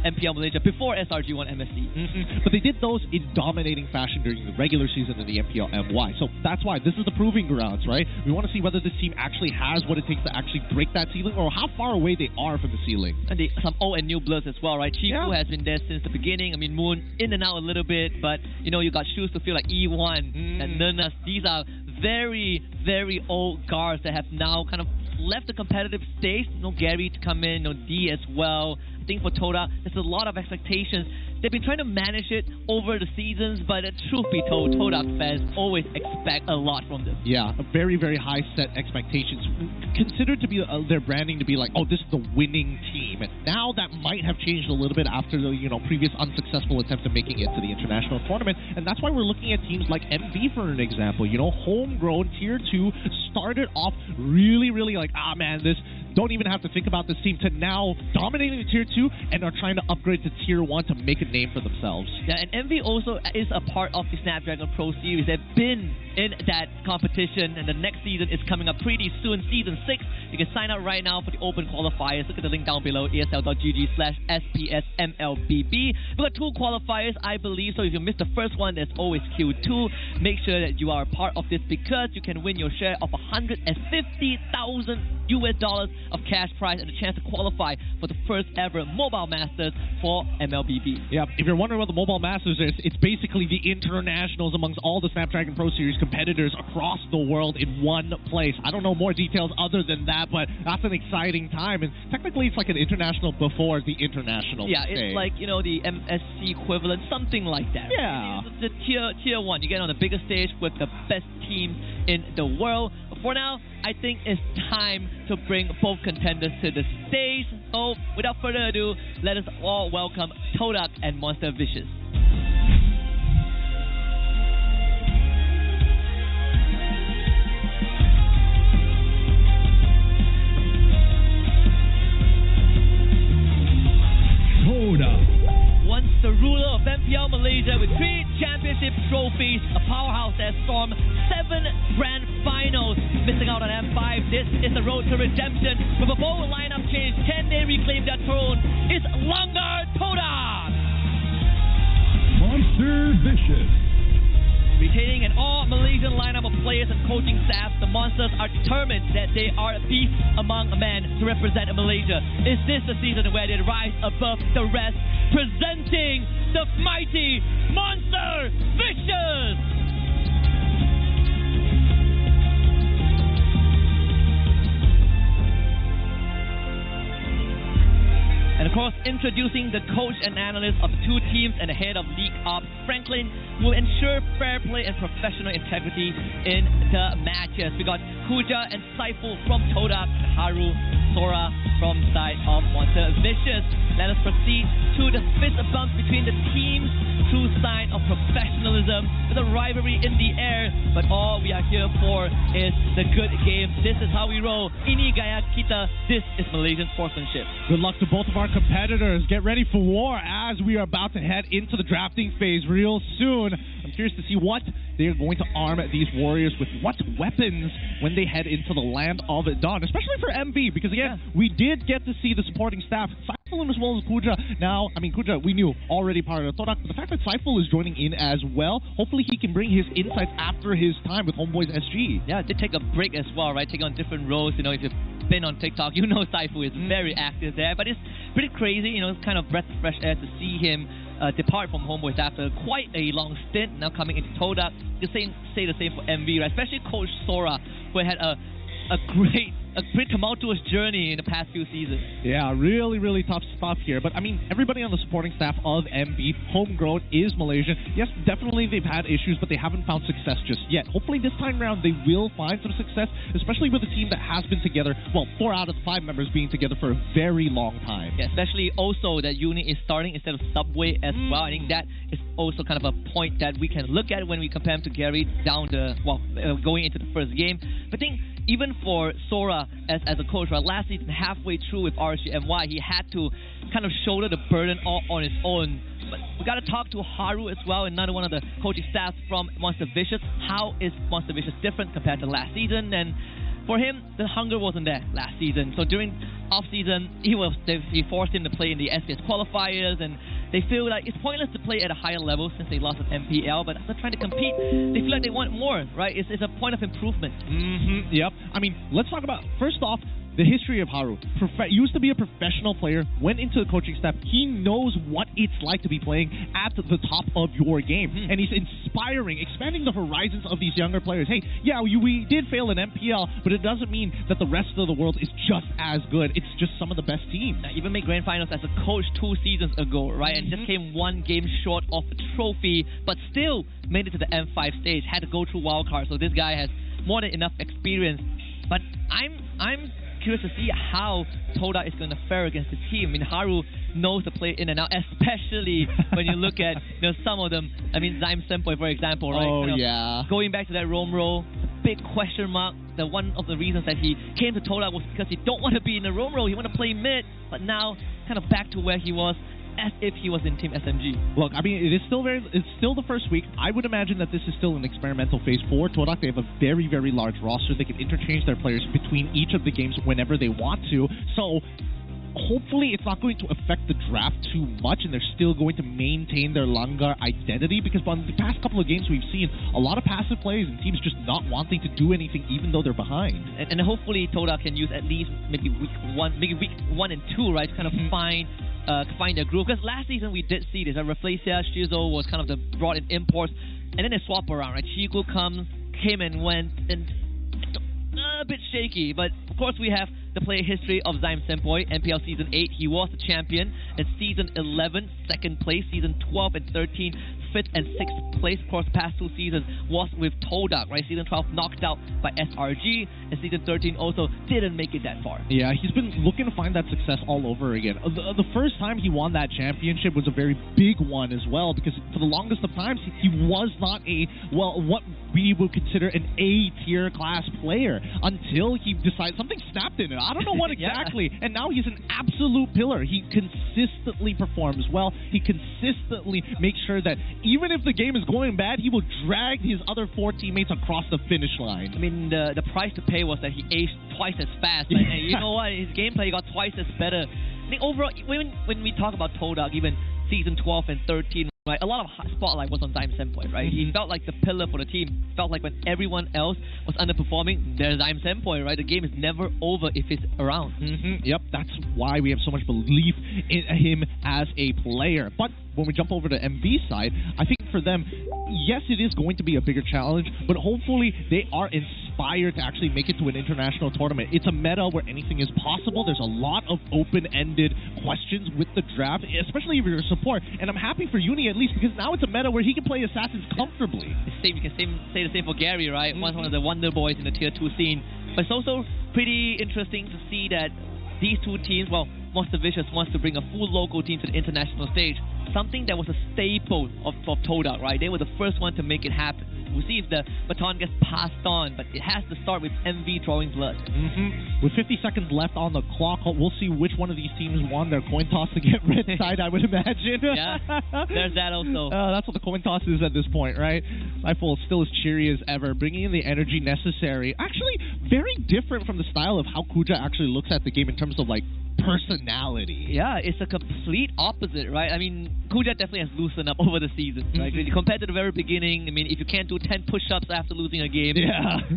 MPL Malaysia before SRG1 MSC. But they did those in dominating fashion during the regular season of the MPLMY. So that's why this is the proving grounds, right? We want to see whether this team actually has what it takes to actually break that ceiling, or how far away they are from the ceiling. And some old and new bloods as well, right? Ciku has been there since the beginning. I mean, Moon in and out a little bit, but you know, you got shoes to feel like E1 and Nurnas. These are very, very old guards that have now kind of left the competitive stage. No Gary to come in, no D as well. I think for Toda, there's a lot of expectations. They've been trying to manage it over the seasons, but truth be told, Todak fans always expect a lot from them. Yeah, a very, very high set expectations. Considered to be their branding to be like, oh, this is the winning team. And now that might have changed a little bit after the previous unsuccessful attempt at making it to the international tournament, and that's why we're looking at teams like MV for an example. Homegrown tier 2 started off really, really like, man, this. Don't even have to think about this team, to now dominating the tier 2 and are trying to upgrade to tier 1 to make a name for themselves. Yeah, and MV also is a part of the Snapdragon Pro Series. They've been in that competition, and the next season is coming up pretty soon, season 6. You can sign up right now for the open qualifiers. Look at the link down below, asl.gg/SPSMLBB. We've got 2 qualifiers, I believe, so if you missed the first one, there's always Q2. Make sure that you are a part of this, because you can win your share of $150,000 of cash prize and a chance to qualify for the first ever Mobile Masters for MLBB. Yeah, if you're wondering what the Mobile Masters is, it's basically the internationals amongst all the Snapdragon Pro Series competitors across the world in one place. I don't know more details other than that, but that's an exciting time, and technically it's like an international before the international. Yeah, it's like, the MSC equivalent, something like that. Yeah. The tier 1, you get on the biggest stage with the best teams in the world. But for now, I think it's time to bring both contenders to the stage. So, without further ado, let us all welcome Todak and Monster Vicious. Todak. Once the ruler of MPL Malaysia with 3 championship trophies, a powerhouse that stormed 7 grand finals. Missing out on M5, this is the road to redemption. With a bold lineup change, can they reclaim their throne? It's Langar Todak! Monster Vicious. Retaining an all-Malaysian lineup of players and coaching staff, the Monsters are determined that they are a beast among men to represent Malaysia. Is this the season where they rise above the rest? Presenting the mighty Monster Vicious! And of course, introducing the coach and analyst of the 2 teams and the head of League Ops, Franklin, will ensure fair play and professional integrity in the matches. We got Kuja and Saifu from Todak, and Haru Sora from the side of Monster Vicious. Let us proceed to the fist bump between the teams. True sign of professionalism, with a rivalry in the air. But all we are here for is the good game. This is how we roll. Ini gaya kita. This is Malaysian sportsmanship. Good luck to both of our competitors. Get ready for war as we are about to head into the drafting phase real soon. I'm curious to see what they're going to arm these warriors with, what weapons when they head into the land of dawn, especially for MV, because again, we did get to see the supporting staff, Saiful as well as Kuja. Now, Kuja, we knew already part of Todak, but the fact that Saiful is joining in as well, hopefully he can bring his insights after his time with Homeboys SG. Yeah, they take a break as well, right? Taking on different roles. If you've been on TikTok, you know Saiful is very active there, but it's pretty crazy, it's kind of breath of fresh air to see him depart from Homeboys after quite a long stint, now coming into Todak. You say the same for MV, right? Especially Coach Sora, who had a a great tumultuous journey in the past few seasons. Yeah, really, really tough stuff here. But I mean, everybody on the supporting staff of MB, homegrown, is Malaysian. Yes, definitely they've had issues, but they haven't found success just yet. Hopefully this time around they will find some success, especially with a team that has been together, well, 4 out of the 5 members being together for a very long time. Yeah, especially also that Uni is starting instead of Subway as well. I think that is also kind of a point that we can look at when we compare him to Gary going into the first game. But I think even for Sora as a coach, right, last season, halfway through with RSGMY, he had to kind of shoulder the burden all on his own. But we got to talk to Haru as well, another one of the coaching staff from Monster Vicious. How is Monster Vicious different compared to last season? And for him, the hunger wasn't there last season. So during off-season, he forced him to play in the SPS qualifiers, and they feel like it's pointless to play at a higher level since they lost at MPL, but after trying to compete, they feel like they want more, right? It's a point of improvement. Yep. I mean, let's talk about, first off, the history of Haru. Used to be a professional player, went into the coaching staff. He knows what it's like to be playing at the top of your game. And he's inspiring, expanding the horizons of these younger players. Hey, yeah, we did fail in MPL, but it doesn't mean that the rest of the world is just as good. It's just some of the best teams. Now, even made grand finals as a coach 2 seasons ago, right? And just came 1 game short of a trophy, but still made it to the M5 stage. Had to go through wildcard, so this guy has more than enough experience. But I'm curious to see how Toda is going to fare against the team. I mean, Haru knows to play in and out, especially when you look at some of them. I mean, Zyme Senpoi, for example, right? Oh, yeah. Going back to that Rome role, big question mark. One of the reasons that he came to Toda was because he don't want to be in the Rome role. He want to play mid, but now kind of back to where he was, as if he was in Team SMG. Look, I mean, it's still the first week. I would imagine that this is still an experimental phase for Todak. They have a very, very large roster. They can interchange their players between each of the games whenever they want to. So hopefully it's not going to affect the draft too much, and they're still going to maintain their Langar identity, because on the past couple of games we've seen a lot of passive plays and teams just not wanting to do anything even though they're behind. And hopefully Todak can use at least maybe week 1 and 2, right, to kind of find their groove. Because last season we did see this. Rafflesia, Shizo was kind of the brought in imports, and then they swap around, right? Ciku came and went, and a bit shaky. But of course we have the player history of Zyme Senpoi. MPL Season 8, he was the champion. In Season 11, 2nd place. Season 12 and 13, 5th and 6th place. Of course, past 2 seasons was with Todak, right? Season 12 knocked out by SRG, and Season 13 also didn't make it that far. Yeah, he's been looking to find that success all over again. The first time he won that championship was a very big one as well, because for the longest of times he was not what we would consider an A-tier class player, until he decided something snapped in it. I don't know what exactly. And now he's an absolute pillar. He consistently performs well. He consistently makes sure that even if the game is going bad, he will drag his other 4 teammates across the finish line. I mean, the price to pay was that he aced twice as fast. But you know what? His gameplay got twice as better. I think overall, when we talk about Todak, even Season 12 and 13, right, a lot of spotlight was on Zyme Senpoi, right? He felt like the pillar for the team. Felt like when everyone else was underperforming, there's Zyme Senpoi, right? The game is never over if he's around. Yep, that's why we have so much belief in him as a player. But when we jump over to MV side, I think for them, yes, it is going to be a bigger challenge, but hopefully they are inspired to actually make it to an international tournament. It's a meta where anything is possible. There's a lot of open-ended questions with the draft, especially if you're a support. And I'm happy for Uni at least, because now it's a meta where he can play Assassins comfortably. You can say the same for Gary, right? One of the wonder boys in the Tier 2 scene. But it's also pretty interesting to see that these 2 teams, well, Monster Vicious wants to bring a full local team to the international stage. Something that was a staple of Todak, right? They were the first one to make it happen. We'll see if the baton gets passed on, but it has to start with MV drawing blood. With 50 seconds left on the clock, we'll see which one of these teams won their coin toss to get red side, I would imagine. Yeah, there's that also. That's what the coin toss is at this point, right? Cypher is still as cheery as ever, bringing in the energy necessary. Actually, very different from the style of how Kuja actually looks at the game in terms of, like, personality. Yeah, it's a complete opposite, right? I mean, Kuja definitely has loosened up over the season, right? Compared to the very beginning, I mean, if you can't do 10 push-ups after losing a game,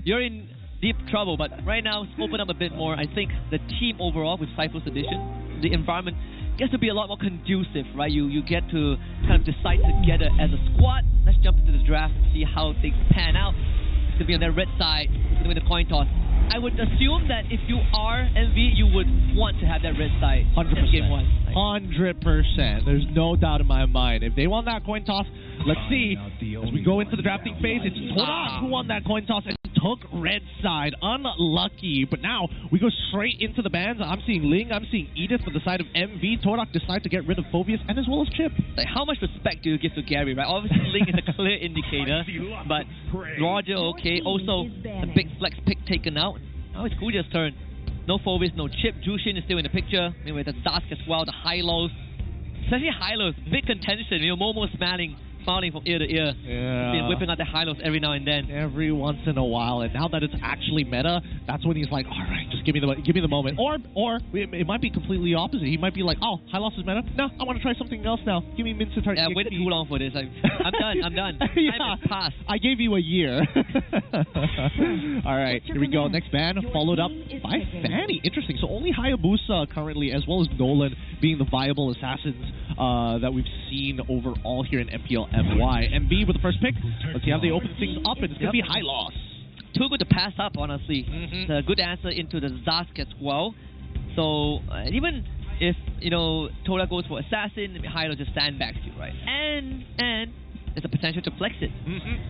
you're in deep trouble. But right now, it's opened up a bit more. I think the team overall, with Cypher's addition, the environment gets to be a lot more conducive, right? You get to kind of decide together as a squad. Let's jump into the draft and see how things pan out. It's going to be on their red side. It's going to be the coin toss. I would assume that if you are MV, you would want to have that red side 100%. game 1. 100%. There's no doubt in my mind. If they won that coin toss, let's see. As we go into the drafting phase, it's Torak who won that coin toss and took red side. Unlucky. But now we go straight into the bans. I'm seeing Ling, I'm seeing Edith for the side of MV. Torak decides to get rid of Phobius and as well as Chip. Like, how much respect do you give to Gary, right? Obviously, Ling is a clear indicator, but Roger, okay. Also, a big flex pick taken out. Now it's Kuja's turn. No Phobius, no Chip. Jushin is still in the picture. I mean, with the Dusk as well, the high-lows. Especially high-lows, big contention. You know, Momo smiling from ear to ear. Yeah. Been whipping out the high-lows every now and then. Every once in a while, and now that it's actually meta, that's when he's like, all right, just give me the moment. Or it might be completely opposite. He might be like, oh, high loss is meta. No, I want to try something else now. Give me Mince Tart. Yeah, waited too long for this. I'm done. Yeah. Time has passed. I gave you a year. All right, here we go. Next ban, followed up by Fanny. Interesting. So only Hayabusa currently, as well as Nolan, being the viable assassins that we've seen overall here in MPLMY. MB with the first pick. Let's see how they open things up, and it's going to be high loss. Too good to pass up, honestly. It's a good answer into the Zask as well. So, even if, you know, Toda goes for Assassin, Hylo just sandbags you, right? And there's a potential to flex it.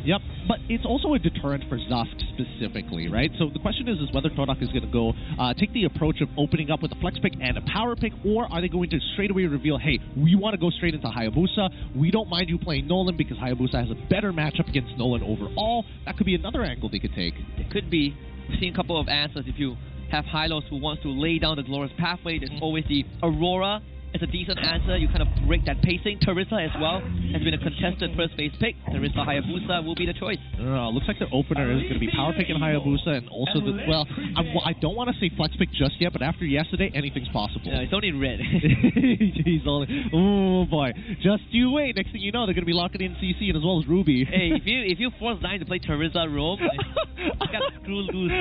Yep, but it's also a deterrent for Zask specifically, right? So the question is whether Todak is going to go take the approach of opening up with a flex pick and a power pick, or are they going to straight away reveal, hey, we want to go straight into Hayabusa. We don't mind you playing Nolan because Hayabusa has a better matchup against Nolan overall. That could be another angle they could take. It could be. We've seen a couple of answers. If you have Hylos who wants to lay down the glorious pathway, there's always the Aurora. It's a decent answer. You kind of break that pacing. Teresa as well has been a contested first phase pick. Teresa Hayabusa will be the choice. Looks like their opener is going to be power pick and Hayabusa, and also I don't want to say flex pick just yet, but after yesterday, anything's possible. Yeah, it's only red. He's only, oh boy, just you wait. Next thing you know, they're going to be locking in CC and as well as Ruby. Hey, if you force Zion to play Teresa Rome, I got screwed loose.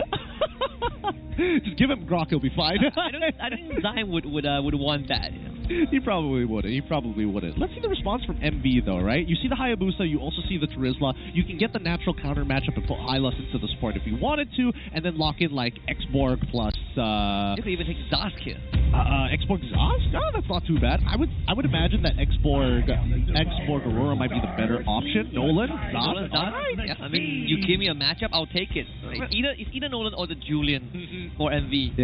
Just give him Grok, he'll be fine. I don't think Zion would want that. You know? He probably wouldn't. Let's see the response from MV though, right? You see the Hayabusa, you also see the Terizla. You can get the natural counter matchup and put Hylos into the support if you wanted to, and then lock in like Xborg plus. You could even take Zask here. Xborg Zask? Oh, that's not too bad. I would imagine that Xborg Aurora might be the better option. Nolan, Zask. Right. Yeah, I mean, you give me a matchup, I'll take it. It's either Nolan or the Julian for MV.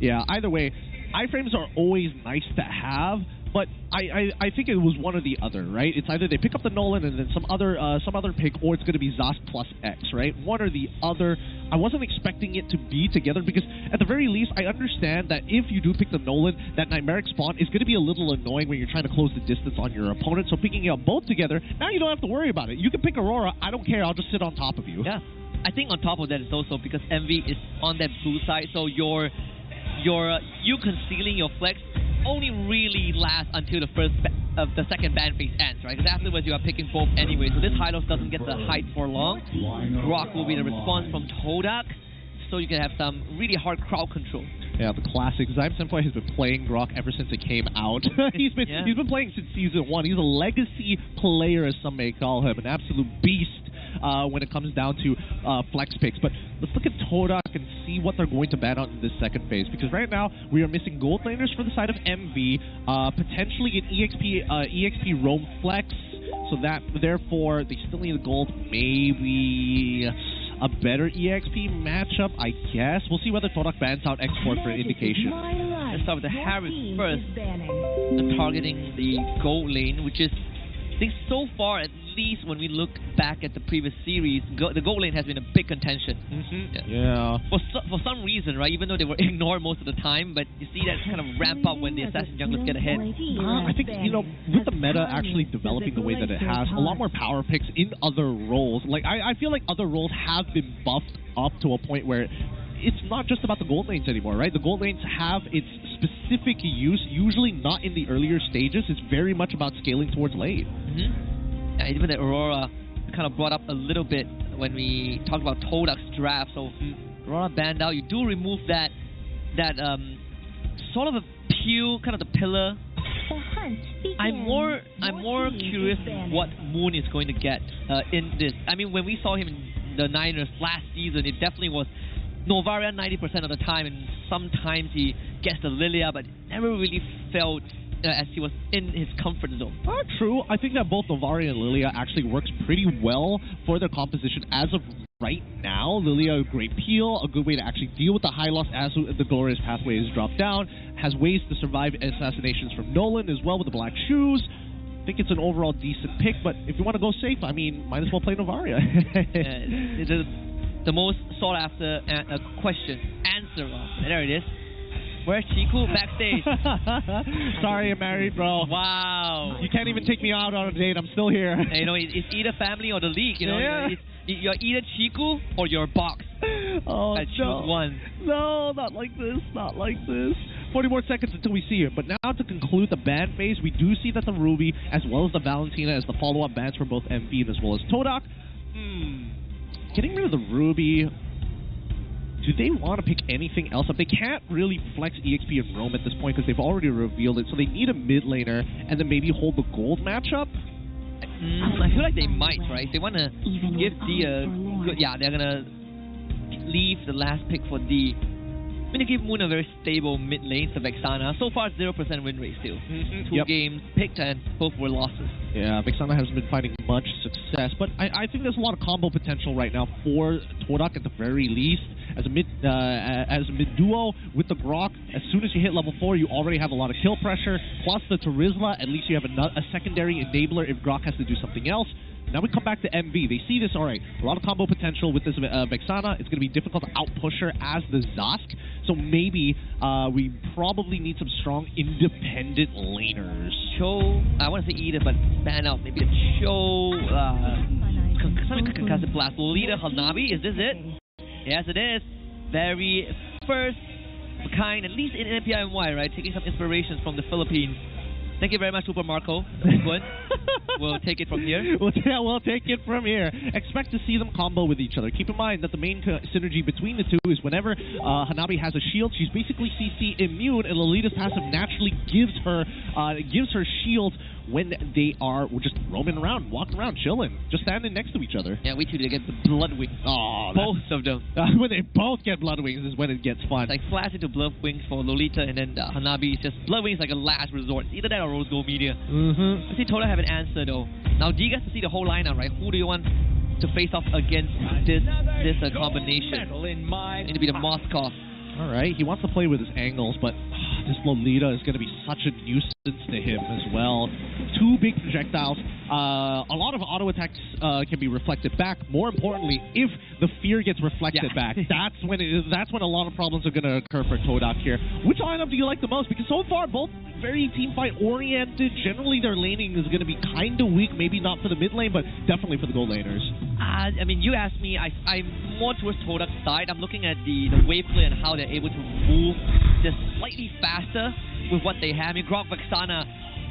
Yeah. Either way, iframes are always nice to have, but I think it was one or the other, right? It's either they pick up the Nolan and then some other pick, or it's going to be Zask plus X, right? One or the other. I wasn't expecting it to be together because at the very least, I understand that if you do pick the Nolan, that Nightmaric spawn is going to be a little annoying when you're trying to close the distance on your opponent. So picking up both together, now you don't have to worry about it. You can pick Aurora. I don't care. I'll just sit on top of you. Yeah. I think on top of that is also because MV is on that blue side, so you concealing your flex only really lasts until the second ban phase ends, right? Because afterwards you are picking both anyway, so this Hylos doesn't get the height for long. Rock will be the response from Todak, so you can have some really hard crowd control. Yeah, the classic. Zyme Senpai has been playing Grok ever since it came out. He's been playing since season 1. He's a legacy player, as some may call him, an absolute beast when it comes down to flex picks. But let's look at Todak and see what they're going to ban out in this second phase, because right now we are missing gold laners for the side of MV, potentially an EXP roam flex, so that therefore they still need the gold. Maybe a better EXP matchup, I guess. We'll see whether Todak bans out Export for an indication. Let's start with the Harris first, targeting the gold lane, which is, I think so far, at least when we look back at the previous series, the gold lane has been a big contention. Yeah. For some reason, right? Even though they were ignored most of the time, but you see that kind of ramp up when the assassin junglers get ahead. I think, with the meta actually developing the way that it has, a lot more power picks in other roles. Like I feel like other roles have been buffed up to a point where it's not just about the gold lanes anymore, right? The gold lanes have its specific use, usually not in the earlier stages. It's very much about scaling towards late. Yeah, even the Aurora kind of brought up a little bit when we talked about Todak's draft. So Aurora banned out. You do remove that sort of a pew, kind of the pillar. I'm more curious what Moon is going to get in this. I mean, when we saw him in the Niners last season, it definitely was Novaria 90% of the time, and sometimes he gets the Lilia, but never really felt as he was in his comfort zone. True. I think that both Novaria and Lilia actually works pretty well for their composition as of right now. Lilia, a great peel, a good way to actually deal with the high loss as the glorious pathway is dropped down, has ways to survive assassinations from Nolan as well with the black shoes. I think it's an overall decent pick, but if you want to go safe, I mean, might as well play Novaria. The most sought after answer. There it is. Where's Ciku? Backstage. Sorry, I'm married, bro. Wow. You can't even take me out on a date. I'm still here. Hey, you know, it's either family or the league. You know, you're either Ciku or you're box. Oh, choose one. No, not like this. Not like this. 40 more seconds until we see it. But now to conclude the ban phase, we do see that the Ruby, as well as the Valentina, as the follow-up bans for both MV as well as Todak. Getting rid of the Ruby. Do they want to pick anything else up? They can't really flex EXP and Roam at this point because they've already revealed it. So they need a mid laner and then maybe hold the gold matchup. I feel like they might, right? They want to give D a good... Yeah, they're going to leave the last pick for D. I'm going to give Moon a very stable mid lane to Vexana. So far, 0% win rate still. Two games picked and both were losses. Yeah, Vexana hasn't been finding much success, but I think there's a lot of combo potential right now for Todak at the very least. As a mid duo with the Grok, as soon as you hit level 4, you already have a lot of kill pressure. Plus the Terizla, at least you have a secondary enabler if Grok has to do something else. Now we come back to MV. They see this, alright, a lot of combo potential with this Vexana. It's going to be difficult to out-push her as the Zask. So maybe we probably need some strong independent laners. Cho, I want to say Eden, but ban out. Maybe a Cho, something concussive blast. Lolita Hanabi, is this it? Yes, it is. Very first kind, at least in MPLMY, right? Taking some inspirations from the Philippines. Thank you very much, Super Marco. We'll take it from here. We'll take it from here. Expect to see them combo with each other. Keep in mind that the main synergy between the two is whenever Hanabi has a shield, she's basically CC immune, and Lolita's passive naturally gives her shield when they are just roaming around, walking around, chilling, just standing next to each other. Yeah, wait till they get the blood wings. Oh, both of them. When they both get blood wings is when it gets fun. It's like flash into blood wings for Lolita, and then Hanabi is just blood wings like a last resort. It's either that or Rose Gold Media. I see Toda have an answer though. Now, do you guys see the whole lineup, right? Who do you want to face off against this combination? Need to be the Moskov. All right, he wants to play with his angles, but this Lolita is going to be such a nuisance to him as well. Two big projectiles. A lot of auto attacks can be reflected back. More importantly, if the fear gets reflected back, that's when a lot of problems are going to occur for Todak here. Which lineup do you like the most? Because so far, both very team fight oriented. Generally, their laning is going to be kind of weak. Maybe not for the mid lane, but definitely for the gold laners. I mean, you asked me. I'm more towards Todak's side. I'm looking at the wave play and how they're able to move just slightly faster with what they have. I mean, Grok Vexana,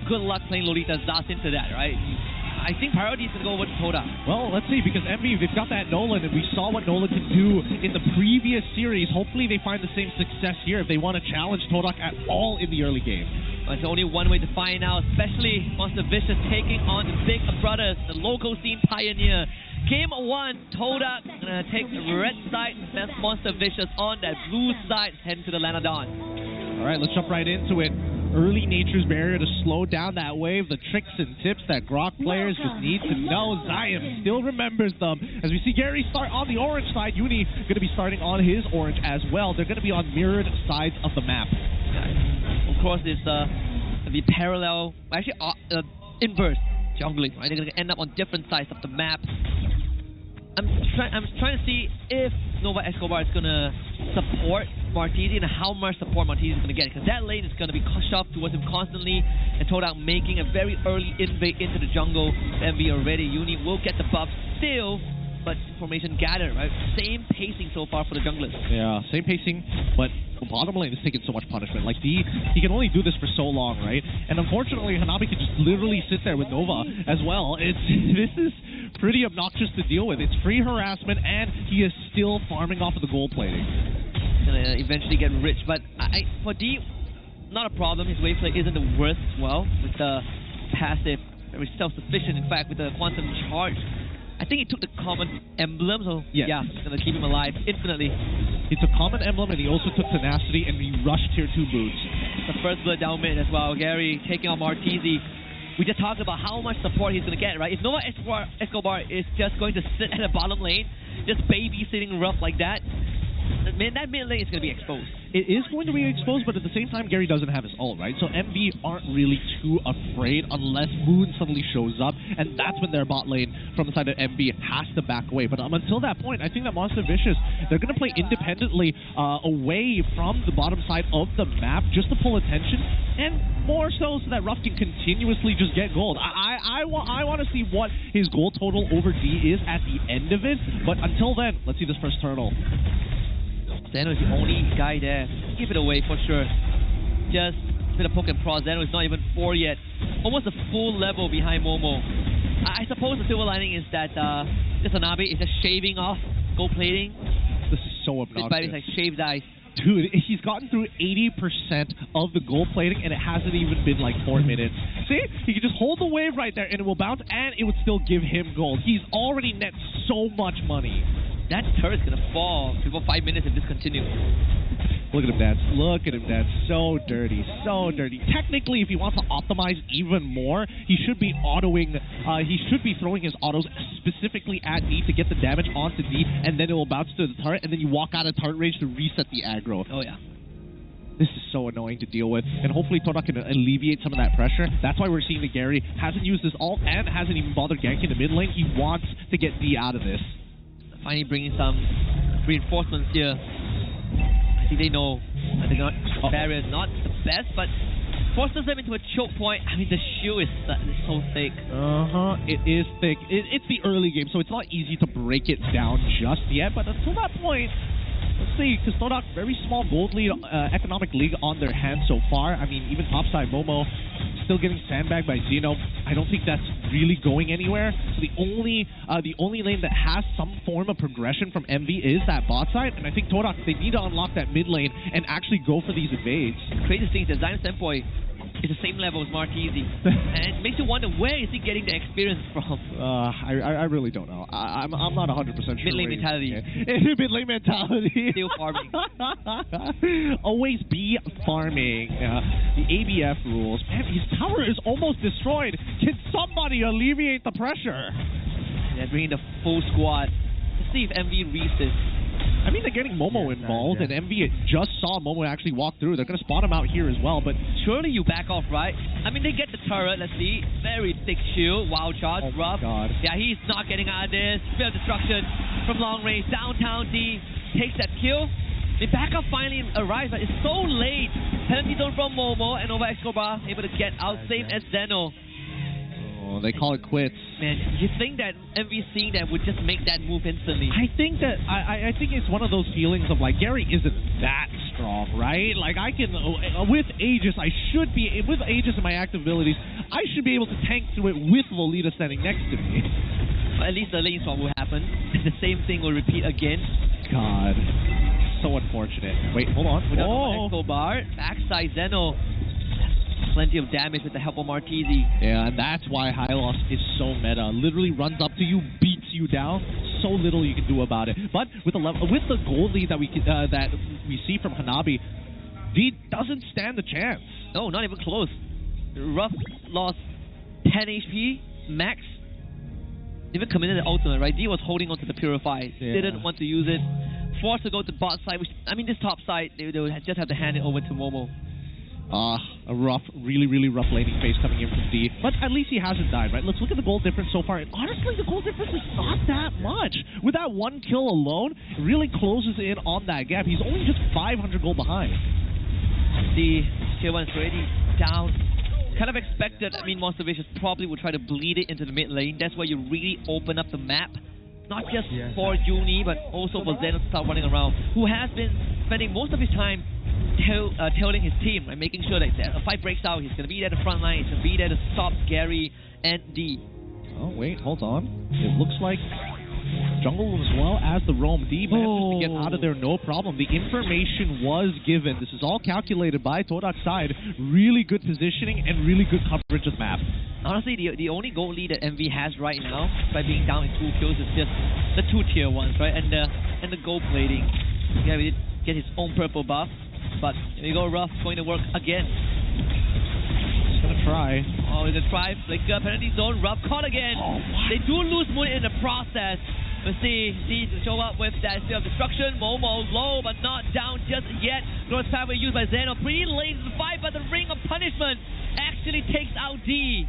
good luck playing Lolita Zas into that, right? I think priority is going to go over to Todak. Well, let's see, because MV, they've got that Nolan, and we saw what Nolan could do in the previous series. Hopefully they find the same success here if they want to challenge Todak at all in the early game. There's only one way to find out, especially Monster Vicious taking on the big brothers, the local scene pioneer. Game 1, Todak gonna take the red side, and Monster Vicious on that blue side, heading to the Lanadon. All right, let's jump right into it. Early Nature's Barrier to slow down that wave, the tricks and tips that Grok players just need to know. Zion still remembers them. As we see Gary start on the orange side, Uni going to be starting on his orange as well. They're going to be on mirrored sides of the map. Of course, it's the parallel, actually inverse jungling, right? They're going to end up on different sides of the map. I'm trying to see if Nova Escobar is going to support Martizi and how much support Martizi is going to get, because that lane is going to be shoved towards him constantly, and Todak making a very early invade into the jungle. MV already. Uni will get the buff still, but information gathered, right? Same pacing so far for the junglers. Yeah, same pacing, but the bottom lane is taking so much punishment. Like, he can only do this for so long, right? And unfortunately, Hanabi can just literally sit there with Nova as well. This is pretty obnoxious to deal with. It's free harassment, and he is still farming off of the gold plating. Gonna eventually get rich, but for D, not a problem. His wave play isn't the worst as well, with the passive, very self-sufficient, in fact, with the quantum charge. I think he took the common emblem, so yeah, it's gonna keep him alive infinitely. He took Common Emblem and he also took Tenacity and he rushed Tier 2 boots. The first blood down mid as well. Gary taking on Martizi. We just talked about how much support he's going to get, right? If Nova Escobar is just going to sit at the bottom lane, just babysitting Roughh like that, man, that mid lane is going to be exposed. It is going to be exposed, but at the same time, Gary doesn't have his ult, right? So MV aren't really too afraid unless Moon suddenly shows up, and that's when their bot lane from the side of MV has to back away. But until that point, I think that Monster Vicious, they're going to play independently away from the bottom side of the map just to pull attention, and more so that Roughh can continuously just get gold. I want to see what his gold total over D is at the end of it, but until then, let's see this first turtle. Zeno is the only guy there. Give it away for sure. Just a bit of poke and prod. Zeno is not even 4 yet. Almost a full level behind Momo. I suppose the silver lining is that this Hanabi is just shaving off gold plating. This is so obnoxious. This like shaved ice. Dude, he's gotten through 80% of the gold plating and it hasn't even been like 4 minutes. See? He can just hold the wave right there and it will bounce and it would still give him gold. He's already net so much money. That turret's gonna fall before 5 minutes if this continues. Look at him dance. Look at him dance. So dirty. So dirty. Technically, if he wants to optimize even more, he should be autoing. He should be throwing his autos specifically at D to get the damage onto D, and then it will bounce to the turret, and then you walk out of turret range to reset the aggro. Oh, yeah. This is so annoying to deal with, and hopefully Todak can alleviate some of that pressure. That's why we're seeing that Gary hasn't used his ult and hasn't even bothered ganking the mid lane. He wants to get D out of this. Finally bringing some reinforcements here. I think they know the barrier is not the best, but forces them into a choke point. I mean, the shield is so thick. It is thick. It's the early game, so it's not easy to break it down just yet, but until that point, let's see, because Todak, very small gold lead, economic league on their hands so far. I mean, even topside Momo still getting sandbagged by Zeno. I don't think that's really going anywhere. So the only lane that has some form of progression from MV is that bot side, and I think Todak, they need to unlock that mid lane and actually go for these evades. Crazy thing is that Zion Senpoi is the same level as Martizi, and it makes you wonder where is he getting the experience from. I really don't know. I'm not 100% sure. Mid lane mentality. Mid lane mentality. Still farming. Always be farming. The ABF rules. Man, his tower is almost destroyed. Can somebody alleviate the pressure? They're bringing the full squad. Let's see if MV resists. I mean, they're getting Momo involved, and MV just saw Momo actually walk through. They're going to spot him out here as well, but surely you back off, right? I mean, they get the turret, let's see. Very thick shield, wild charge, Roughh. God. Yeah, he's not getting out of this. Spell destruction from long range. Downtown D takes that kill. The backup finally arrives, but it's so late. Penalty zone from Momo, and Nova Escobar able to get out, same as Zeno. Oh, they call it quits. Man, you think that MV seeing that would just make that move instantly? I think that I think it's one of those feelings of like Gary isn't that strong, right? Like I can with Aegis, I should be with Aegis and my active abilities, I should be able to tank through it with Lolita standing next to me. Well, at least the lane swap will happen. The same thing will repeat again. God, so unfortunate. Wait, hold on. Escobar, backside Zeno. Plenty of damage with the help of Martizi. Yeah, and that's why Hylos is so meta. Literally runs up to you, beats you down. So little you can do about it. But with the gold lead that we see from Hanabi, D doesn't stand a chance. No, not even close. Roughh lost 10 HP max. Even committed the ultimate, right? D was holding onto the Purify. Yeah. Didn't want to use it. Forced to go to bot side, which, I mean, this top side, they would just have to hand it over to Momo. A rough, really rough laning phase coming in from D. But at least he hasn't died, right? Let's look at the gold difference so far. And honestly, the gold difference is not that much. With that one kill alone, it really closes in on that gap. He's only just 500 gold behind. The tier 1 is already down. Kind of expected. I mean, Monster Vicious probably would try to bleed it into the mid lane. That's where you really open up the map. Not just for Uni, but also for Zeno to start running around. Who has been spending most of his time tailing his team, right? Making sure that if a fight breaks out, he's going to be there at the front line. He's going to be there to stop Gary and D. Oh, wait, hold on. It looks like jungle as well as the roam. D manages to get out of there no problem. The information was given. This is all calculated by Todak's side. Really good positioning and really good coverage of the map. Honestly, the only goal lead that MV has right now, by being down in 2 kills, is just the 2 tier 1s, right? And the gold plating. Gary did get his own purple buff, but here we go, Roughh going to work again. He's gonna try. Oh, he's gonna try, flicker, penalty zone, Roughh caught again. Oh, they do lose Moon in the process. Let's see to show up with that Sphere of Destruction. Momo low, but not down just yet. Glorious Pathway used by Zeno. Pretty late in the fight, but the Ring of Punishment actually takes out D.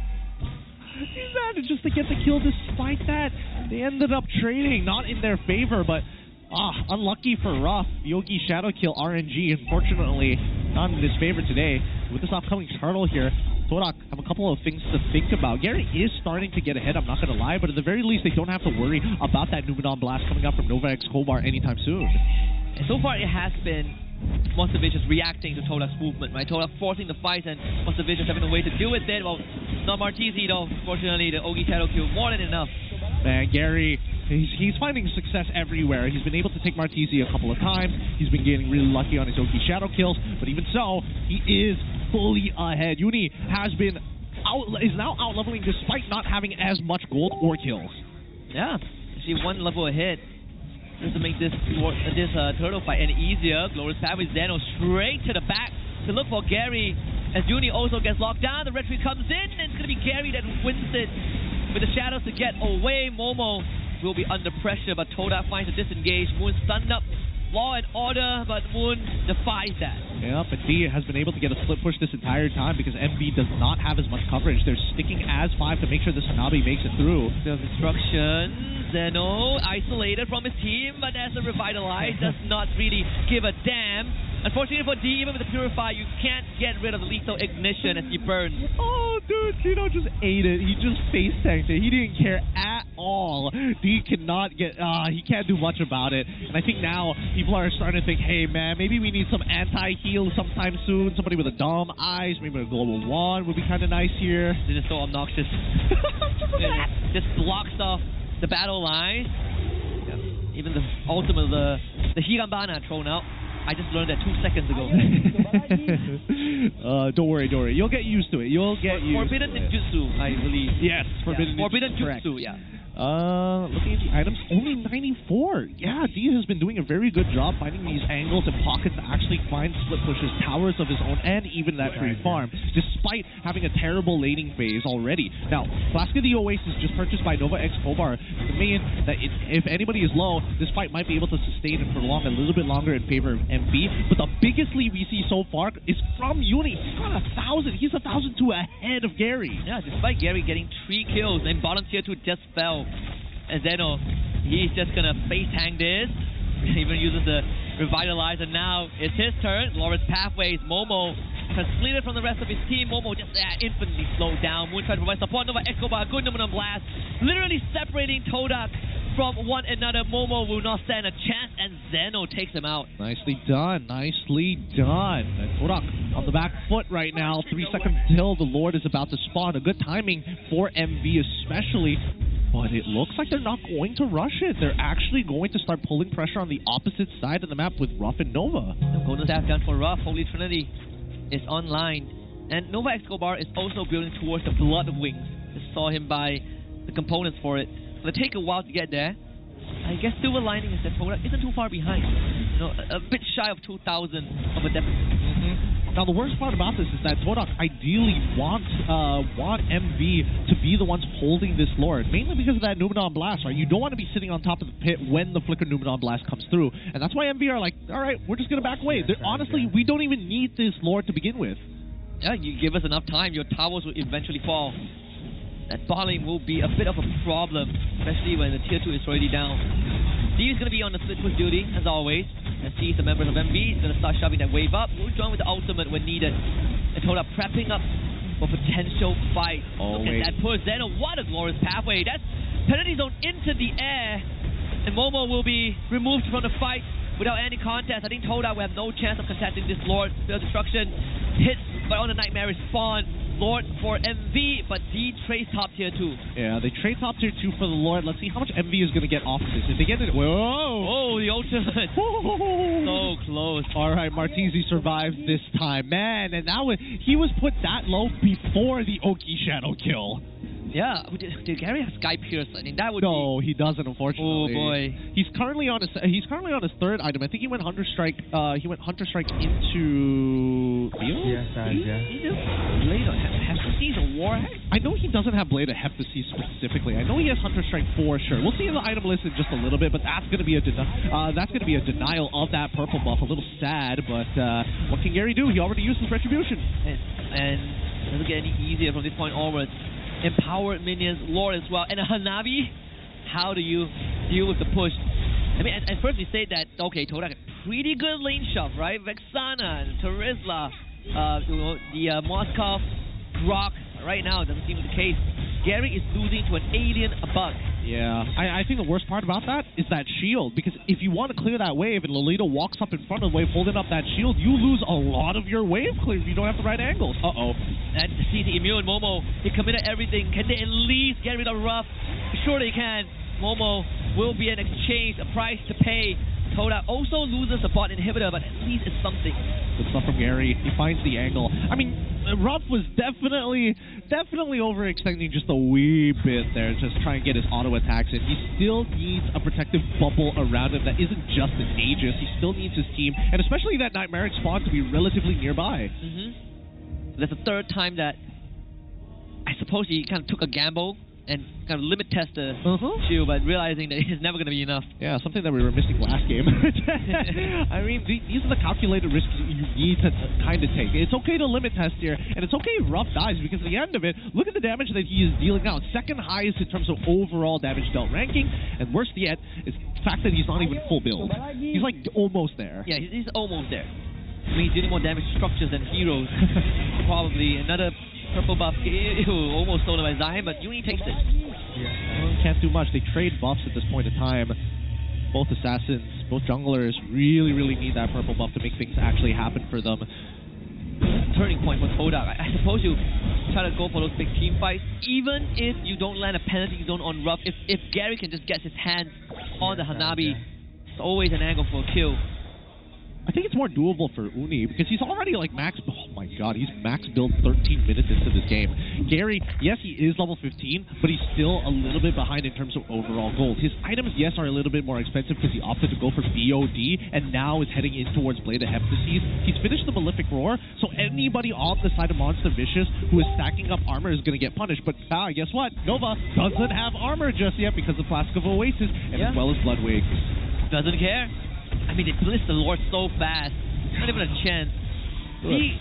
He managed just to get the kill despite that. They ended up trading, not in their favor, but unlucky for Roughh. Yogi Shadow Kill RNG, unfortunately, not in his favor today. With this upcoming turtle here, Torak have a couple of things to think about. Gary is starting to get ahead, I'm not going to lie, but at the very least, they don't have to worry about that Numenon Blast coming up from Nova X Kobar anytime soon. And so far, it has been Monstervicious reacting to Todak's movement, right? Todak forcing the fight and Monstervicious having a way to deal with it. Well, not Martizi though. Fortunately, the Ogi Shadow Kill more than enough. Man, Gary, he's finding success everywhere. He's been able to take Martizi a couple of times. He's been getting really lucky on his Ogi Shadow Kills, but even so, he is fully ahead. Uni is now out-leveling despite not having as much gold or kills. Yeah, actually one level ahead. Just to make this turtle fight any easier. Glorious Path with Zeno straight to the back to look for Gary. As Uni also gets locked down, the Restream comes in, and it's going to be Gary that wins it. With the shadows to get away, Momo will be under pressure, but Todak finds a disengage. Moon stunned up. Law and order, but Moon defies that. Yep, and D has been able to get a split push this entire time because MB does not have as much coverage. They're sticking as 5 to make sure this Hanabi makes it through. The destruction, Zeno isolated from his team, but as a Revitalize does not really give a damn. Unfortunately for D, even with the Purify, you can't get rid of the lethal ignition as he burns. Oh, dude, Tino just ate it. He just face tanked it. He didn't care at all. D cannot get, he can't do much about it. And I think now people are starting to think, hey, man, maybe we need some anti-heal sometime soon. Somebody with a Dumb Eyes, maybe a Global 1 would be kind of nice here. This is so obnoxious. Just blocks off the battle line. Yeah. Even the ultimate, the Hirambana thrown out. I just learned that 2 seconds ago. Don't worry. You'll get used to it. Forbidden Ninjutsu, I believe. Yes, Forbidden Jutsu, yeah. Looking at the items, only 94. Yeah, D has been doing a very good job finding these angles and pockets to actually find split pushes, towers of his own, and even that tree farm, despite having a terrible laning phase already. Now, Flask of the Oasis just purchased by Nova X Kobar. The main that if anybody is low, this fight might be able to sustain and prolong a little bit longer in favor of MB. But the biggest lead we see so far is from Uni. He's got 1,000. He's 1,002 ahead of Gary. Yeah, despite Gary getting 3 kills, and bottom tier 2 just fell. And Zeno, he's just gonna face hang this. He even uses the Revitalize, and now it's his turn. Glorious Pathways, Momo completed from the rest of his team. Momo just infinitely slowed down. Moon tried to provide support. Nova Escobar, good Numenon Blast, literally separating Todak from one another. Momo will not stand a chance, and Zeno takes him out. Nicely done. And Todak on the back foot right now. 3 seconds till the Lord is about to spawn. A good timing for MV especially. But it looks like they're not going to rush it. They're actually going to start pulling pressure on the opposite side of the map with Roughh and Nova. Golden Staff down for Roughh. Holy Trinity is online. And Nova Escobar is also building towards the Blood Wings. Just saw him buy the components for it. It'll take a while to get there. I guess silver lining is that Todak isn't too far behind. You know, a bit shy of 2,000 of a deficit. Now, the worst part about this is that Todak ideally want MV to be the ones holding this Lord, mainly because of that Numenon Blast, right? You don't want to be sitting on top of the pit when the Flicker Numenon Blast comes through, and that's why MV are like, all right, we're just going to back away. Honestly, we don't even need this Lord to begin with. Yeah, you give us enough time, your towers will eventually fall. That bot lane will be a bit of a problem, especially when the tier 2 is already down. D is going to be on the split push duty, as always. And sees the members of MV, he's going to start shoving that wave up. We'll join with the ultimate when needed. And Todak prepping up for potential fight. Look at that push. Zeno, what a glorious pathway. That's penalty zone into the air. And Momo will be removed from the fight without any contest. I think Todak will have no chance of contesting this Lord. Spell Destruction hits, but on the Nightmare spawn. Lord for MV, but D trades top tier 2. Yeah, they trade top tier 2 for the Lord. Let's see how much MV is going to get off of this. If they get it, whoa! Oh, the ultimate. So close. All right, Martizi survives this time. Man, and now he was put that low before the Oki Shadow kill. Yeah, did Gary have Sky Pierce? I mean, that would No, he doesn't, unfortunately. Oh boy. He's currently on his third item. I think he went Hunter Strike. He went Hunter Strike into Field? Yes, yeah. He just Blade of Hephaestus or Warhead? I know he doesn't have Blade of Hephaestus specifically. I know he has Hunter Strike for sure. We'll see in the item list in just a little bit, but that's going to be a denial of that purple buff. A little sad, but what can Gary do? He already used his retribution. And it doesn't get any easier from this point onwards. Empowered minions, Lord as well, and a Hanabi. How do you deal with the push? I mean, at first we say that, okay, Todak, pretty good lane shove, right? Vexana and Terizla, the Moskov, Rock. Right now, it doesn't seem the case. Gary is losing to an alien bug. Yeah, I think the worst part about that is that shield, because if you want to clear that wave and Lolita walks up in front of the wave holding up that shield, you lose a lot of your wave clear if you don't have the right angles. Uh-oh. And CC, Emil and Momo, they committed everything. Can they at least get rid of Roughh? Sure they can. Momo will be an exchange, a price to pay. Toda also loses a bot inhibitor, but at least it's something. Good stuff from Gary. He finds the angle. I mean, Roughh was definitely overextending just a wee bit there, just try and get his auto attacks in. He still needs a protective bubble around him that isn't just an Aegis. He still needs his team, and especially that Nightmaric spawn to be relatively nearby. That's the third time that I suppose he kind of took a gamble and kind of limit test the shield, but realizing that it's never going to be enough. Yeah, something that we were missing last game. I mean, these are the calculated risks you need to kind of take. It's okay to limit test here, and it's okay if Roughh dies, because at the end of it, look at the damage that he is dealing now. Second highest in terms of overall damage dealt ranking, and worst yet is the fact that he's not even full build. He's like almost there. Yeah, he's almost there. I mean, he's dealing more damage structures than heroes. Probably another purple buff, almost stolen by Zion, but Uni takes it. Yeah, can't do much. They trade buffs at this point in time. Both assassins, both junglers really need that purple buff to make things actually happen for them. Turning point for Todak. I suppose you try to go for those big team fights, even if you don't land a penalty zone on Roughh. If Gary can just get his hands on the Hanabi, it's always an angle for a kill. I think it's more doable for Uni, because he's already like max, oh my god, he's max build 13 minutes into this game. Gary, yes, he is level 15, but he's still a little bit behind in terms of overall gold. His items, yes, are a little bit more expensive because he opted to go for BOD, and now is heading in towards Blade of Hephaestus. He's finished the Malefic Roar, so anybody on the side of Monster Vicious who is stacking up armor is going to get punished. But guess what? Nova doesn't have armor just yet because of Flask of Oasis, and as well as Bloodwig. Doesn't care. I mean, they blitz the Lord so fast. Not even a chance. He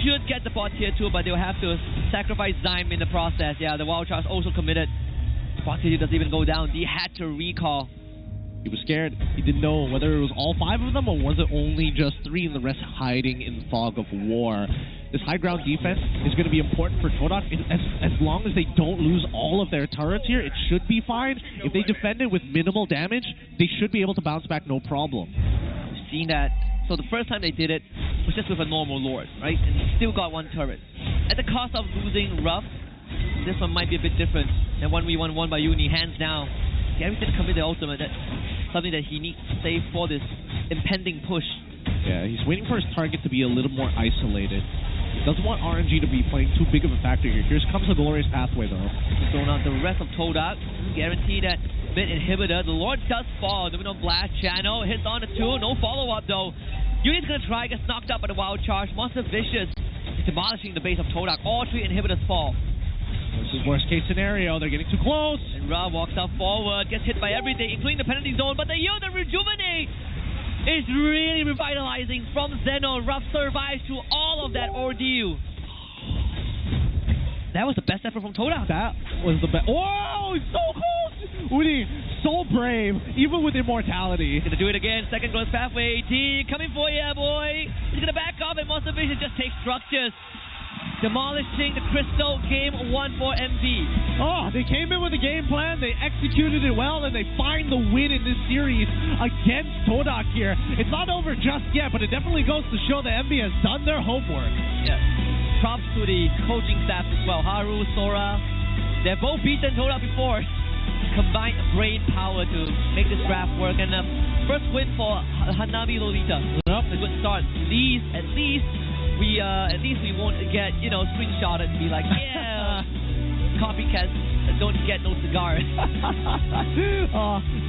should get the bot tier 2, but they'll have to sacrifice Zyme in the process. Yeah, the Wild Charge also committed. Bot tier 2 doesn't even go down. He had to recall. He was scared. He didn't know whether it was all 5 of them or was it only just 3 and the rest hiding in the fog of war. This high ground defense is going to be important for Todak. As long as they don't lose all of their turrets here, it should be fine. If they defend it with minimal damage, they should be able to bounce back no problem. We've seen that. So the first time they did it was just with a normal Lord, right? And still got 1 turret. At the cost of losing Roughh, this one might be a bit different than 1v1 won by Uni, hands down. Gary didn't commit the ultimate. That's something that he needs to save for this impending push. Yeah, he's waiting for his target to be a little more isolated. He doesn't want RNG to be playing too big of a factor here. Here comes the glorious pathway, though. He's throwing out the rest of Todak. Guarantee that mid inhibitor. The Lord does fall. Domino Blast Channel. Hits on the 2. No follow-up, though. Uni's going to try. Gets knocked out by the Wild Charge. Monster Vicious is demolishing the base of Todak. All 3 inhibitors fall. This is worst case scenario. They're getting too close. And Ra walks out forward, gets hit by everything, including the penalty zone. But the yield and rejuvenate is really revitalizing from Zeno. Roughh survives through all of that ordeal. That was the best effort from Todak. That was the best. Whoa, so close. Uni, so brave, even with immortality. He's gonna do it again. Second close pathway. D coming for you, boy. He's gonna back off, and Monster Vision just takes structures. Demolishing the Crystal. Game 1 for MV. Oh, they came in with a game plan, they executed it well, and they find the win in this series against Todak here. It's not over just yet, but it definitely goes to show that MV has done their homework. Yeah. Props to the coaching staff as well. Haru, Sora, they've both beaten Todak before. Combined brain power to make this draft work, and first win for Hanabi Lolita. Yep. A good start. At least we won't get, screenshotted and be like, yeah, copycats don't get no cigar.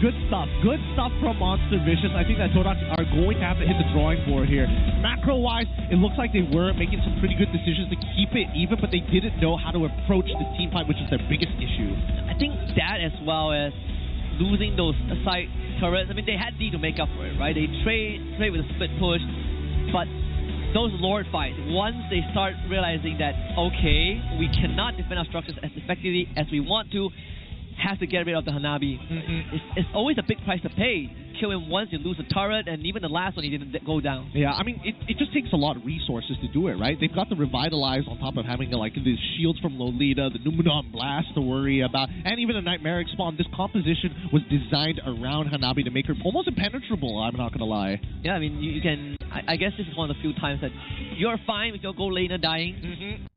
Good stuff. Good stuff from Monster Vicious. I think that Todak are going to have to hit the drawing board here. Macro-wise, it looks like they were making some pretty good decisions to keep it even, but they didn't know how to approach the team fight, which is their biggest issue. I think that, as well as losing those side turrets. I mean, they had D to make up for it, right? They trade with a split push, but those Lord fights, once they start realizing that, okay, we cannot defend our structures as effectively as we want to, have to get rid of the Hanabi. It's always a big price to pay. Kill him once, you lose a turret, and even the last one, he didn't go down. Yeah, I mean, it just takes a lot of resources to do it, right? They've got the Revitalize on top of having like the shields from Lolita, the Numenon Blast to worry about, and even a Nightmaric Spawn. This composition was designed around Hanabi to make her almost impenetrable, I'm not going to lie. Yeah, I mean, you can... I guess this is one of the few times that you're fine with your gold laner dying.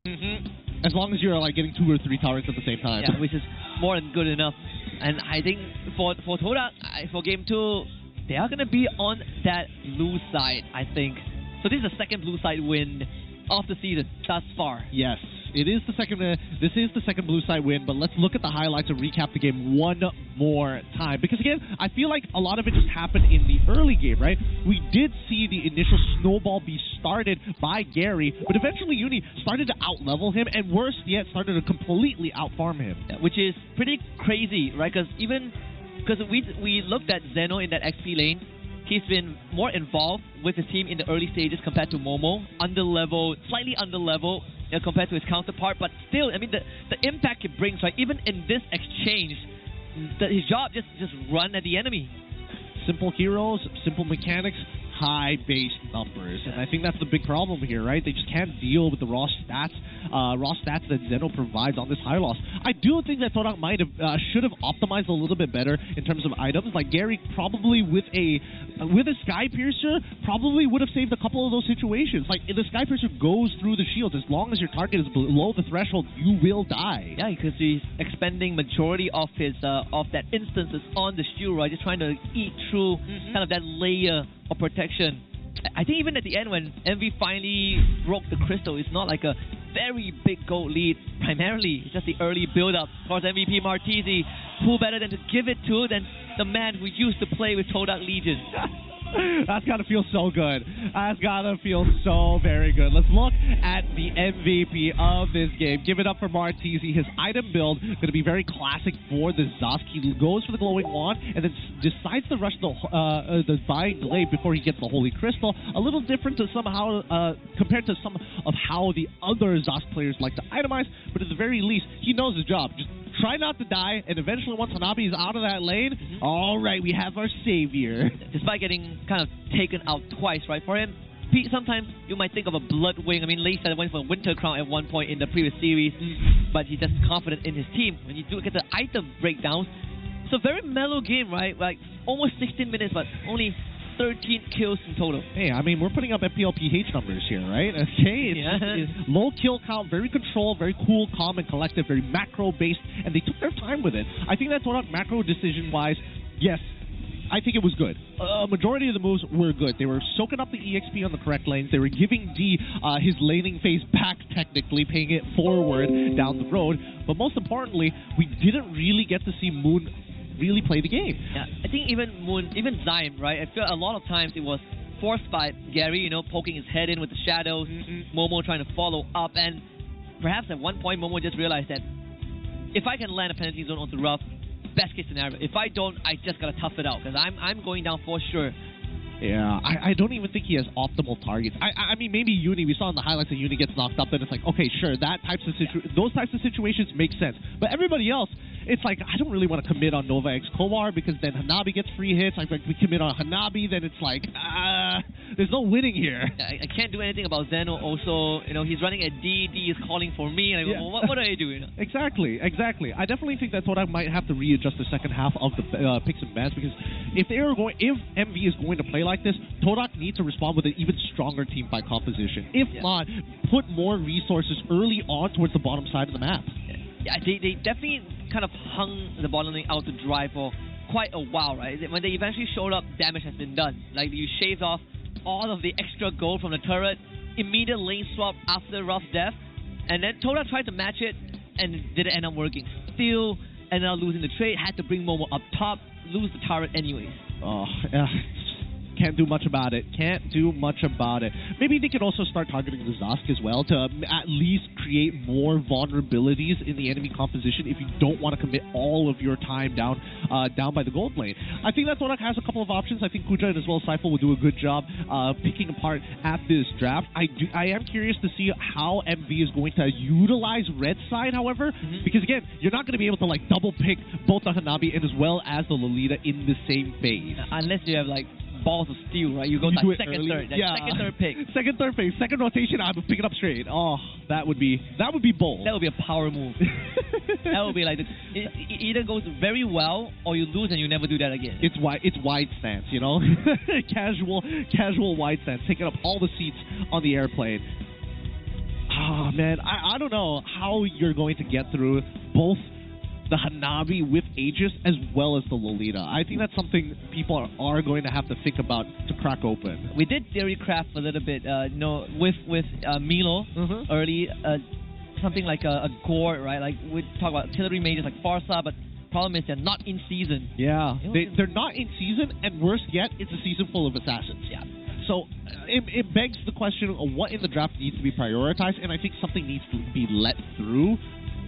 As long as you're like getting 2 or 3 towers at the same time. Yeah, which is more than good enough. And I think for Todak, for Game 2, they are going to be on that blue side, I think. So this is the second blue side win of the season thus far. Yes, it is the second. This is the second blue side win, but let's look at the highlights and recap the game one more time. Because again, I feel like a lot of it just happened in the early game, right? We did see the initial snowball be started by Gary, but eventually Uni started to out-level him, and worse yet, started to completely out-farm him. Yeah, which is pretty crazy, right? Because we looked at Zeno in that XP lane. He's been more involved with the team in the early stages compared to Momo. Slightly under-level compared to his counterpart. But still, I mean, the impact it brings, right? Even in this exchange, his job just run at the enemy. Simple heroes, simple mechanics, high base numbers. And I think that's the big problem here, right? They just can't deal with the raw stats that Zeno provides on this high loss. I do think that Todak should have optimized a little bit better in terms of items. Like Gary probably with a Sky Piercer probably would have saved a couple of those situations. Like if the Sky Piercer goes through the shields, as long as your target is below the threshold, you will die. Yeah, because he's expending majority of his of that instances on the shield, right? Just trying to eat through kind of that layer of protection. I think even at the end when MV finally broke the crystal, it's not like a very big gold lead. Primarily, it's just the early build-up. Of course, MVP Martisi, who better than to give it to than the man who used to play with Todak Legion. That's got to feel so good. That's got to feel so very good. Let's look at the MVP of this game. Give it up for Martisi. His item build going to be very classic for the Zusk. He goes for the glowing wand and then decides to rush the Divine Glaive before he gets the Holy Crystal. A little different to compared to some of how the other Zusk players like to itemize, but at the very least, he knows his job. Just try not to die, and eventually once Hanabi is out of that lane, all right, we have our savior. Despite getting kind of taken out twice, right? For him, sometimes you might think of a Bloodwing. I mean, Lee said went for a Winter Crown at one point in the previous series, but he's just confident in his team. When you do get the item breakdowns, it's a very mellow game, right? Like almost 16 minutes, but only 13 kills in total. Hey, I mean, we're putting up MPL PH numbers here, right? Okay, it's low kill count, very controlled, very cool, calm, and collective, very macro-based, and they took their time with it. I think that's what macro decision-wise, yes, I think it was good. Majority of the moves were good. They were soaking up the EXP on the correct lanes. They were giving D his laning phase back, technically, paying it forward down the road. But most importantly, we didn't really get to see Moon really play the game. Yeah, I think even Zyme, right? I feel a lot of times it was forced by Gary, poking his head in with the shadows, Momo trying to follow up, and perhaps at one point Momo just realized that if I can land a penalty zone onto Roughh, best case scenario. If I don't, I just gotta tough it out because I'm going down for sure. Yeah, I don't even think he has optimal targets. I mean, maybe Uni, we saw in the highlights that Uni gets knocked up, and it's like, okay, sure, those types of situations make sense. But everybody else, it's like, I don't really want to commit on Nova X Kovar because then Hanabi gets free hits. Like, we commit on Hanabi, then it's like, there's no winning here. I can't do anything about Zeno also. He's running a D is calling for me, and I go, what do I do? Exactly. I definitely think that Todak might have to readjust the second half of the picks and bans because if MV is going to play like this, Todak needs to respond with an even stronger team fight composition. If not, put more resources early on towards the bottom side of the map. Yeah, they definitely kind of hung the bottom lane out to dry for quite a while, right? When they eventually showed up, damage has been done. Like, you shaved off all of the extra gold from the turret, immediate lane swap after Rough's death, and then Todak tried to match it, and it didn't end up working. Still ended up losing the trade, had to bring Momo up top, lose the turret anyways. Oh, yeah. Can't do much about it. Can't do much about it. Maybe they could also start targeting the Zosk as well to at least create more vulnerabilities in the enemy composition if you don't want to commit all of your time down by the gold lane. I think that Todak has a couple of options. I think Kuja and as well as Saiful will do a good job picking apart at this draft. I am curious to see how MV is going to utilize red side, however, because again, you're not going to be able to like double pick both the Hanabi and as well as the Lolita in the same phase. Unless you have like balls of steel, right? You go to second, third. Second, third pick. Second, third pick. Second rotation, I would pick it up straight. Oh, that would be bold. That would be a power move. That would be like, it either goes very well or you lose and you never do that again. It's wide stance, you know? casual wide stance. Taking up all the seats on the airplane. Oh, man. I don't know how you're going to get through both the Hanabi with Aegis as well as the Lolita. I think that's something people are going to have to think about to crack open. We did theory craft a little bit, with Milo early, something like a Gore, right? Like we talk about artillery mages like Farsa, but problem is they're not in season. Yeah, they're not in season, and worse yet, it's a season full of assassins. Yeah. So it begs the question of what in the draft needs to be prioritized, and I think something needs to be let through.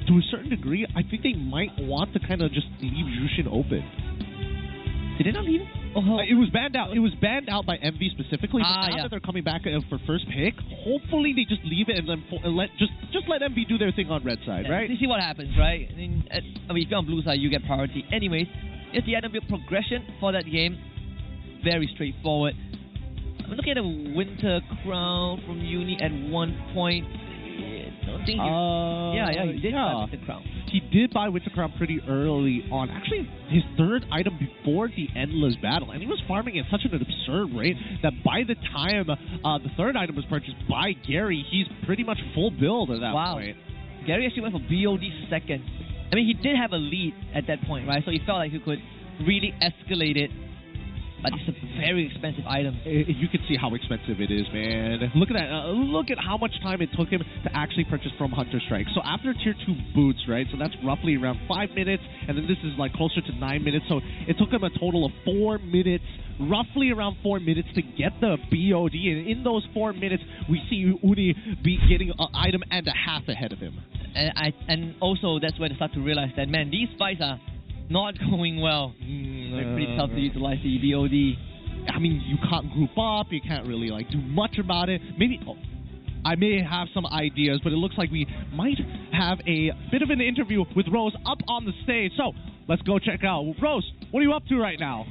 To a certain degree, I think they might want to kind of just leave Jushin open. Did they not leave it? It was banned out. It was banned out by MV specifically. But now that they're coming back for first pick, hopefully they just leave it and then let MV do their thing on red side, right? You see what happens, right? I mean, if you're on blue side, you get priority. Anyways, it's the item build progression for that game. Very straightforward. I'm looking at a Winter Crown from Uni at one point. I think he did buy Winter Crown. He did buy Winter Crown pretty early on. Actually, his third item before the Endless Battle. And he was farming at such an absurd rate that by the time the third item was purchased by Gary, he's pretty much full build at that point. Gary actually went for BOD second. I mean, he did have a lead at that point, right? So he felt like he could really escalate it. But it's a very expensive item. You can see how expensive it is, man. Look at that. Look at how much time it took him to actually purchase from Hunter Strike. So after tier 2 boots, right? So that's roughly around 5 minutes, and then this is like closer to 9 minutes. So it took him a total of 4 minutes, roughly around 4 minutes to get the BOD. And in those 4 minutes, we see Uni be getting an item and a half ahead of him. And also that's when I start to realize that, man, these fights are not going well. They're pretty tough to utilize the BOD. I mean, you can't group up. You can't really like do much about it. Maybe I may have some ideas, but it looks like we might have a bit of an interview with Rose up on the stage. So let's go check out. Rose, what are you up to right now?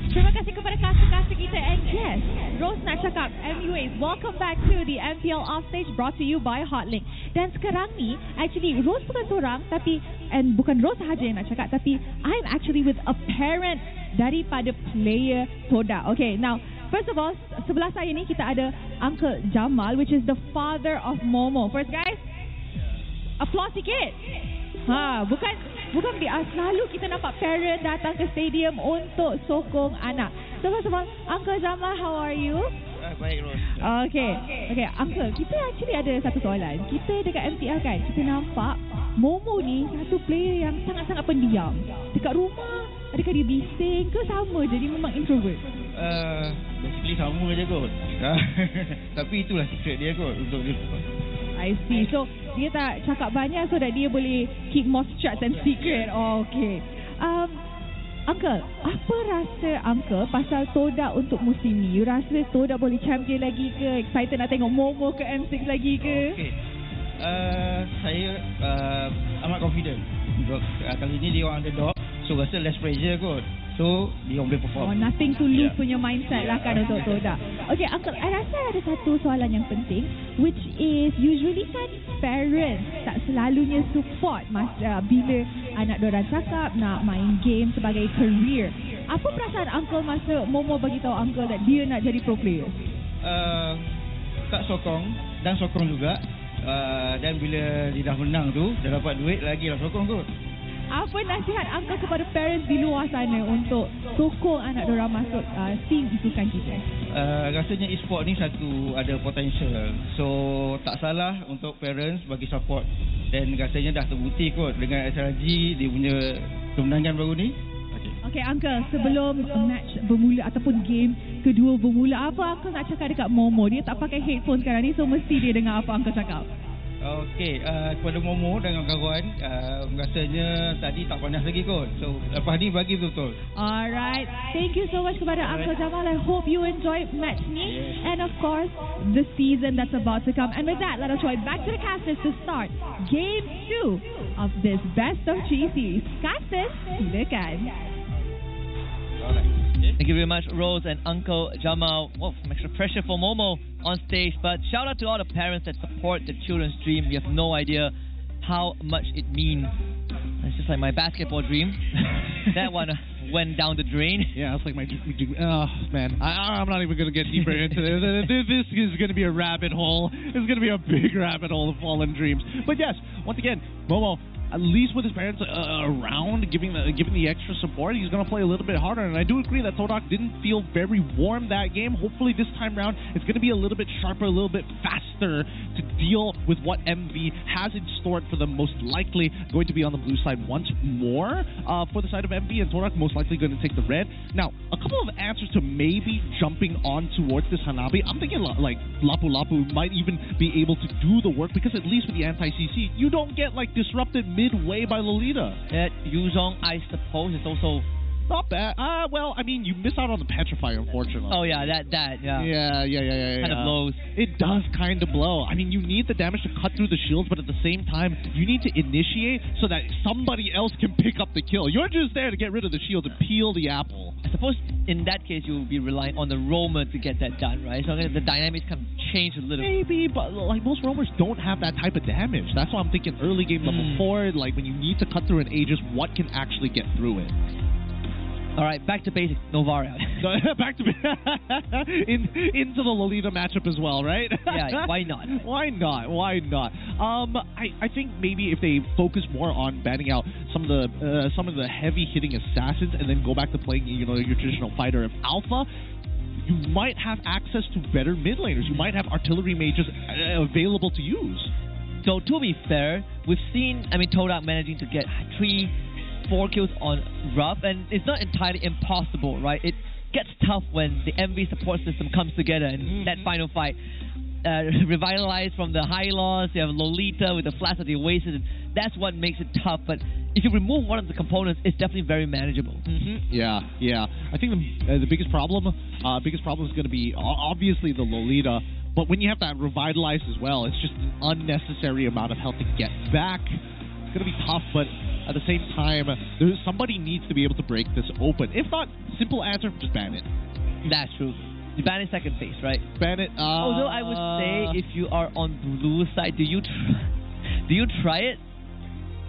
Terima kasih kepada caster-caster kita, and yes, Rose nak cakap. Anyways, welcome back to the MPL Offstage brought to you by Hotlink. Dan sekarang ni, actually Rose bukan seorang, tapi, and bukan Rose sahaja yang nak cakap, tapi I'm actually with a parent daripada player Toda. Okay, now first of all, sebelah saya ni kita ada Uncle Jamal, which is the father of Momo. First guys, applause sikit. Bukan selalu kita nampak parent datang ke stadium untuk sokong anak. So first of all, Uncle Jamal, how are you? Baik, Rose. Okay, Uncle, kita actually ada satu soalan. Kita dekat MPL kan, kita nampak Momo ni satu player yang sangat-sangat pendiam. Dekat rumah, adakah dia bising ke sama je? Dia memang introvert? Basically sama je kot. Tapi itulah secret dia kot untuk dia. I see. So, dia tak cakap banyak so that dia boleh keep more struts and secret. Oh, okay. Uncle, apa rasa Uncle pasal Toda untuk musim ni? You rasa Toda boleh champion lagi ke? Excited nak tengok Momo ke M6 lagi ke? Okay. Saya amat confident. Kali ni dia orang underdog, so rasa less pressure kot. So, dia boleh perform. Oh, nothing to lose punya mindset lah kan untuk Toda. Okay, Uncle, I rasa ada satu soalan yang penting, which is usually kan parents tak selalunya support bila anak diorang cakap nak main game sebagai career. Apa perasaan Uncle masa Momo bagi tahu Uncle that dia nak jadi pro player? Tak sokong dan sokong juga. Dan bila dia dah menang tu, dah dapat duit lagi lah sokong kot. Apa nasihat Uncle kepada parents di luar sana untuk sokong anak diorang masuk team isukan kita? rasanya e-sport ni satu ada potential. So tak salah untuk parents bagi support. Dan rasanya dah terbukti kot dengan SRG dia punya kemenangan baru ni. Okay, Uncle, sebelum match bermula ataupun game kedua bermula, apa Uncle nak cakap dekat Momo? Dia tak pakai headphone sekarang ni, so mesti dia dengar apa Uncle cakap. Okay, kepada Momo dan kawan-kawan, rasanya tadi tak panas lagi kot. So, lepas ni bagi betul-betul. Alright, thank you so much kepada Uncle Jamal. I hope you enjoyed match ni. And of course, the season that's about to come. And with that, let us join back to the casters to start Game 2 of this Best of 3 series. Casters, silakan. Thank you very much, Rose and Uncle Jamal. Whoa, some extra pressure for Momo on stage. But shout out to all the parents that support the children's dream. You have no idea how much it means. It's just like my basketball dream. That one went down the drain. Yeah, it's like my dream. Oh, man. I'm not even going to get deeper into this. This is going to be a rabbit hole. It's going to be a big rabbit hole of fallen dreams. But yes, once again, Momo, at least with his parents around, giving the extra support, he's going to play a little bit harder. And I do agree that Todak didn't feel very warm that game. Hopefully this time around, it's going to be a little bit sharper, a little bit faster to deal with what MV has in store for them. Most likely going to be on the blue side once more for the side of MV, and Todak most likely going to take the red. Now, a couple of answers to maybe jumping on towards this Hanabi. I'm thinking like Lapu Lapu might even be able to do the work, because at least with the anti-CC, you don't get like disrupted midway by Lolita. Yuzong, I suppose, is also not bad. Well, I mean, you miss out on the Petrify, unfortunately. Oh yeah, that yeah. Yeah. Kind of blows. It does kind of blow. I mean, you need the damage to cut through the shields, but at the same time, you need to initiate so that somebody else can pick up the kill. You're just there to get rid of the shield and peel the apple. I suppose in that case, you will be relying on the roamer to get that done, right? So the dynamics can change a little. Maybe, but like most roamers don't have that type of damage. That's why I'm thinking early game level 4, like when you need to cut through an Aegis, what can actually get through it? All right, back to basics. Novara. Back to into the Lolita matchup as well, right? Yeah, why not? Why not? I think maybe if they focus more on banning out some of the heavy hitting assassins and then go back to playing, you know, your traditional fighter of Alpha, you might have access to better mid laners. You might have artillery mages available to use. So to be fair, we've seen, Todak managing to get 3-4 kills on Roughh, and it's not entirely impossible, right? It gets tough when the MV support system comes together in that final fight. Revitalized from the high loss, you have Lolita with the flash of the Oasis, and that's what makes it tough. But if you remove one of the components, it's definitely very manageable. Yeah. I think the biggest problem is going to be obviously the Lolita. But when you have that revitalized as well, it's just an unnecessary amount of health to get back. It's going to be tough, but at the same time, somebody needs to be able to break this open. If not, simple answer, just ban it. That's true. You ban it second phase, right? Ban it. Although I would say, if you are on blue side, do you try it?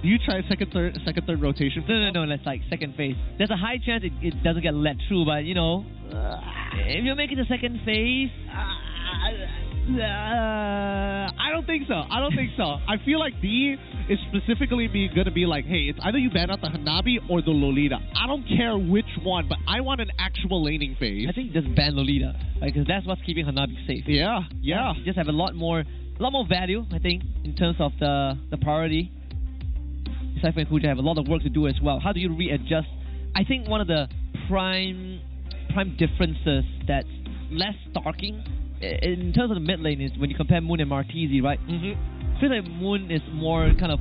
Do you try second, third rotation? No. That's like second phase. There's a high chance it doesn't get let through, but you know, if you make it to second phase. I don't think so. I feel like D is specifically going to be like, hey, it's either you ban out the Hanabi or the Lolita. I don't care which one, but I want an actual laning phase. I think just ban Lolita, because that's what's keeping Hanabi safe. Yeah. You just have a lot more value, I think, in terms of the priority. Cypher and Kuja have a lot of work to do as well. How do you readjust? I think one of the prime differences that's less stalking in terms of the mid lane is when you compare Moon and Martisi, right? I feel like Moon is more kind of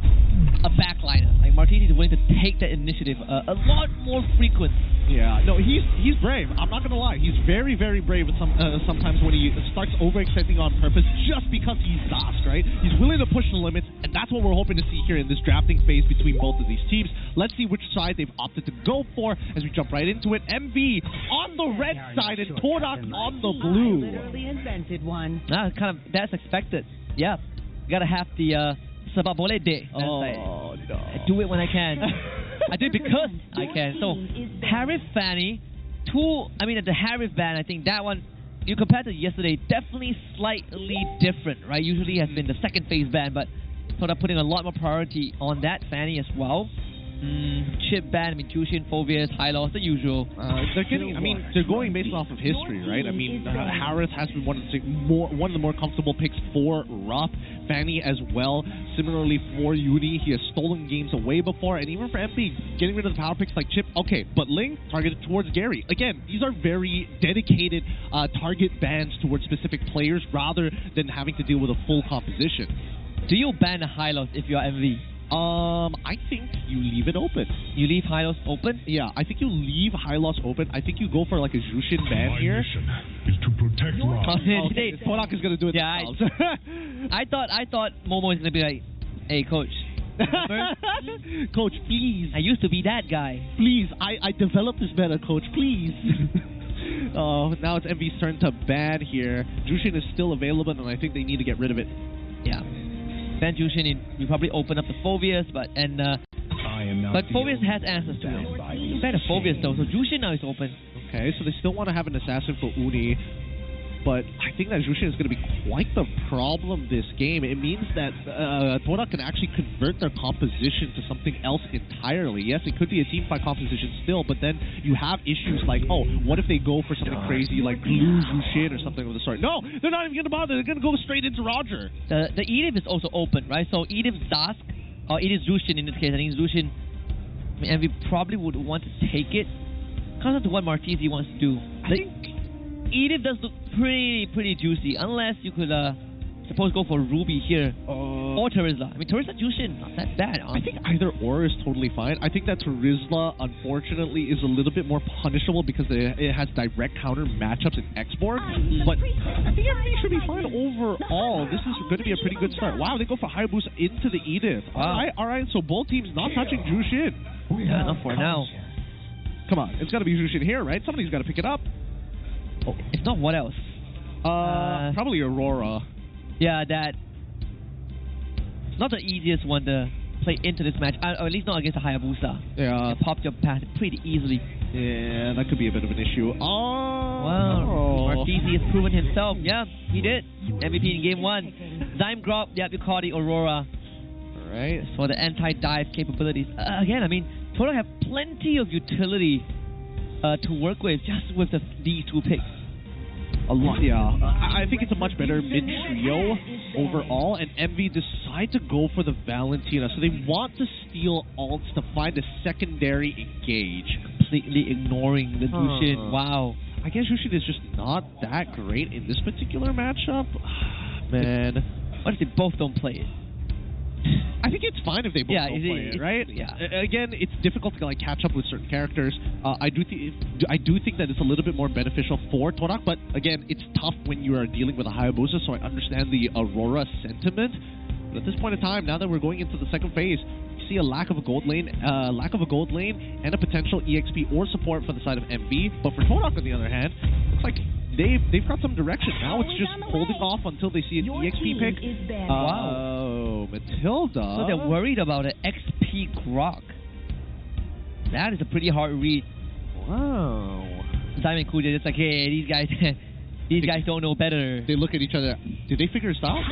a backliner. Like Martisi is willing to take that initiative a lot more frequent. Yeah, no, he's brave. I'm not gonna lie. He's very, very brave. Sometimes when he starts overextending on purpose, just because he's Dusk, right? He's willing to push the limits, and that's what we're hoping to see here in this drafting phase between both of these teams. Let's see which side they've opted to go for as we jump right into it. MV on the red side and Todak on the blue. Literally invented one. That's expected. Yeah, you gotta have the Sabah Boleh Day. No. I do it when I can. I do it because I can. So, Harif Fanny, the Harif ban, I think that one, you compare to yesterday, definitely slightly different, right? Usually has been the second phase ban, but sort of putting a lot more priority on that Fanny as well. Chip ban, I mean, Jushin, Phoveus, high loss, the usual. They're getting. I mean, they're going based off of history, right? I mean, Harris has been one of the more comfortable picks for Roughh. Fanny as well. Similarly for Uni, he has stolen games away before, and even for MP, getting rid of the power picks like Chip. Okay, but Ling targeted towards Gary. Again, these are very dedicated target bans towards specific players rather than having to deal with a full composition. Do you ban a high loss if you are MV? I think you leave it open. You leave high loss open? Yeah, I think you leave high loss open. I think you go for like a Jushin ban here. Is to protect Roughh. Okay, Kodak is gonna do it themselves. I thought Momo is gonna be like, hey coach, coach, please. I used to be that guy. Please, I developed this better, coach. Please. Oh, now it's MV's turn to ban here. Jushin is still available, and I think they need to get rid of it. Yeah. Ban Jushin, you probably open up the Phoveus, but Phoveus has answers to it. Ban a Phoveus though, so Jushin now is open. Okay, so they still want to have an assassin for Uni, but I think that Jushin is going to be quite the problem this game. It means that Torak can actually convert their composition to something else entirely. Yes, it could be a team fight composition still, but then you have issues like, oh, what if they go for something crazy like glue Jushin or something of the sort? No, they're not even going to bother. They're going to go straight into Roger. The Edith is also open, right? So Edith Zask, or Edith Jushin in this case. I think Jushin, and we probably would want to take it. Comes down to what Martisi wants to do. I think Edith does look pretty juicy, unless you could suppose go for Ruby here or Terizla. I mean, Terizla Jushin, not that bad. I think either or is totally fine. I think that Terizla, unfortunately, is a little bit more punishable because it has direct counter matchups in export. But I think everything should be fine overall. This is going to be a pretty good start. Wow, they go for Hayabusa into the Edith. Wow. All right. So both teams not touching Jushin. Yeah, not for now. Come on, it's got to be Jushin here, right? Somebody's got to pick it up. Oh, if not, what else? Probably Aurora. Yeah, that. It's not the easiest one to play into this match, or at least not against a Hayabusa. Yeah. It popped your path pretty easily. Yeah, that could be a bit of an issue. Wow. Martisi has proven himself. Yeah, he did. MVP in game 1. Zyme Grop, yeah, you call the Aurora. Alright. For the anti-dive capabilities. Again, I mean, Total have plenty of utility to work with just with these two picks. A lot, yeah. I think it's a much better mid-trio overall, and MV decide to go for the Valentina. So they want to steal ults to find a secondary engage. Completely ignoring the Jushin. Wow. I guess Jushin is just not that great in this particular matchup. Man. What if they both don't play it? I think it's fine if they both don't play it, right? Yeah. Again, it's difficult to like catch up with certain characters. I do think that it's a little bit more beneficial for Torak, but again, it's tough when you are dealing with a Hayabusa, so I understand the Aurora sentiment. But at this point in time, now that we're going into the second phase, you see a lack of a gold lane, and a potential EXP or support for the side of MV. But for Torak, on the other hand, looks like they've got some direction. Now it's just holding off until they see an EXP pick. Wow. Matilda. So they're worried about an XP Grok. That is a pretty hard read. Wow. Simon Kuja just like, hey, these guys don't know better. They look at each other. Did they figure this out?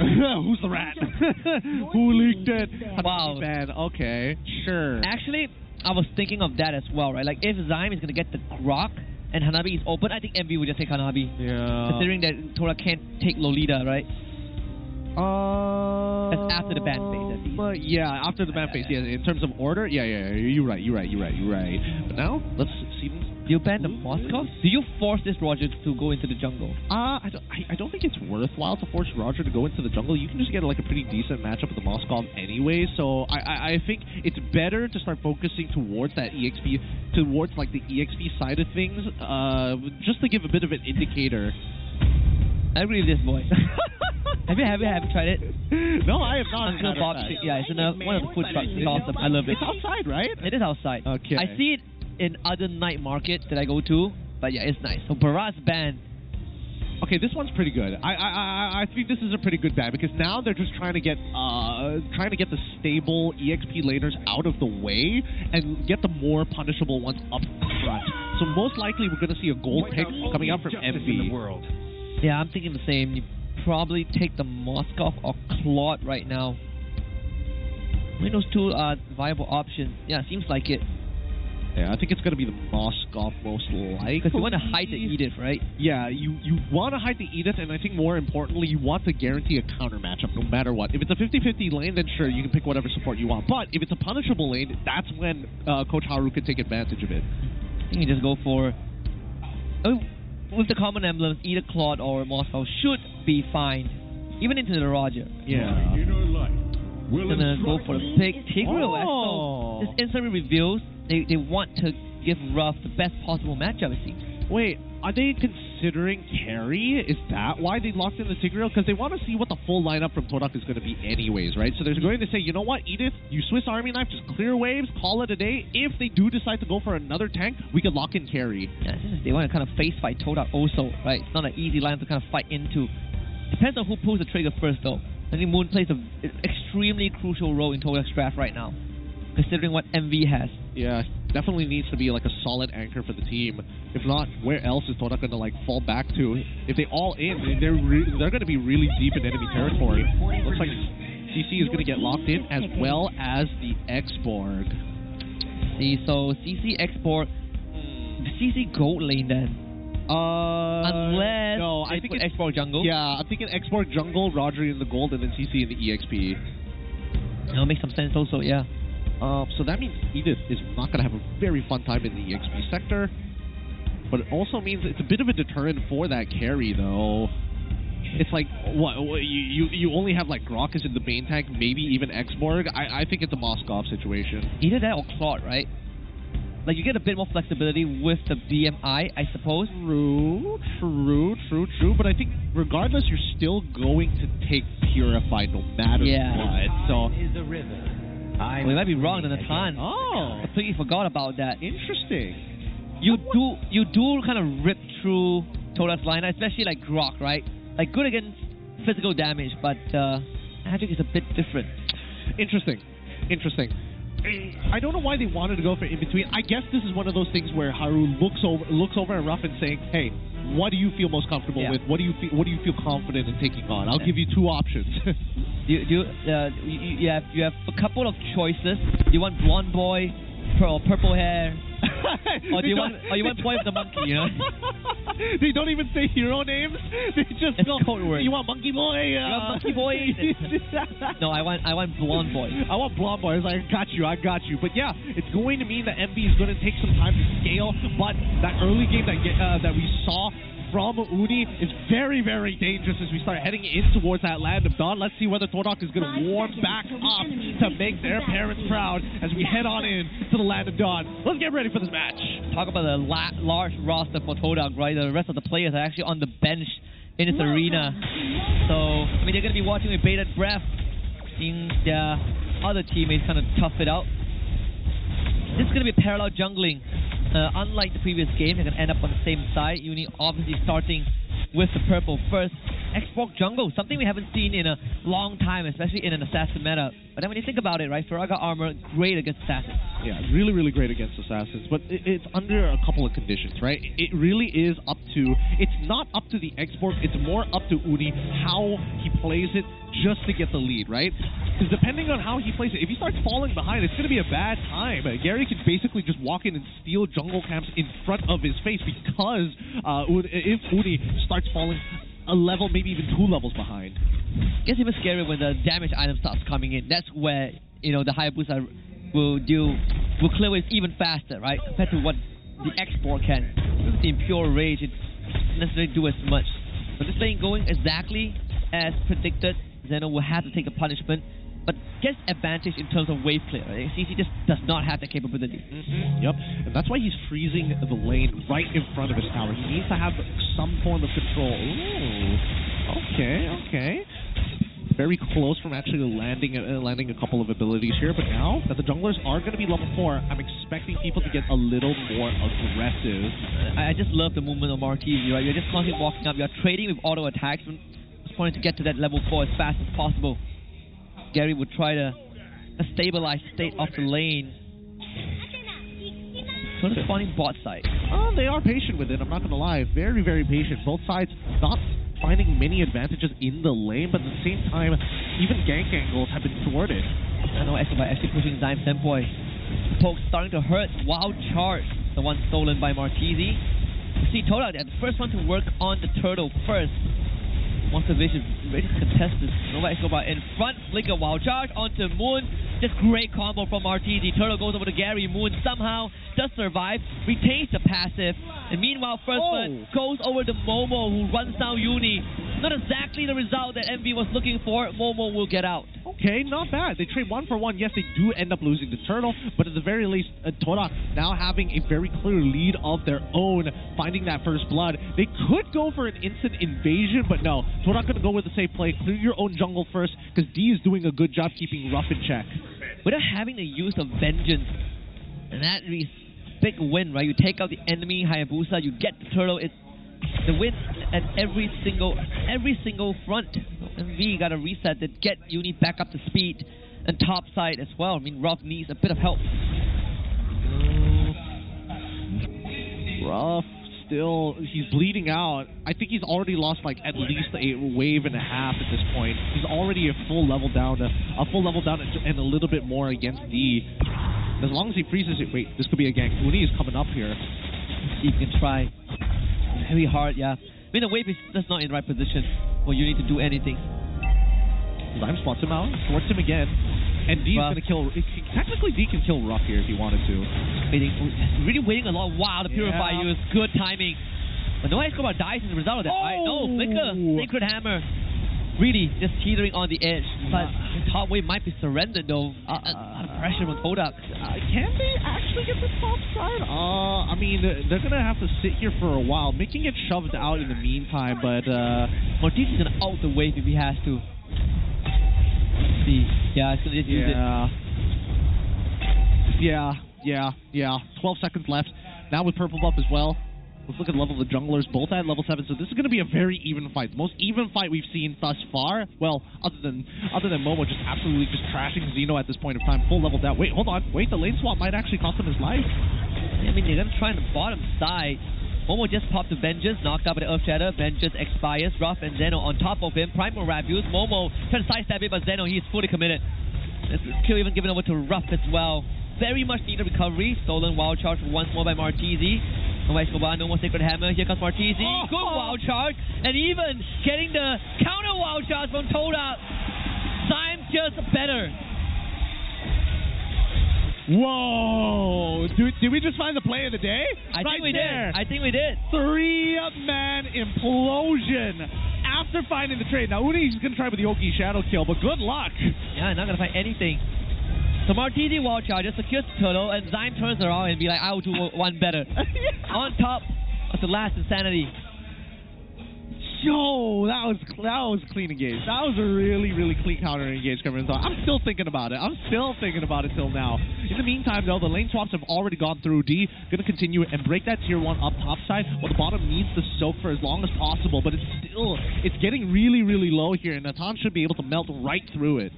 Who's the rat? Who leaked it? Wow. Bad. Okay, sure. Actually, I was thinking of that as well, right? Like, if Zyme is going to get the Grok and Hanabi is open, I think MV would just take Hanabi. Yeah. Considering that Tora can't take Lolita, right? That's after the ban phase, at least. Yeah, after the ban phase. Yeah, in terms of order, yeah. You're right. But now, let's see. You ban the Moskov? Do you force this Roger to go into the jungle? I don't think it's worthwhile to force Roger to go into the jungle. You can just get like a pretty decent matchup with the Moskov anyway. So I think it's better to start focusing towards that EXP, towards like the EXP side of things, just to give a bit of an indicator. I agree with this boy. Have you tried it? No, I have not. Uncle Bob's. Yeah, it's in one of the food trucks. It's awesome. I love it. It's outside, right? It is outside. Okay. I see it in other night markets that I go to, but yeah, it's nice. So Bharat's ban. Okay, this one's pretty good. I think this is a pretty good ban because now they're just trying to get the stable EXP laners out of the way and get the more punishable ones up front. So most likely we're going to see a gold pick coming out from MV. Yeah, I'm thinking the same. You probably take the Moskov or Claude right now. I mean, those two are viable options. Yeah, seems like it. Yeah, I think it's going to be the Moskov most likely. Because you want to hide the Edith, right? Yeah, you want to hide the Edith, and I think more importantly, you want to guarantee a counter matchup no matter what. If it's a 50-50 lane, then sure, you can pick whatever support you want. But if it's a punishable lane, that's when Coach Haru can take advantage of it. I think you just go for... with the common emblems, either Claude or Moskov should be fine. Even into the Roger. Yeah. Gonna go for the big Tigreal. So this instantly reveals they want to give Roughh the best possible matchup, it seems. Wait, are they considering carry? Is that why they locked in the Tigreal? Because they want to see what the full lineup from Todak is going to be anyways, right? So they're going to say, you know what, Edith, you Swiss Army knife, just clear waves, call it a day. If they do decide to go for another tank, we can lock in carry. Yeah, they want to kind of face fight Todak also, right? It's not an easy line to kind of fight into. Depends on who pulls the trigger first, though. I think Moon plays an extremely crucial role in Todak's draft right now, considering what MV has. Yeah, definitely needs to be like a solid anchor for the team. If not, where else is Todak going to like fall back to? If they all in, they're going to be really deep in enemy territory. Looks like CC is going to get locked in as well as the X-Borg. See, so CC X-Borg, CC gold lane then. Unless no, I think it's X-Borg jungle. Yeah, I'm thinking X-Borg jungle, Roger in the gold, and then CC in the EXP. That'll make some sense also, yeah. So that means Edith is not going to have a very fun time in the EXP sector. But it also means it's a bit of a deterrent for that carry, though. It's like, what, you only have like Grokkus in the main tank, maybe even X-Borg. I think it's a Moskov situation. Either that or Claude, right? Like, you get a bit more flexibility with the BMI, I suppose. True. But I think regardless, you're still going to take Purify no matter what. So we might be wrong than a ton. Oh, I completely forgot about that. Interesting. You do kind of rip through Todak's lineup, especially like Grok, right? Like good against physical damage, but magic is a bit different. Interesting. I don't know why they wanted to go for in between. I guess this is one of those things where Haru looks over at Roughh and saying, "Hey, what do you feel most comfortable with? What do you feel confident in taking on? I'll give you two options." you have a couple of choices. You want blonde boy, purple hair, or you want boy with the monkey? You know. They don't even say hero names. They just go. Code word. You want monkey boy? You want monkey boy? No, I want blonde boy. I want blonde boy. I was like, I got you. But yeah, it's going to mean that MB is going to take some time to scale. But that early game that we saw from Uni is very, very dangerous as we start heading in towards that land of dawn. Let's see whether Todak is going to warm back up to make their parents proud as we head on in to the land of dawn. Let's get ready for this match. Talk about the large roster for Todak, right? The rest of the players are actually on the bench in this arena. So, I mean, they're going to be watching with bated breath, seeing their other teammates kind of tough it out. This is going to be parallel jungling. Unlike the previous game, they're going to end up on the same side. Uni obviously starting with the purple first. X-Borg jungle, something we haven't seen in a long time, especially in an assassin meta. But then when you think about it, right, Faraga armor, great against assassins. Yeah, really, really great against assassins. But it's under a couple of conditions, right? It really is up to, it's not up to the X-Borg, it's more up to Uni how he plays it just to get the lead, right? Because depending on how he plays it, if he starts falling behind, it's going to be a bad time. Gary can basically just walk in and steal jungle camps in front of his face because if Uni starts falling a level, maybe even 2 levels behind. It's even scarier when the damage item starts coming in. That's where, you know, the Hayabusa will clear waves even faster, right? Compared to what the X-Borg can. With the Impure Rage, it doesn't necessarily do as much. But this lane going exactly as predicted, Zeno will have to take a punishment, but gets advantage in terms of wave clear. Right? CC just does not have that capability. Yep, and that's why he's freezing the lane right in front of his tower. He needs to have some form of control. Ooh, okay. Very close from actually landing a couple of abilities here, but now that the junglers are going to be level 4, I'm expecting people to get a little more aggressive. I just love the movement of Marquise, right? You're just constantly walking up, you're trading with auto attacks, just wanting to get to that level 4 as fast as possible. Gary would try to stabilize state of the lane. So they're spawning bot side. Oh, they are patient with it, I'm not going to lie. Very, very patient. Both sides not finding many advantages in the lane, but at the same time, even gank angles have been thwarted. I know Escobar actually pushing Zyme Senpoi. Poke starting to hurt. Wild Charge, the one stolen by Martizi. You see Toda, they're the first one to work on the turtle first. Monster Vision ready to contest this. Nova Escobar in front, flicker Wild Charge onto Moon. Just great combo from Martizi. Turtle goes over to Gary. Moon somehow does survive, retains the passive. And meanwhile, First Blood goes over to Momo, who runs down Uni. Not exactly the result that MV was looking for. Momo will get out. Okay, not bad. They trade 1 for 1. Yes, they do end up losing the turtle, but at the very least, Torak now having a very clear lead of their own, finding that first blood. They could go for an instant invasion, but no. Torak gonna go with the safe play. Clear your own jungle first, because D is doing a good job keeping Roughh in check. Without having the use of Vengeance, and that is big win, right? You take out the enemy Hayabusa, you get the turtle. It's the win at every single front. So MV got to reset it, get Uni back up to speed, and top side as well. I mean, Roughh needs a bit of help. Roughh still, he's bleeding out. I think he's already lost like at least a wave and a half at this point. He's already a full level down and a little bit more against D. As long as he freezes it, wait, this could be a gank. Uni is coming up here. He can try. Very hard, yeah. I mean, the wave is just not in the right position for Uni to do anything. Zyme spots him out, thwarts him again, and D's gonna kill. Technically, D can kill Roughh here if he wanted to. Really waiting a lot. Wow, the Purify use, good timing. But no Escobar dies as a result of that, right? No, Flicker, Sacred Hammer. Really just teetering on the edge. But the top wave might be surrendered though. A lot of pressure on Kodak. Can they actually get the top side? I mean, they're gonna have to sit here for a while. Making it shoved out in the meantime, but Mortizi's gonna out the wave if he has to. See, yeah, it's gonna just use it. Yeah. 12 seconds left. Now with purple buff as well. Let's look at the level of the junglers, both at level 7, so this is going to be a very even fight. The most even fight we've seen thus far. Well, other than Momo just absolutely just trashing Xeno at this point of time, full level down. Wait, hold on. Wait, the lane swap might actually cost him his life. I mean, they're going to try on the bottom side. Momo just popped the Vengeance, knocked out by the Earth Shatter. Vengeance expires. Roughh and Zeno on top of him. Primal Wrap use. Momo trying to sidestep it, but Zeno, he's fully committed. This kill even given over to Roughh as well. Very much needed recovery. Stolen Wild Charge once more by Martizi. No Escobar, no more Sacred Hammer. Here comes Martizi. Good Wild Charge. And even getting the counter Wild Charge from Toda. Zyme just better. Whoa! Did we just find the play of the day? I think we did. 3-man implosion after finding the trade. Now Uni's going to try with the Oki Shadow kill, but good luck. Yeah, not going to find anything. So Martizi Wild Charge secures the turtle, and Zyme turns around and be like, I'll do one better. On top of the last Insanity. Yo, that was clean engage. That was a really, really clean counter engage coming in. I'm still thinking about it. Till now. In the meantime, though, the lane swaps have already gone through. D going to continue and break that tier 1 up top side. Well, the bottom needs to soak for as long as possible, but it's getting really, really low here, and Natan should be able to melt right through it.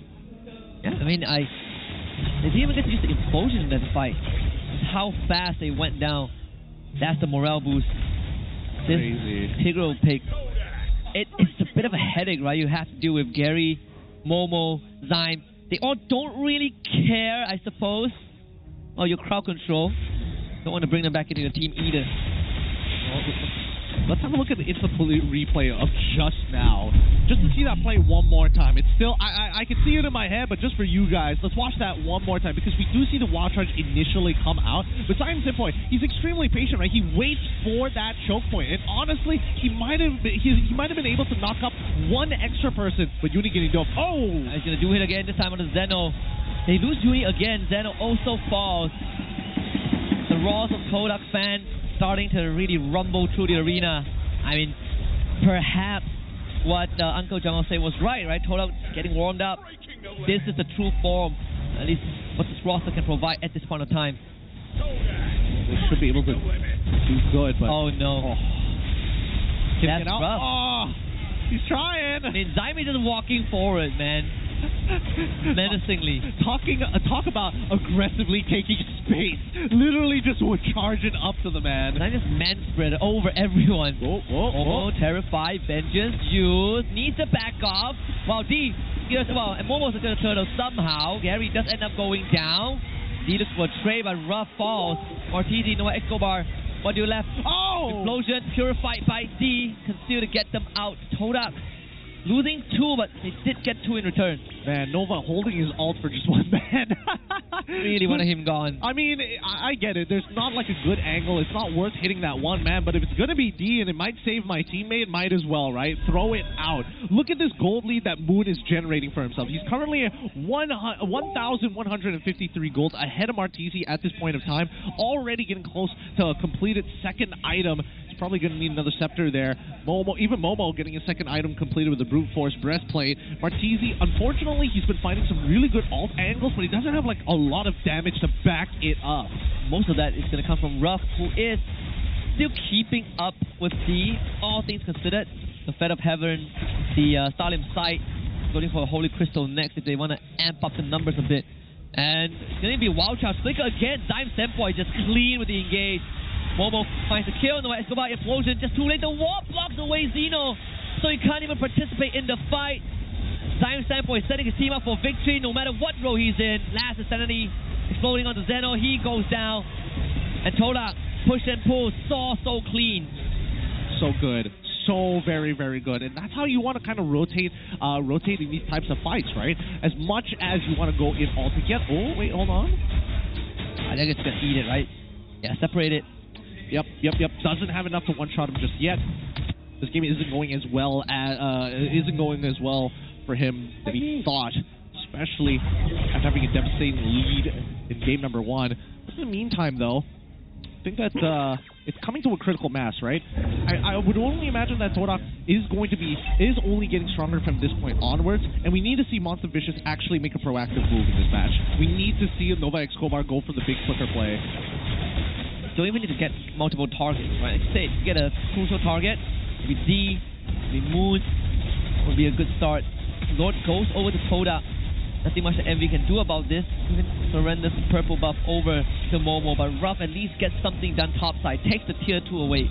Yeah, I mean, they didn't even get to use the explosion in that fight. It's how fast they went down. That's the morale boost. Crazy. This Tigreal pick. It's a bit of a headache, right? You have to deal with Gary, Momo, Zyme. They all don't really care, I suppose. Oh, your crowd control. Don't want to bring them back into your team either. Let's have a look at the instant replay of just now. Just to see that play one more time. It's still, I can see it in my head, but just for you guys, let's watch that one more time, because we do see the Wild Charge initially come out. But Zyme Senpoi, he's extremely patient, right? He waits for that choke point, and honestly, he might have been able to knock up one extra person, but Uni getting dope. Oh! He's going to do it again, this time on the Zeno. They lose Uni again. Zeno also falls. The roars of Kodak fans starting to really rumble through the arena. I mean, perhaps what Uncle Jungle said was right? Kodak getting warmed up. This is the true form, at least what this roster can provide at this point of time. They should be able to do good, but... Oh, no. That's rough. Oh, he's trying. I mean, Zyme is just walking forward, man. Menacingly. Talk about aggressively taking space. Literally just charging up to the man. And I just man spread over everyone. Oh, terrified. Vengeance used. Needs to back off. Well, and Momo's going to turtle somehow. Gary does end up going down. D looks for a trade, but Roughh falls. Martizi, Nova Escobar. What do you left? Oh! Explosion, purified by D. Conceal to get them out. Todak losing 2, but they did get 2 in return. Man, Nova holding his ult for just one man. Really wanted him gone. I mean, I get it. There's not like a good angle. It's not worth hitting that one man, but if it's going to be D and it might save my teammate, might as well, right? Throw it out. Look at this gold lead that Moon is generating for himself. He's currently at 1,153 golds ahead of Martizi at this point of time. Already getting close to a completed second item. Probably going to need another scepter there. Momo getting a second item completed with the brute force breastplate. Martizi, unfortunately, he's been finding some really good ult angles, but he doesn't have like a lot of damage to back it up. Most of that is going to come from Roughh, who is still keeping up with D, all things considered. The Fed of Heaven, the Stalim Sight, going for a Holy Crystal next if they want to amp up the numbers a bit. And it's going to be a wild charge. Flicker again, Dime Senpoi just clean with the engage. Momo finds a kill, no Escobar explosion, just too late. The wall blocks away Zeno, so he can't even participate in the fight. Zion Standpoint setting his team up for victory no matter what role he's in. Last Insanity exploding onto Zeno, he goes down. And Toda, push and pull, so clean. So good. So very, very good. And that's how you want to kind of rotate in these types of fights, right? As much as you want to go in all together. Oh, wait, hold on. I think it's going to eat it, right? Yeah, separate it. Yep. Doesn't have enough to one-shot him just yet. This game isn't going as well for him than he thought, especially after having a devastating lead in game number 1. But in the meantime, though, I think that it's coming to a critical mass, right? I would only imagine that Todak is only getting stronger from this point onwards, and we need to see Monster Vicious actually make a proactive move in this match. We need to see Nova Escobar go for the big flicker play. Don't even need to get multiple targets, right? Like I said, you get a crucial target, maybe D, maybe Moon, would be a good start. Lord goes over to Toda. Nothing much that Envy can do about this. Even surrenders the purple buff over to Momo, but Roughh at least gets something done topside, takes the tier 2 away.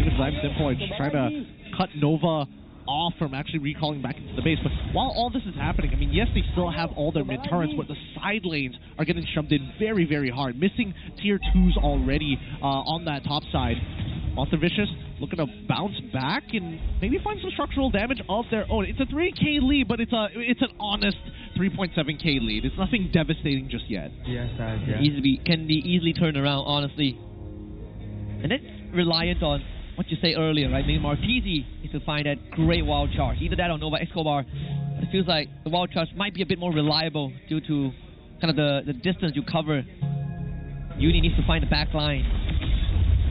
Even Zime Simple trying to cut Nova off from actually recalling back into the base. But while all this is happening, I mean, yes, they still have all their mid-turrets, but the side lanes are getting shoved in very, very hard. Missing tier 2s already on that top side. Monster Vicious looking to bounce back and maybe find some structural damage of their own. It's a 3k lead, but it's an honest 3.7k lead. It's nothing devastating just yet. Yes, can be easily turned around, honestly. And it's reliant on what you say earlier, right? Maybe Martizi needs to find that great wild charge. Either that or Nova Escobar. It feels like the wild charge might be a bit more reliable due to kind of the distance you cover. Uni needs to find the back line.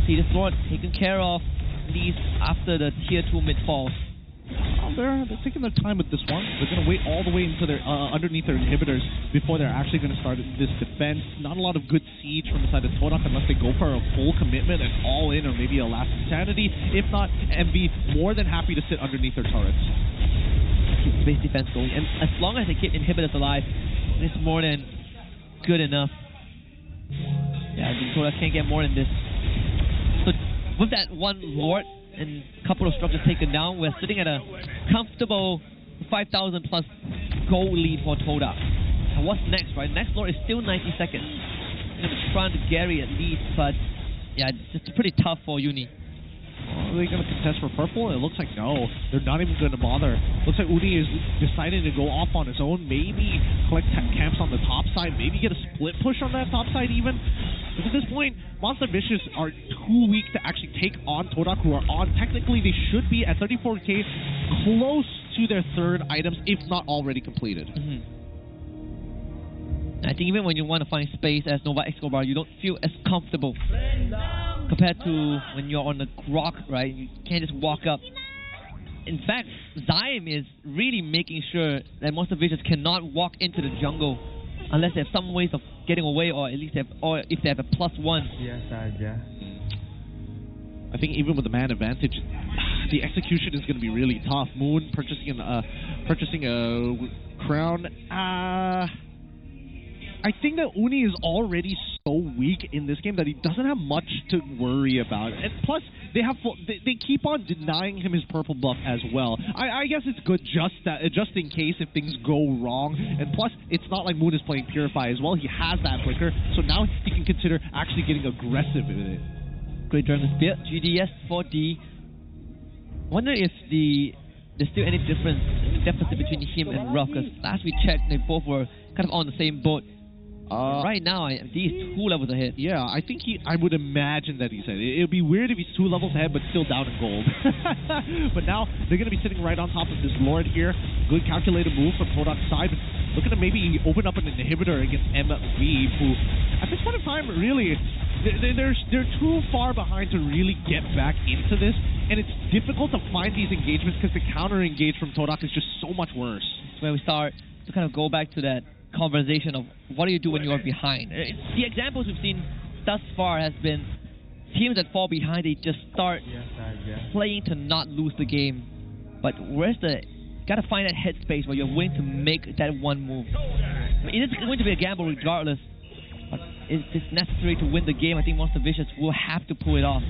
See this Lord taken care of, at least after the tier 2 mid falls. They're taking their time with this one. They're going to wait all the way into their underneath their inhibitors before they're actually going to start this defense. Not a lot of good siege from the side of Todak unless they go for a full commitment and all in, or maybe a last insanity. If not, Envy more than happy to sit underneath their turrets. Keep base defense going, and as long as they keep inhibitors alive, it's more than good enough. Yeah, I think Todak can't get more than this. So with that one Lord and a couple of structures taken down, we're sitting at a comfortable 5,000 plus goal lead for Toda. And what's next, right? Next Lord is still 90 seconds. Going to try to Gary at least, but yeah, it's pretty tough for Uni. Are they going to contest for purple? It looks like no. They're not even going to bother. Looks like Uni is deciding to go off on his own. Maybe collect camps on the top side. Maybe get a split push on that top side even. But at this point, Monster Vicious are too weak to actually take on Todak, who are on. Technically, they should be at 34k, close to their third items, if not already completed. I think even when you want to find space as Nova Escobar, you don't feel as comfortable compared to when you're on the grok, right? You can't just walk up. In fact, Zyme is really making sure that Monster Vicious cannot walk into the jungle unless they have some ways of getting away, or at least if they have a +1. Yes, I think even with the man advantage, the execution is going to be really tough. Moon purchasing a crown. I think that Uni is already so weak in this game that he doesn't have much to worry about. And plus, they keep on denying him his purple buff as well. I guess it's good just in case if things go wrong. And plus, it's not like Moon is playing Purify as well. He has that flicker, so now he can consider actually getting aggressive in it. Great Dragon Spear, GDS 4D. Wonder if there's still any deficit between him and Roughh, because last we checked, they both were kind of on the same boat. Right now, he's 2 levels ahead. Yeah, I think I would imagine that he's ahead. It would be weird if he's 2 levels ahead, but still down in gold. But now, they're going to be sitting right on top of this Lord here. Good calculated move from Todak's side. Looking to maybe open up an inhibitor against MV, who, at this point in time, really, they're too far behind to really get back into this. And it's difficult to find these engagements because the counter-engage from Todak is just so much worse. That's where we start to kind of go back to that conversation of what do you do when you are behind. The examples we've seen thus far has been teams that fall behind, they just start playing to not lose the game. But where's gotta find that headspace where you're willing to make that one move. I mean, it is going to be a gamble regardless, but if it's necessary to win the game, I think Monster Vicious will have to pull it off.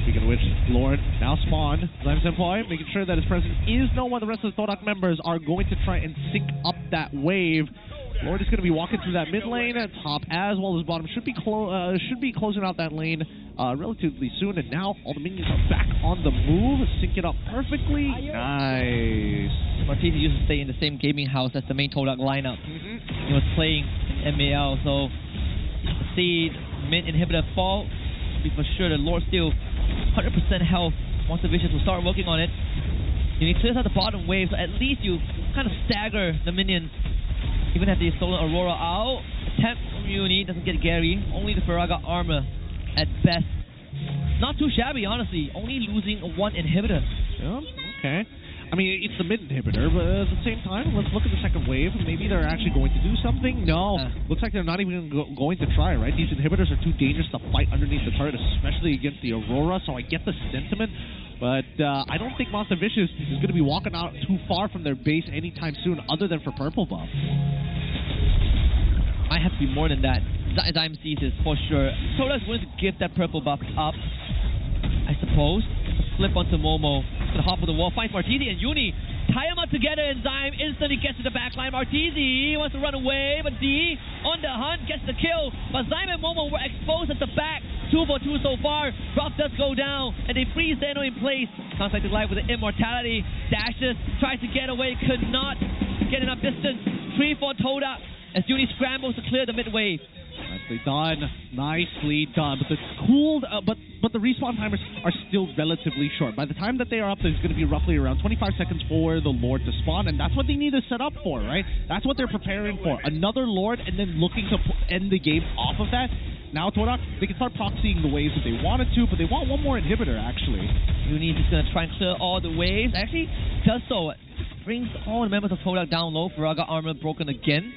Speaking of which, Lord now spawned. Zyme Senpai making sure that his presence is known while the rest of the Todak members are going to try and sync up that wave. Lord is going to be walking through that mid lane, top as well as bottom. Should be closing out that lane relatively soon. And now all the minions are back on the move, syncing up perfectly. Nice. Martini used to stay in the same gaming house as the main Todak lineup. He was playing MAL, so see mid inhibitor fall. Be for sure the Lord still 100% health. Monster Vicious will start working on it. You need to clear out the bottom wave, so at least you kind of stagger the minions. Even if they stolen Aurora out, attempt from Uni doesn't get Gary. Only the Faraga armor at best. Not too shabby, honestly. Only losing 1 inhibitor. Yeah, okay. I mean, it's the mid inhibitor, but at the same time, let's look at the second wave. Maybe they're actually going to do something. No, looks like they're not even going to try, right? These inhibitors are too dangerous to fight underneath the turret, especially against the Aurora, so I get the sentiment. But I don't think Monster Vicious is going to be walking out too far from their base anytime soon, other than for purple buff. Might have to be more than that. Zyme sees this for sure. Todak's willing to give that purple buff up, I suppose. Flip onto Momo. Gonna hop on the wall, finds Martizi and Uni. Tie them up together, and Zyme instantly gets to the backline. Martizi wants to run away, but D on the hunt gets the kill. But Zyme and Momo were exposed at the back. 2 for 2 so far. Roughh does go down, and they freeze Zeno in place. Contacted live with the immortality. Dashes, tries to get away, could not get enough distance. 3 for Todak as Uni scrambles to clear the mid wave. Nicely done. Nicely done. But the respawn timers are still relatively short. By the time that they are up, there's going to be roughly around 25 seconds for the Lord to spawn, and that's what they need to set up for, right? That's what they're preparing for. Another Lord, and then looking to end the game off of that. Now, Todak, they can start proxying the waves if they wanted to, but they want 1 more inhibitor, actually. Uni is going to try and clear all the waves. Actually, does so. Brings all the members of Todak down low. Faraga armor broken again.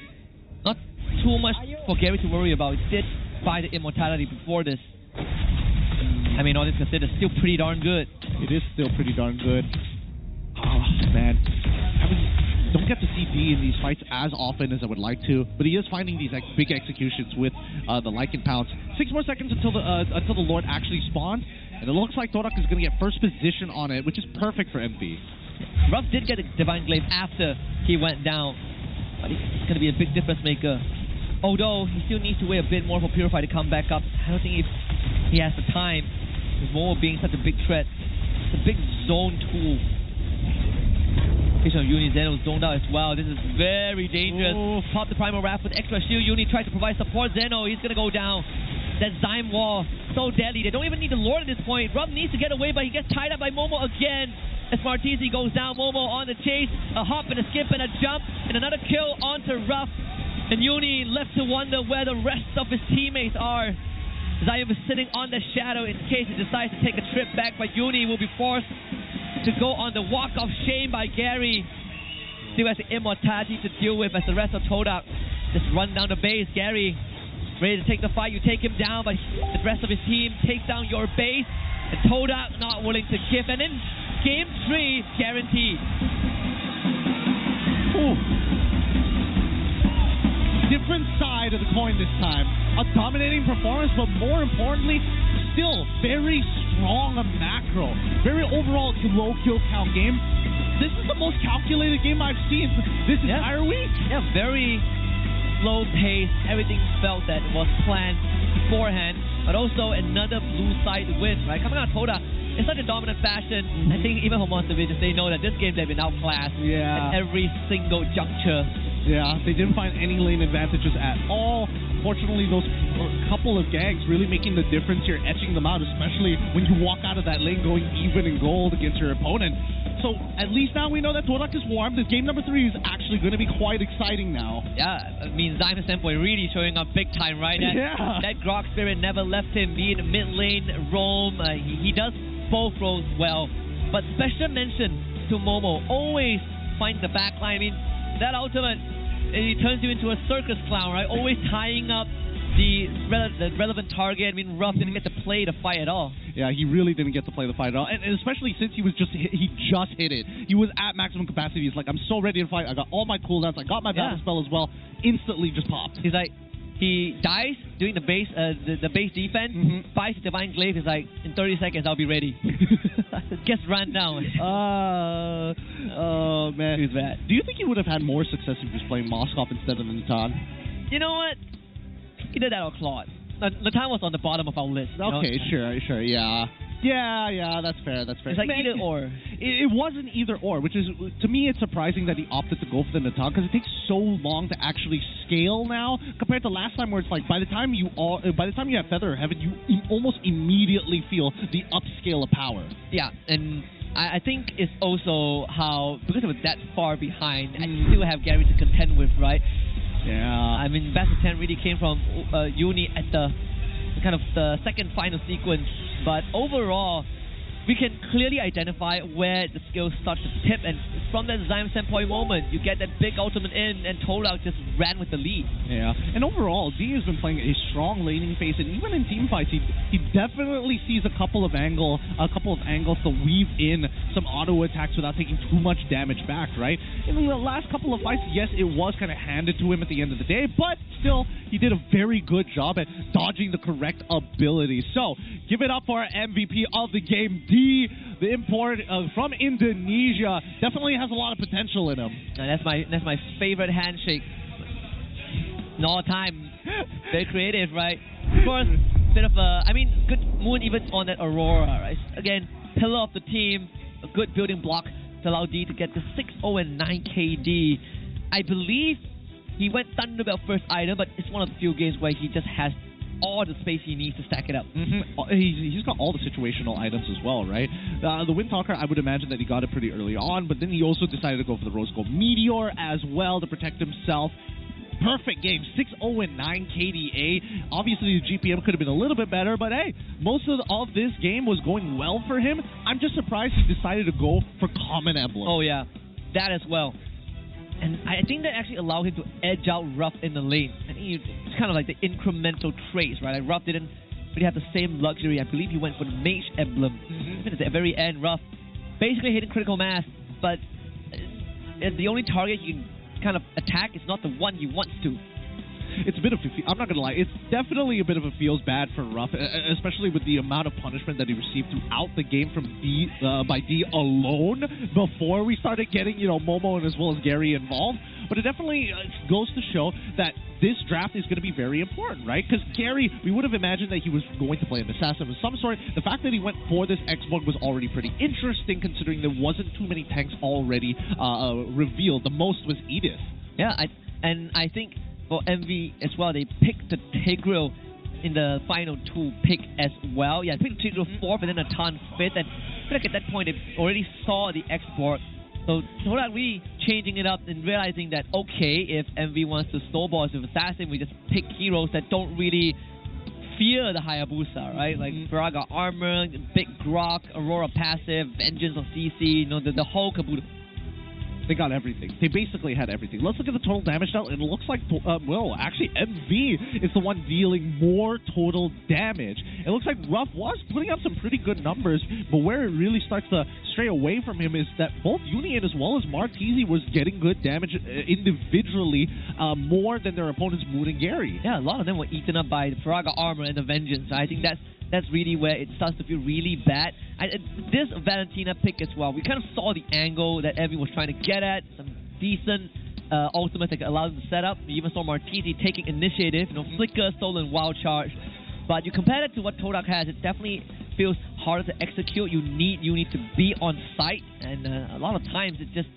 Not too much for Gary to worry about. He did buy the immortality before this. I mean, all this considered, still pretty darn good. It is still pretty darn good. Oh, man. I don't get to see D in these fights as often as I would like to, but he is finding these big executions with the Lycan Pounce. 6 more seconds until the Lord actually spawns, and it looks like Todak is going to get first position on it, which is perfect for MV. Roughh did get a Divine Glaive after he went down, but he's going to be a big difference maker. Although he still needs to wait a bit more for Purify to come back up. I don't think if he has the time, with Momo being such a big threat. It's a big zone tool. Vision of Uni, Zeno zoned out as well. This is very dangerous. Pop the Primal Wrath with extra shield. Uni tries to provide support. Zeno, he's going to go down. That Zyme wall, so deadly. They don't even need the Lord at this point. Roughh needs to get away, but he gets tied up by Momo again. As Martizi goes down, Momo on the chase. A hop and a skip and a jump. And another kill onto Roughh. And Uni left to wonder where the rest of his teammates are. Zyme is sitting on the shadow in case he decides to take a trip back, but Uni will be forced to go on the walk of shame by Gary. Still has the immortality to deal with as the rest of Todak just run down the base. Gary ready to take the fight. You take him down, but the rest of his team takes down your base. And Todak not willing to give. And in game 3, guaranteed. Ooh. Different side of the coin this time. A dominating performance, but more importantly, still very strong a macro. Very overall low kill count game. This is the most calculated game I've seen this entire week. Yeah, very slow pace. Everything felt that it was planned beforehand. But also another blue side win, right? Coming out of Toda in such a dominant fashion. I think even for Monster Vision, they know that this game they've been outclassed at every single juncture. Yeah, they didn't find any lane advantages at all. Fortunately, those couple of gangs really making the difference here, etching them out, especially when you walk out of that lane going even in gold against your opponent. So at least now we know that Todak is warm. This game number 3 is actually going to be quite exciting now. Yeah, I mean, Zyme Senpai really showing up big time, right? That Grok spirit never left him, be it mid lane, roam. He does both roles well. But special mention to Momo, always finds the backline. I mean, that ultimate, he turns you into a circus clown, right? Always tying up the relevant target. I mean, Roughh didn't get to play the fight at all. Yeah, he really didn't get to play the fight at all, and especially since he just hit it. He was at maximum capacity. He's like, I'm so ready to fight. I got all my cooldowns. I got my battle spell as well. Instantly just popped. He's like, he dies doing the base defense, buys the Divine Glaive. He's like, in 30 seconds I'll be ready. Gets run down. Oh man, he's bad. Do you think he would have had more success if he was playing Moskov instead of Natan? You know what? He did that on Claude. Natan was on the bottom of our list. Okay, sure, yeah. Yeah, that's fair. It's like either or. It wasn't either or, which is, to me, it's surprising that he opted to go for the Natan because it takes so long to actually scale now compared to last time, where it's like by the time you have Feather of Heaven, you almost immediately feel the upscale of power. Yeah, and I think it's also how, because it was that far behind, and you still have Gary to contend with, right? Yeah. I mean, Best of 10 really came from Uni at the kind of the second final sequence, but overall, we can clearly identify where the skills start to tip, and from that Zyme Senpai moment, you get that big ultimate in, and Tolak just ran with the lead. Yeah, and overall, D has been playing a strong laning phase, and even in team fights, he definitely sees a couple of angles to weave in some auto attacks without taking too much damage back, right? In the last couple of fights, yes, it was kind of handed to him at the end of the day, but still, he did a very good job at dodging the correct ability. So, give it up for our MVP of the game, D, the import from Indonesia. Definitely has a lot of potential in him. And that's my favorite handshake in all time. Very creative, right? Of course, bit of a, good moon even on that Aurora, right? Again, pillar of the team, a good building block to allow D to get to 6-0 and 9 KD. I believe he went Thunderbelt first item, but it's one of the few games where he just has all the space he needs to stack it up. He's got all the situational items as well, right? The Windtalker, I would imagine that he got it pretty early on, but then he also decided to go for the Rose Gold Meteor as well to protect himself. Perfect game, 6-0 and 9 KDA. Obviously, the GPM could have been a little bit better, but hey, most of this game was going well for him. I'm just surprised he decided to go for Common Emblem. Oh yeah, that as well. And I think that actually allowed him to edge out Roughh in the lane. I think it's kind of like the incremental traits, right? Like Roughh didn't really have the same luxury. I believe he went for the Mage Emblem. At the very end, Roughh basically hitting critical mass, but the only target you can kind of attack is not the one he wants to. It's a bit of I'm not gonna lie, it's definitely a bit of a feels bad for Roughh, especially with the amount of punishment that he received throughout the game from D by D alone before we started getting Momo and as well as Gary involved. But it definitely goes to show that this draft is going to be very important, right? Because Gary, we would have imagined that he was going to play an assassin of some sort. The fact that he went for this X1 was already pretty interesting, considering there wasn't too many tanks already revealed. The most was Edith. Yeah, I think for MV as well, they picked the Tigreal in the final 2 pick as well. Yeah, they picked Tigreal 4th and then a Tan 5th, and I feel like at that point they already saw the export. So Todak really changing it up and realizing that, okay, if MV wants to snowball with Assassin, we just pick heroes that don't really fear the Hayabusa, right? Like Braga Armor, Big Grok, Aurora Passive, Vengeance of CC, the whole caboodle. They got everything. They basically had everything. Let's look at the total damage now. It looks like, actually MV is the one dealing more total damage. It looks like Roughh was putting up some pretty good numbers, but where it really starts to stray away from him is that both Union as well as Martese was getting good damage individually, more than their opponents Moon and Gary. Yeah, a lot of them were eaten up by the Faraga armor and the Vengeance. I think that's really where it starts to feel really bad. This Valentina pick as well, we kind of saw the angle that Envy was trying to get at, some decent ultimates that allowed them to set up. We even saw Martese taking initiative, Flicker, Stolen, Wild Charge. But you compare that to what Todak has, it definitely feels harder to execute. You need to be on site, and a lot of times it's just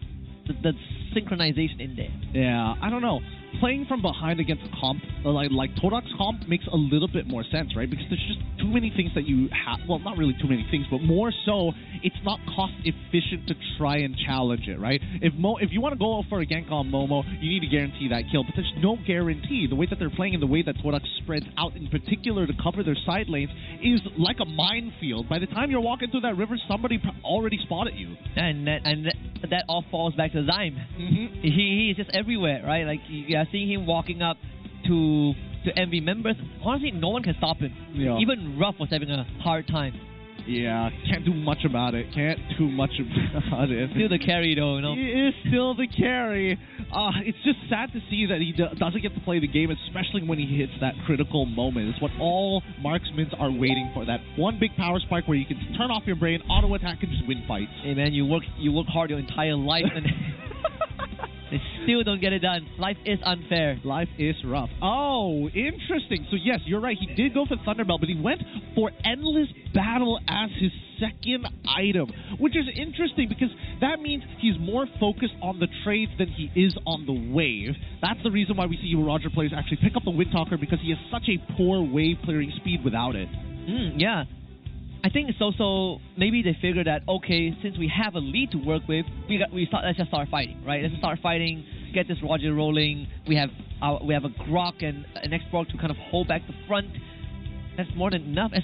the synchronization in there. Yeah, I don't know. Playing from behind against comp, like Todak's comp, makes a little bit more sense, right? Because there's just too many things that you have. Well, not really too many things, but more so, it's not cost efficient to try and challenge it, right? If you want to go for a gank on Momo, you need to guarantee that kill, but there's no guarantee. The way that they're playing and the way that Todak spreads out, in particular to cover their side lanes, is like a minefield. By the time you're walking through that river, somebody already spotted you. And that all falls back to Zyme. He's just everywhere, right? Like, you are seeing him walking up to Envy members. Honestly, no one can stop him. Yeah. Even Roughh was having a hard time. Yeah, can't do much about it. Can't do much about it. Still the carry, though, He is still the carry. It's just sad to see that he doesn't get to play the game, especially when he hits that critical moment. It's what all marksmen are waiting for. That one big power spike where you can turn off your brain, auto attack, and just win fights. Hey man, you work hard your entire life and they still don't get it done. Life is unfair. Life is rough. Oh, interesting. So yes, you're right. He did go for Thunderbelt, but he went for Endless Battle as his second item, which is interesting because that means he's more focused on the trades than he is on the wave. That's the reason why we see Roger players actually pick up the Windtalker, because he has such a poor wave clearing speed without it. Yeah. I think it's also maybe they figured that, okay, since we have a lead to work with, let's just start fighting, right? Let's start fighting, get this Roger rolling. We have a Grok and an X-Borg to kind of hold back the front. That's more than enough. As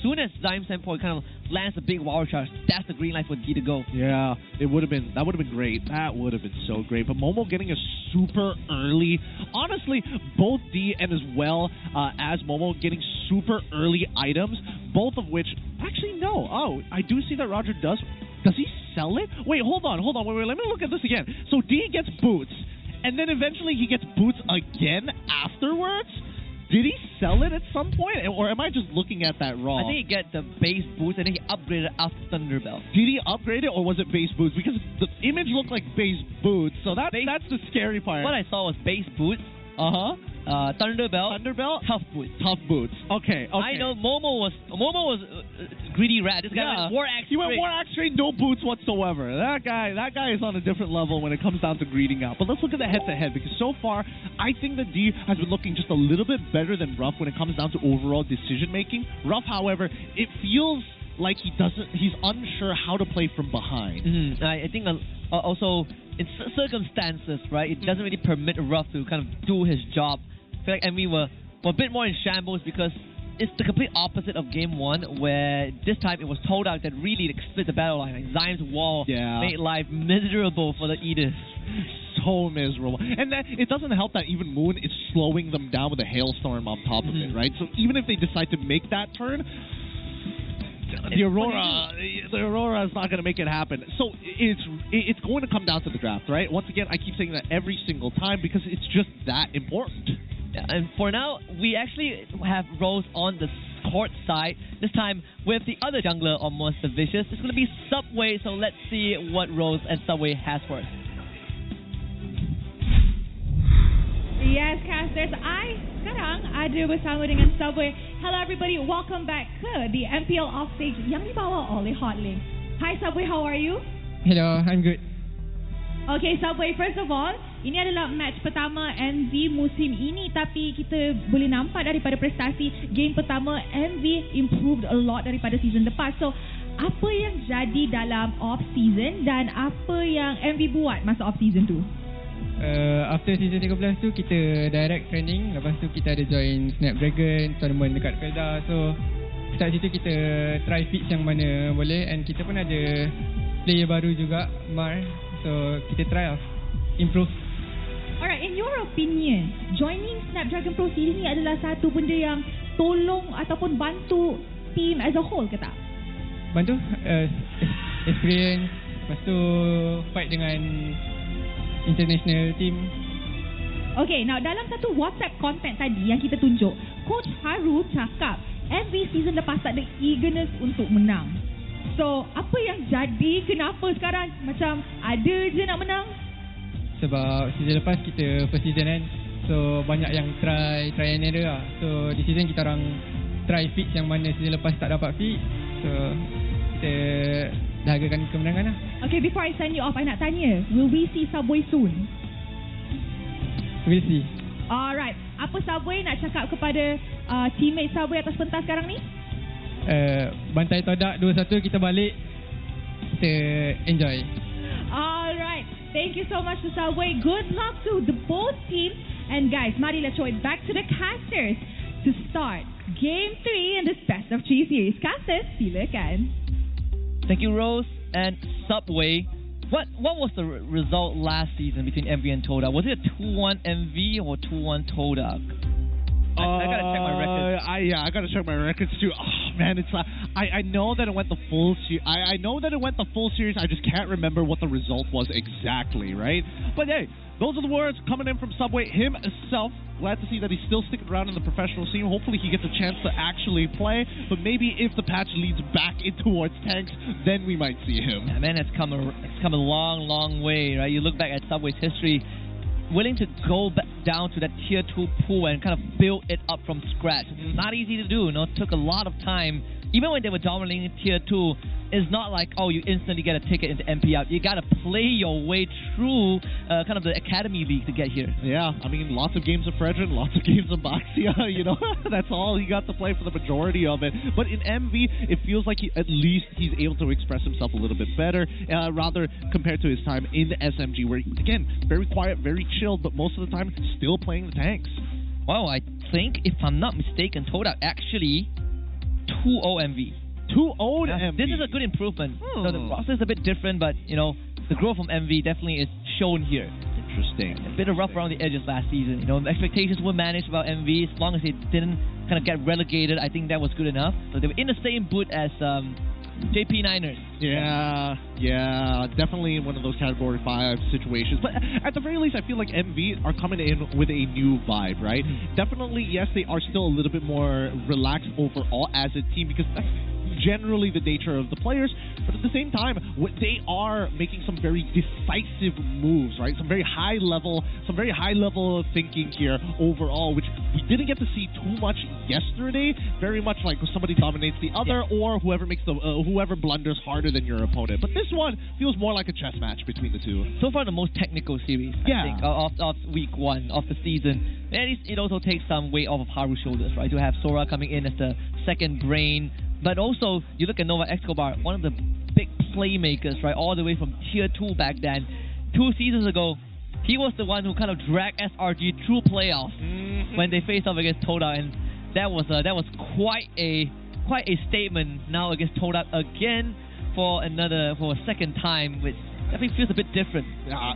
soon as Zyme Senpoi kind of lands a big wild charge, that's the green light for D to go. Yeah, that would have been great. That would have been so great. But Momo getting a super early, honestly, both D and as well as Momo getting super early items, both of which, actually no. Oh, I do see that Roger does he sell it? Wait, hold on, wait, let me look at this again. So D gets boots, and then eventually he gets boots again afterwards? Did he sell it at some point, or am I just looking at that wrong? I think he got the base boots and then he upgraded after Thunderbelt. Did he upgrade it, or was it base boots? Because the image looked like base boots, so that's the scary part. What I saw was base boots. Thunderbelt, tough boots. Okay. I know Momo was greedy rat. This guy went war axe. He went war axe straight, no boots whatsoever. That guy is on a different level when it comes down to greeding out. But let's look at the head-to-head, because so far I think that D has been looking just a little bit better than Roughh when it comes down to overall decision making. Roughh, however, it feels like he's unsure how to play from behind. I think also in circumstances, right, it doesn't really permit Roughh to kind of do his job. I feel like Envy were a bit more in shambles, because it's the complete opposite of game one, where this time it was Todak that really split the battle line. Like Zyme's wall made life miserable for the Edith. So miserable. And that it doesn't help that even Moon is slowing them down with a hailstorm on top of it, right? So even if they decide to make that turn, the Aurora is not going to make it happen. So it's going to come down to the draft, right? Once again, I keep saying that every single time, because it's just that important. Yeah, and for now, we actually have Rose on the court side, this time with the other jungler, almost the Vicious. It's going to be Subway, so let's see what Rose and Subway has for us. Yes, casters. Sekarang ada bersama dengan Subway. Hello everybody, welcome back ke the MPL offstage yang dibawa oleh Hotlink. Hi Subway, how are you? Hello, I'm good. Okay Subway, first of all, ini adalah match pertama MV musim ini, tapi kita boleh nampak daripada prestasi game pertama, MV improved a lot daripada season lepas. So, apa yang jadi dalam off season dan apa yang MV buat masa off season tu? After season 13 tu kita direct training, lepas tu kita ada join Snapdragon tournament dekat Felda. So start situ kita try fix yang mana boleh, and kita pun ada player baru juga, Mar. So kita try lah, improve. Alright, in your opinion, joining Snapdragon Pro Series ni adalah satu benda yang tolong ataupun bantu team as a whole ke tak? Bantu experience, lepas tu fight dengan international team. Okay, now dalam satu WhatsApp content tadi yang kita tunjuk, Coach Haru cakap MV season lepas tak ada eagerness untuk menang. So, apa yang jadi? Kenapa sekarang macam ada je nak menang? Sebab season lepas kita first season kan, so banyak yang try and error lah. So di season kita orang try fix yang mana season lepas tak dapat fix. So kita dahagakan kemenangan lah. Okay, before I send you off, I nak tanya, will we see Subway soon? We'll see. Alright, apa Subway nak cakap kepada teammate Subway atas pentas sekarang ni? Bantai todak 2-1, kita balik, kita enjoy. Alright, thank you so much to Subway. Good luck to the both teams. And guys, mari let's show it back to the casters to start Game 3 in this best of 3 series. Casters, silakan. Thank you, Rose and Subway. What was the result last season between MV and Todak? Was it a 2-1 MV or 2-1 Todak? I gotta check my records. I gotta check my records too. Oh man, it's I know that it went the full I know that it went the full series. I just can't remember what the result was exactly, right? But hey, those are the words coming in from Subway himself. Glad to see that he's still sticking around in the professional scene. Hopefully he gets a chance to actually play. But maybe if the patch leads back in towards tanks, then we might see him. Yeah, man, it's come a long way, right? You look back at Subway's history, willing to go back down to that tier 2 pool and kind of build it up from scratch. It's not easy to do, It took a lot of time. Even when they were dominating tier 2, it's not like, oh, you instantly get a ticket into MPL. You gotta play your way through kind of the academy league to get here. Yeah, I mean, lots of games of Fredrin, lots of games of Baxia, that's all he got to play for the majority of it. But in MV, it feels like at least he's able to express himself a little bit better, rather compared to his time in the SMG, where, again, very quiet, very chilled, but most of the time still playing the tanks. Wow, I think, if I'm not mistaken, Todak actually 2-0 MV. 2-0 MV. This is a good improvement. So the process is a bit different, but the growth from MV definitely is shown here. Interesting. A bit of rough around the edges last season. The expectations were managed about MV. As long as they didn't kind of get relegated, I think that was good enough. So they were in the same boot as JP Niners. Yeah, definitely one of those Category 5 situations. But at the very least, I feel like MV are coming in with a new vibe, right? Definitely, yes, they are still a little bit more relaxed overall as a team, because that's generally the nature of the players, but at the same time, they are making some very decisive moves, right? Some very high level thinking here overall, which we didn't get to see too much yesterday. Very much like somebody dominates the other, or whoever makes whoever blunders harder than your opponent. But this one feels more like a chess match between the two. So far, the most technical series, I think, of week 1 of the season. And it also takes some weight off of Haru's shoulders, right? To have Sora coming in as the second brain. But also, you look at Nova Escobar, one of the big playmakers, right? All the way from tier 2 back then. 2 seasons ago, he was the one who kind of dragged SRG through playoffs when they faced off against Todak, and that was quite a statement now against Todak again for a second time, which definitely feels a bit different.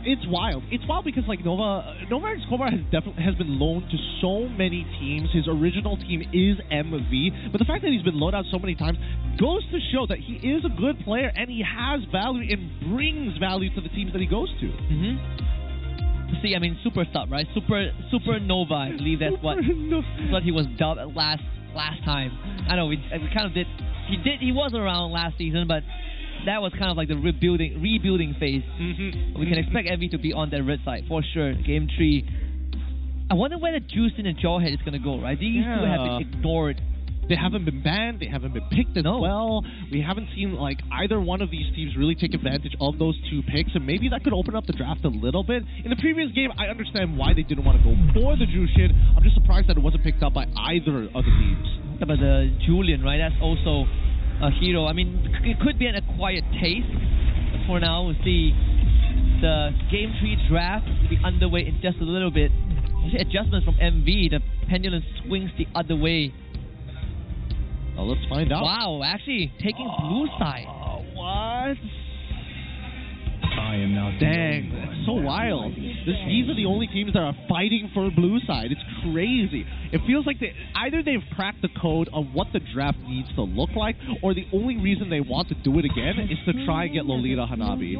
It's wild. It's wild because Nova Escobar has been loaned to so many teams. His original team is MV, but the fact that he's been loaned out so many times goes to show that he is a good player and he has value and brings value to the teams that he goes to. See, I mean, Super Sub, right? Supernova, I believe that's what he was dubbed last time. I know we kind of did. He was around last season, but that was kind of like the rebuilding phase. We can expect MV to be on that red side for sure. Game 3. I wonder where the Juicin and Jawhead is going to go, right? These two have been ignored. They haven't been banned. They haven't been picked as well. We haven't seen either one of these teams really take advantage of those 2 picks, and maybe that could open up the draft a little bit. In the previous game, I understand why they didn't want to go for the Jushin. I'm just surprised that it wasn't picked up by either of the teams. But the Julian, right? That's also a hero. I mean, it could be an acquired taste. But for now, we'll see the Game 3 draft will be underway in just a little bit. We'll see adjustments from MV. The pendulum swings the other way. Well, let's find out. Wow, actually taking blue side. What? I am now. Dang, that's so wild. These are the only teams that are fighting for blue side. It's crazy. It feels like either they've cracked the code of what the draft needs to look like, or the only reason they want to do it again is to try and get Lolita Hanabi.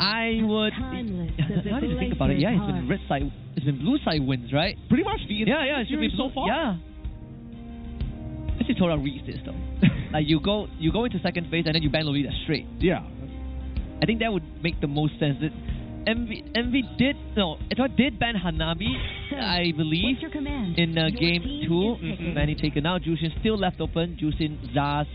I would. Now that you think about it, yeah, it's been red side, it's been blue side wins, right? Pretty much the yeah, it should be so far. Yeah. Let's just total reach this though. Like you go into second phase and then you ban Lolita straight. Yeah. I think that would make the most sense. MV did ban Hanabi, I believe, in game 2. Manny taken out. Jushin still left open. Jushin, Zaz,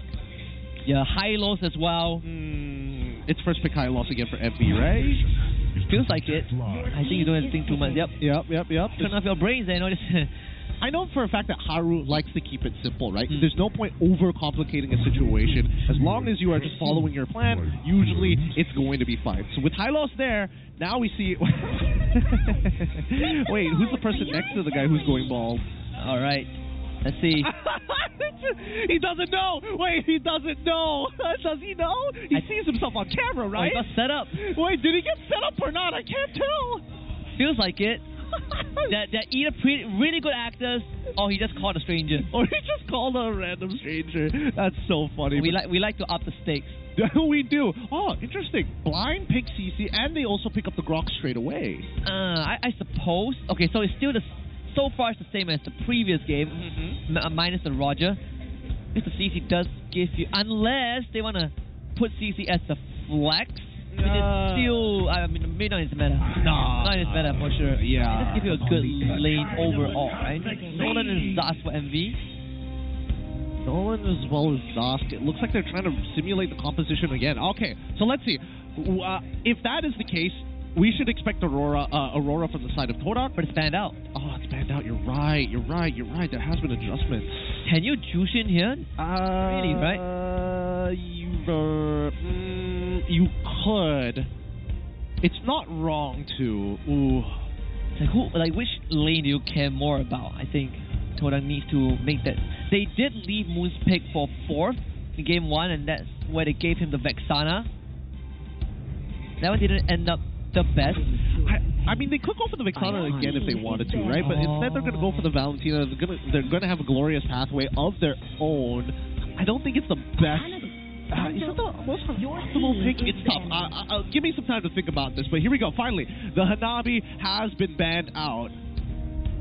yeah, Hylos as well. It's first pick Hylos again for MV, right? Feels like it. I think you don't have to think too much. Yep. Turn off your brains, you know. I know for a fact that Haru likes to keep it simple, right? There's no point overcomplicating a situation. As long as you are just following your plan, usually it's going to be fine. So with Hylos there, now we see... Wait, who's the person next to the guy who's going bald? All right. Let's see. He doesn't know. Wait, he doesn't know. Does he know? He sees himself on camera, right? Oh, he got set up. Wait, did he get set up or not? I can't tell. Feels like it. They're either really good actors, or he just called a stranger. Or he just called a random stranger. That's so funny. We like to up the stakes. We do. Oh, interesting. Blind picks CC, and they also pick up the Grok straight away. I suppose. Okay, so it's still so far it's the same as the previous game, minus the Roger. If the CC does give you, unless they want to put CC as the flex. Which is still, I mean, maybe not in his meta. Not in his meta for sure. Yeah. It does give you a good lane overall, right? Nolan and Zaz for MV. Nolan as well as Zosk. It looks like they're trying to simulate the composition again. Okay, so let's see. If that is the case, we should expect Aurora from the side of Torak. But it's banned out. Oh, it's banned out. You're right. There has been adjustments. Can you Jushin here? Really, right? You could. It's not wrong to. Ooh. Like which lane do you care more about? I think Torak needs to make that. They did leave Moon's pick for 4th in game 1, and that's where they gave him the Vexana. That one didn't end up the best. I mean, they could go for the Vexana again if they wanted to, right? But instead, they're going to go for the Valentina. They're going to have a glorious pathway of their own. I don't think it's the best. Is it the most optimal pick? It's tough. Give me some time to think about this. But here we go. Finally, the Hanabi has been banned out.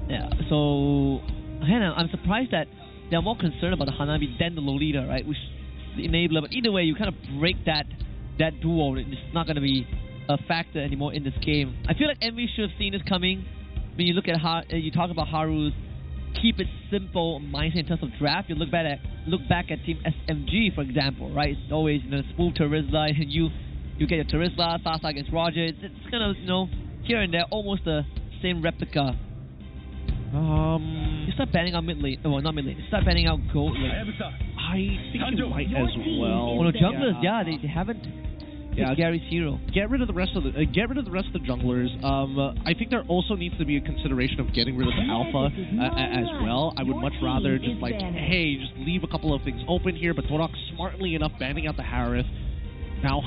Yeah. So, Hannah, I'm surprised that they're more concerned about the Hanabi than the Lolita, right? Which is the enabler. But either way, you kind of break that duo. It's not going to be a factor anymore in this game. I feel like MV should have seen this coming. When you look at you talk about Haru's keep it simple mindset in terms of draft. You look back at Team SMG, for example, right? It's always smooth Terizla, and you get your Terizla, Sasa against Roger. It's kind of here and there, almost the same replica. You start banning out mid lane. Well, not mid lane. You start banning out gold lane. I think you might as well. Well, the junglers, they haven't. Yeah, Gary's hero. Get rid of the rest of the junglers. I think there also needs to be a consideration of getting rid of the alpha as well. I would much rather just just leave a couple of things open here. But Torak smartly enough banning out the Harith. Now,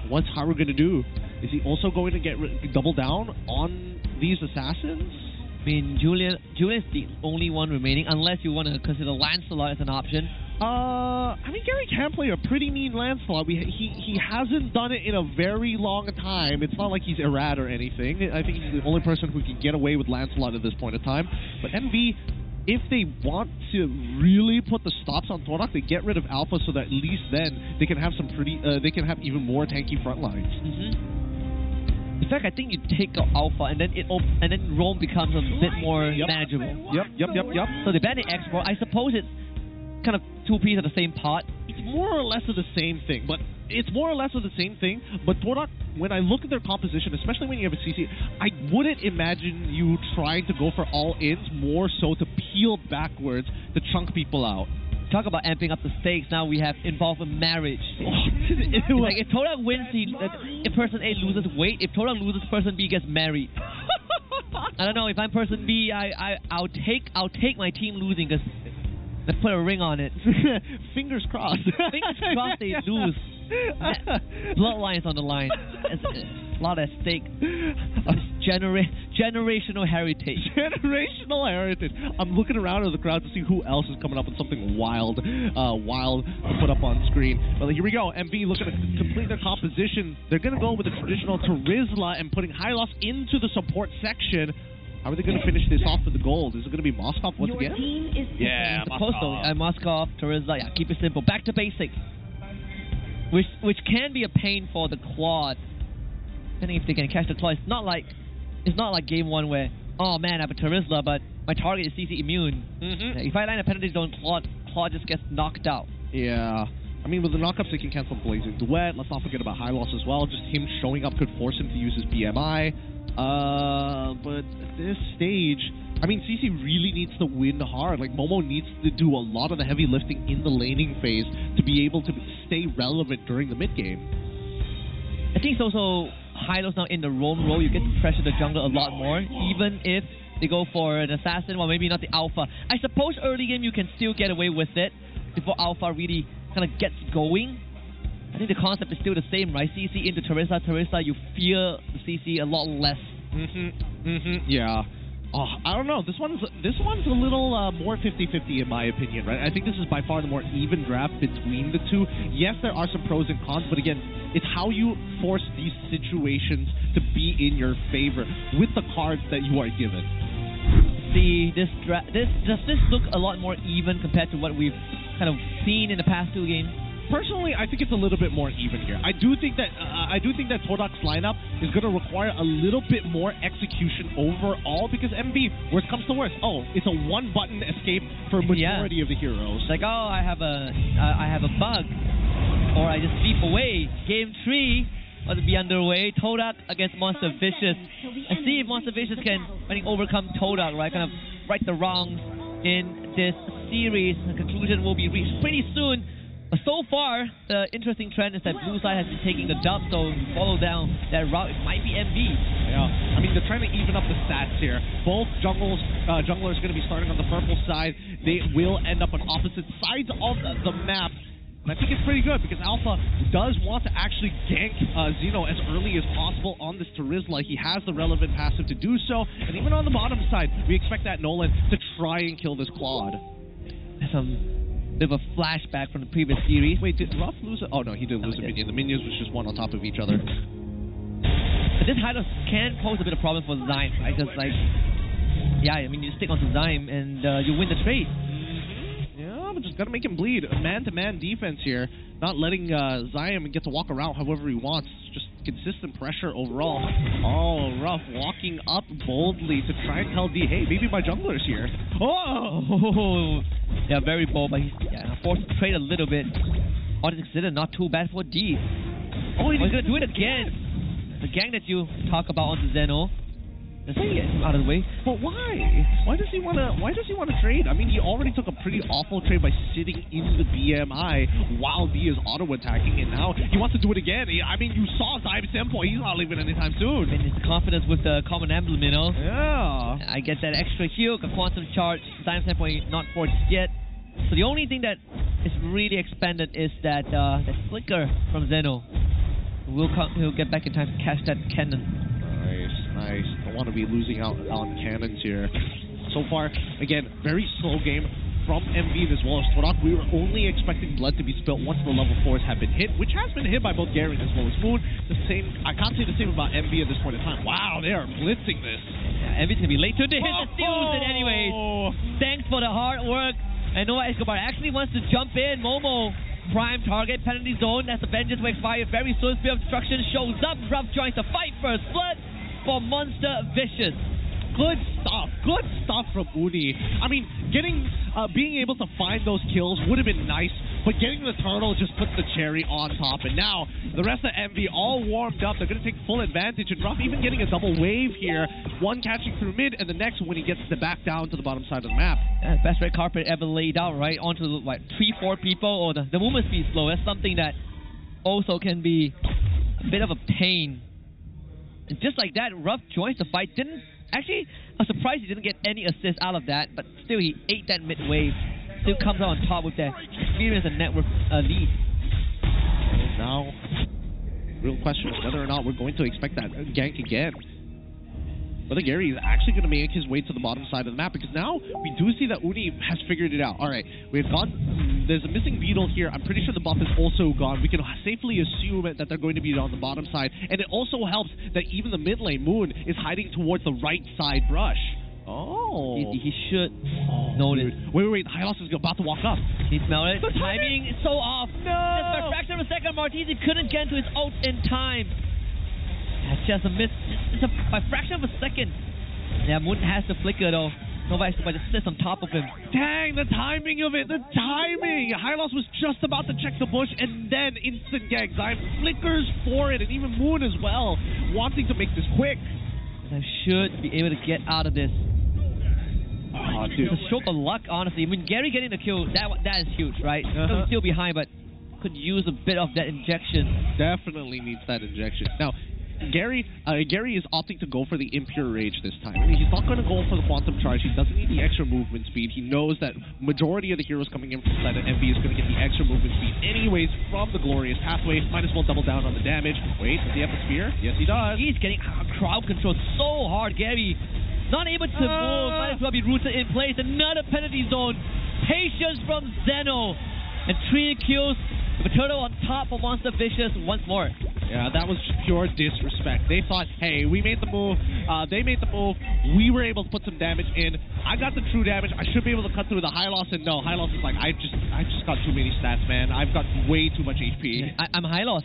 what's Haru going to do? Is he also going to double down on these assassins? I mean, Julian's the only one remaining, unless you want to consider Lancelot as an option. I mean, Gary can play a pretty mean Lancelot. He hasn't done it in a very long time. It's not like he's Irad or anything. I think he's the only person who can get away with Lancelot at this point in time. But MV, if they want to really put the stops on Torak, they get rid of Alpha so that at least then they can have some they can have even more tanky front lines. In fact, I think you take out Alpha and then Rome becomes a bit more manageable. Yep. So they ban the export. I suppose it's kind of two pieces of the same pot. It's more or less of the same thing, but Torak, when I look at their composition, especially when you have a CC, I wouldn't imagine you trying to go for all ins, more so to peel backwards to chunk people out. Talk about amping up the stakes. Now we have involved in marriage. Like if Torak wins, if person A loses weight. If Torak loses, person B gets married. I don't know. If I'm person B, I'll take my team losing because They put a ring on it. Fingers crossed. Fingers crossed they lose. Bloodlines on the line. It's a lot at stake. Generational heritage. Generational heritage. I'm looking around at the crowd to see who else is coming up with something wild to put up on screen. Well, here we go. MV looking to complete their composition. They're going to go with the traditional Terizla and putting Hylos into the support section. How are they going to finish this off with the gold? Is it going to be Moskov once again? Yeah, Moskov. Moskov, Terizla. Yeah, keep it simple. Back to basics. Which can be a pain for the Claude. Depending if they can catch the Claude. It's not like game 1 where, oh man, I have a Terizla, but my target is CC immune. If I land a penalty zone, Claude just gets knocked out. Yeah. I mean, with the knockups, they can cancel Blazing Duet. Let's not forget about Hylos as well. Just him showing up could force him to use his BMI. But at this stage, I mean, CC really needs to win hard. Like, Momo needs to do a lot of the heavy lifting in the laning phase to be able to stay relevant during the mid-game. I think it's also Hylos now in the roam role. You get to pressure the jungle a lot more, even if they go for an assassin or maybe not the alpha. I suppose early game you can still get away with it before alpha really kind of gets going. I think the concept is still the same, right? CC into Terizla. Terizla, you fear the CC a lot less. Yeah. Oh, I don't know. This one's a little more 50-50 in my opinion, right? I think this is by far the more even draft between the two. Yes, there are some pros and cons, but again, it's how you force these situations to be in your favor with the cards that you are given. See, does this look a lot more even compared to what we've kind of seen in the past 2 games? Personally, I think it's a little bit more even here. I do think that Todok's lineup is going to require a little bit more execution overall because MB, worst comes to worst, it's a one-button escape for majority of the heroes. Like, I have a bug, or I just leap away. Game 3 will be underway. Todak against Monster Vicious. And see if Monster Vicious can overcome Todak, right? Kind of right the wrongs in this series. The conclusion will be reached pretty soon. But so far, the interesting trend is that Blue Side has been taking the dub, so follow down that route. It might be MV. Yeah, I mean, they're trying to even up the stats here. Both junglers are going to be starting on the purple side. They will end up on opposite sides of the map. And I think it's pretty good because Alpha does want to actually gank Xeno as early as possible on this Terizla. He has the relevant passive to do so. And even on the bottom side, we expect that Nolan to try and kill this Claude. Bit of a flashback from the previous series. Wait, did Roughh lose it? Oh no, he did lose a minion. The minions was just one on top of each other. But this Hylos can pose a bit of problem for Zyme, right? Because you stick onto Zyme and you win the trade. Yeah, but just gotta make him bleed. Man-to-man defense here, not letting Zyme get to walk around however he wants. Just consistent pressure overall. Oh, Roughh walking up boldly to try and tell D, hey, maybe my jungler's here. Oh! Yeah, very bold, but he's forced to trade a little bit. Audit considered not too bad for D. Oh, he's gonna do it again. The gang that you talk about onto Zeno. Let's get him out of the way. But why? Why does he wanna trade? I mean, he already took a pretty awful trade by sitting in the BMI while D is auto attacking, and now he wants to do it again. I mean, you saw Zyme's tempo. He's not leaving anytime soon. And his confidence with the common emblem, you know. Yeah. I get that extra heal, a quantum charge. Zyme's tempo not forged yet. So the only thing that is really expanded is that flicker from Zeno. He'll get back in time to catch that cannon. Nice. Don't want to be losing out on cannons here. So far, again, very slow game from MV as well as Todok. We were only expecting blood to be spilt once the level 4s have been hit, which has been hit by both Garen as well as Moon. I can't say the same about MV at this point in time. Wow, they are blitzing this. Yeah, MV's going to be late to the hit. Steals it anyways. Thanks for the hard work. And Noah Escobar actually wants to jump in. Momo, prime target, penalty zone. As the vengeance will expire very soon. Spear of Destruction shows up. Roughh joins the fight. First blood for Monster Vicious. Good stuff from Uni. I mean, being able to find those kills would have been nice, but getting the turtle just puts the cherry on top. And now the rest of MV all warmed up. They're going to take full advantage. And Roughh even getting a double wave here. One catching through mid, and the next when he gets the back down to the bottom side of the map. Best red carpet ever laid out, right? Onto 3-4 people, or the movement speed slow. That's something that also can be a bit of a pain. And just like that, Roughh joins the fight. I'm surprised he didn't get any assist out of that, but still he ate that mid wave. still comes out on top with that experience and network lead. Now, real question is whether or not we're going to expect that gank again. Whether Gary is actually going to make his way to the bottom side of the map, because now we do see that Uni has figured it out. Alright, we've gone, there's a missing beetle here. I'm pretty sure the buff is also gone. We can safely assume that they're going to be on the bottom side. And it also helps that even the mid lane, Moon, is hiding towards the right side brush. Oh. He should notice. Wait. Hylos is about to walk up. He smelled it. The timing is so off. No! Just by a fraction of a second, Martizi couldn't get into his ult in time. That's just a miss. It's by a fraction of a second. Yeah, Moon has to flicker though. Nova X just sits on top of him. Dang, the timing of it, the timing! Hylos was just about to check the bush and then instant gang. Zyme flickers for it, and even Moon as well, wanting to make this quick. I should be able to get out of this. Oh, dude. It's a stroke of luck, honestly. I mean, Gary getting the kill, that is huge, right? He's still behind, but could use a bit of that injection. Definitely needs that injection. Now, Gary is opting to go for the Impure Rage this time. I mean, he's not going to go for the Quantum Charge. He doesn't need the extra movement speed. He knows that majority of the heroes coming in from the side of MV is going to get the extra movement speed anyways from the Glorious Pathway. Might as well double down on the damage. Wait, does he have the spear? Yes, he does. He's getting crowd control so hard. Gary not able to move. Might as well be rooted in place. Another penalty zone. Patience from Zeno. And 3 kills. The turtle on top of Monster Vicious once more. Yeah, that was pure disrespect. They thought, hey, we made the move, they made the move, we were able to put some damage in. I got the true damage, I should be able to cut through the Hylos, and no, Hylos is like, I just got too many stats, man. I've got way too much HP. I'm Hylos.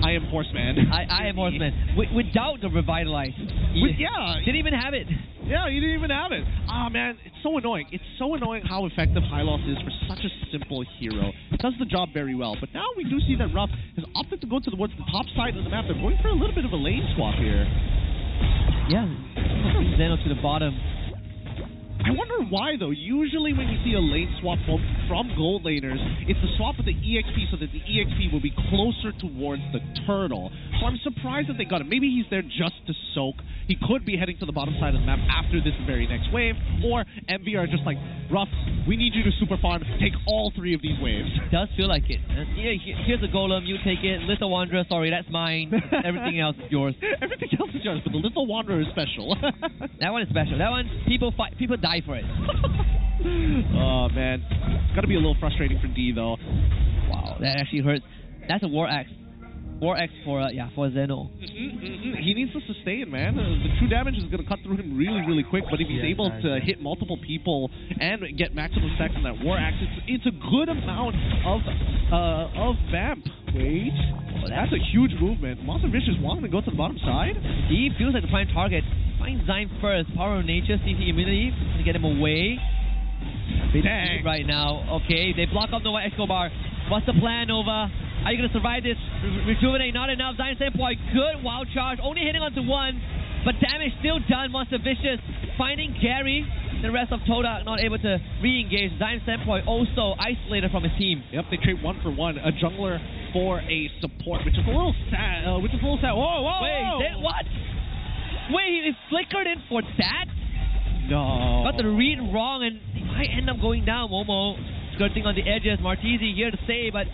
I am Horseman. I am Horseman. Without the Revitalize. Didn't even have it. Yeah, you didn't even have it. Ah, man, it's so annoying. It's so annoying how effective Hylos is for such a simple hero. It does the job very well. But now we do see that Roughh has opted to go towards the top side of the map. They're going for a little bit of a lane swap here. Yeah, Zeno to the bottom. I wonder why, though. Usually when you see a lane swap from gold laners, it's a swap with the EXP so that the EXP will be closer towards the turtle. So I'm surprised that they got him. Maybe he's there just to soak. He could be heading to the bottom side of the map after this very next wave. Or MV are just like, Roughh, we need you to super farm. Take all 3 of these waves. It does feel like it. Here's a golem. You take it. Little Wanderer, sorry, that's mine. Everything else is yours. Everything else is yours, but the Little Wanderer is special. That one is special. That one, people die for it. Oh, man. It's got to be a little frustrating for D, though. Wow, that actually hurts. That's a War Axe. War Axe for Zeno. He needs to sustain, man. The true damage is going to cut through him really, really quick, but if he's able to hit multiple people and get maximum stacks on that War Axe, it's a good amount of vamp. Wait. Oh, that's a huge movement. Monster Vicious wanting to go to the bottom side? He feels like the prime target. Find Zyme first. Power of Nature, CC immunity to get him away. Dang. Right now. Okay, they block up Nova Escobar. What's the plan, Nova? Are you going to survive this? Rejuvenate, not enough. Zyme Senpoi, good wild charge. Only hitting onto 1, but damage still done. Monster Vicious finding Gary. The rest of Toda not able to re-engage. Zyme Senpoi also isolated from his team. Yep, they trade 1 for 1. A jungler for a support, which is a little sad. Whoa, Wait, what? Wait, he flickered in for that? No. Got the read wrong, and he might end up going down. Momo skirting on the edges. Martizi here to save, but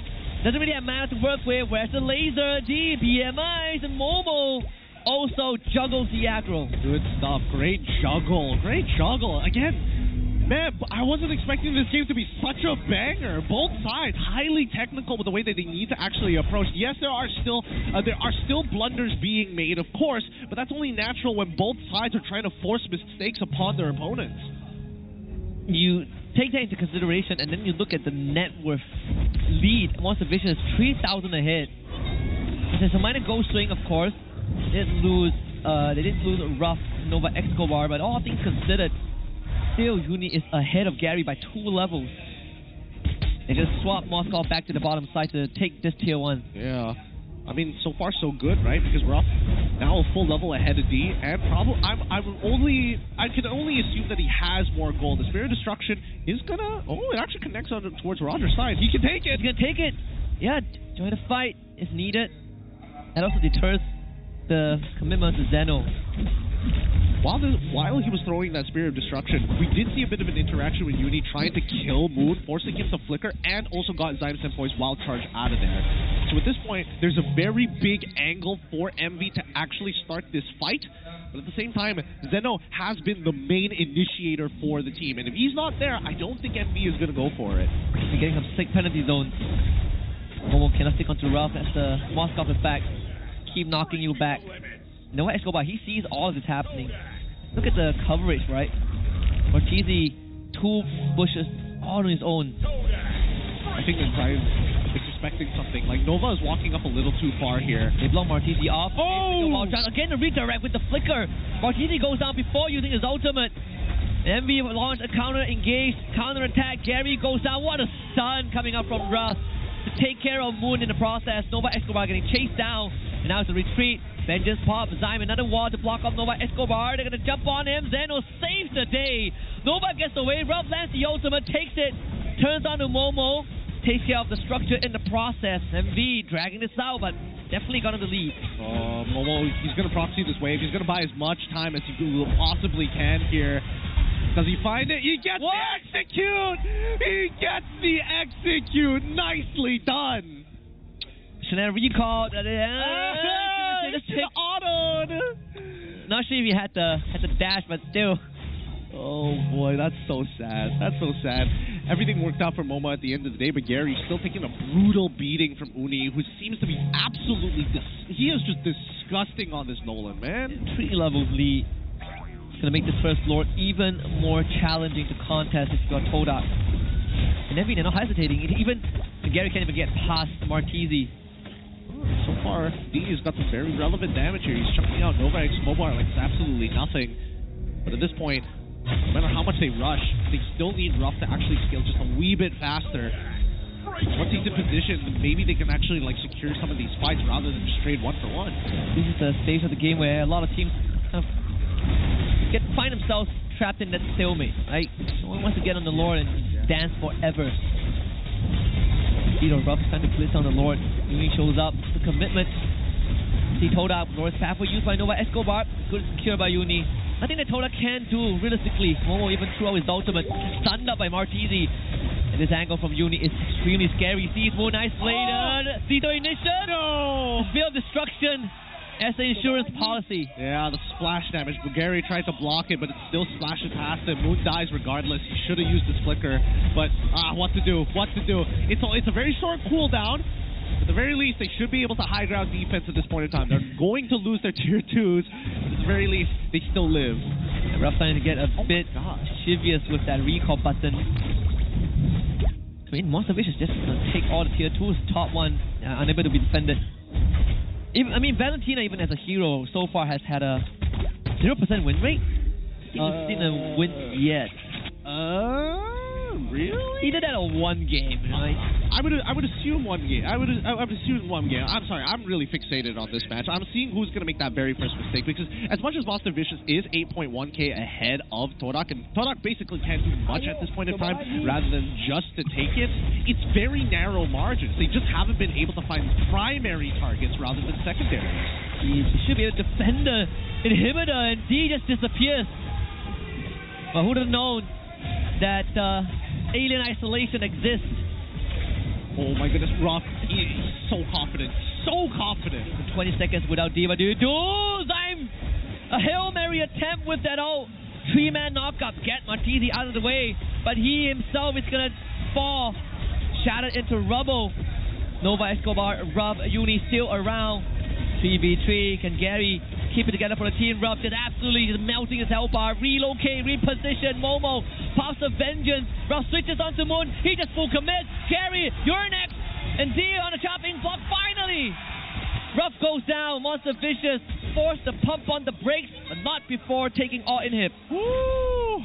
doesn't really have mana to work with. Where's the laser? D, BMIs, and Momo also juggles the aggro. Good stuff. Great juggle. Great juggle. Again, man, I wasn't expecting this game to be such a banger. Both sides highly technical with the way that they need to actually approach. Yes, there are still blunders being made, of course, but that's only natural when both sides are trying to force mistakes upon their opponents. You take that into consideration, and then you look at the net worth lead. Monster Vicious is 3,000 ahead. There's a minor goal swing, of course. They didn't lose Roughh, Nova Escobar, but all things considered, still Uni is ahead of Gary by 2 levels. They just swap Moscow back to the bottom side to take this tier 1. Yeah. I mean, so far so good, right? Because Roughh now a full level ahead of D, and probably I can only assume that he has more gold. The Spirit of Destruction is gonna. Oh, it actually connects on towards Roger's side. He can take it. He's gonna take it. Yeah, join the fight if needed. That also deters the commitment to Zeno. While he was throwing that Spear of Destruction, we did see a bit of an interaction with Uni trying to kill Moon, forcing him to flicker, and also got Zyme Senpoi's Wild Charge out of there. So at this point, there's a very big angle for MV to actually start this fight, but at the same time, Zeno has been the main initiator for the team, and if he's not there, I don't think MV is going to go for it. They're getting some sick penalty zones. Momo cannot stick onto Roughh as the Moskov is back. Keep knocking you back. Nova Escobar, he sees all of this happening. Look at the coverage, right? Martizi, 2 bushes all on his own. I think that Zyme is suspecting something. Like, Nova is walking up a little too far here. They block Martizi off. Oh! Again, the redirect with the flicker. Martizi goes down before using his ultimate. MV launch a counter engage, counter attack. Gary goes down. What a stun coming up from Roughh to take care of Moon in the process. Nova Escobar getting chased down. And now it's a retreat. Vengeance pop. Zyme another wall to block off Nova Escobar. They're going to jump on him. Zeno saves the day. Nova gets away. Roughh lands the ultimate, takes it, turns on to Momo, takes care of the structure in the process. MV dragging this out, but definitely got in the lead. Momo, he's going to proxy this wave. He's going to buy as much time as he possibly can here. Does he find it? He gets the execute! He gets the execute! Nicely done! Chanel recalled. Autoed! Not sure if he had the dash, but still. Oh boy, that's so sad. That's so sad. Everything worked out for Momo at the end of the day, but Gary's still taking a brutal beating from Uni, who seems to be absolutely he is just disgusting on this Nolan, man. 3 levels lead. It's gonna make this first Lord even more challenging to contest if you got Todak. And then they're not hesitating. Even Gary can't even get past Martizi. So far, D's got some very relevant damage here. He's chucking out Nova X Mobile like it's absolutely nothing. But at this point, no matter how much they rush, they still need Roughh to actually scale just a wee bit faster. Once he's in position, maybe they can actually like secure some of these fights rather than just trade 1-for-1. This is the stage of the game where a lot of teams kind of find themselves trapped in that stalemate, right? No one wants to get on the Lord and dance forever. Roughh trying to blitz on the Lord. Uni shows up. The commitment. See Todak. Lord's pathway used by Nova Escobar. Good secure by Uni. Nothing that Todak can do realistically. Momo even threw out his ultimate. Stunned up by Martizi. And this angle from Uni is extremely scary. Sees Moon isolated. Zito ignition. No! Field destruction. As the insurance policy. Yeah, the splash damage. Bulgari tried to block it, but it still splashes past him. Moon dies regardless. He should have used his flicker. But, what to do? What to do? It's a very short cooldown. At the very least, they should be able to high ground defense at this point in time. They're going to lose their tier 2s. But at the very least, they still live. And Roughh starting to get a bit chivious with that recall button. I mean, Monster Vicious just going to take all the tier 2s. Top 1, unable to be defended. Valentina, even as a hero, so far has had a 0% win rate. I think we've seen a win yet. Really? He did that on 1 game, right? I would assume 1 game. I would assume 1 game. I'm sorry, I'm really fixated on this match. I'm seeing who's going to make that very first mistake, because as much as Monster Vicious is 8.1k ahead of Todak, and Todak basically can't do much at this point in time rather than just to take it, it's very narrow margins. They just haven't been able to find primary targets rather than secondary. He should be able to defend the inhibitor, and D just disappears. Well, who would have known that alien isolation exists? Oh my goodness, Roughh, he's so confident, so confident. 20 seconds without Diva. Zyme! A Hail Mary attempt with that old 3-man knockup. Get Martizi out of the way, but he himself is going to fall, shattered into rubble. Nova Escobar, Roughh, Uni still around. 3v3, can Gary keep it together for the team? Roughh just absolutely just melting his health bar. Relocate, reposition. Momo pops a vengeance. Roughh switches onto Moon. He just full commit. Gary, you're next. And D on the chopping block. Finally, Roughh goes down. Monster Vicious forced to pump on the brakes, but not before taking all in hip. Woo!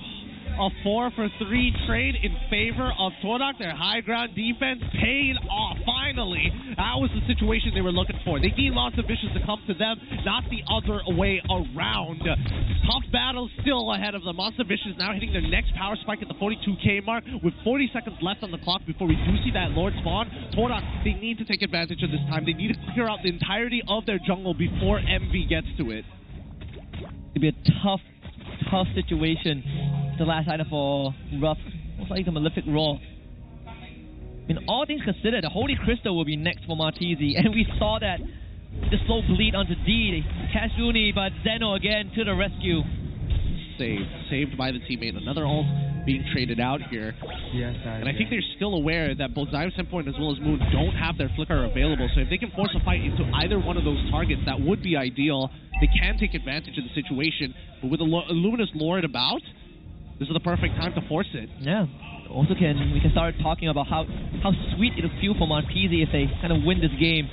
A 4-for-3 trade in favor of Todak. Their high ground defense paid off. Finally, that was the situation they were looking for. They need Monster Vicious to come to them, not the other way around. Tough battle still ahead of them. Monster Vicious now hitting their next power spike at the 42k mark with 40 seconds left on the clock before we do see that Lord spawn. Todak, they need to take advantage of this time. They need to clear out the entirety of their jungle before MV gets to it. It'll be a tough situation. The last item for Roughh, most likely the Malefic Roar. I mean, all things considered, the Holy Crystal will be next for Martese, and we saw that the slow bleed onto D. They catch Uni, but Zeno again to the rescue. Saved by the teammate. Another ult being traded out here. Yes, and I think they're still aware that both Zyme Senpoint as well as Moon don't have their flicker available. So if they can force a fight into either one of those targets, that would be ideal. They can take advantage of the situation. But with a Luminous Lord about, this is the perfect time to force it. Yeah. Also, we can start talking about how sweet it'll feel for Martese if they kind of win this game.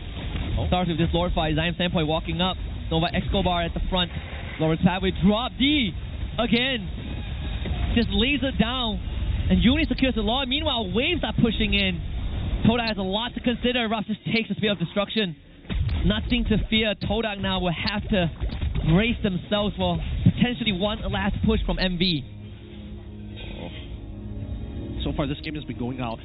Starts with this Lord fight. Zyme Senpoint walking up. Nova Escobar at the front. Lord Pathway drop D again. Just laser down. And Uni secures the Lord. Meanwhile, waves are pushing in. Todak has a lot to consider. Roughh just takes the Spear of Destruction. Nothing to fear. Todak now will have to brace themselves for potentially one last push from MV. So far, this game has been going out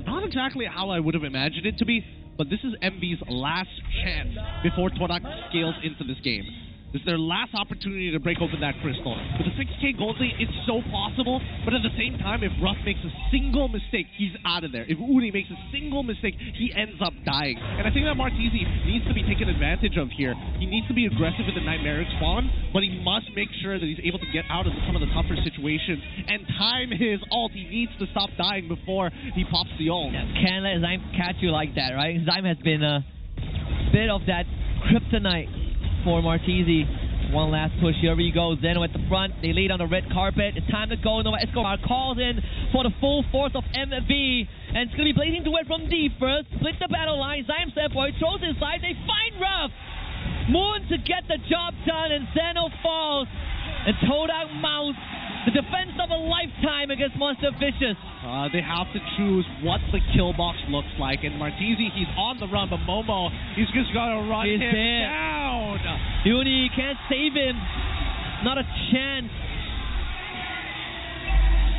not exactly how I would have imagined it to be, but this is MV's last chance before Todak scales into this game. This is their last opportunity to break open that crystal. With the 6k gold lead, it's so possible, but at the same time, if Roughh makes a single mistake, he's out of there. If Uni makes a single mistake, he ends up dying. And I think that Martese needs to be taken advantage of here. He needs to be aggressive with the Nightmaric spawn, but he must make sure that he's able to get out of some of the tougher situations and time his ult. He needs to stop dying before he pops the ult. Yeah, can't let Zyme catch you like that, right? Zyme has been a bit of that kryptonite for Martese. One last push. Here we go. Zeno at the front. They lay down the red carpet. It's time to go. Nova Escobar calls in for the full force of MV. And it's going to be blazing to it from D first. Split the battle line. Zyme Senpoint throws inside. They find Roughh. Moon to get the job done. And Zeno falls. And Todak mounts the defense of a lifetime against Monster Vicious. They have to choose what the kill box looks like. And Martese, he's on the run, but Momo, he's just got to run him down. Uni can't save him. Not a chance.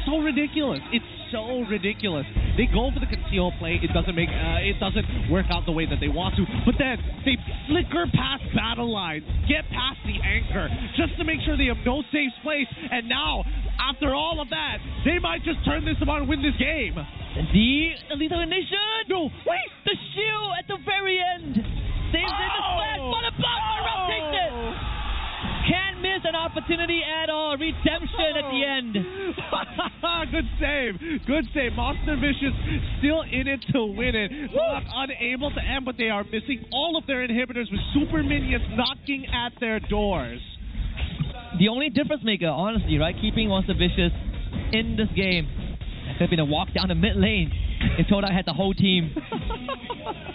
So ridiculous. It's so ridiculous. They go for the conceal play. It doesn't work out the way that they want to. But then they flicker past battle lines, get past the anchor, just to make sure they have no safe place. And now, after all of that, they might just turn this around and win this game. The lethal ignition. No, wait. The shield at the very end. Saves in the slash, but a block by Roughh takes it. Can't miss an opportunity at all. Redemption at the end. Good save. Good save. Monster Vicious still in it to win it. Not unable to end, but they are missing all of their inhibitors with super minions knocking at their doors. The only difference maker, honestly, right? Keeping Monster Vicious in this game. That could have been a walk down the mid lane if Todak had the whole team.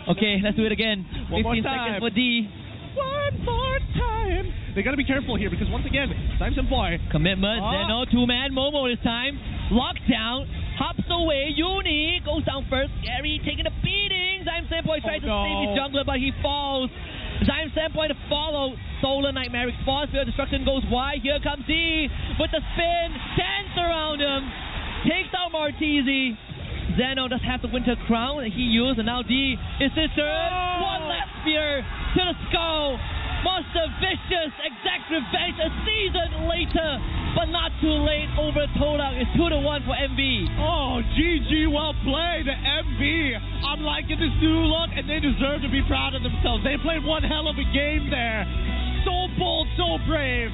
Okay, let's do it again. One more 15 time. seconds for D. One more time. They gotta be careful here because once again, Zyme Senpoint. Commitment. Zeno, two-man Momo this time. Lockdown. Hops away. Uni goes down first. Gary taking a beating. Zyme Senpoint tries to save his jungler, but he falls. Zyme Senpoint to follow. Stolen Nightmaric Spawn. Spear of Destruction goes wide. Here comes D with the spin. Dance around him. Takes out Martese. Zeno does have the Winter Crown that he used, and now D is his turn. One last spear to the skull. Monster Vicious, exact revenge a season later, but not too late over Todak. It's 2-1 for MV. Oh, GG, well played, MV. I'm liking this new look, and they deserve to be proud of themselves. They played one hell of a game there. So bold, so brave.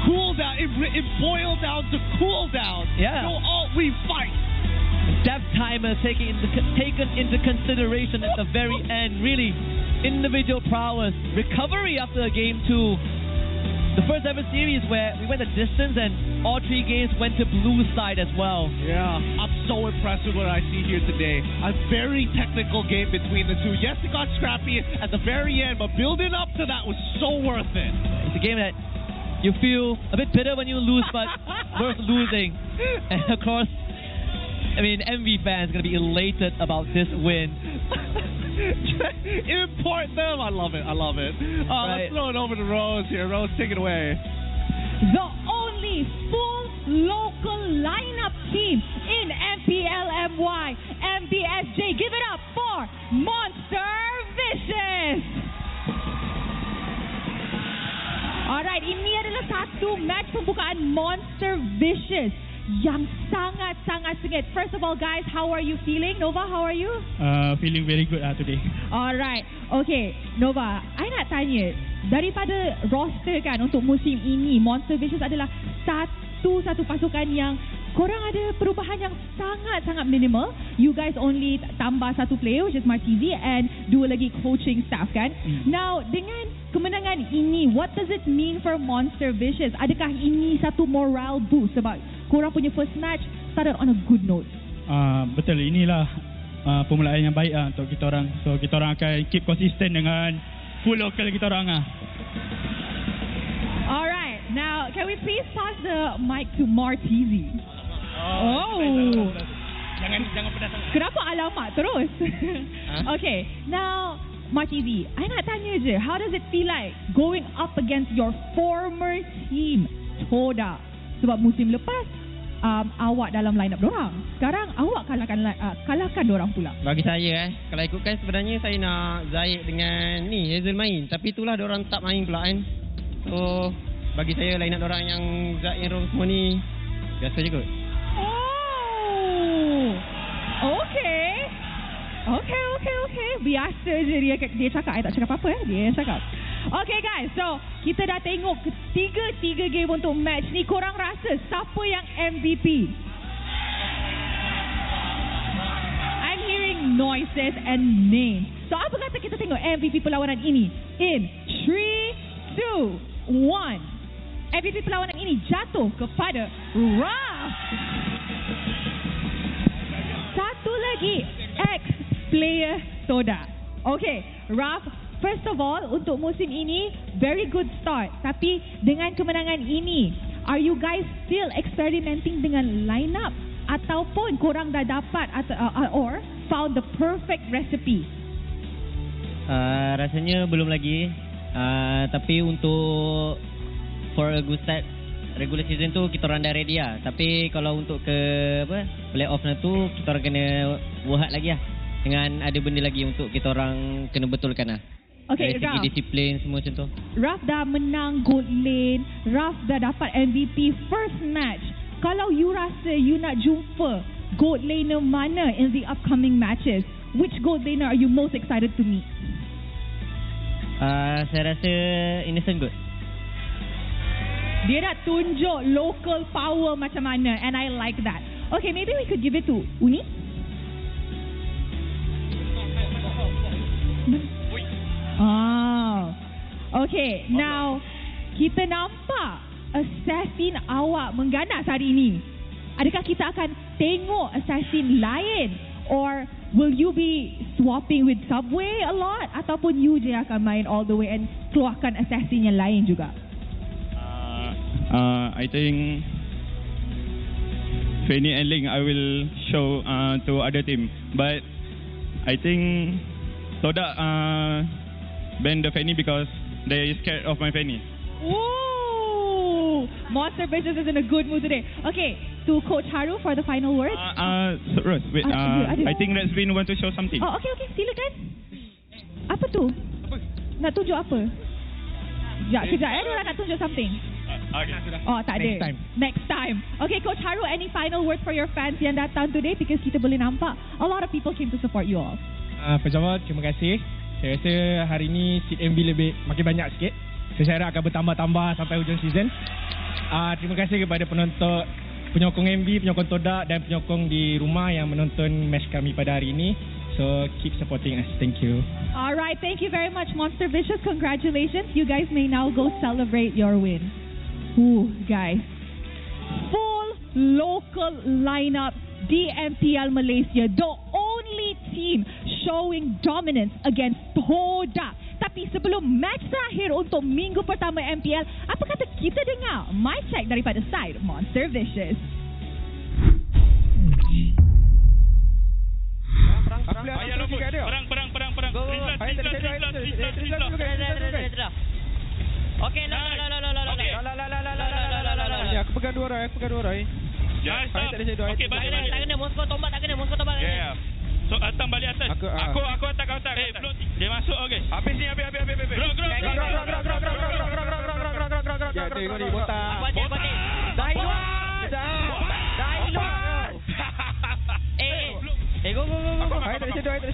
Cool down. It boiled down to cool down. Yeah. No ult, we fight. Death timer taken into consideration at the very end. Really, individual prowess. Recovery after game 2. The first ever series where we went the distance and all 3 games went to blue side as well. Yeah, I'm so impressed with what I see here today. A very technical game between the two. Yes, it got scrappy at the very end, but building up to that was so worth it. It's a game that you feel a bit bitter when you lose, but worth losing. And of course, I mean, MV fans are going to be elated about this win. Import them. I love it. I love it. Let's throw it over to Rose here. Rose, take it away. The only full local lineup team in MPLMY, MBSJ. Give it up for Monster Vicious. Alright, ini adalah satu pembukaan Monster Vicious yang sangat-sangat sengit. First of all guys, how are you feeling? Nova, how are you? Feeling very good today. Alright, okay Nova, I nak tanya, daripada roster kan untuk musim ini, Monster Vicious adalah satu pasukan yang korang ada perubahan yang sangat-sangat minimal. You guys only tambah satu player, which is Martizi, and dua lagi coaching staff kan. Now, dengan kemenangan ini, what does it mean for Monster Vicious? Adakah ini satu morale boost sebab korang punya first match started on a good note? Betul, inilah permulaan yang baik untuk kita orang. So kita orang akan keep konsisten dengan full local kita orang Alright, now can we please pass the mic to Martizi? Jangan pedas. Kenapa alamat terus? Okay, now Martizi, I nak tanya je, how does it feel like going up against your former team, Toda? Sebab musim lepas awak dalam line up dorang. Sekarang awak kalahkan dorang pula. Bagi saya kalau ikutkan sebenarnya saya nak Zaid dengan ni Hazel main, tapi itulah dorang tak main pula kan. So bagi saya line up dorang yang Zaid yang semua ni biasa je kot. Okay. Biasa je dia cakap. I tak cakap apa-apa dia cakap. Okay guys, so kita dah tengok tiga game untuk match ni. Korang rasa siapa yang MVP? I'm hearing noises and names. So apa kata kita tengok MVP perlawanan ini? In 3, 2, 1. MVP perlawanan ini jatuh kepada Roughh. Satu lagi ex-player Toda. Okay, Roughh, first of all, untuk musim ini, very good start. Tapi dengan kemenangan ini, are you guys still experimenting dengan lineup? Ataupun korang dah dapat or found the perfect recipe? Rasanya belum lagi. Tapi untuk for a good start, regular season tu kita orang dah ready lah. Tapi kalau untuk ke playoff na tu, kita orang kena work hard lagi lah. Dengan ada benda lagi untuk kita orang kena betulkan lah. Okay, dari segi disiplin semua macam tu. Roughh dah menang gold lane, Roughh dah dapat MVP first match. Kalau you rasa you nak jumpa gold laner mana in the upcoming matches, which gold laner are you most excited to meet? Saya rasa Innocent good. Dia dah tunjuk local power macam mana, and I like that. Okay, maybe we could give it to Uni. Okay, now kita nampak assassin awak mengganas hari ini. Adakah kita akan tengok assassin lain, or will you be swapping with Subway a lot, ataupun you je akan main all the way and keluarkan assassin yang lain juga? I think Fanny and Ling I will show to other team, but I think Toda ban the Fanny because they scared of my Fanny. Ooh, Monster Vicious is in a good mood today. Okay, to Coach Haru for the final word. Rose, wait. I think Restream want to show something. Oh, okay, silakan. Apa tu? Nak tunjuk apa? Kejap, orang nak tunjuk something. Oh, tak ada. Next time. Okay, Coach Haru, any final words for your fans yang datang today? Because kita boleh nampak a lot of people came to support you all. Pertama, terima kasih. Saya rasa hari ini seat MB lebih makin banyak sikit. Saya harap akan bertambah-tambah sampai hujung season. Terima kasih kepada penonton, penyokong MB, penyokong Toda dan penyokong di rumah yang menonton match kami pada hari ini. So keep supporting us. Thank you. Alright, thank you very much Monster Vicious. Congratulations. You guys may now go celebrate your win. Guys. Full local lineup di MPL Malaysia. The only team showing dominance against Toda. Tapi sebelum match terakhir untuk minggu pertama MPL, apa kata kita dengar mic check daripada side Monster Vicious. Perang. Okey, Aku pegang dua orang. Ya, okey, balik. Tak kena Moskow tombak. Ya. So datang balik atas. Aku atas kau atas. Dia masuk okey. Habis ni. Gerak. Ya, tengok ni botak.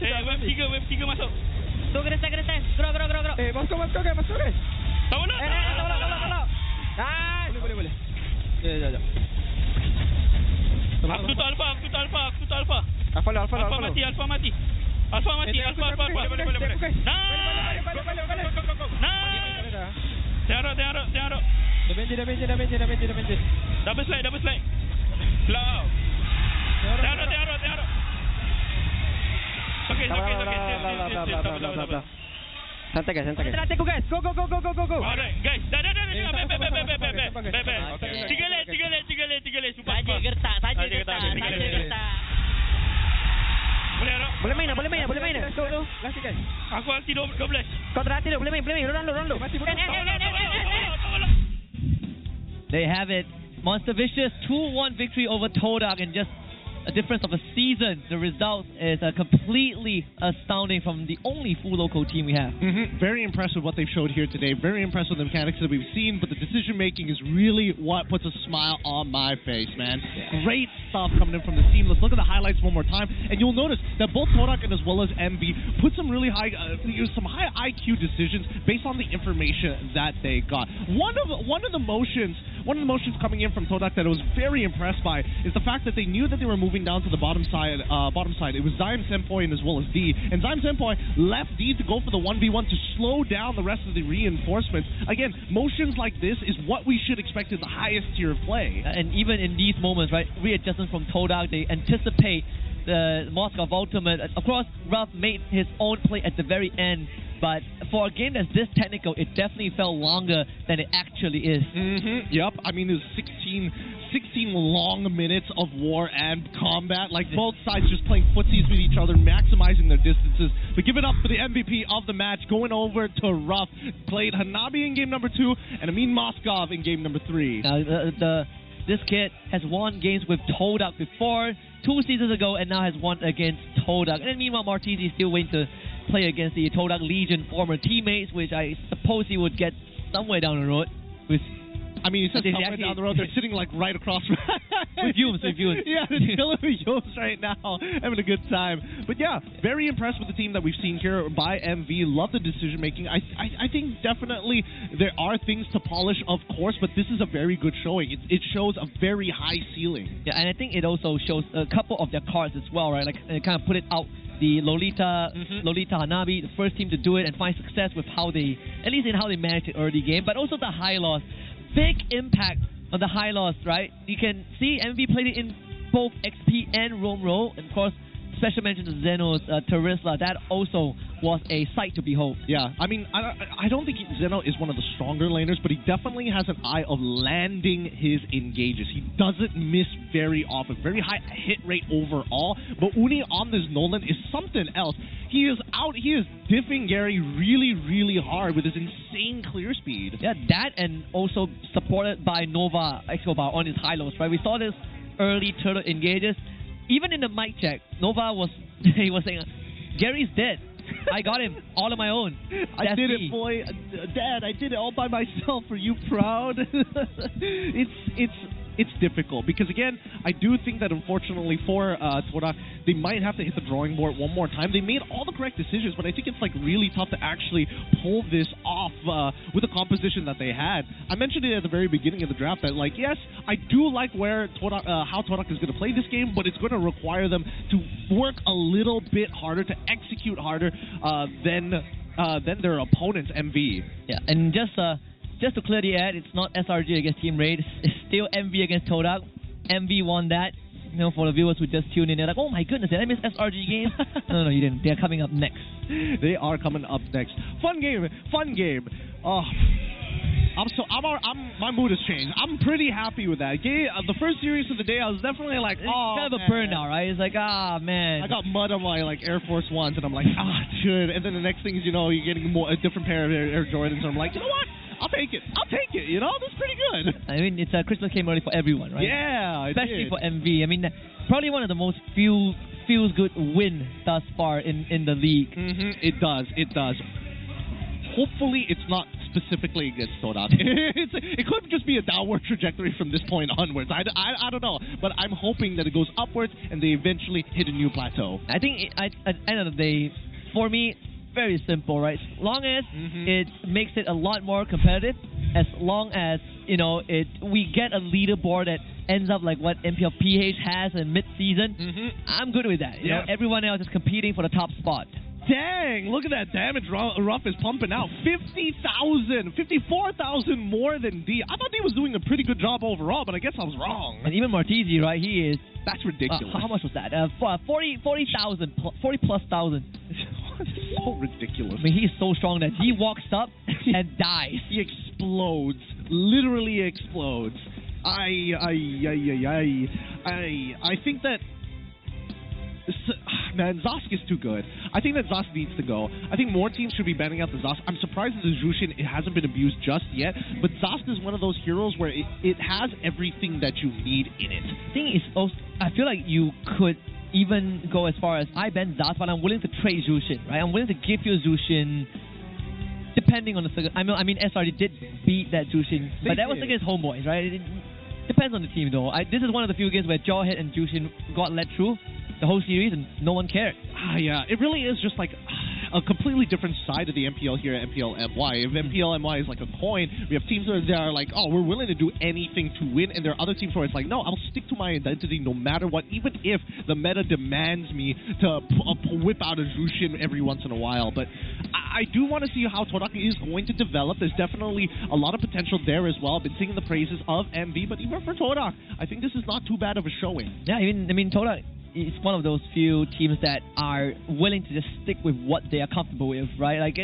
wave 3 masuk. So kena stand. Gerak. Masuk guys. Tak boleh. Tolong. Nice. Boleh. Ya. Aku tu alpha. Alpha mati. Alpha. Boleh. Nice. Tiarok. Damage. Double slide. Slow. Tiarok. Okay. Santai guys. Go. Alright, guys. Dah. Baik. Tiga leg. Saja gertak. Boleh main. Boleh main. Go. Last guys. Aku ulti 12. Kau terhati dulu. Boleh main. Round. There you have it. Monster Vicious 2-1 victory over Todak in just a difference of a season. The result is completely astounding from the only full local team we have. Very impressed with what they've showed here today. Very impressed with the mechanics that we've seen, but the decision making is really what puts a smile on my face, man. Great stuff coming in from the team. Let's look at the highlights one more time, and you'll notice that both Todak and as well as MV put some really high, some high IQ decisions based on the information that they got. One of the motions coming in from Todak that I was very impressed by is the fact that they knew that they were moving down to the bottom side. It was Zyme Senpoi and as well as D. And Zyme Senpoi left D to go for the 1v1 to slow down the rest of the reinforcements. Again, motions like this is what we should expect as the highest tier of play. And even in these moments, right, readjustment from Todak, they anticipate the Moskov ultimate. Of course, Roughh made his own play at the very end, but for a game that's this technical, it definitely felt longer than it actually is. Yep. I mean, there's 16 long minutes of war and combat. Like, both sides just playing footsies with each other, maximizing their distances. But give it up for the MVP of the match, going over to Roughh. Played Hanabi in game number 2 and Amin Moskov in game number 3. This kid has won games with Todak before, 2 seasons ago, and now has won against Todak. And then meanwhile, Martisi is still waiting to play against the Todak Legion former teammates, which I suppose he would get somewhere down the road. I mean, he said somewhere down the road, they're sitting like right across with Yumes. Yeah, they're chilling with Yumes right now, having a good time. But yeah, very impressed with the team that we've seen here by MV. Love the decision making. I think definitely there are things to polish, of course, but this is a very good showing. It shows a very high ceiling. Yeah, and I think it also shows a couple of their cards as well, right? Like, it kind of put it out. The Lolita Hanabi, the first team to do it and find success with how they, at least in how they managed the early game, but also the high loss. Big impact on the high loss, right? You can see MV played it in both XP and Romero, and of course, special mention to Zeno's Terisla. That also was a sight to behold. Yeah, I mean, I don't think Zeno is one of the stronger laners, but he definitely has an eye of landing his engages. He doesn't miss very often. Very high hit rate overall, but Uni on this Nolan is something else. He is diffing Gary really, really hard with his insane clear speed. Yeah, that and also supported by Nova Escobar on his high lows, right? We saw this early turtle engages. Even in the mic check, Nova was saying, Gary's dead. I got him all on my own. I did it, boy. Dad, I did it all by myself. Are you proud? It's difficult because, again, I do think that unfortunately for Todak, they might have to hit the drawing board one more time. They made all the correct decisions, but I think it's like really tough to actually pull this off with the composition that they had. I mentioned it at the very beginning of the draft that, like, yes, I do like where Todak, how Todak is going to play this game, but it's going to require them to work a little bit harder, to execute harder than their opponents, MV. Yeah, and just to clear the air, it's not SRG against Team Rey. It's still MV against Todak. MV won that. You know, for the viewers who just tuned in, they're like, oh my goodness, did I miss SRG game? No, you didn't. They're coming up next. They are coming up next. Fun game. Oh, my mood has changed. I'm pretty happy with that. The first series of the day, I was definitely like, it's kind of a burn now, right? It's like, man. I got mud on my Air Force Ones, and I'm like, dude. And then the next thing is, you're getting a different pair of Air Jordans, and I'm like, you know what? I'll take it. That's pretty good. I mean, it's a Christmas game early for everyone, right? Yeah, especially for MV. I mean, probably one of the most feels good win thus far in the league. It does. Hopefully, it's not specifically against Todak. It could just be a downward trajectory from this point onwards. I don't know, but I'm hoping that it goes upwards and they eventually hit a new plateau. I think at the end of the day, for me, very simple, right? As long as it makes it a lot more competitive, as long as we get a leaderboard that ends up like what MPL PH has in mid-season, I'm good with that. You know, everyone else is competing for the top spot. Dang, look at that damage Roughh is pumping out. 50,000, 54,000 more than D. I thought D was doing a pretty good job overall, but I guess I was wrong. And even Martizi, right, he is... That's ridiculous. How much was that? 40,000, 40 plus thousand. So ridiculous. I mean, he's so strong that he walks up and dies. He explodes. Literally explodes. I think that... Man, Zosk is too good. I think that Zosk needs to go. I think more teams should be banning out the Zosk. I'm surprised that the Jushin it hasn't been abused just yet, but Zosk is one of those heroes where it has everything that you need in it. The thing is, I feel like you could even go as far as I ban Zosk, but I'm willing to trade Jushin, right? I'm willing to give you a Jushin depending on the... I mean, SRD did beat that Jushin, but that was against Homeboys, right? It depends on the team, though. This is one of the few games where Jawhead and Jushin got let through the whole series and no one cared. Yeah, it really is just like a completely different side of the MPL here at MPLMY. If MPLMY is like a coin, we have teams that are like, oh, we're willing to do anything to win, and there are other teams where it's like, no, I'll stick to my identity no matter what, even if the meta demands me to whip out a Jushin every once in a while. But I do want to see how Todak is going to develop. There's definitely a lot of potential there as well. I've been singing the praises of MV, but even for Todak, I think this is not too bad of a showing. Yeah, I mean, Todak is one of those few teams that are willing to just stick with what they are comfortable with, right? Like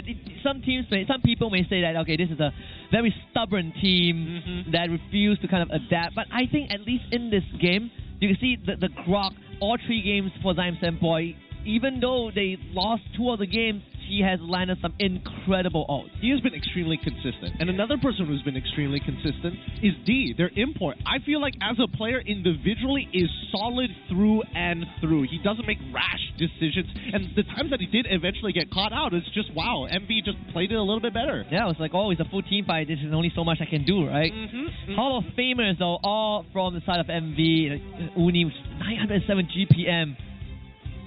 some people may say that, okay, this is a very stubborn team that refuse to kind of adapt. But I think at least in this game, you can see the Grok, all 3 games for Zyme Senpai, even though they lost 2 of the games, he has landed some incredible ults. He has been extremely consistent. And another person who's been extremely consistent is D, their import. I feel like as a player individually is solid through and through. He doesn't make rash decisions. And the times that he did eventually get caught out, it's just, wow, MV just played it a little bit better. Yeah, it's like, oh, it's a full team fight. This is only so much I can do, right? Hall of Famers, though, all from the side of MV. Like, Uni, 907 GPM.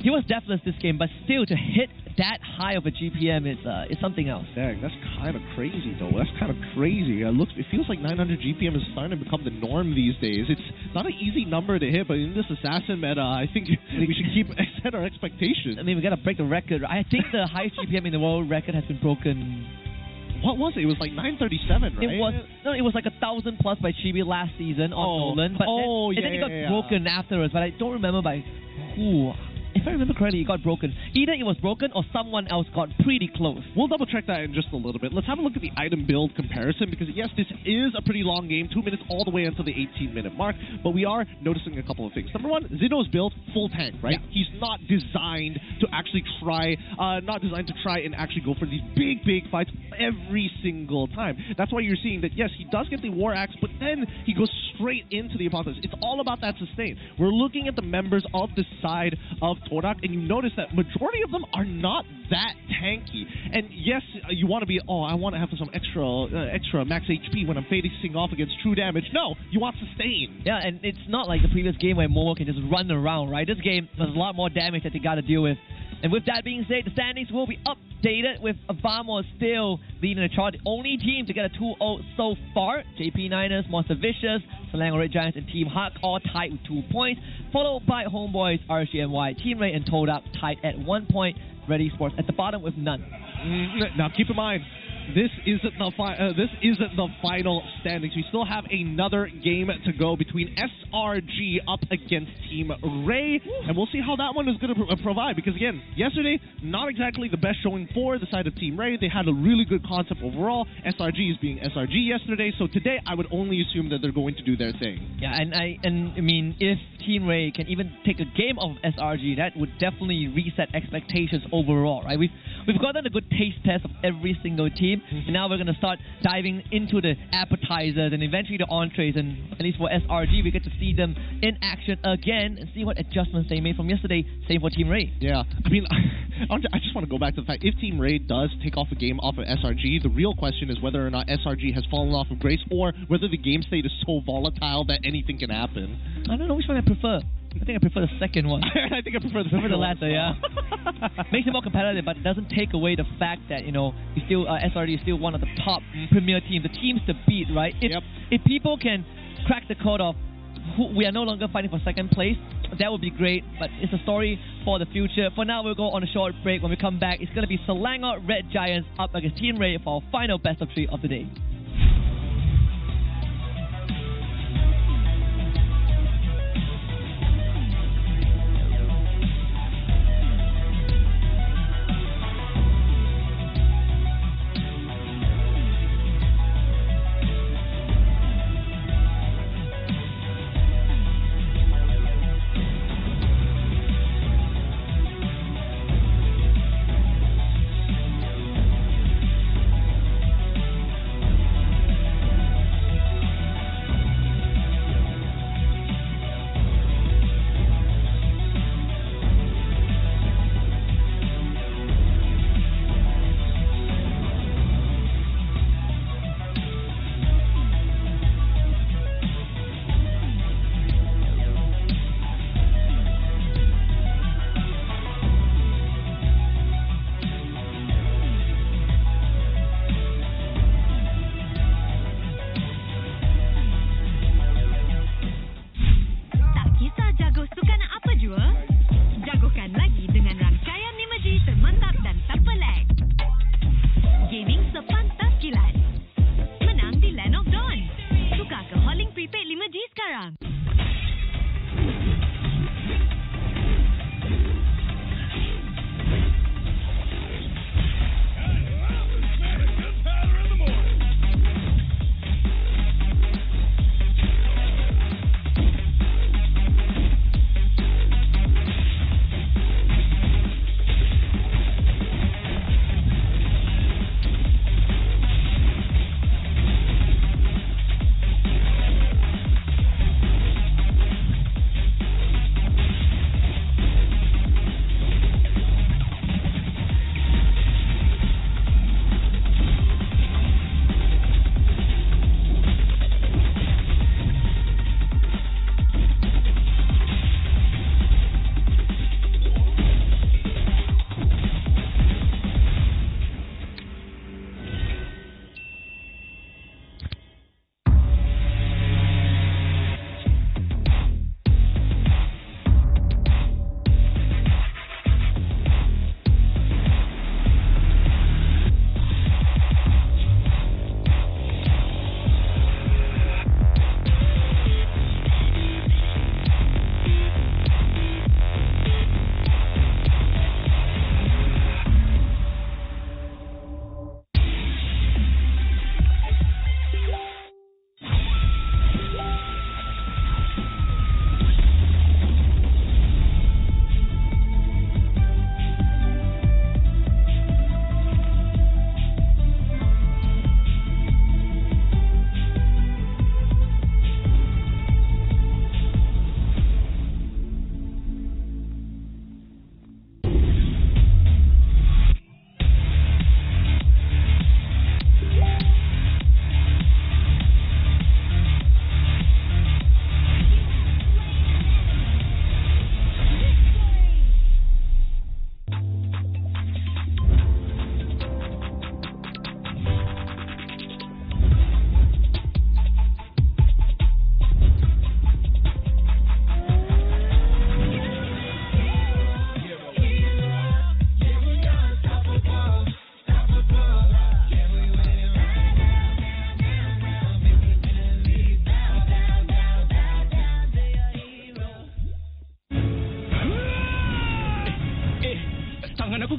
He was deathless this game, but still to hit that high of a GPM is something else. Dang, that's kind of crazy, though. That's kind of crazy. It feels like 900 GPM is starting to become the norm these days. It's not an easy number to hit, but in this assassin meta, I think we should set our expectations. I mean, we got to break the record. I think the highest GPM in the world record has been broken. What was it? It was like 937, right? It was like 1,000 plus by Chibi last season on Nolan, but then it got broken afterwards, but I don't remember by who. If I remember correctly, it got broken. Either it was broken or someone else got pretty close. We'll double check that in just a little bit. Let's have a look at the item build comparison because, yes, this is a pretty long game, 2 minutes all the way until the 18-minute mark, but we are noticing a couple of things. Number one, Zeno's build, full tank, right? Yeah. He's not designed to actually try and actually go for these big fights every single time. That's why you're seeing that, yes, he does get the War Axe, but then he goes straight into the Apocalypse. It's all about that sustain. We're looking at the members of the side of Todak, and you notice that majority of them are not that tanky. And yes, you want to be, I want to have some extra max HP when I'm facing off against true damage. No, you want sustain. Yeah, and it's not like the previous game where Momo can just run around, right? This game has a lot more damage that they got to deal with. And with that being said, the standings will be updated with Vamos still leading the chart. The only team to get a 2-0 so far. JP Niners, Monster Vicious, Selangor Red Giants, and Team Huck all tied with 2 points. Followed by Homeboys, RGMY, Team Rey, and Todak tied at 1 point. Ready Sports at the bottom with none. Now keep in mind, this isn't the final standings. We still have another game to go between SRG up against Team Rey, and we'll see how that one is going to provide. Because again, yesterday not exactly the best showing for the side of Team Rey. They had a really good concept overall. SRG is being SRG yesterday, so today I would only assume that they're going to do their thing. Yeah, and I mean, if Team Rey can even take a game of SRG, that would definitely reset expectations overall, right? we've gotten a good taste test of every single team, and now we're going to start diving into the appetizers and eventually the entrees, and at least for SRG, we get to see them in action again and see what adjustments they made from yesterday. Same for Team Rey. Yeah, I mean, I just want to go back to the fact, if Team Rey does take off a game off of SRG, the real question is whether or not SRG has fallen off of grace, or whether the game state is so volatile that anything can happen. I don't know which one I prefer. I think I prefer the second one. I think I prefer the latter, yeah. Makes it more competitive, but it doesn't take away the fact that, you know, SRG is still one of the top premier teams, the teams to beat, right? If people can crack the code of we are no longer fighting for second place, that would be great, but it's a story for the future. For now, we'll go on a short break. When we come back, it's going to be Selangor Red Giants up against Team Rey for our final best of 3 of the day.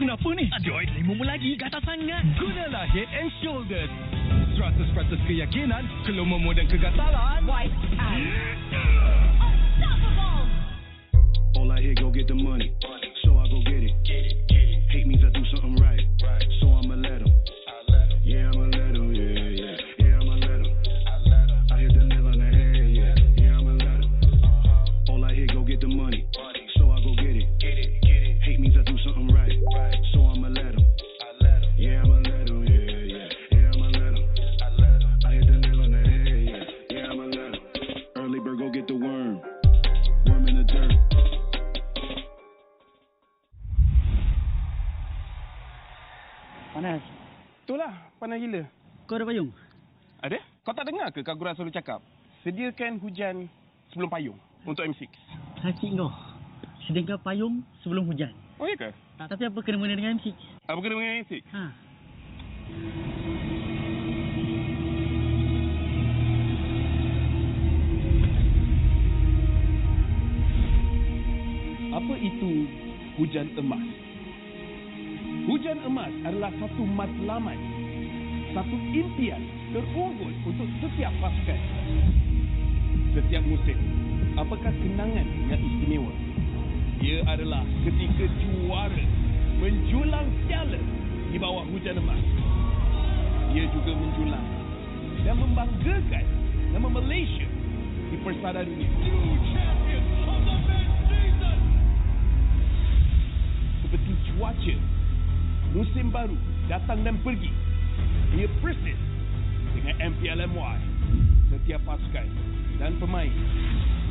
kenapa ni? Joy, lima lagi, gatal sangat. Gunalah Head and Shoulders. 100% keyakinan, keluarmu dan kegatalan. White out. All I hear, go get the money. So I go get it. Hate means I do something right. Panas. Itulah, panas gila. Kau ada payung? Ada? Kau tak dengar ke Kak Gura selalu cakap? Sediakan hujan sebelum payung untuk M6. Sakit kau. Sediakan payung sebelum hujan. Oh, iya ke? Tapi apa kena-mena dengan M6? Apa kena dengan M6? Ha. Apa itu hujan emas? Hujan emas adalah satu matlamat, satu impian terunggul untuk setiap pasukan. Setiap musim, apakah kenangan yang istimewa? Ia adalah ketika juara menjulang piala di bawah hujan emas. Ia juga menjulang dan membanggakan nama Malaysia di persada dunia. Seperti cuaca, musim baru datang dan pergi. Ia persis dengan MPLMY. Setiap pasukan dan pemain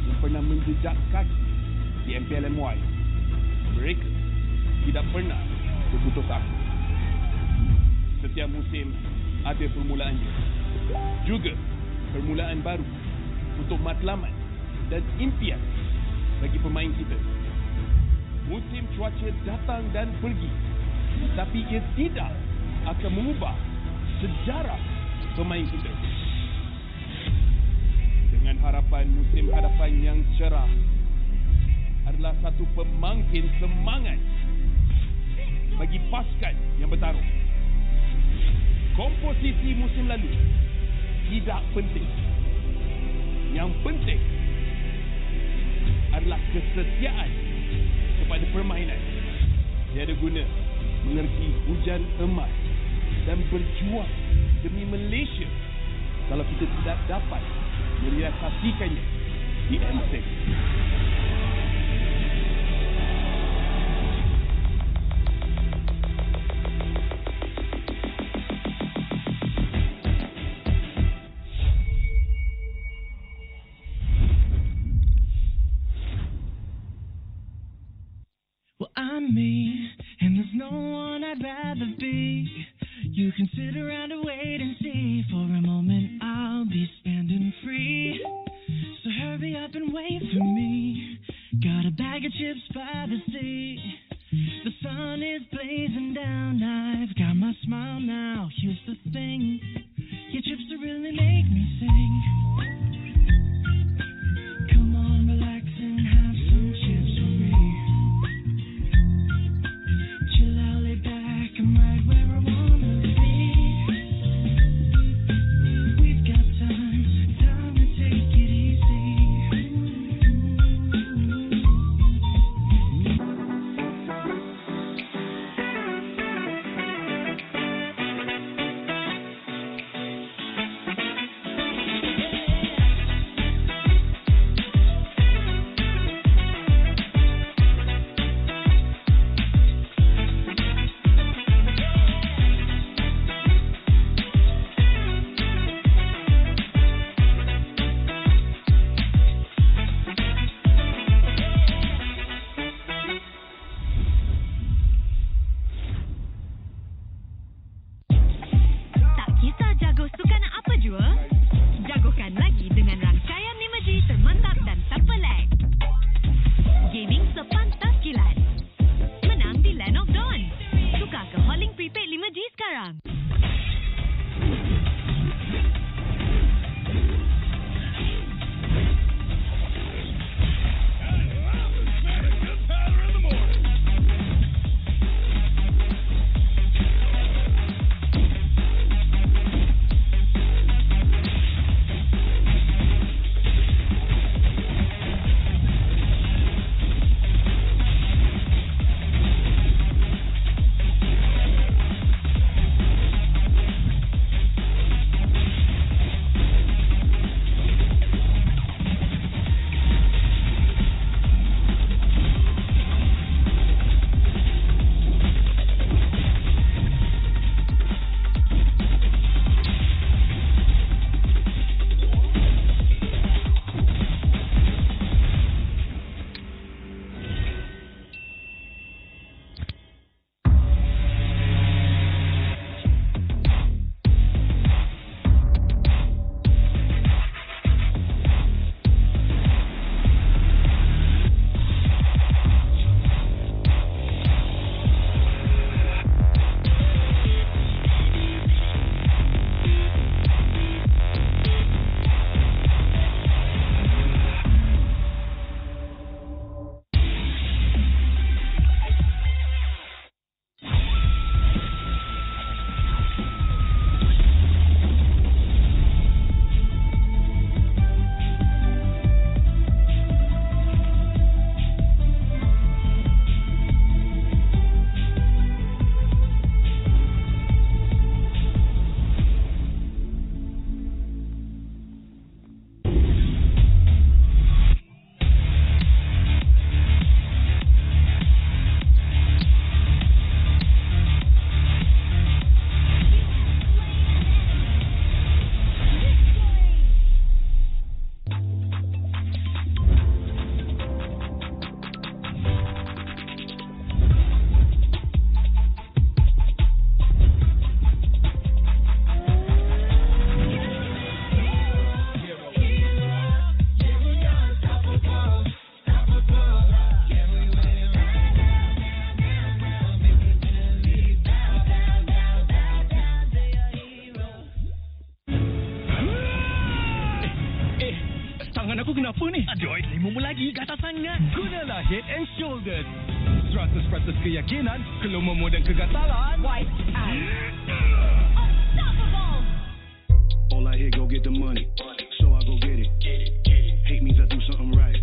yang pernah menjejak kaki di MPLMY, mereka tidak pernah berputus asa. Setiap musim ada permulaannya, juga permulaan baru untuk matlamat dan impian bagi pemain kita. Musim cuaca datang dan pergi, tapi ia tidak akan mengubah sejarah pemain kita. Dengan harapan musim hadapan yang cerah adalah satu pemangkin semangat bagi pasukan yang bertarung. Komposisi musim lalu tidak penting. Yang penting adalah kesetiaan kepada permainan. Tiada guna mengerti hujan emas dan berjuang demi Malaysia kalau kita tidak dapat merealisasikannya di M6. Well, I'm me, and there's no one I'd rather be. You can sit around and wait and see. For a moment, I'll be standing free. So hurry up and wait for me. Got a bag of chips by the sea. The sun is blazing down. I've got my smile now. Here's the thing. Your chips will really make me sing. Come on, relax and have some chips with me. Chill out, lay back, I'm right where I wanna be. We've got time to take it easy. Tak kisah jago sukan apa jua, jagokan lagi dengan rangkaian 5G termantap dan tanpa lag. Gaming sepantas kilat. Menang di Land of Dawn. Tukar ke Holling Prepaid 5G sekarang. kenapa ni? Aduh, limu lagi gatal sangat. Gunalah Head and Shoulders. 100% keyakinan, kelomomo dan kegatalan. Wipe out. All I hear, go get the money. So I go get it. Hate means I do something right.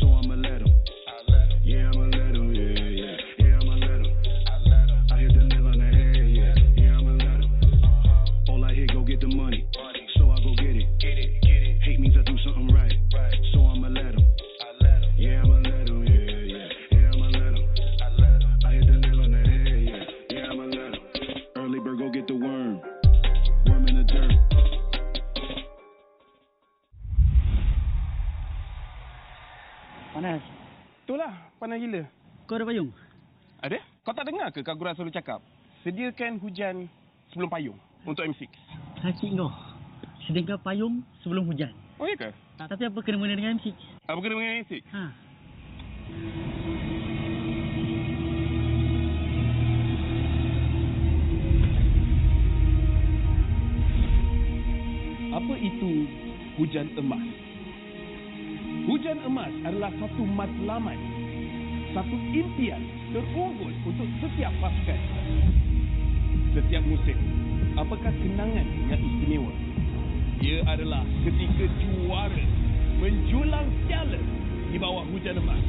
So I'ma let 'em. Yeah, I'ma let 'em. Yeah. Yeah, I'ma let 'em. I hit the nail on the head. Yeah, I'ma let 'em. All I hear, go get the money. So I go get it. Hate means I do something right. So I'ma let 'em. Yeah, I'ma let 'em. Yeah, I'ma let 'em. I hit the nail on the head. Yeah, I'ma let 'em. Early bird, go get the worm. Worm in the dirt. Panas. Itulah, panas gila. Kau ada payung? Ada? Kau tak dengar ke Kak Gurat selalu cakap? Sediakan hujan sebelum payung untuk M6. Sakit kau. Sediakan payung sebelum hujan. Oh, iya ke? Tapi apa kena-mena dengan M6? Apa kena dengan M6? Ha. Apa itu hujan emas? Hujan emas adalah satu matlamat, satu impian terunggul untuk setiap pasukan. Setiap musim, apakah kenangan yang istimewa? Ia adalah ketika juara menjulang piala di bawah hujan emas.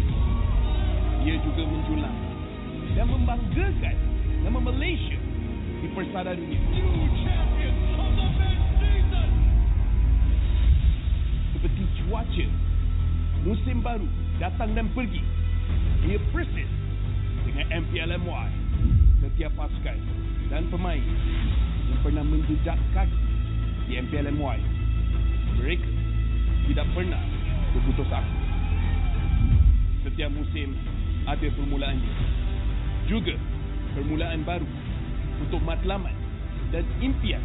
Ia juga menjulang dan membanggakan nama Malaysia di persada dunia. Seperti cuaca, musim baru datang dan pergi. Ia persis dengan MPLMY. Setiap pasukan dan pemain yang pernah menjejak kaki di MPLMY, mereka tidak pernah berputus asa. Setiap musim ada permulaannya, juga permulaan baru untuk matlamat dan impian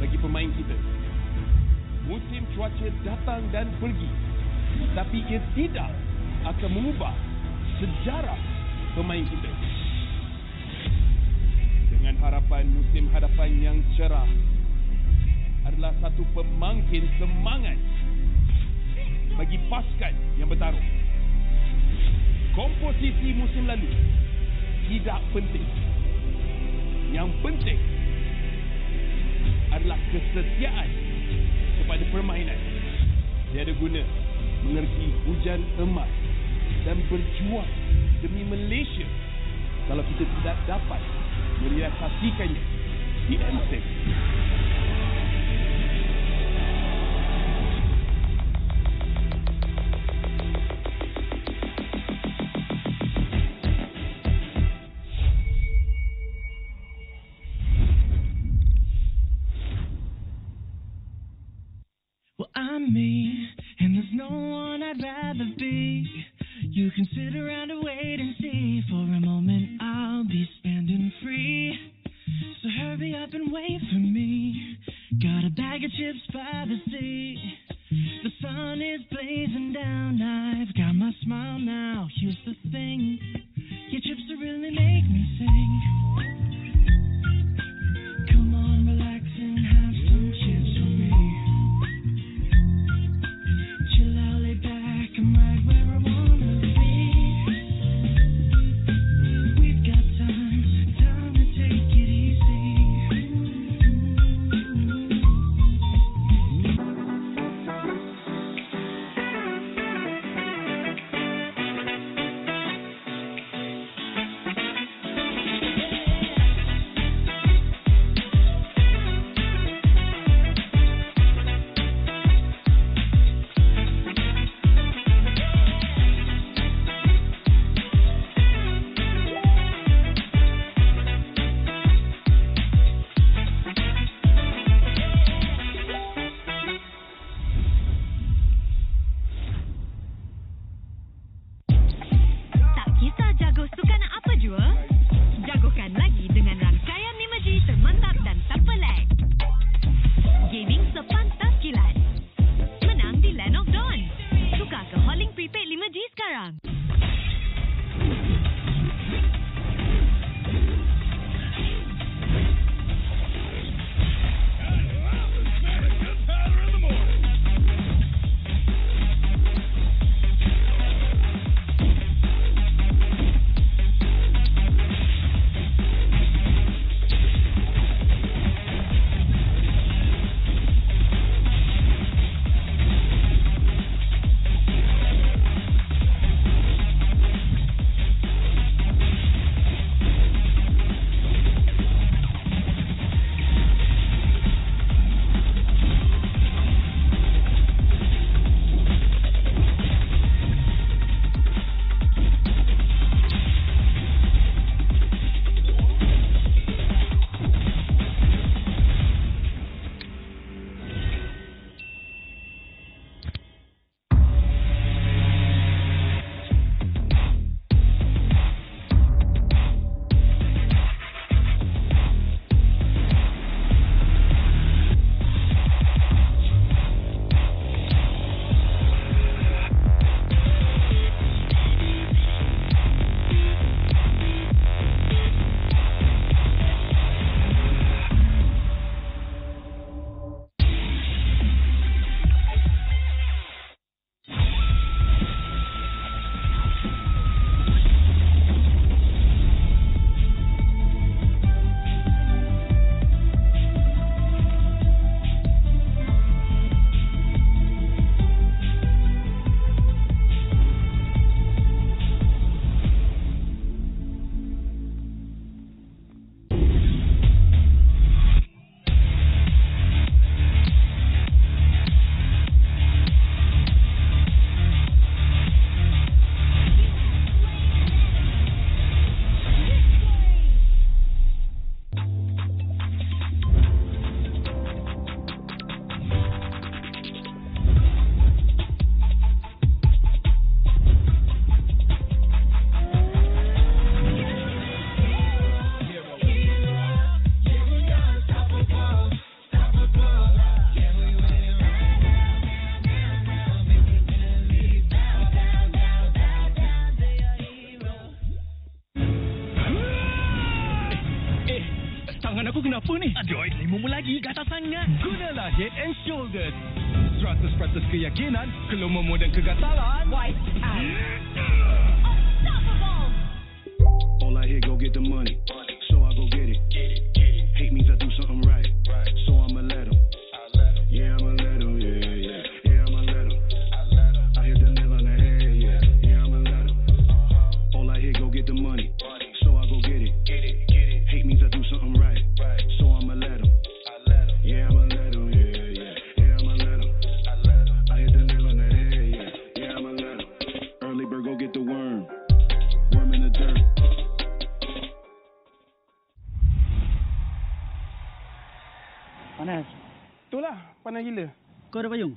bagi pemain kita. Musim cuaca datang dan pergi, tapi ia tidak akan mengubah sejarah pemain kita. Dengan harapan musim hadapan yang cerah adalah satu pemangkin semangat bagi pasukan yang bertarung. Komposisi musim lalu tidak penting. Yang penting adalah kesetiaan kepada permainan. Tiada guna mengerti hujan emas dan berjuang demi Malaysia kalau kita tidak dapat merealisasikannya di M6. Well, I'm me, and there's no one I'd rather be. You can sit around and wait and see. For a moment, I'll be standing free. So hurry up and wait for me. Got a bag of chips by the sea. The sun is blazing down. I've got my smile now. Here's the thing, your chips will really make me sing. Come on, relax and have some chips with me. Chill out, lay back, I'm right where I wanna be. We've got time to take it easy. Tangan aku kenapa ni? Aduh, limumu lagi, gatal sangat. Gunalah Head and Shoulders. 100% keyakinan, kelumamu dan kegatalan. Wipe out. All I hear, go get the money. So I go get it. Hate means I do something right. So I'ma let 'em. Yeah, I'ma let 'em. Yeah. Yeah, I'ma let 'em. I hit the nail on the head. Yeah, I'ma let 'em. All I hear, go get the money. So I go get it. Hate means I do something right. So I'ma let 'em. Yeah, I'ma let 'em. Yeah, I'ma let 'em. I hit the nail on the head. Yeah, I'ma let 'em. Early bird, go get the worm. Worm in the dirt. Panas. Itulah, panas gila. Kau ada payung?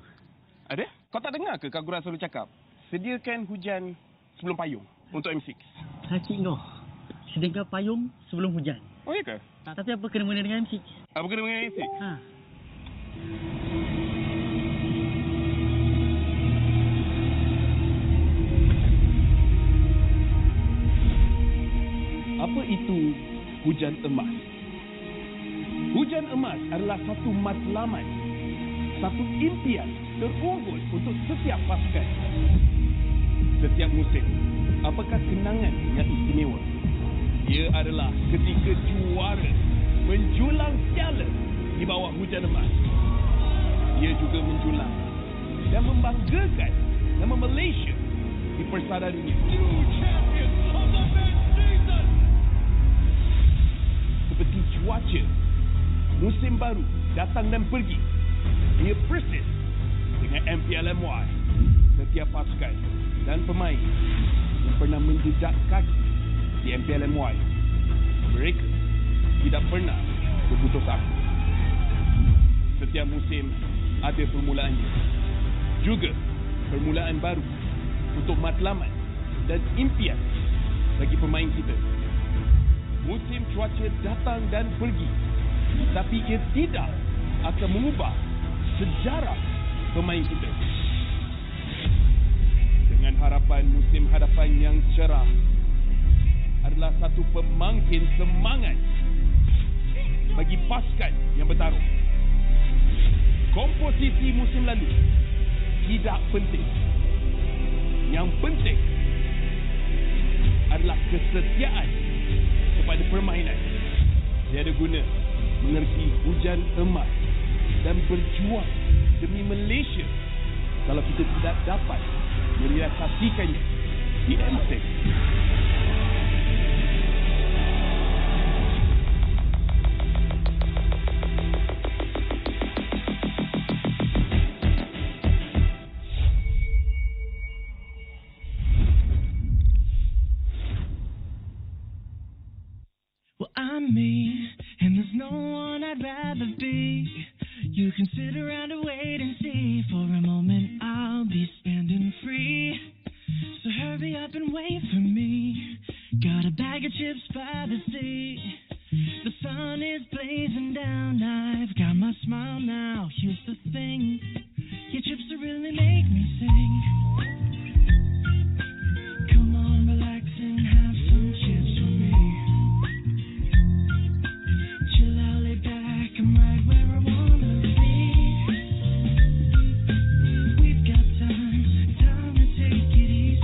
Ada? Kau tak dengar ke Kak Gura selalu cakap? Sediakan hujan sebelum payung untuk M6. Sakit kau. Sediakan payung sebelum hujan. Oh, iya ke? Tapi apa kena-mena dengan M6? Apa kena dengan M6? Ha. Apa itu hujan emas? Hujan emas adalah satu matlamat, satu impian terunggul untuk setiap pasukan. Setiap musim, apakah kenangan yang istimewa? Ia adalah ketika juara menjulang piala di bawah hujan emas. Ia juga menjulang dan membanggakan nama Malaysia di persada dunia. Seperti cuaca, musim baru datang dan pergi. Ia persis dengan MPLMY. Setiap pasukan dan pemain yang pernah menjejak kaki di MPLMY, mereka tidak pernah berputus asa. Setiap musim ada permulaannya, juga permulaan baru untuk matlamat dan impian bagi pemain kita. Musim cuaca datang dan pergi, tapi ia tidak akan mengubah sejarah pemain kita. Dengan harapan musim hadapan yang cerah adalah satu pemangkin semangat bagi pasukan yang bertarung. Komposisi musim lalu tidak penting. Yang penting adalah kesetiaan kepada permainan. Tiada guna mengerti hujan emas dan berjuang demi Malaysia kalau kita tidak dapat merealisasikannya di M6. Well, I'm me, and there's no one I'd rather be. You can sit around and wait and see. For a moment, I'll be standing free. So hurry up and wait for me. Got a bag of chips by the sea. The sun is blazing down. I've got my smile now. Here's the thing. Your chips will really make me sing. Come on, relax and have some chips with me. Chill out, lay back, I'm right where I wanna be. We've got time to take it easy.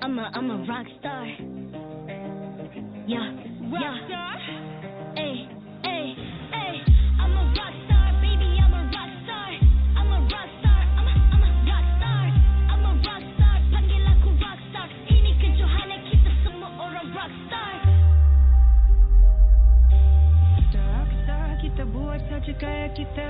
I'm a rock star. Yeah, Rockstar? Ay, ay, ay. I'm a rock star, baby, I'm a rock star. I'm a rock star, I'm a rock star. I'm a rock star, panggil aku rock star. Ini kejohanan kita semua orang rock star. Kita rockstar, kita buat saja gaya kita.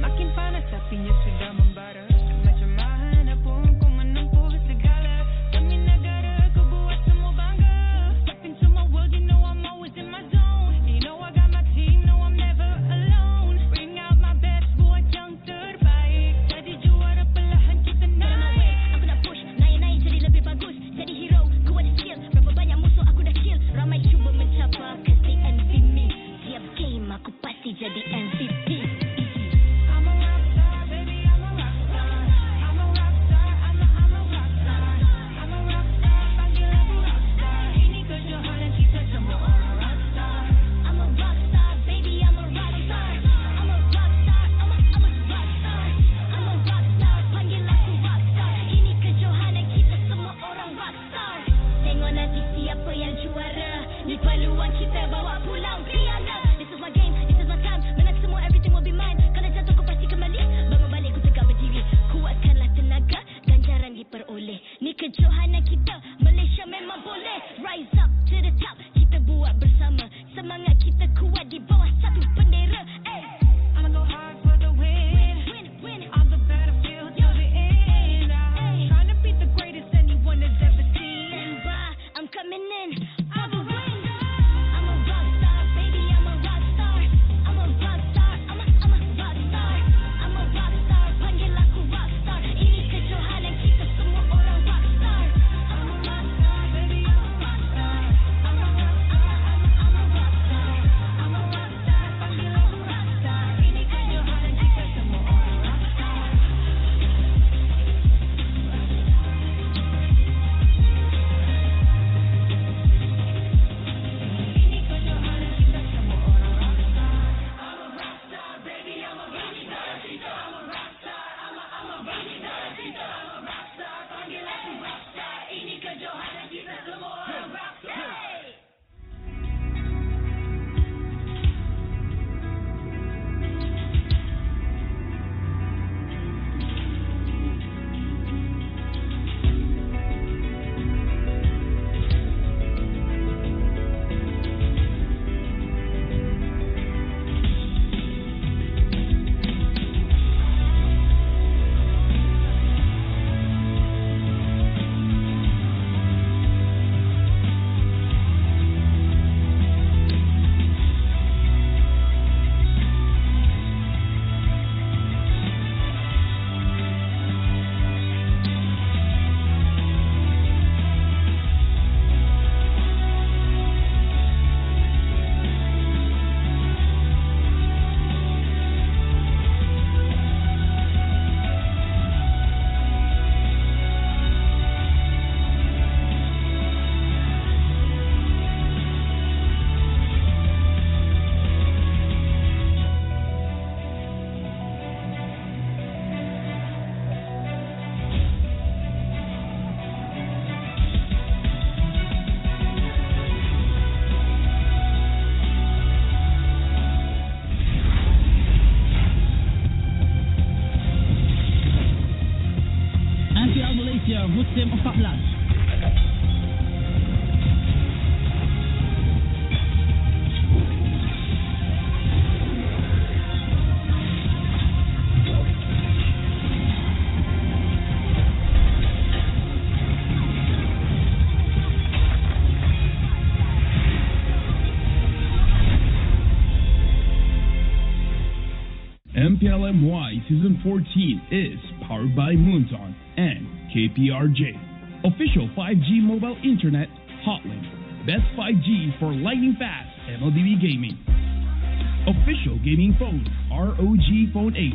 Makin panas apinya sudah membara. Macam mana pun kau menempuh segala. Demi negara kau buat semua bangga. Step into my world, you know I'm always in my zone. You know I got my team, know I'm never alone. Bring out my best, buat yang terbaik. Jadi juara perlahan kita naik. Aku nak push, naik-naik jadi lebih bagus. Jadi hero, ku ada skill. Berapa banyak musuh aku dah kill. Ramai cuba mencapai, cause they envy me. Tiap game aku pasti jadi MVP. I'm a rockstar, baby, I'm a rockstar. I'm a rockstar, I'm a rockstar. I'm a rockstar, panggil aku rockstar. Ini kejohanan kita semua orang rockstar. I'm a rockstar, baby, I'm a rockstar. I'm a rockstar, I'm a rockstar. I'm a rockstar, panggil aku rockstar. Ini kejohanan kita semua orang rockstar. Tengok nanti siapa yang juara. Ni peluang kita bawa pulang piala. This is my game, this is my time. Menang semua, everything will be mine. Kalau jatuh kau pasti kembali. Bangun balik ku tegak berdiri. Kuatkanlah tenaga, ganjaran diperoleh. Ni kejohanan kita, Malaysia memang boleh. Rise up to the top, kita buat bersama. Semangat kita kuat di bawah satu bendera. Ay. I'ma go hard for the win. Win. On the battlefield till the end. I'm trying to beat the greatest anyone has ever seen. Stand by, I'm coming in for the win. I'm a rockstar, baby, I'm a rockstar. I'm a rockstar, I'm a rockstar. I'm a rockstar, panggil aku rockstar. Ini kejohanan kita semua orang rockstar. I'm a rockstar, baby, I'm a rockstar. I'm a rockstar, I'm a rockstar. I'm a rockstar, panggil aku rockstar. Ini kejohanan kita semua orang rockstar. MPL Malaysia musim 14. MPLMY Season 14 is powered by Moonton and KPRJ. Official 5G mobile internet hotlink. Best 5G for lightning fast MLDB gaming. Official gaming phone ROG Phone 8.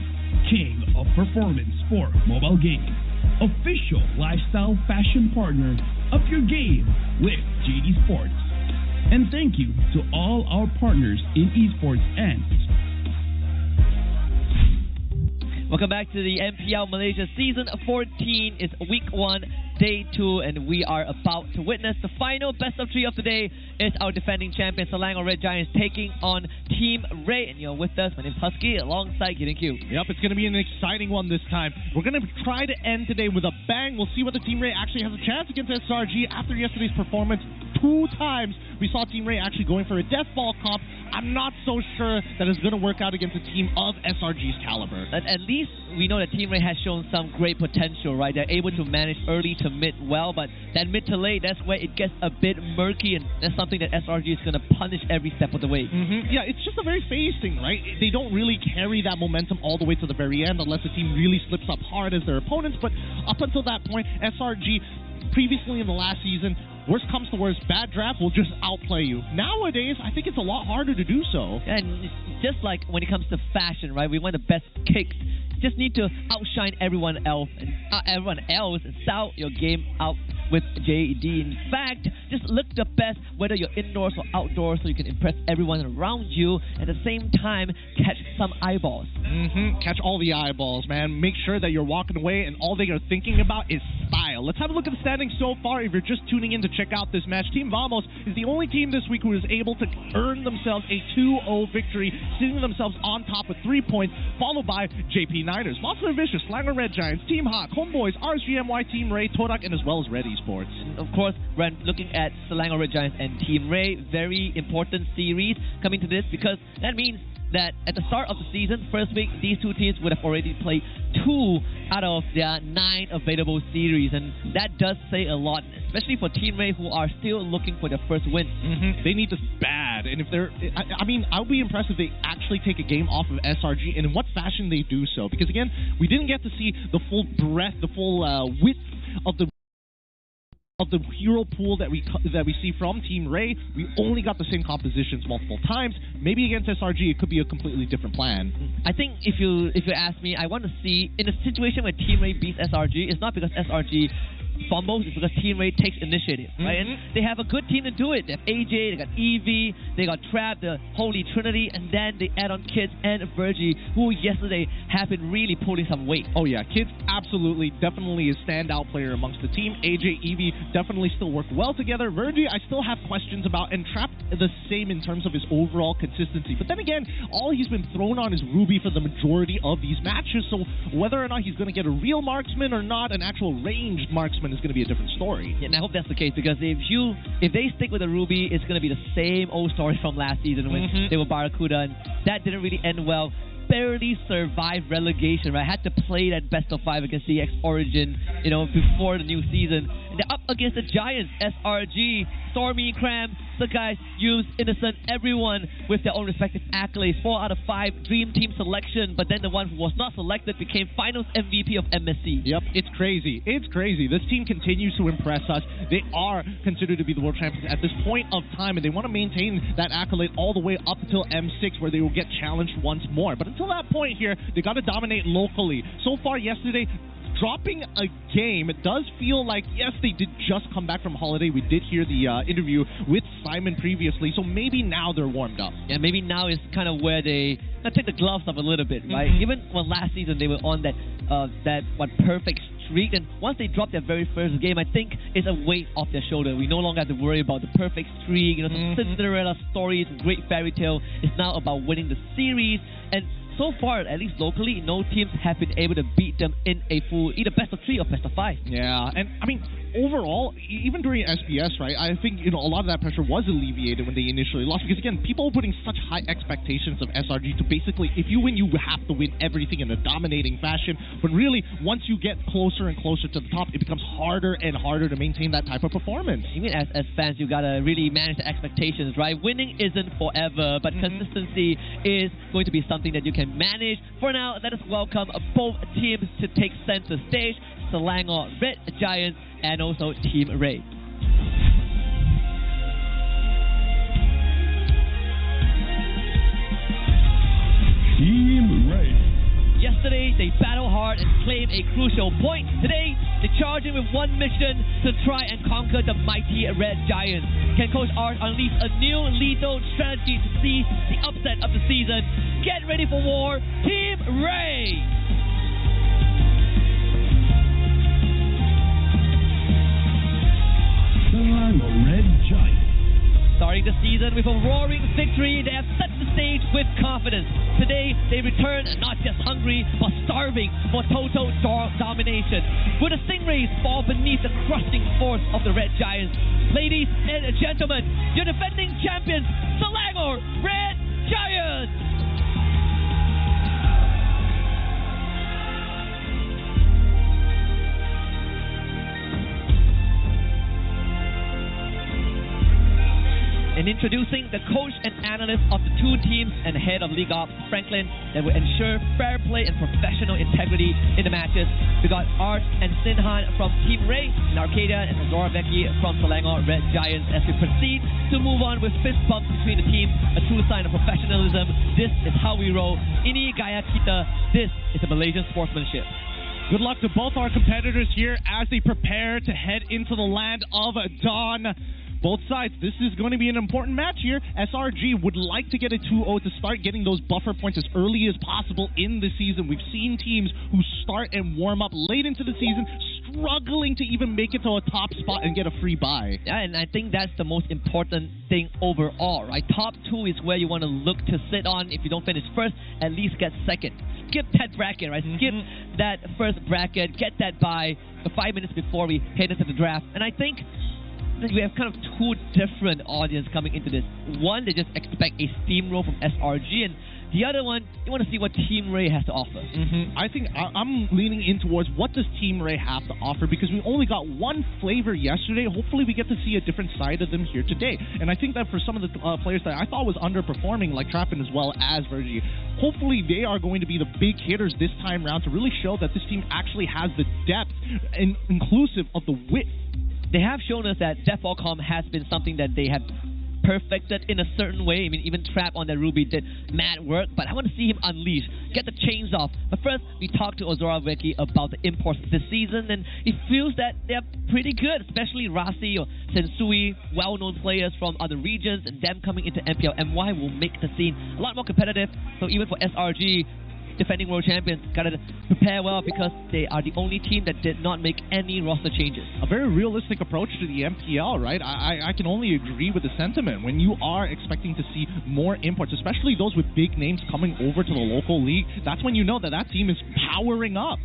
King of performance for mobile gaming. Official lifestyle fashion partner. Up your game with JD Sports. And thank you to all our partners in esports and Welcome back to the MPL Malaysia Season 14. It's week 1, day 2, and we are about to witness the final best of 3 of the day. It's our defending champion, Selangor Red Giants, taking on Team Rey. And you're with us. My name's Husky, alongside Getting Q. Yep, it's going to be an exciting one this time. We're going to try to end today with a bang. We'll see whether Team Rey actually has a chance against SRG after yesterday's performance. 2 times we saw Team Rey actually going for a death ball comp. I'm not so sure that it's going to work out against a team of SRG's caliber. At least we know that Team Rey has shown some great potential, right? They're able to manage early to mid well, but that mid to late, that's where it gets a bit murky, and that's something that SRG is going to punish every step of the way. Yeah, it's just a very phase thing, right? They don't really carry that momentum all the way to the very end unless the team really slips up hard as their opponents, but up until that point, SRG, previously in the last season, worst comes to worst, bad draft will just outplay you. Nowadays, I think it's a lot harder to do so. And it's just like when it comes to fashion, right? We want the best kicks. Just need to outshine everyone else and sell your game out with JD. In fact, just look the best whether you're indoors or outdoors so you can impress everyone around you. At the same time, catch some eyeballs. Catch all the eyeballs, man. Make sure that you're walking away and all they are thinking about is style. Let's have a look at the standings so far. If you're just tuning in to check out this match, Team Vamos is the only team this week who is able to earn themselves a 2-0 victory, sitting themselves on top with 3 points, followed by JP Niners, Monster Vicious, Selangor Red Giants, Team Hawk, Homeboys, RSGMY, Team Rey, Todak, and as well as Red Esports. And of course, we're looking at Selangor Red Giants and Team Rey. Very important series coming to this, because that means that at the start of the season, first week, these two teams would have already played 2 out of their 9 available series, and that does say a lot, especially for Team Rey, who are still looking for their first win. They need this bad, and if they're, I mean, I'll be impressed if they actually take a game off of SRG, and in what fashion they do so, because again, we didn't get to see the full breadth, the full width of the hero pool that we see from Team Rey. We only got the same compositions multiple times. Maybe against SRG, it could be a completely different plan. I think if you ask me, I want to see in a situation where Team Rey beats SRG, it's not because SRG fumbles, it's because Team Rey takes initiative, right? And they have a good team to do it. They have AJ, they got Evie, they got Trap, the Holy Trinity, and then they add on Kids and Virgie, who yesterday have been really pulling some weight. Oh yeah, Kids absolutely, definitely a standout player amongst the team. AJ, Evie definitely still work well together. Virgie, I still have questions about, and Trap the same in terms of his overall consistency. But then again, all he's been thrown on is Ruby for the majority of these matches, so whether or not he's going to get a real marksman or not, an actual ranged marksman, is going to be a different story. Yeah, and I hope that's the case, because if they stick with the Ruby, it's going to be the same old story from last season when they were Barracuda, and that didn't really end well. Barely survived relegation, right? Had to play that best of 5 against CX Origin, before the new season. And they're up against the Giants, SRG, Stormy, Cram, Sakai, Use, Innocent, everyone with their own respective accolades. 4 out of 5 Dream Team selection, but then the one who was not selected became Finals MVP of MSC. Yep, it's crazy. It's crazy. This team continues to impress us. They are considered to be the world champions at this point of time, and they want to maintain that accolade all the way up until M6, where they will get challenged once more. But until that point here, they got to dominate locally. So far yesterday, dropping a game, it does feel like, yes, they did just come back from holiday. We did hear the interview with Simon previously, so maybe now they're warmed up. Yeah, maybe now is kind of where they take the gloves off a little bit, right? Even when last season they were on that perfect streak, and once they dropped their very first game, I think it's a weight off their shoulder. We no longer have to worry about the perfect streak, some Cinderella stories, great fairy tale. It's now about winning the series, and so far, at least locally, no teams have been able to beat them in a full either best of 3 or best of 5. Yeah, and I mean, overall, even during SBS, right, I think a lot of that pressure was alleviated when they initially lost, because again, people were putting such high expectations of SRG to basically, if you win, you have to win everything in a dominating fashion. But really, once you get closer and closer to the top, it becomes harder and harder to maintain that type of performance. Even as fans, you gotta really manage the expectations, right? Winning isn't forever, but consistency is going to be something that you can manage. For now, let us welcome both teams to take center stage, Selangor Red Giants and also Team Rey. Team Rey. Yesterday, they battled hard and claimed a crucial point. Today, they charge in with one mission to try and conquer the mighty Red Giants. Can Coach Art unleash a new lethal strategy to seize the upset of the season? Get ready for war, Team Rey! Starting the season with a roaring victory, they have set the stage with confidence. Today, they return not just hungry, but starving for total domination. Will the Stingrays fall beneath the crushing force of the Red Giants? Ladies and gentlemen, your defending champions, Selangor Red Giants! And introducing the coach and analyst of the two teams and head of League Ops, Franklin, that will ensure fair play and professional integrity in the matches. We got Art and Sinhan from Team Rey, and Arcadia and Roughhh from Selangor Red Giants as we proceed to move on with fist bumps between the teams, a true sign of professionalism. This is how we roll. Ini gaya kita. This is a Malaysian sportsmanship. Good luck to both our competitors here as they prepare to head into the land of Dawn. Both sides, this is going to be an important match here. SRG would like to get a 2-0 to start getting those buffer points as early as possible in the season. We've seen teams who start and warm up late into the season struggling to even make it to a top spot and get a free bye. Yeah, and I think that's the most important thing overall, right? Top 2 is where you want to look to sit on. If you don't finish first, at least get second. Skip that bracket, right? Skip that first bracket, get that bye 5 minutes before we head into the draft. And I think that we have kind of two different audiences coming into this. One, they just expect a steamroll from SRG, and the other one, you want to see what Team Rey has to offer. I think I'm leaning in towards what does Team Rey have to offer, because we only got one flavor yesterday. Hopefully we get to see a different side of them here today. And I think that for some of the players that I thought was underperforming, like Trappin as well as Virgie, hopefully they are going to be the big hitters this time around to really show that this team actually has the depth and inclusive of the width. They have shown us that Defalcom has been something that they have perfected in a certain way. I mean, even Trap on that Ruby did mad work, but I want to see him unleash, get the chains off. But first, we talked to Roughhh about the imports this season, and he feels that they're pretty good, especially Rasi or Sensui, well-known players from other regions, and them coming into MPLMY will make the scene a lot more competitive. So even for SRG, defending world champions, gotta prepare well because they are the only team that did not make any roster changes. A very realistic approach to the MPL, right? I can only agree with the sentiment. When you are expecting to see more imports, especially those with big names coming over to the local league, that's when you know that that team is powering up.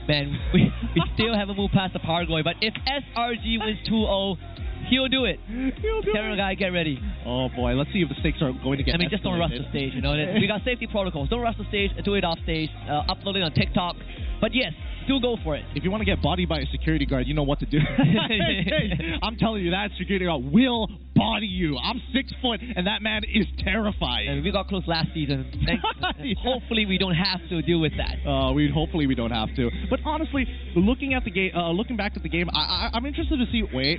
Man, we still haven't moved past the Pargoy, but if SRG wins 2-0, he'll do it. Camera guy, get ready. Oh boy, let's see if the stakes are going to get just don't rush the stage, you know. We got safety protocols. Don't rush the stage, do it off stage, upload it on TikTok. But yes, do go for it. If you want to get bodied by a security guard, you know what to do. I'm telling you, that security guard will body you. I'm 6 foot, and that man is terrifying. And we got close last season. Hopefully, we don't have to deal with that. Hopefully, we don't have to. But honestly, looking at the game, looking back at the game, I'm interested to see. Wait.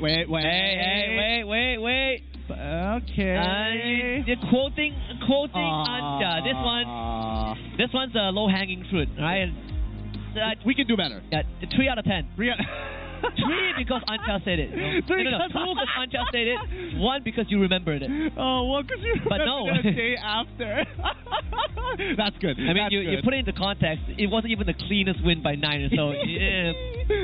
Okay. You're quoting Anja. This one's a low-hanging fruit, right? We can do better. Yeah, 3 out of 10. 3 because Anja said it. No, 2 because Anja said it. 1 because you remembered it. Oh, well, because you remembered it a day after. That's good. I mean, you put it into context. It wasn't even the cleanest win by Niners, so yeah,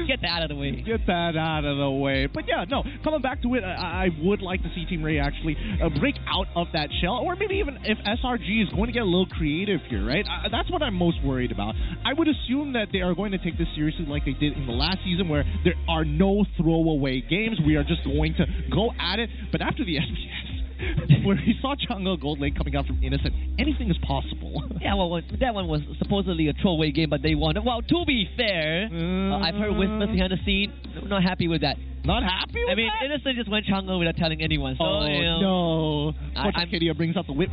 get that out of the way. Get that out of the way. But yeah, no, coming back to it, I would like to see Team Rey actually break out of that shell, or maybe even if SRG is going to get a little creative here, right? That's what I'm most worried about. I would assume that they are going to take this seriously like they did in the last season, where there are no throwaway games. We are just going to go at it. But after the SPS, where he saw Chang'e Gold Lane coming out from Innocent, anything is possible. Yeah, well, that one was supposedly a throwaway game, but they won. Well, to be fair, I've heard whispers behind the scene. I'm not happy with that. Not happy with that? I mean, Innocent just went Chang'e without telling anyone. So, no. Arcadia brings out the whip.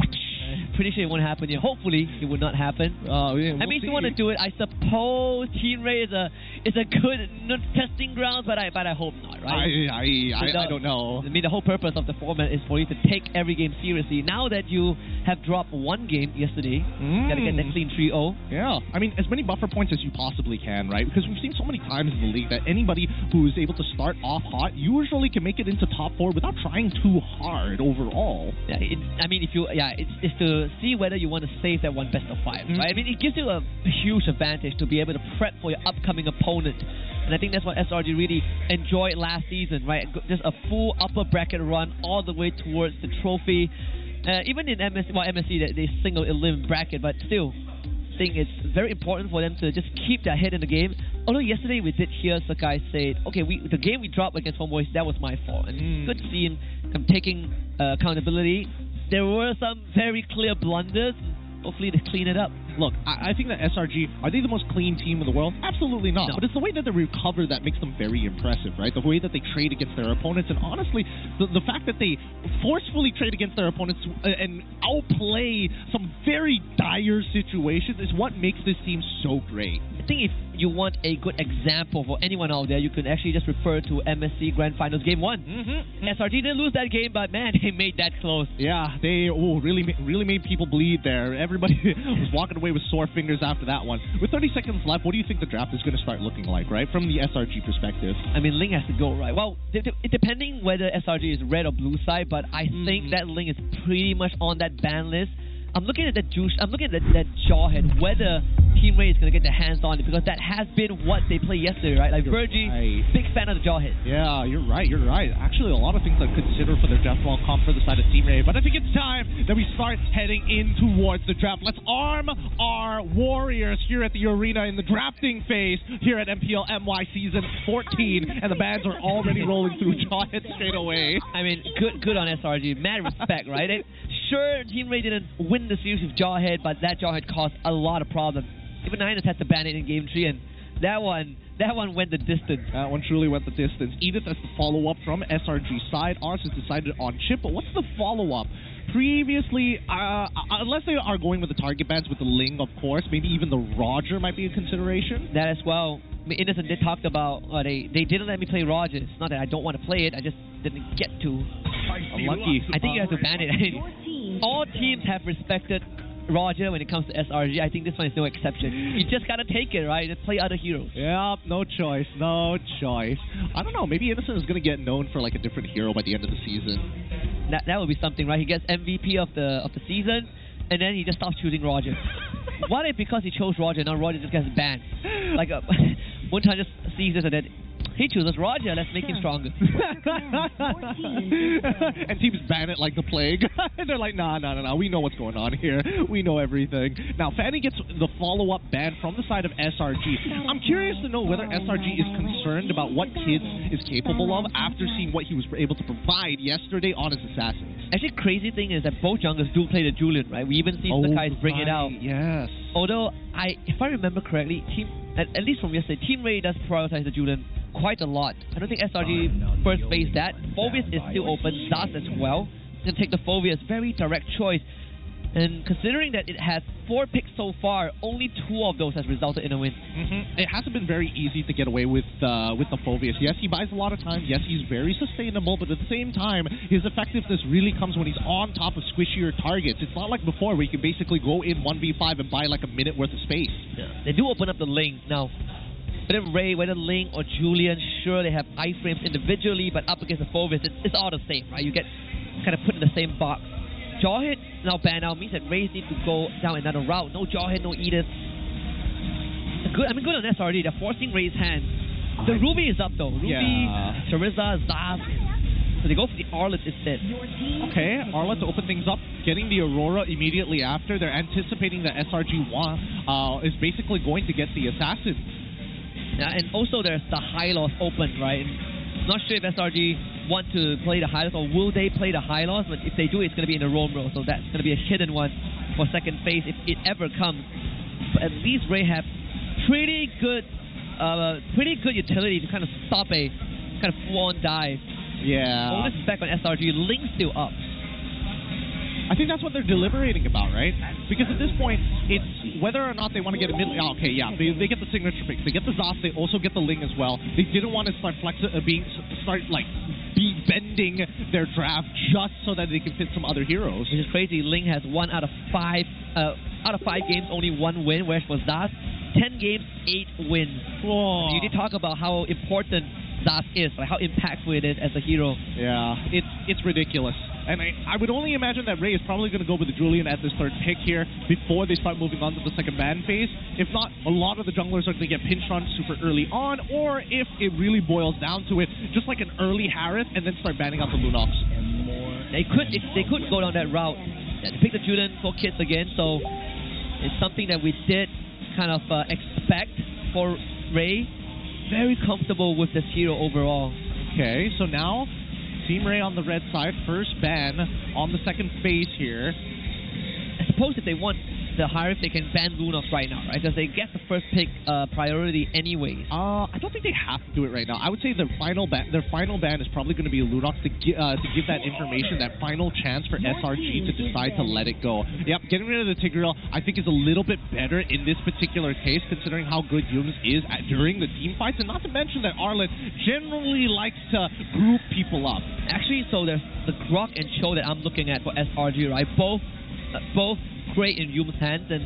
Pretty sure it won't happen here. Hopefully, it would not happen. We'll if you want to do it, I suppose Team Rey is a good testing ground, but I hope not, right? I don't know. I mean, the whole purpose of the format is for you to take every game seriously. Now that you have dropped one game yesterday, you gotta get that clean 3-0. Yeah, I mean, as many buffer points as you possibly can, right? Because we've seen so many times in the league that anybody who is able to start off hot usually can make it into top 4 without trying too hard overall. Yeah, it's to see whether you want to save that one best of 5, right? I mean, it gives you a huge advantage to be able to prep for your upcoming opponent. And I think that's what SRG really enjoyed last season, right? Just a full upper bracket run all the way towards the trophy. Even in MSC, they single elim bracket, but still, I think it's very important for them to just keep their head in the game. Although yesterday we did hear Sakai say, okay, the game we dropped against Homeboys, that was my fault. And good to see him taking accountability. There were some very clear blunders. Hopefully they clean it up. Look, I think that SRG, are they the most clean team in the world? Absolutely not. No. But it's the way that they recover that makes them very impressive, right? The way that they trade against their opponents. And honestly, the fact that they forcefully trade against their opponents and outplay some very dire situations is what makes this team so great. I think if you want a good example for anyone out there, you can actually just refer to MSC Grand Finals Game 1. SRG didn't lose that game, but man, they made that close. Yeah, they really made people bleed there. Everybody was walking away with sore fingers after that one. With 30 seconds left, what do you think the draft is going to start looking like, right? From the SRG perspective. I mean, Ling has to go, right? Well, depending whether SRG is red or blue side, but I think that Ling is pretty much on that ban list. I'm looking at that Jawhead, whether Team Rey is going to get their hands on it, because that has been what they played yesterday, right? Like Virgie, big fan of the Jawhead. Yeah, you're right. Actually, a lot of things I'd consider for their draft wall comp for the side of Team Rey, but I think it's time that we start heading in towards the draft. Let's arm our warriors here at the arena in the drafting phase here at MPLMY Season 14, and the bands are already rolling through Jawhead straight away. I mean, good on SRG. Mad respect, right? Sure, Team Rey didn't win the series with Jawhead, but that Jawhead caused a lot of problems. Even Niners had to ban it in Game 3, and that one went the distance. That one truly went the distance. Edith as the follow-up from SRG's side. Ours is decided on chip, but what's the follow-up? Previously, unless they are going with the target bans with the Ling, of course, maybe even the Roger might be a consideration. That as well. I mean, Innocent did talk about, they didn't let me play Roger. It's not that I don't want to play it, I just didn't get to. I'm lucky. I think you have to ban it. All teams have respected Roger when it comes to SRG. I think this one is no exception. You just gotta take it, right? And play other heroes. Yeah, no choice. I don't know, maybe Innocent is gonna get known for like a different hero by the end of the season. That would be something, right? He gets MVP of the season, and then he just stops choosing Roger. What if because he chose Roger, now Roger just gets banned? Like Muntan just sees this and then he chooses Roger, let's make him stronger. And teams ban it like the plague. They're like, nah, we know what's going on here. We know everything. Now, Fanny gets the follow-up ban from the side of SRG. I'm curious to know whether SRG is concerned about what Kids is capable of after seeing what he was able to provide yesterday on his Assassins. Actually, crazy thing is that both junglers do play the Julian, right? We even see Sakai bring it out. Yes. Although, if I remember correctly, at least from yesterday, Team Rey does prioritize the Julian quite a lot. I don't think SRG first faced that. Phoveus is still open, Zaz as well. Can take the Phoveus, very direct choice. And considering that it has 4 picks so far, only 2 of those has resulted in a win. It hasn't been very easy to get away with the Phoveus. Yes, he buys a lot of time. Yes, he's very sustainable, but at the same time, his effectiveness really comes when he's on top of squishier targets. It's not like before where you can basically go in 1v5 and buy like a minute worth of space. Yeah. They do open up the Ling now. Whether Rey, whether Ling or Julian, sure they have iframes individually, but up against the Phoveus, it's all the same, right? You get kind of put in the same box. Jawhead now banned out means that Rays need to go down another route. No Jawhead, no Edith. Good on SRD. They're forcing Ray's hand. The Ruby is up though. Ruby, Charizard, Zaz. So they go for the Arlet instead. Okay, Arlet to open things up, getting the Aurora immediately after. They're anticipating that SRG is basically going to get the Assassin. Yeah, and also there's the Hylos open, right? Not sure if SRG want to play the Hylos or will they play the Hylos, but if they do, it's going to be in the roam row, so that's going to be a hidden one for second phase if it ever comes. But at least Rey have pretty good utility to kind of stop a kind of full-on dive. Yeah. All this is back on SRG. Link's still up. I think that's what they're deliberating about, right? Because at this point, it's whether or not they want to get a mid. Okay, yeah, they get the signature picks. They get the Zas. They also get the Ling as well. They didn't want to start bending their draft just so that they can fit some other heroes. Which is crazy. Ling has 1 out of 5. Out of 5 games, only 1 win. Whereas for Zas, 10 games, 8 wins. Whoa. You did talk about how important Zas is, like how impactful it is as a hero. Yeah, it's ridiculous. And I would only imagine that Rey is probably going to go with the Julian as his third pick here before they start moving on to the second ban phase. If not, a lot of the junglers are going to get pinched on super early on, or if it really boils down to it, just like an early Harith and then start banning out the Lunox. They could go down that route. They pick the Julian for kids again, so it's something that we did kind of expect for Rey. Very comfortable with this hero overall. Okay, so now Team Rey on the red side, first ban on the second phase here. I suppose if they want the Harith, they can ban Lunox right now, right? Because they get the first pick priority anyways. I don't think they have to do it right now. I would say their final ban is probably going to be a Lunox to give that information, that final chance for SRG to decide to let it go. Yep, getting rid of the Tigreal, I think, is a little bit better in this particular case, considering how good Yums is during the team fights, and not to mention that Arlet generally likes to group people up. Actually, so there's the Grok and Cho that I'm looking at for SRG, right? Both great in Yum's hands, and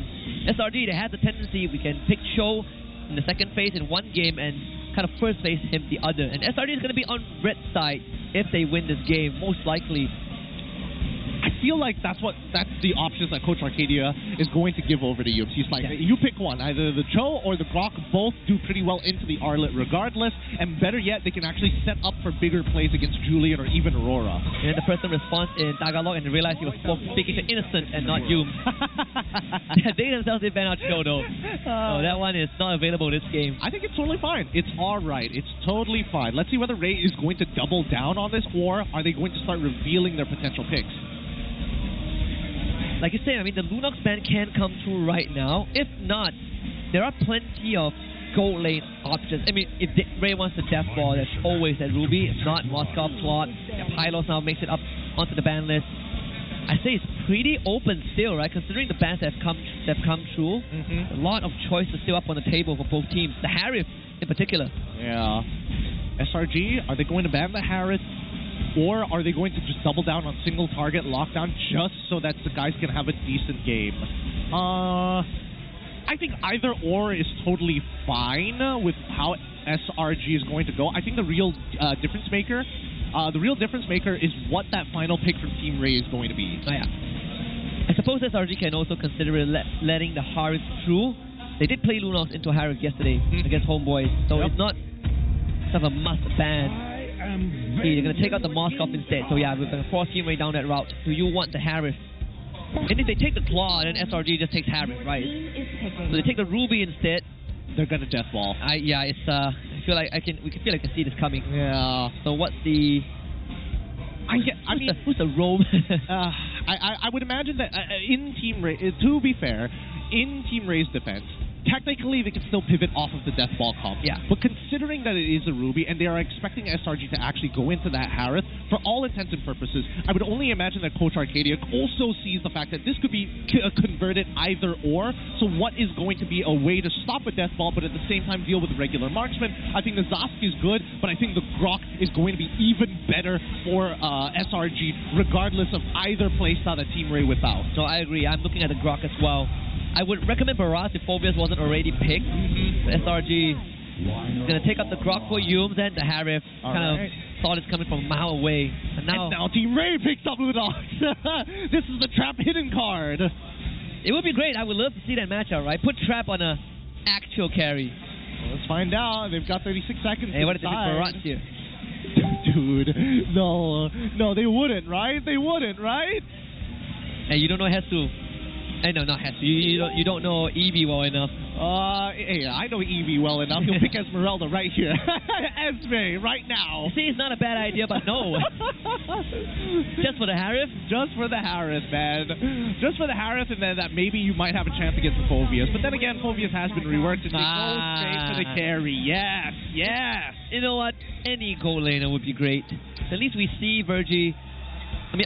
SRG, they have the tendency we can pick Cho in the second phase in one game and kind of first phase him the other. And SRG is going to be on red side if they win this game, most likely. I feel like that's the options that Coach Arcadia is going to give over to Yums. He's like, you pick one, either the Cho or the Grok. Both do pretty well into the Arlet regardless, and better yet, they can actually set up for bigger plays against Julian or even Aurora. And then the person responds in Tagalog and realized he was speaking to Innocent and not Yums. They themselves did ban out Cho though. So that one is not available in this game. I think it's totally fine. It's alright. It's totally fine. Let's see whether Rey is going to double down on this, or are they going to start revealing their potential picks? Like you say, I mean, the Lunox ban can come through right now. If not, there are plenty of gold lane options. I mean, if Rey wants the death ball, there's always that Ruby. If not, Moskov slot. Pylos now makes it up onto the ban list. I say it's pretty open still, right? Considering the bans that have come through, a lot of choices still up on the table for both teams. The Harith in particular. Yeah. SRG, are they going to ban the Harith? Or are they going to just double down on single target lockdown just so that the guys can have a decent game? I think either or is totally fine with how SRG is going to go. I think the real difference maker is what that final pick from Team Rey is going to be. Oh, yeah. I suppose SRG can also consider letting the Harith through. They did play Lunox into Harith yesterday against Homeboys, so it's not sort of a must ban. They're going to take out the Moskov instead. So yeah, we're going to force Team Rey down that route. Do you want the Harith? And if they take the Claw, then SRG just takes Harith, right? So they take the Ruby instead. They're going to death ball. Yeah, it's I feel like I can see this coming. Yeah. So what's the? Who's the roam? I would imagine that in Team Rey, to be fair, in Team Rey's defense, technically they can still pivot off of the death ball comp. Yeah. But considering that it is a Ruby and they are expecting SRG to actually go into that Harith, for all intents and purposes, I would only imagine that Coach Arcadia also sees the fact that this could be converted either or. So what is going to be a way to stop a death ball but at the same time deal with regular marksman? I think the Zosk is good, but I think the Grok is going to be even better for SRG regardless of either playstyle that Team Rey without. So I agree. I'm looking at the Grok as well. I would recommend Baraz if Phobius wasn't already picked. SRG is going to take up the Grok for Yums and the Harith. Kind of saw this coming from a mile away. And now Team Rey picks up Lunox. This is the Trap hidden card. It would be great. I would love to see that matchup, right? Put Trap on a actual carry. Well, let's find out. They've got 36 seconds. Hey, what if they pick Baraz here? Dude, no, they wouldn't, right? They wouldn't, right? Hey, you don't know Hesu. Hey, no, not Hesu. You don't know Eevee well enough. Hey, I know Eevee well enough. He'll pick Esmeralda right here. Esme, right now. See, it's not a bad idea, but no. Just for the Harith? Just for the Harith, man. Just for the Harith, and then that maybe you might have a chance against the Phobius. But then again, Phobius has been reworked, and they go straight for the carry. Yes, yes. You know what? Any gold laner would be great. At least we see Virgie,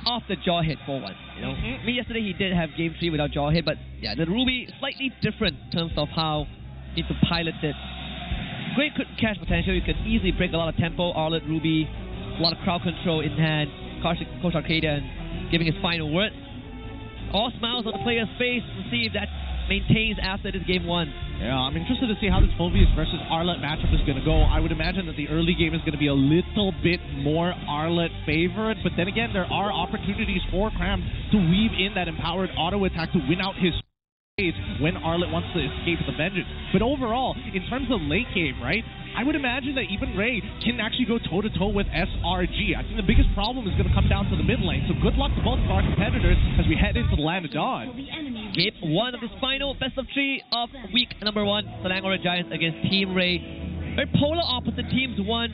off the jaw hit for once. You know? I mean, yesterday he did have game 3 without jaw hit, but yeah, the Ruby slightly different in terms of how you need to pilot it. Great cash potential. You can easily break a lot of tempo. Arlet, Ruby, a lot of crowd control in hand. Coach Arcadia giving his final word. All smiles on the player's face. We'll see if that maintains after this game 1. Yeah, I'm interested to see how this Phoveus versus Arlet matchup is going to go. I would imagine that the early game is going to be a little bit more Arlet favored, but then again, there are opportunities for Cram to weave in that empowered auto attack to win out his when Arlet wants to escape the vengeance. But overall, in terms of late game, right, I would imagine that even Rey can actually go toe-to-toe with SRG. I think the biggest problem is going to come down to the mid lane, so good luck to both of our competitors as we head into the Land of Dawn. Game 1 of this final best of 3 of week number 1, Selangor Giants against Team Rey. Very polar opposite teams. One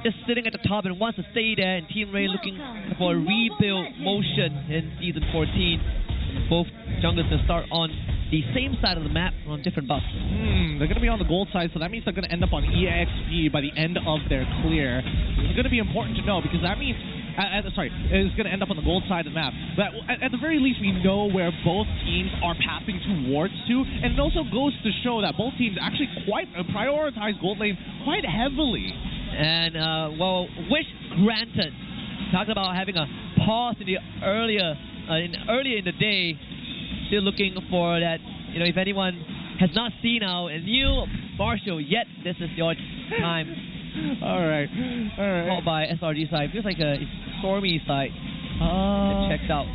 is sitting at the top and wants to stay there, and Team Rey looking for a rebuild motion in Season 14. Both junglers to start on the same side of the map on different buffs. They're going to be on the gold side, so that means they're going to end up on EXP by the end of their clear. It's going to be important to know because that means, it's going to end up on the gold side of the map. But at the very least, we know where both teams are passing towards to, and it also goes to show that both teams actually quite prioritize gold lane quite heavily. And, well, wish granted. Talking about having a pause in the earlier in the day. Still looking for that, if anyone has not seen our new Marshall yet, this is your time. All right. Called by SRG side. Feels like a Stormy side. Checked out.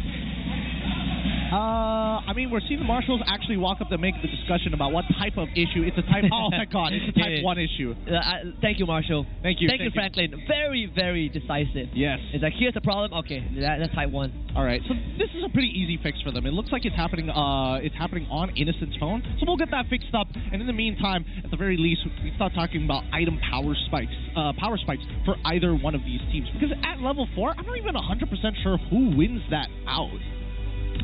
I mean, we're seeing the Marshals actually walk up to make the discussion about what type of issue. It's a type. Oh my God! It's a type 1 issue. Thank you, Marshall. Thank you, Franklin. Very, very decisive. Yes. It's like, here's the problem. Okay, that's type 1. All right. So this is a pretty easy fix for them. It looks like it's happening. It's happening on Innocent's phone. So we'll get that fixed up. And in the meantime, at the very least, we start talking about item power spikes for either one of these teams. Because at level 4, I'm not even 100% sure who wins that out.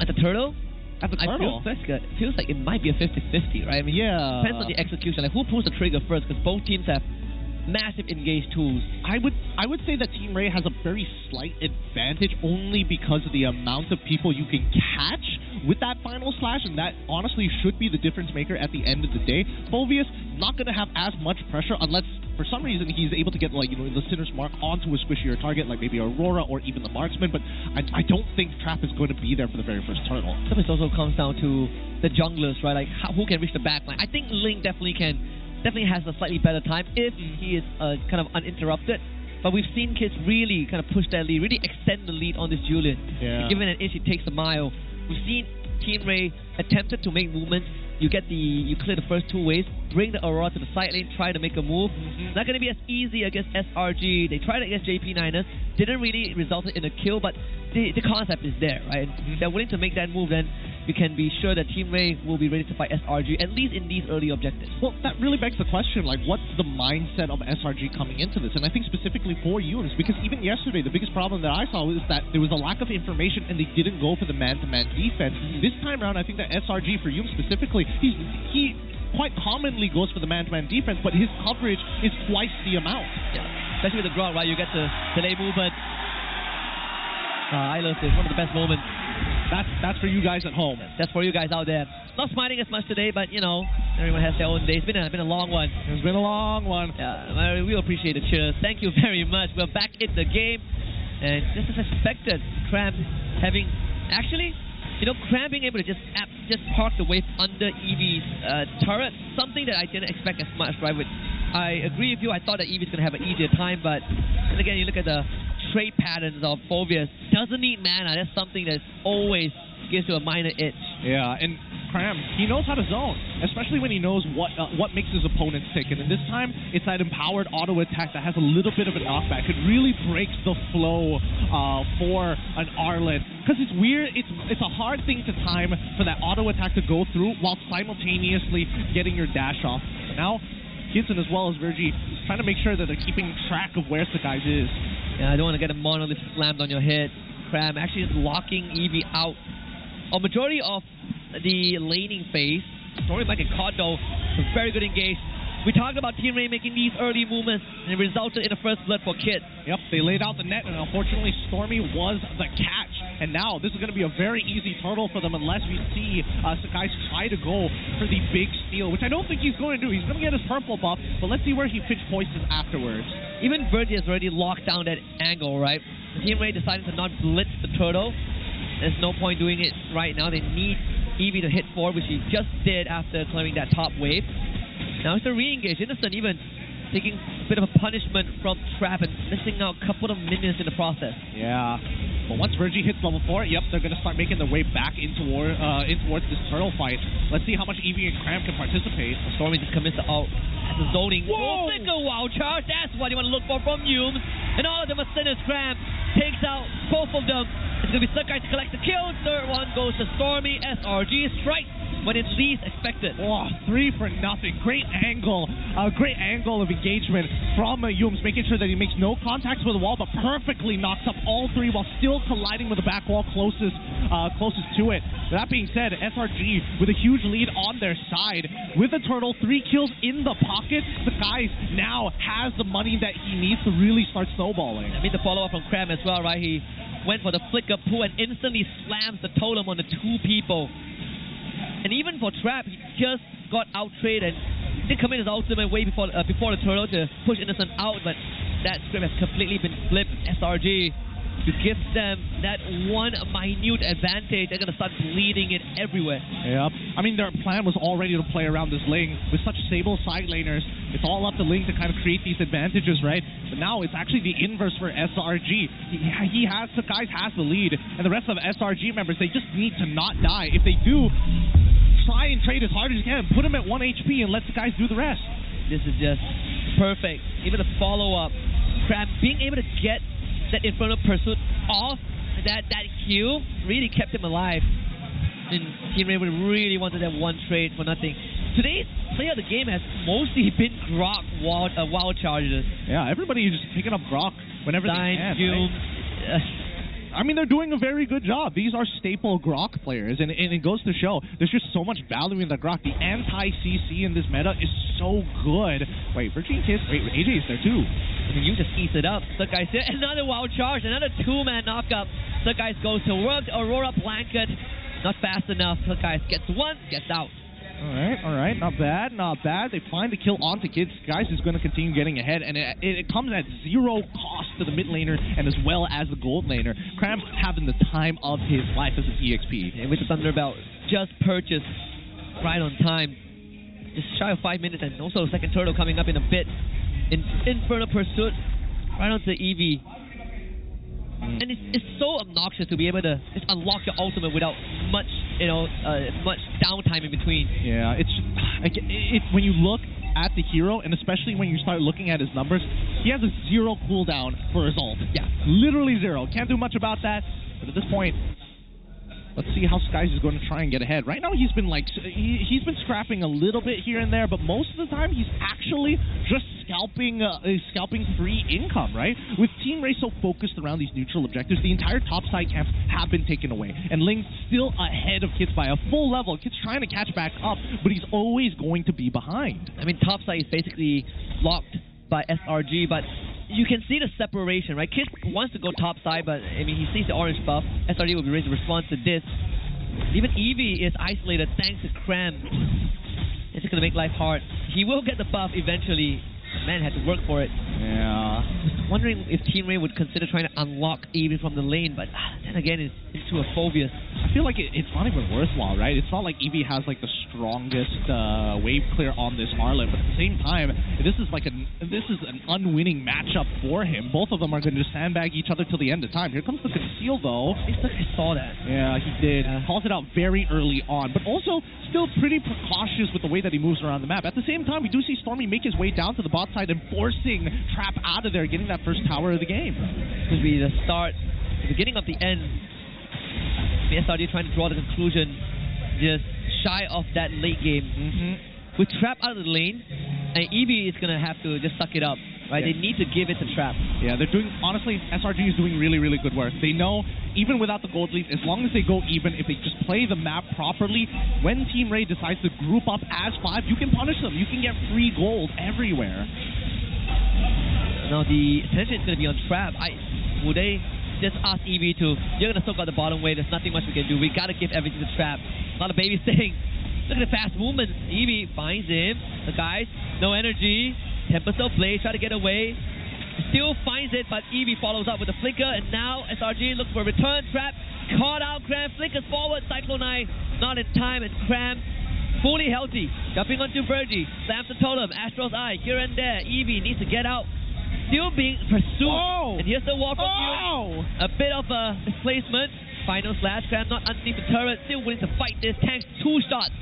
At the turtle? At the turtle? It feels like it might be a 50-50, right? I mean, yeah. Depends on the execution. Like, who pulls the trigger first? Because both teams have massive engaged tools. I would say that Team Rey has a very slight advantage only because of the amount of people you can catch with that final slash, and that honestly should be the difference maker at the end of the day. Phoveus not going to have as much pressure unless for some reason he's able to get the Sinner's Mark onto a squishier target like maybe Aurora or even the Marksman, but I don't think Trap is going to be there for the very first turtle. This also comes down to the junglers, right? Like who can reach the backline. I think Link definitely has a slightly better time if he is kind of uninterrupted. But we've seen kids really kind of push that lead, really extend the lead on this Julian. Yeah. Given an inch, it takes a mile. We've seen Team Rey attempted to make movements. You clear the first 2 waves, bring the Aurora to the side lane, try to make a move. It's not going to be as easy against SRG. They tried it against JP9ers, didn't really result in a kill, but the concept is there, right? They're willing to make that move, then you can be sure that Team Rey will be ready to fight SRG, at least in these early objectives. Well, that really begs the question, like, what's the mindset of SRG coming into this? And I think specifically for Eunice, because even yesterday, the biggest problem that I saw was that there was a lack of information and they didn't go for the man-to-man defense. This time around, I think that SRG, for Eunice specifically, he quite commonly goes for the man-to-man defense, but his coverage is twice the amount. Yeah, especially with the ground, right? You get the delay movement. I love this. One of the best moments. That's for you guys at home. That's for you guys out there. Not smiling as much today, but everyone has their own day. It's been a long one. It's been a long one. Yeah, we appreciate it. Cheers. Thank you very much. We're back in the game, and just as expected, Cram having Cram being able to just park the wave under Eevee's turret, something that I didn't expect as much. Right? I agree with you. I thought that Eevee's gonna have an easier time, but then again, you look at the trade patterns of Phoveus. Doesn't need mana. That's something that always gives you a minor itch. Yeah, and Cram, he knows how to zone, especially when he knows what makes his opponents tick. And this time, it's that empowered auto attack that has a little bit of a knockback. It really breaks the flow for an Arlet. Because it's weird, it's a hard thing to time for that auto attack to go through while simultaneously getting your dash off. Now, Gibson as well as Virgie trying to make sure that they're keeping track of where Sakai's is. Yeah, I don't want to get a monolith slammed on your head. Cram actually is locking Eevee out. A majority of the laning phase, Stormy like a Kondo, very good engage. We talked about Team Rey making these early movements, and it resulted in a first blood for Kid. Yep, they laid out the net, and unfortunately Stormy was the catch. And now this is going to be a very easy turtle for them unless we see Sakai try to go for the big steal, which I don't think he's going to do. He's going to get his purple buff, but let's see where he pitch poisons afterwards. Even Virgie has already locked down that angle, right? Team Rey decided to not blitz the turtle. There's no point doing it right now. They need Eevee to hit forward, which he just did after clearing that top wave. Now it's a re-engage. Innocent even taking a bit of a punishment from Trap and missing out a couple of minions in the process. Yeah. But once Virgie hits level 4, yep, they're going to start making their way back in towards this turtle fight. Let's see how much Eevee and Cram can participate. Stormy just commits the ult. That's the zoning. Whoa! Flicker wild charge. That's what you want to look for from Yumes. And all of them are sinners. Cram takes out both of them. It's going to be Sukai to collect the kill. Third one goes to Stormy. SRG strikes when it's least expected. Oh, 3 for nothing. Great angle of engagement from Yumes, making sure that he makes no contacts with the wall, but perfectly knocks up all 3 while still colliding with the back wall closest to it. That being said, SRG with a huge lead on their side. With the turtle, 3 kills in the pocket, the guy now has the money that he needs to really start snowballing. I mean, the follow-up from Cram as well, right? He went for the flicker pull and instantly slams the totem on the 2 people. And even for Trap, he just got out-traded. He did come in his ultimate way before the turtle to push Innocent out, but that script has completely been flipped. SRG to give them that one minute advantage. They're going to start bleeding it everywhere. Yep. I mean, their plan was already to play around this Ling. With such stable side laners, it's all up to Ling to kind of create these advantages, right? But now it's actually the inverse for SRG. Guys has the lead, and the rest of the SRG members, they just need to not die. If they do, try and trade as hard as you can. Put them at 1 HP and let the guys do the rest. This is just perfect. Even the follow-up. Crab being able to get that Infernal Pursuit off that Q really kept him alive. And Team Rey really wanted that one trade for nothing. Today's play of the game has mostly been Grok wild charges. Yeah, everybody is just picking up Grok whenever they can. Right? I mean, they're doing a very good job. These are staple Grok players, and it goes to show there's just so much value in the Grok. The anti-CC in this meta is so good. Wait, Virgin Kiss? Wait, AJ is there too. I mean, you just ease it up. So guys, another wild charge, another 2-man knockup. So guys goes to work. Aurora Blanket, not fast enough. So guys gets one, gets out. All right, not bad. They find the kill onto Kids. Guys is going to continue getting ahead, and it comes at 0 cost to the mid laner and as well as the gold laner. Cram's having the time of his life as an EXP. And with the Thunder Belt just purchased right on time, just shy of 5 minutes, and also a second turtle coming up in a bit. In Infernal Pursuit, right onto Eevee. And it's so obnoxious to be able to just unlock your ultimate without much, much downtime in between. Yeah, it's when you look at the hero, and especially when you start looking at his numbers, he has a 0 cooldown for his ult. Yeah, literally 0. Can't do much about that. But at this point, let's see how Skies is going to try and get ahead. Right now, he's been scrapping a little bit here and there, but most of the time he's actually just scalping free income, right? With Team Rey so focused around these neutral objectives, the entire top side camps have been taken away, and Ling's still ahead of Kids by a full level. Kids trying to catch back up, but he's always going to be behind. I mean, top side is basically locked by SRG, but you can see the separation, right? Kids wants to go top side, but I mean, he sees the orange buff. SRG will be ready to respond to this. Even Eevee is isolated thanks to Cram. It's just going to make life hard. He will get the buff eventually. Man had to work for it. Yeah. Just wondering if Team Rey would consider trying to unlock Eevee from the lane, but then again, it's into a phobia. I feel like it's not even worthwhile, right? It's not like Eevee has like the strongest wave clear on this Harlot, but at the same time, this is an unwinning matchup for him. Both of them are going to sandbag each other till the end of time. Here comes the conceal though. I saw that. Yeah, he did. Calls it out very early on, but also still pretty precautious with the way that he moves around the map. At the same time, we do see Stormy make his way down to the bot side and forcing Trap out of there, getting that first tower of the game. This would be the start, the beginning of the end. The SRD trying to draw the conclusion just shy of that late game. With Trap out of the lane, and Eevee is going to have to just suck it up, right? Yeah. They need to give it to Trap. Yeah, they're doing, honestly, SRG is doing really, really good work. They know, even without the gold lead, as long as they go even, if they just play the map properly, when Team Rey decides to group up as 5, you can punish them. You can get free gold everywhere. Now the attention is going to be on Trap. Would they just ask Eevee to, you're going to soak out the bottom wave, there's nothing much we can do, we got to give everything to Trap. A lot of babysitting. Look at the fast movement. Eevee finds him. The guys, no energy. Tempest of Blaze, try to get away. Still finds it, but Eevee follows up with a flicker, and now SRG looks for a return. Trap caught out. Cram flickers forward. Cyclone Eye not in time, and Cram fully healthy. Jumping onto Virgie, slams the totem, Astro's Eye, here and there. Eevee needs to get out. Still being pursued. Oh. And here's the wall from you. A bit of a displacement. Final slash, Cram not underneath the turret. Still willing to fight this. Tanks 2 shots.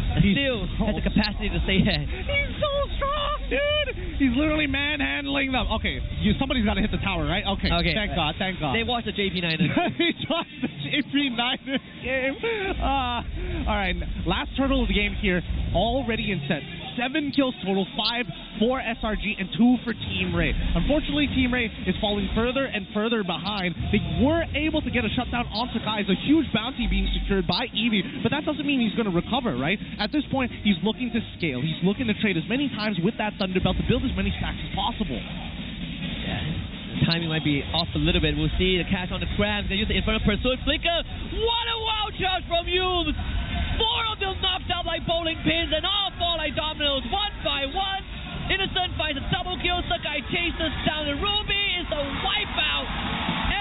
And still has the capacity to stay ahead. He's so strong, dude. He's literally manhandling them. Okay, somebody's got to hit the tower, right? Okay. Thank God. They watched the JP9ers. They watched the JP9ers game. All right, last turtle of the game here. Already in set. 7 kills total, 5 for SRG and 2 for Team Rey. Unfortunately, Team Rey is falling further and further behind. They were able to get a shutdown on Sakai. A huge bounty being secured by Eevee, but that doesn't mean he's going to recover, right? At this point, he's looking to scale. He's looking to trade as many times with that Thunderbelt to build as many stacks as possible. Yeah. Timing might be off a little bit. We'll see the catch on the crabs. They use the Infernal Pursuit. Flicker. What a wow charge from Yumes. 4 of them knocked out like bowling pins and all fall like dominoes, one by one. Innocent finds a double kill. Sakai chases down the Ruby. Is the wipeout.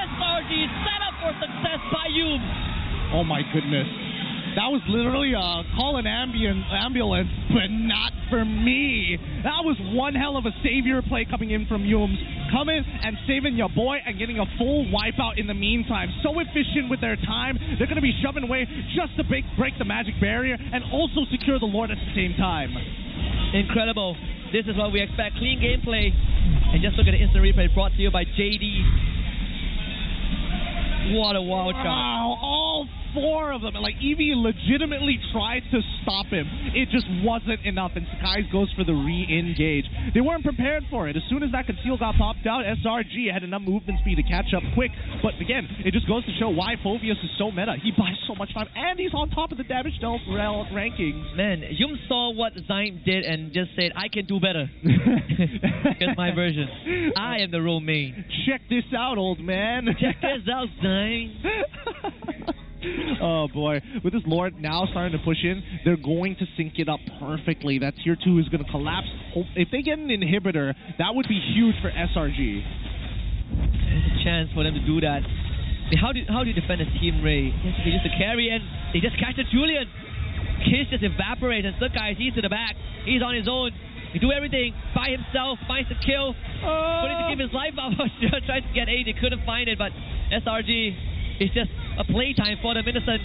SRG set up for success by Yumes. Oh my goodness. That was literally call an ambulance, but not for me. That was one hell of a savior play coming in from Yumes. Coming and saving your boy and getting a full wipeout in the meantime. So efficient with their time. They're going to be shoving away just to break the magic barrier and also secure the Lord at the same time. Incredible. This is what we expect. Clean gameplay. And just look at the instant replay brought to you by JD. What a wild shot. Wow, all 4 of them. And like Eevee legitimately tried to stop him. It just wasn't enough, and Sakai goes for the re-engage. They weren't prepared for it. As soon as that conceal got popped out, SRG had enough movement speed to catch up quick. But again, it just goes to show why Phoveus is so meta. He buys so much time, and he's on top of the damage dealt rankings. Man, Yum saw what Zyme did and just said, I can do better. Here's my version. I am the role main. Check this out, old man. Check this out, Zyme. Oh boy, with this Lord now starting to push in, they're going to sync it up perfectly. That tier 2 is going to collapse. If they get an inhibitor, that would be huge for SRG. There's a chance for them to do that. How do you defend a Team Rey? They use the carry and they just catch the Julian. Kiss just evaporates and Sakai sees to the back. He's on his own. He do everything by himself, finds the kill. Wanting to give his life up. Tries to get 8, they couldn't find it, but SRG is just a playtime for them. Innocent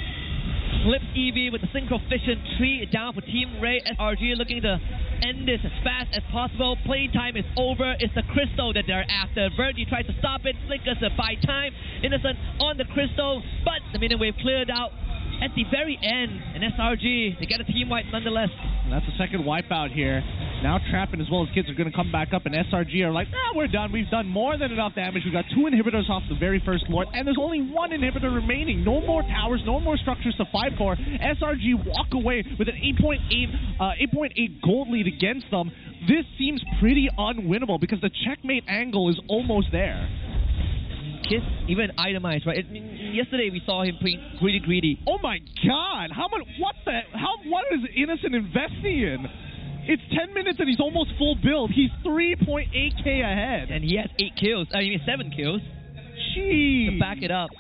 flips Eevee with the synchro-fission tree down for Team Rey. SRG looking to end this as fast as possible. Playtime is over. It's the crystal that they're after. Virgie tries to stop it. Flickers to buy time. Innocent on the crystal, but the minute wave cleared out at the very end. And SRG, they get a team wipe nonetheless. And that's the second wipeout here. Now Trappin as well as Kids are going to come back up, and SRG are like, we're done. We've done more than enough damage. We've got 2 inhibitors off the very first Lord, and there's only 1 inhibitor remaining. No more towers, no more structures to fight for. SRG walk away with an 8.8 gold lead against them. This seems pretty unwinnable because the checkmate angle is almost there. Kiss even itemized, right? Yesterday we saw him playing greedy. Oh my God! What is Innocent investing in? It's 10 minutes and he's almost full build. He's 3.8k ahead. And he has 7 kills. Jeez. To back it up.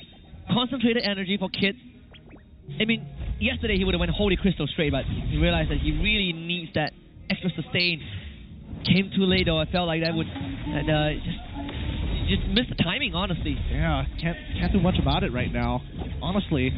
Concentrated energy for Kids. I mean, yesterday he would have went Holy Crystal straight, but he realized that he really needs that extra sustain. Came too late though. I felt like that would just missed the timing, honestly. Yeah, can't do much about it right now. Honestly,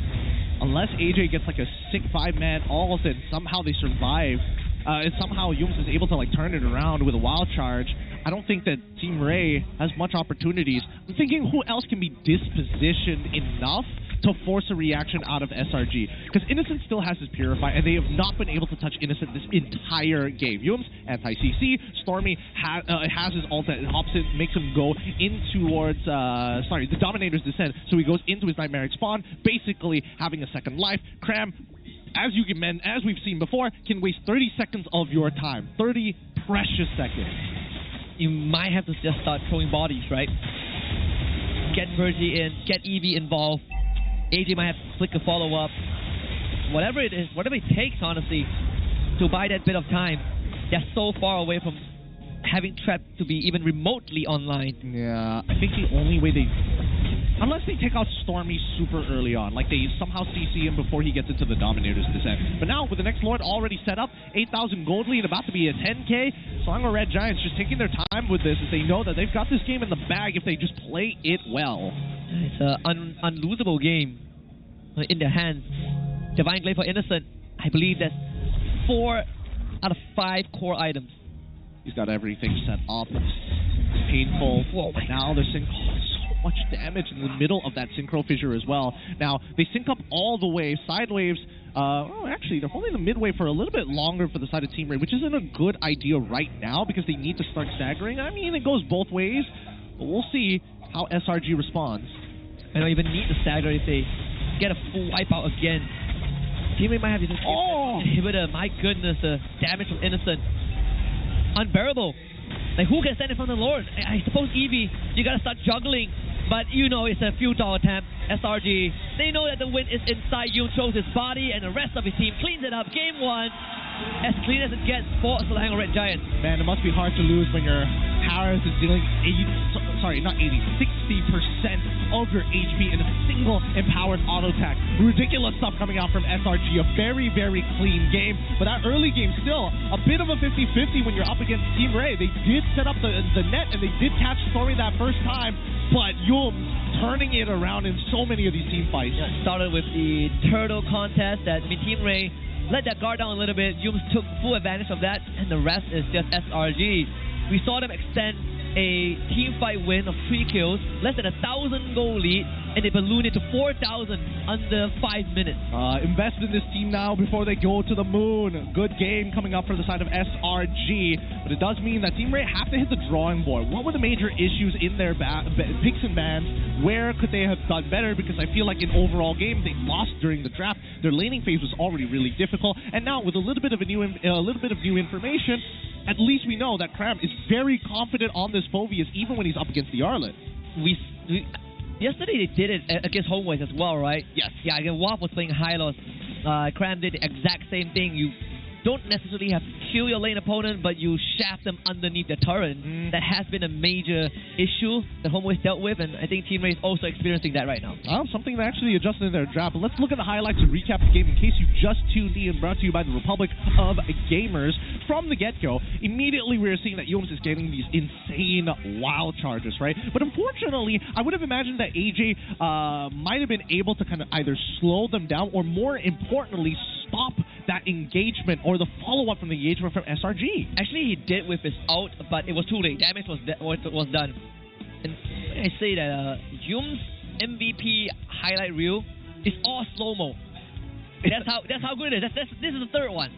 unless AJ gets like a sick 5-man ult and somehow they survive, and somehow Yumes is able to like turn it around with a wild charge, I don't think that Team Rey has much opportunities. I'm thinking who else can be dispositioned enough to force a reaction out of SRG. Because Innocent still has his Purify, and they have not been able to touch Innocent this entire game. Yumes, anti-CC, Stormy has his ult that hops in, makes him go in towards, the Dominator's Descent, so he goes into his Nightmaric Spawn, basically having a second life. Cram, as we've seen before, can waste 30 seconds of your time. 30 precious seconds. You might have to just start throwing bodies, right? Get Virgie in, get Eevee involved. AJ might have to flick a follow-up. Whatever it is, whatever it takes, honestly, to buy that bit of time. They're so far away from having Trap to be even remotely online. Yeah, I think the only way they Unless they take out Stormy super early on, like they somehow CC him before he gets into the Dominator's Descent. But now, with the next Lord already set up, 8,000 gold lead, about to be a 10k, Selangor Red Giants just taking their time with this as they know that they've got this game in the bag if they just play it well. It's an unlosable game in their hands. Divine Glaive for Innocent, I believe that's 4 out of 5 core items. He's got everything set up. Painful. Whoa, now they're seeing so much damage in the middle of that Synchro Fissure as well. Now, they sync up all the way. Side waves, actually, they're holding the midway for a little bit longer for the side of Team Rey, which isn't a good idea right now because they need to start staggering. I mean, it goes both ways, but we'll see how SRG responds. I don't even need to stagger if they get a full wipeout again. Team Rey might have this inhibitor. My goodness, the damage from Innocent. Unbearable. Like, who can stand in front of the Lord? I suppose Eevee, you gotta start juggling. But you know it's a futile attempt. SRG, they know that the win is inside. Yoon throws his body and the rest of his team cleans it up. Game 1, as clean as it gets for Selangor Red Giants. Man, it must be hard to lose when your Harris is dealing 60% of your HP in a single empowered auto attack. Ridiculous stuff coming out from SRG. A very, very clean game. But that early game still a bit of a 50-50 when you're up against Team Rey. They did set up the net and they did catch Stormy that first time, but Yums turning it around in so many of these team fights. Yeah, started with the turtle contest that Team Rey let that guard down a little bit. Yums took full advantage of that, and the rest is just SRG. We saw them extend a team fight win of 3 kills, less than 1,000 goal lead, and they ballooned it to 4,000 under 5 minutes. Invest in this team now before they go to the moon. Good game coming up for the side of SRG, but it does mean that Team Rey have to hit the drawing board. What were the major issues in their picks and bans? Where could they have done better? Because I feel like in overall game they lost during the draft. Their laning phase was already really difficult, and now with a little bit of new information, at least we know that Cram is very confident on this Phoveus even when he's up against the Arlet. Yesterday they did it against Homeways as well, right? Yes. Yeah, again, Waff was playing Hylos. Cram did the exact same thing. You don't necessarily have to kill your lane opponent, but you shaft them underneath the turret. That has been a major issue that Homeways dealt with, and I think Team Rey is also experiencing that right now. Something that actually adjusted in their draft. But let's look at the highlights and recap the game in case you just tuned in, brought to you by the Republic of Gamers. From the get-go, immediately we are seeing that Yums is getting these insane wild charges, right? But unfortunately, I would have imagined that AJ might have been able to kind of either slow them down or, more importantly, stop that engagement or the follow-up from the engagement from SRG. Actually, he did with his ult, but it was too late. Damage was done. And I say that Yums' MVP highlight reel is all slow-mo. That's how good it is. This is the third one.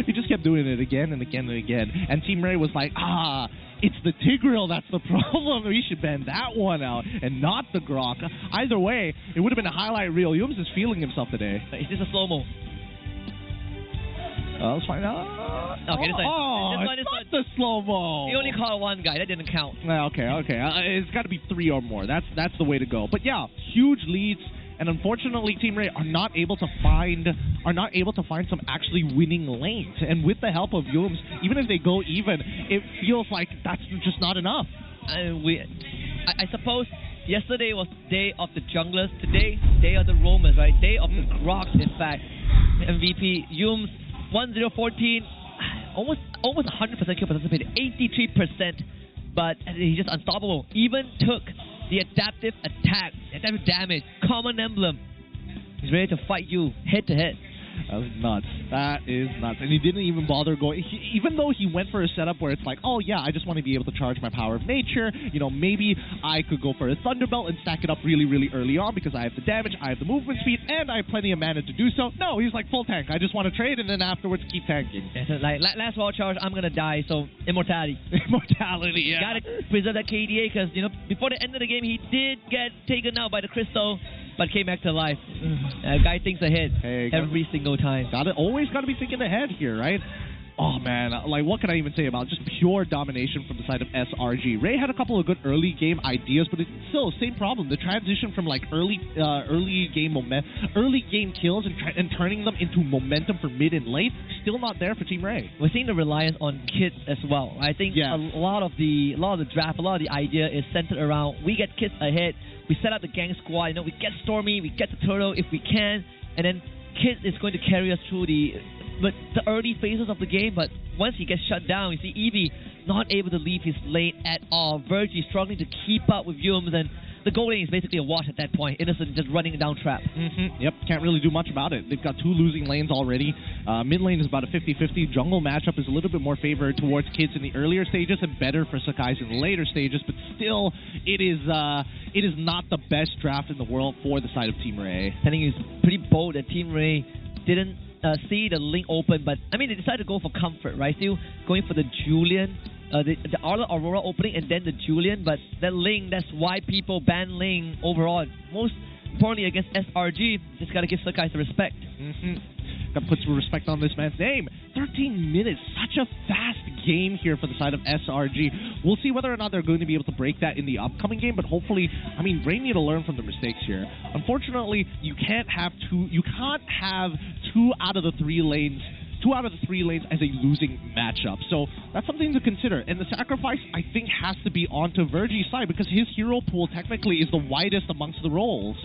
He just kept doing it again and again and again. And Team Rey was like, it's the Tigreal that's the problem. We should ban that one out and not the Grok. Either way, it would have been a highlight reel. Yums is feeling himself today. Is this a slow-mo? Let's find out. Okay, this one. It's not the slow-mo. He only caught one guy. That didn't count. Okay. It's got to be 3 or more. That's the way to go. But yeah, huge leads. And unfortunately, Team Rey are not able to find some actually winning lanes. And with the help of Yums, even if they go even, it feels like that's just not enough. I suppose yesterday was day of the junglers. Today, day of the roamers, right? Day of the Groks, in fact. MVP Yums 1014, almost 100% kill participation, 83%, but he's just unstoppable. Even took the adaptive attack, adaptive damage, common emblem. He's ready to fight you head to head. That was nuts. That is nuts. And he didn't even bother going, even though he went for a setup where it's like, oh yeah, I just want to be able to charge my power of nature. You know, maybe I could go for a Thunderbelt and stack it up really, really early on because I have the damage, I have the movement speed, and I have plenty of mana to do so. No, he's like full tank. I just want to trade and then afterwards keep tanking. Yeah, so like last wall charge, I'm going to die, so immortality. Immortality, yeah. Gotta preserve that KDA because, you know, before the end of the game, he did get taken out by the crystal, but came back to life. Guy thinks ahead every single time. Always got to be thinking ahead here, right? Oh man, like what can I even say about just pure domination from the side of SRG? Rey had a couple of good early game ideas, but it's still same problem. The transition from like early game kills and turning them into momentum for mid and late, still not there for Team Rey. We're seeing the reliance on kids as well. I think a lot of the draft, a lot of the idea is centered around we get kids ahead, we set up the gang squad, we get Stormy, we get the Turtle if we can, and then Kid is going to carry us through the early phases of the game, but once he gets shut down, you see Eevee not able to leave his lane at all. Virgie struggling to keep up with Yums, and the goal lane is basically a wash at that point. Innocent just running down trap. Yep, can't really do much about it. They've got 2 losing lanes already. Mid lane is about a 50-50. Jungle matchup is a little bit more favored towards Kids in the earlier stages and better for Sakai's in the later stages, but still, it is not the best draft in the world for the side of Team Rey. I think it's pretty bold that Team Rey didn't see the link open, but I mean they decided to go for comfort, right? Still going for the Julian, the Aurora opening and then the Julian, but that Ling, that's why people ban Ling overall. Most importantly against SRG, just gotta give Sakai the respect. Gotta put some respect on this man's name. 13 minutes, such a fast game here for the side of SRG. We'll see whether or not they're going to be able to break that in the upcoming game, but hopefully, I mean, Rey need to learn from the mistakes here. Unfortunately, you can't have 2 out of the 3 lanes as a losing matchup. So that's something to consider. And the sacrifice, I think, has to be onto Virgie's side because his hero pool technically is the widest amongst the roles.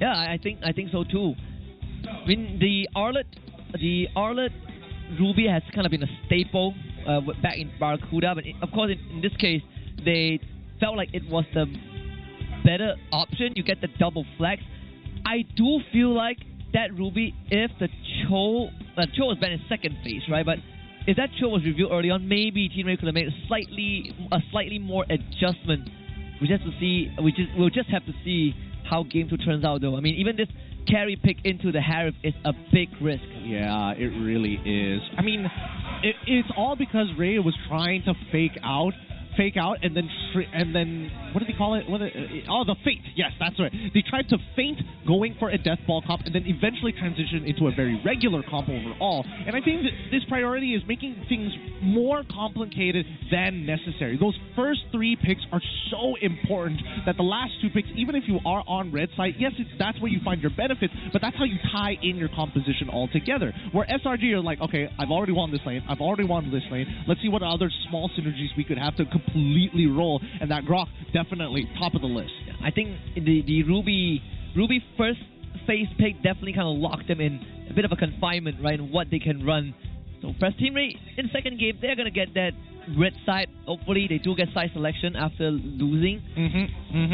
Yeah, I think so too. I mean, the Arlet Ruby has kind of been a staple back in Barracuda, but of course in this case they felt like it was the better option. You get the double flex. I do feel like that Ruby, if the Cho was banned in second phase, right? But if that Cho was revealed early on, maybe Team Rey could have made a slightly more adjustment. We'll just have to see how game 2 turns out, though. I mean, even this carry pick into the Harif is a big risk. Yeah, it really is. I mean, it's all because Rey was trying to fake out and then what do they call it? The feint. Yes, that's right. They tried to feint going for a death ball comp and then eventually transition into a very regular comp overall. And I think that this priority is making things more complicated than necessary. Those first 3 picks are so important that the last 2 picks, even if you are on red side, yes, that's where you find your benefits, but that's how you tie in your composition all together. Where SRG are like, okay, I've already won this lane, I've already won this lane, let's see what other small synergies we could have to completely roll, and that Grok definitely top of the list. I think the Ruby first phase pick definitely kind of locked them in a bit of a confinement, right, in what they can run. So for Team Rey, in second game, they're going to get that red side. Hopefully, they do get side selection after losing.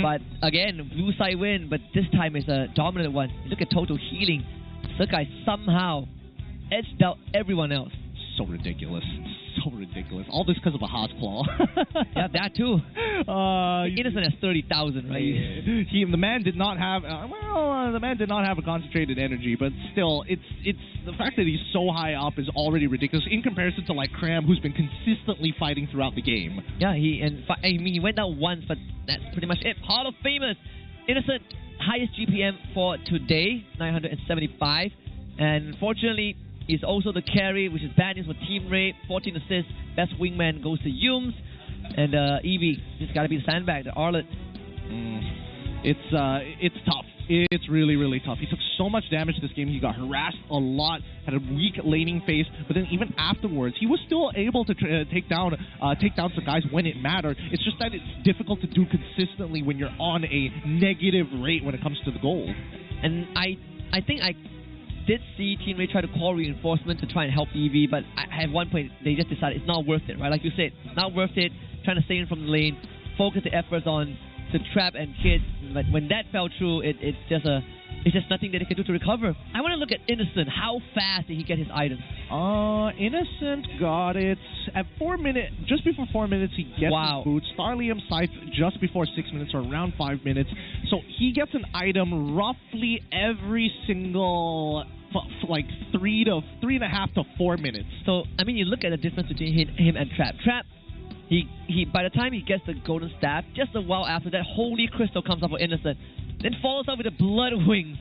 But again, blue side win, but this time it's a dominant one. Look at total healing. Sakai somehow edged out everyone else. So ridiculous. All this because of a Haas Claw. Yeah, that too. Innocent has 30,000, right? The man did not have a concentrated energy, but still, it's the fact that he's so high up is already ridiculous in comparison to like Cram, who's been consistently fighting throughout the game. Yeah, he went down once, but that's pretty much it. Hall of Famous, Innocent, highest GPM for today, 975, and unfortunately, he's also the carry, which is bad news for Team Rey. 14 assists, best wingman goes to Yums, and Eevee just got to be the sandbag, the Arlet. It's tough. It's really, really tough. He took so much damage this game. He got harassed a lot, had a weak laning phase, but then even afterwards, he was still able to take down some guys when it mattered. It's just that it's difficult to do consistently when you're on a negative rate when it comes to the gold. And I think I did see Team Rey try to call reinforcement to try and help Eevee, but at one point they just decided it's not worth it, right? Like you said, it's not worth it, trying to stay in from the lane, focus the efforts on the trap and kids, but when that fell through, it's just nothing that they can do to recover. I want to look at Innocent. How fast did he get his items? Innocent got it at 4 minutes, just before 4 minutes he gets his boots. Starlium Scythe just before 6 minutes or around 5 minutes. So he gets an item roughly every single like 3.5 to 4 minutes. So I mean, you look at the difference between him and Trap. Trap, he by the time he gets the golden staff, just a while after that, Holy Crystal comes up for Innocent, then follows up with the Blood Wings.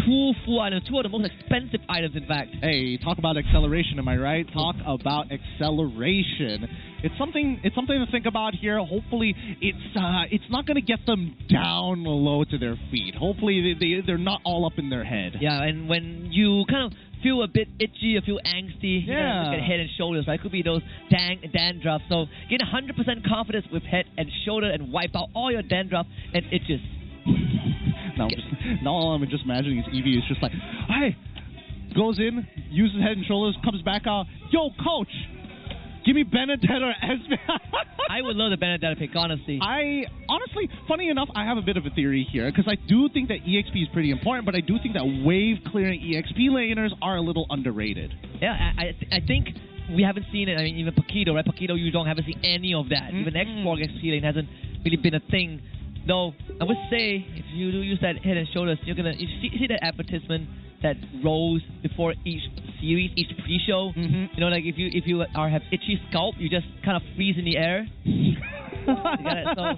2 full items, 2 of the most expensive items, in fact. Hey, talk about acceleration, am I right? Talk about acceleration. It's something to think about here. Hopefully, it's not going to get them down low to their feet. Hopefully, they're not all up in their head. Yeah, and when you kind of feel a bit itchy, or feel angsty, you gotta look at head and shoulders, right? Could be those dandruff. So gain 100% confidence with head and shoulder and wipe out all your dandruff and itches. Now all I'm just imagining is Evie is just like, hey, goes in, uses head and shoulders, comes back out, yo, coach, give me Benedetta or Esme. I would love the Benedetta pick, honestly. Honestly, funny enough, I have a bit of a theory here, because I do think that EXP is pretty important, but I do think that wave-clearing EXP laners are a little underrated. Yeah, I think we haven't seen it. I mean, even Paquito, right? Paquito, haven't seen any of that. Even X-Borg XP lane hasn't really been a thing. Though, I would say, if you do use that head and shoulders, you see that advertisement that rolls before each series, each pre-show. You know, like if you have itchy scalp, you just kind of freeze in the air. You got it, so.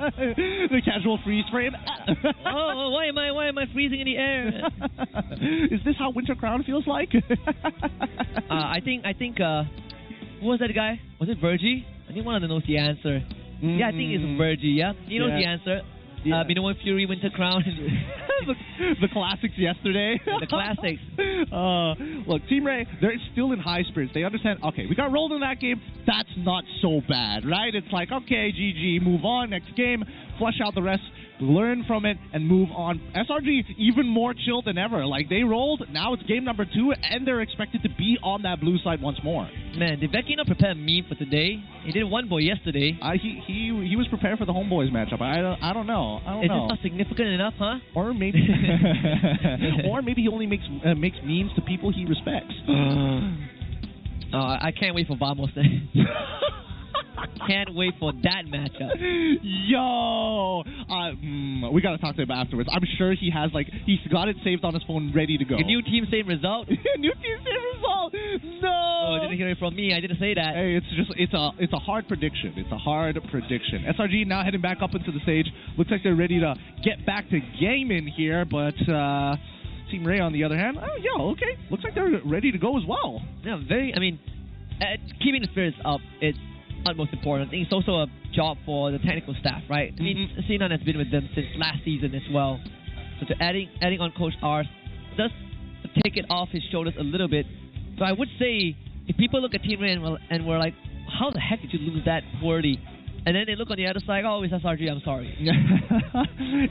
The casual freeze frame. Why am I freezing in the air? Is this how Winter Crown feels like? I think who was that guy? Was it Virgie? I think one of them knows the answer. Yeah, I think it's Virgie. Yeah, he knows the answer. Minoan Fury, Winter Crown. the classics yesterday. The classics. Look, Team Rey, they're still in high spirits. They understand, okay, we got rolled in that game. That's not so bad, right? It's like, okay, GG, move on, next game, flush out the rest, learn from it, and move on. SRG, even more chill than ever. Like, they rolled, now it's game number 2, and they're expected to be on that blue side once more. Man, did Becky not prepare a meme for today? He did one boy yesterday. He was prepared for the Homeboys matchup. I don't know. Is this not significant enough, huh? Or maybe he only makes memes to people he respects. I can't wait for Vamos then. Can't wait for that matchup. Yo! We gotta talk to him afterwards. I'm sure he's got it saved on his phone ready to go. A new team, same result? New team, same result! No! Oh, didn't hear it from me. I didn't say that. Hey, it's a hard prediction. It's a hard prediction. SRG now heading back up into the stage. Looks like they're ready to get back to gaming here, but Team Rey on the other hand, okay. Looks like they're ready to go as well. Yeah, keeping the spirits up, it's utmost important. I think it's also a job for the technical staff, right? I mean, Sinan has been with them since last season as well. So to adding on Coach R does take it off his shoulders a little bit. So I would say, if people look at Team Rey and we're like, how the heck did you lose that poorly? And then they look on the other side, oh, it's SRG, I'm sorry.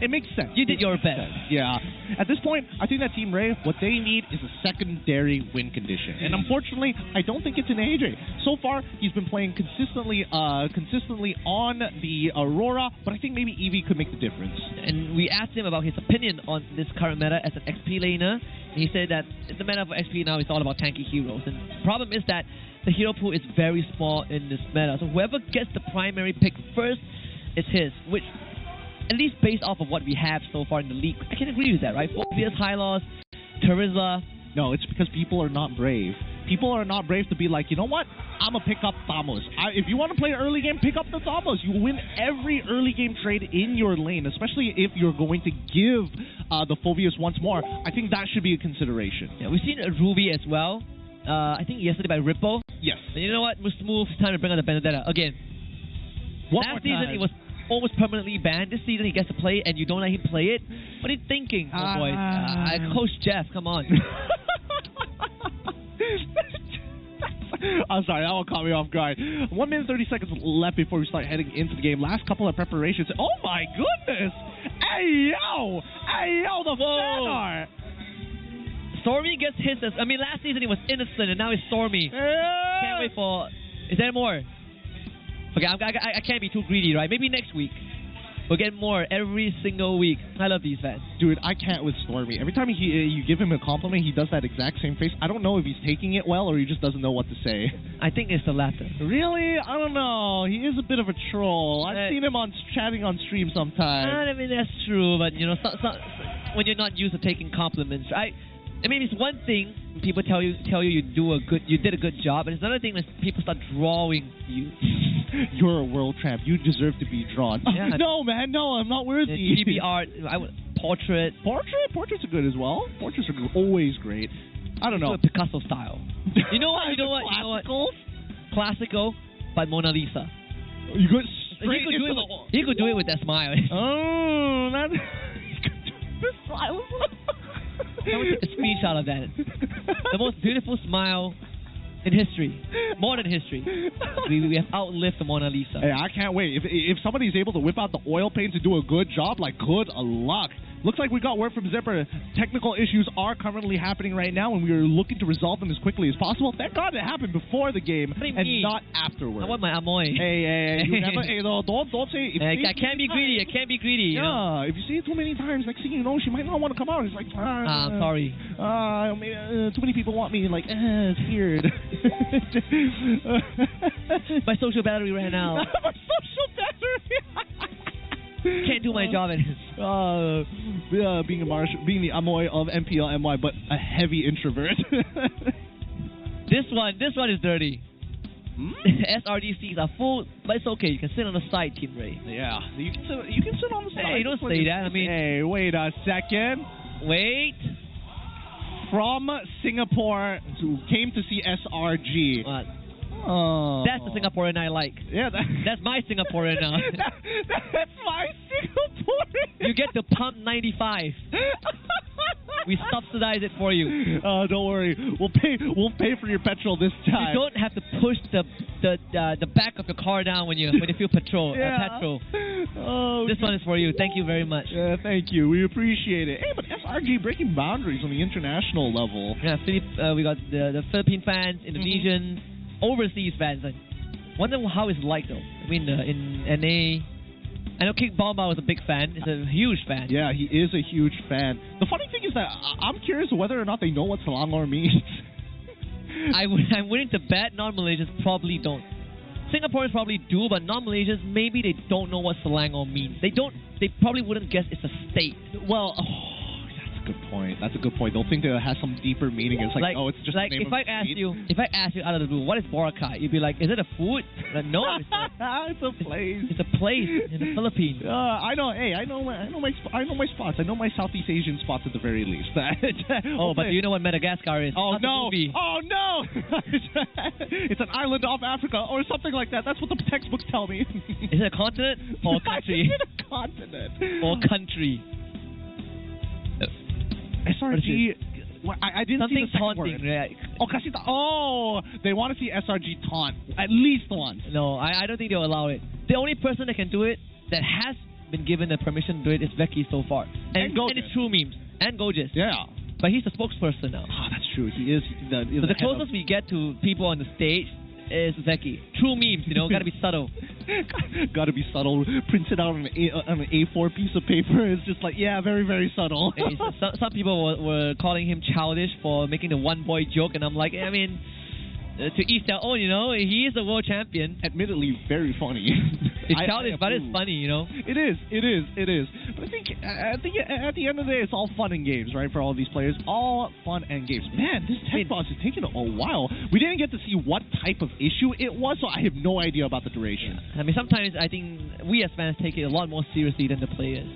It makes sense. You did your best. Yeah. At this point, I think that Team Rey, what they need is a secondary win condition. And unfortunately, I don't think it's in AJ. So far, he's been playing consistently on the Aurora, but I think maybe Eevee could make the difference. And we asked him about his opinion on this current meta as an XP laner. And he said that the meta for XP now is all about tanky heroes. And the problem is that the hero pool is very small in this meta. So whoever gets the primary pick first is his, which, at least based off of what we have so far in the league, I can agree with that, right? Phobias, Hylos, Terizla. No, it's because people are not brave. People are not brave to be like, you know what? I'm going to pick up Thamos. If you want to play an early game, pick up the Thamos. You win every early game trade in your lane, especially if you're going to give the Phobias once more. I think that should be a consideration. Yeah, we've seen Ruby as well. I think yesterday by Ripple. Yes. And you know what? Mr. Move, it's time to bring out the Benedetta again. Last season, it was almost permanently banned. This season, he gets to play it, and you don't let him play it. What are you thinking, boy? Coach Jeff, come on. I'm sorry, that one caught me off guard. 1 minute 30 seconds left before we start heading into the game. Last couple of preparations. Oh my goodness! Hey yo, the Fenar! Stormy gets his. Last season he was innocent, and now he's Stormy. Can't wait for. Is there more? Okay, I can't be too greedy, right? Maybe next week. We'll get more every single week. I love these fans. Dude, I can't with Stormy. Every time you give him a compliment, he does that exact same face. I don't know if he's taking it well or he just doesn't know what to say. I think it's the latter. Really? I don't know. He is a bit of a troll. I've seen him chatting on stream sometimes. I mean, that's true, but you know, when you're not used to taking compliments, right? I mean, it's one thing when people tell you you did a good job, and it's another thing when people start drawing you. You're a world champ. You deserve to be drawn. Yeah. No, man, no, I'm not worthy. The GBR, portrait. Portraits are good as well. Portraits are always great. I don't know. Picasso style. You know what? Classical, but Mona Lisa. You go He could do it with that smile. Oh, that's the smile. I would take a screenshot of that. The most beautiful smile in history, modern history. We have outlived the Mona Lisa. Hey, I can't wait. If somebody's able to whip out the oil paint to do a good job, like good luck. Looks like we got word from Zipper. Technical issues are currently happening right now, and we are looking to resolve them as quickly as possible. Thank God it happened before the game and not afterwards. I want my Amoy. Hey, you never. Hey, don't say. I can't be greedy. I can't be greedy. You know? If you see it too many times, next thing you know, she might not want to come out. It's like, I'm sorry. Too many people want me. Like, it's weird. My social battery ran out. My social battery. Can't do my job. Being the Amoy of MPLMY, but a heavy introvert. This one is dirty. SRDCs are full, but it's okay. You can sit on the side, Team Rey. Yeah, you can sit on the side. Hey, don't say that. I mean, hey, wait a second. Wait. From Singapore, who came to see SRG. What? Oh. That's the Singaporean I like. Yeah, that's my Singaporean now. That's my Singaporean. You get the pump 95. We subsidize it for you. Don't worry. We'll pay for your petrol this time. You don't have to push the back of your car down when you feel petrol. Oh, this one is for you. Thank you very much. Yeah, thank you. We appreciate it. Hey, but SRG breaking boundaries on the international level. Yeah, we got the Philippine fans, Indonesians, overseas fans. I wonder how it's like though. I mean, in NA. I know Kick Bomba was a big fan. He's a huge fan. Yeah, he is a huge fan. The funny thing is that I'm curious whether or not they know what Selangor means. I'm willing to bet non-Malaysians probably don't. Singaporeans probably do, but non-Malaysians, maybe they don't know what Selangor means. They probably wouldn't guess it's a state. Well, that's a good point. They'll think that it has some deeper meaning. It's like oh, it's just like the name if I ask you out of the blue, what is Boracay? You'd be like, is it a food? Like, no, it's a place. It's a place in the Philippines. I know. Hey, I know my spots. I know my Southeast Asian spots at the very least. But do you know what Madagascar is? Oh no! Oh no! It's an island off Africa or something like that. That's what the textbooks tell me. Is it a continent or a country? Is it a continent or country? SRG. I didn't Something see the taunting, right? Oh, Kasita. Oh, they want to see SRG taunt at least once. No, I don't think they'll allow it. The only person that can do it, that has been given the permission to do it, is Becky so far. And it's true memes. And Gojis. Yeah. But he's the spokesperson now. Oh, that's true. He is. So the closest we get to people on the stage is Zeki. True memes, gotta be subtle. Gotta be subtle. Print it out on an A4 piece of paper. It's just like, yeah, very, very subtle. Some people were calling him childish for making the one boy joke, and I'm like, I mean, to each their own, he is a world champion. Admittedly, very funny. It's childish, but it's funny, It is. But I think at the end of the day, it's all fun and games, right? For all these players, all fun and games. Man, this tech boss is taking a while. We didn't get to see what type of issue it was, so I have no idea about the duration. I mean, sometimes I think we as fans take it a lot more seriously than the players.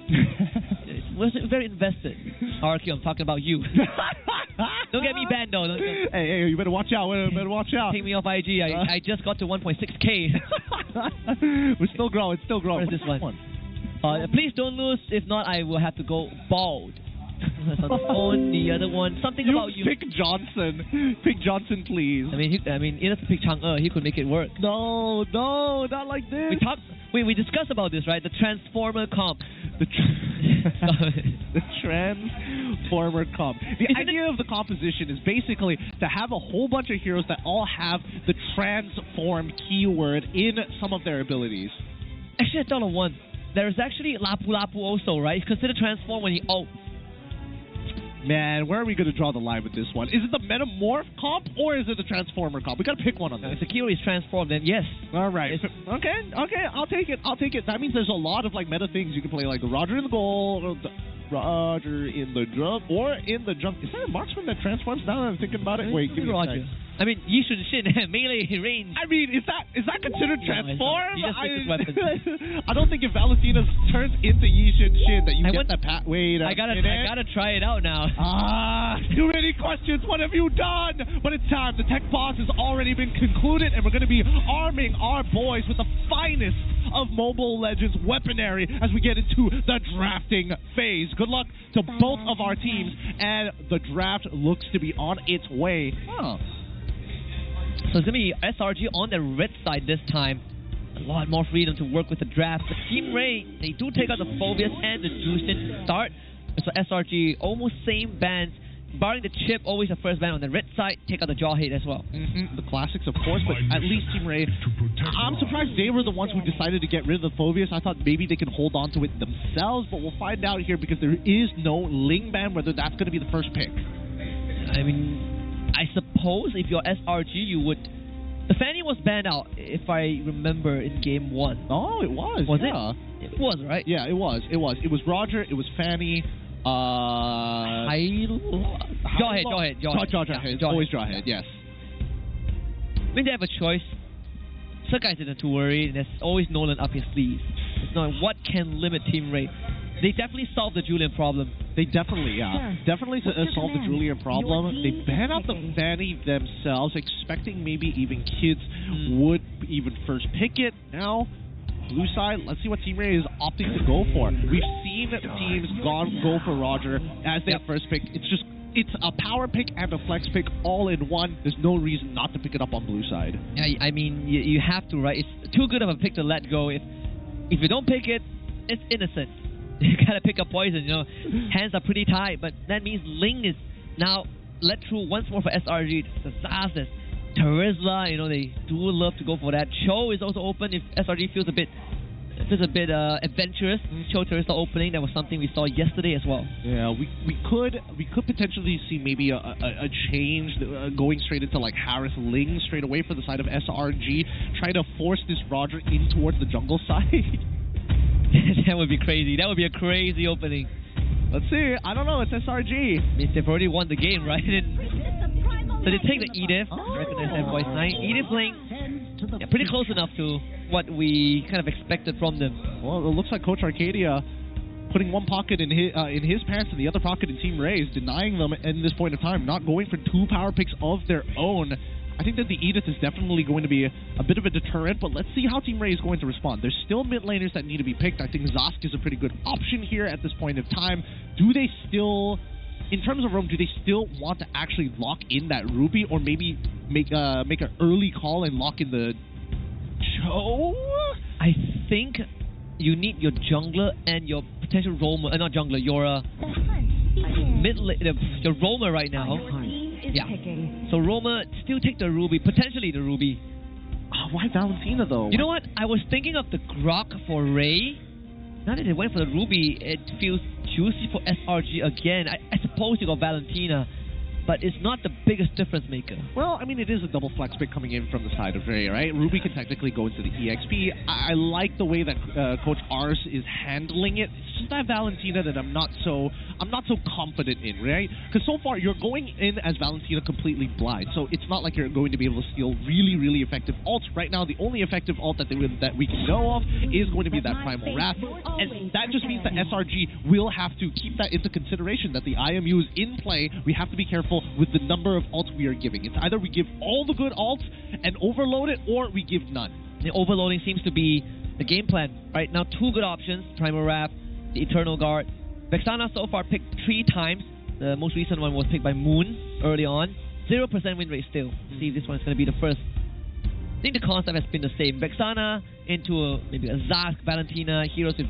We're very invested. RQ, I'm talking about you. Don't get me banned though. Hey, you better watch out. Take me off IG. I just got to 1.6k. We're still growing. What is this one? Please don't lose. If not, I will have to go bald. That's on the phone. The other one, something about you. Pick Johnson. Pick Johnson, please. I mean, either pick Chang'e. He could make it work. No, not like this. We discussed about this, right? The Transformer comp. The Transformer comp. The idea of the composition is basically to have a whole bunch of heroes that all have the transform keyword in some of their abilities. Actually, I thought of one. There's actually Lapu Lapu also, right? It's considered transform when he ults. Man, where are we going to draw the line with this one? Is it the Metamorph comp or is it the Transformer comp? We got to pick one on this. If the keyword is transformed, then yes. All right. Okay, I'll take it. That means there's a lot of meta things you can play, like the Roger in the goal. Roger in the jump or in the jump. Is that a marksman that transforms now that I'm thinking about it? Wait, give me a Roger. sec. I mean, Yishun Shin melee range. I mean, is that considered transform? He just picks his weapons. I don't think if Valentina turns into Yishin Shin that you get that pat. Wait, I gotta try it out now. Too many questions. What have you done? But it's time. The tech pause has already been concluded, and we're going to be arming our boys with the finest of Mobile Legends weaponry as we get into the drafting phase. Good luck to both of our teams, and the draft looks to be on its way. Oh. So it's going to be SRG on the red side this time. A lot more freedom to work with the draft. But Team Rey, they do take out the Phobias and the Juicin to start. So SRG, almost same bands. Barring the chip, always the first band on the red side. Take out the Jawhead as well. The classics, of course, but at least Team Rey, I'm surprised they were the ones who decided to get rid of the Phobias. I thought maybe they can hold on to it themselves, but we'll find out here because there is no Ling ban, whether that's going to be the first pick. I mean, I suppose if you're SRG, you would... The Fanny was banned out, if I remember, in Game 1. Oh, it was. Was yeah. it? It was, right? Yeah, it was. It was Roger, it was Fanny, Jawhead. Always Jawhead, yes. When they have a choice, Sakai isn't too worried. There's always Nolan up his sleeves. It's not what can limit Team Rey. They definitely solved the Julian problem. They definitely, definitely solved the Julian problem. They banned out the Fanny themselves, expecting maybe even kids would even first pick it. Now, blue side, let's see what Team Rey is opting to go for. We've seen teams go for Roger as their first pick. It's a power pick and a flex pick all in one. There's no reason not to pick it up on blue side. Yeah, I mean, you have to, right? It's too good of a pick to let go. If you don't pick it, it's innocent. You gotta pick up poison, you know. Hands are pretty tight, but that means Ling is now let through once more for SRG. The Zaz, Terizla, you know, they do love to go for that. Cho is also open if SRG feels a bit adventurous. Cho Terizla opening, that was something we saw yesterday as well. Yeah, we could potentially see maybe a change going straight into like Harris Ling straight away for the side of SRG, trying to force this Roger in towards the jungle side. That would be crazy. That would be a crazy opening. Let's see. I don't know. It's SRG. Means they've already won the game, right? So they take the Edith. Recognize that voice 9. Edith playing pretty close enough to what we kind of expected from them. Well, it looks like Coach Arcadia putting one pocket in his pants and the other pocket in Team Rey's, denying them at this point of time, not going for two power picks of their own. I think that the Edith is definitely going to be a bit of a deterrent, but let's see how Team Rey is going to respond. There's still mid laners that need to be picked. I think Zosk is a pretty good option here at this point of time. Do they still, in terms of roam, do they still want to actually lock in that Ruby, or maybe make an early call and lock in the Cho? I think you need your jungler and your potential roamer, not jungler, your your roamer right now. Yeah. So Roma still take the Ruby, potentially the Ruby. Why Valentina though? You know what? I was thinking of the Grok for Rey. Now that they went for the Ruby, it feels juicy for SRG again. I suppose you got Valentina, but it's not the biggest difference maker. Well, I mean, it is a double flex pick coming in from the side of Rey, right? Ruby can technically go into the EXP. I like the way that Coach Ars is handling it. It's just that Valentina that I'm not so confident in, right? Because so far you're going in as Valentina completely blind, so it's not like you're going to be able to steal really, really effective ults. Right now, the only effective ult that we can know of is going to be that Primal Wrath, and that just means that SRG will have to keep that into consideration, that the IMU is in play. We have to be careful with the number of ults we are giving. It's either we give all the good ults and overload it, or we give none. The overloading seems to be the game plan. Right now, two good options, Primal Wrath, the Eternal Guard. Vexana so far picked 3 times. The most recent one was picked by Moon early on. 0% win rate still. See if this one's going to be the first. I think the concept has been the same. Vexana into maybe a Zask, Valentina, heroes with